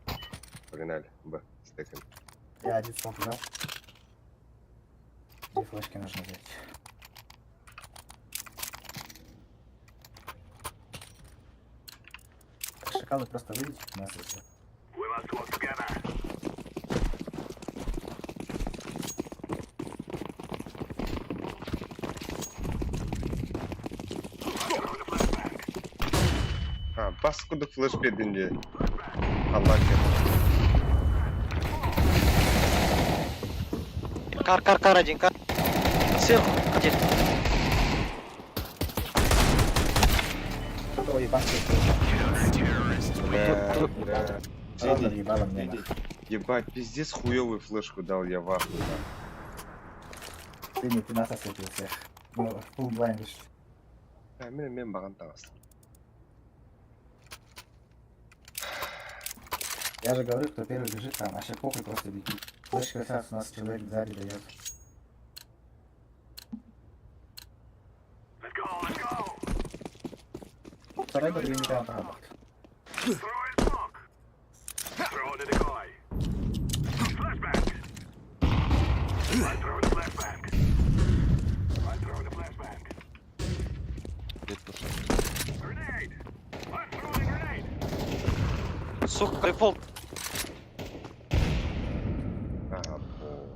Погнали. Б. Стекаем. Я один смог взял. 2 флешки нужно взять. Шакалы просто выйдите к нас и все. Ha, bas kudu flash bedince. Allah kerim. Кар один, кар. Сверху один. Кто ебанский? Бля. Ладно, ебало мне. нахуй. Ебать, пиздец хуёвую флешку дал я в ахуе. Ты не нас осветил всех. Ну, фул блайндишь. Мен баған тағастым. Я же говорю, кто первый бежит там, а сейчас похуй просто беги. Флешка сейчас у нас человек сзади дает. Второй бы не дал работать. Сука, припол. Ага, по.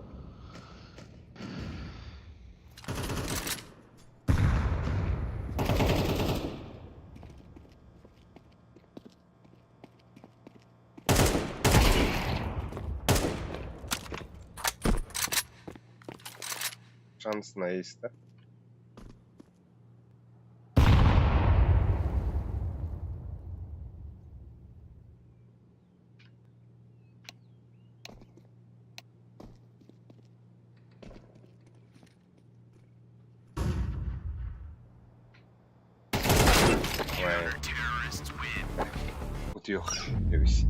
Шанс на есть, да? Ой. Утюг, дивись.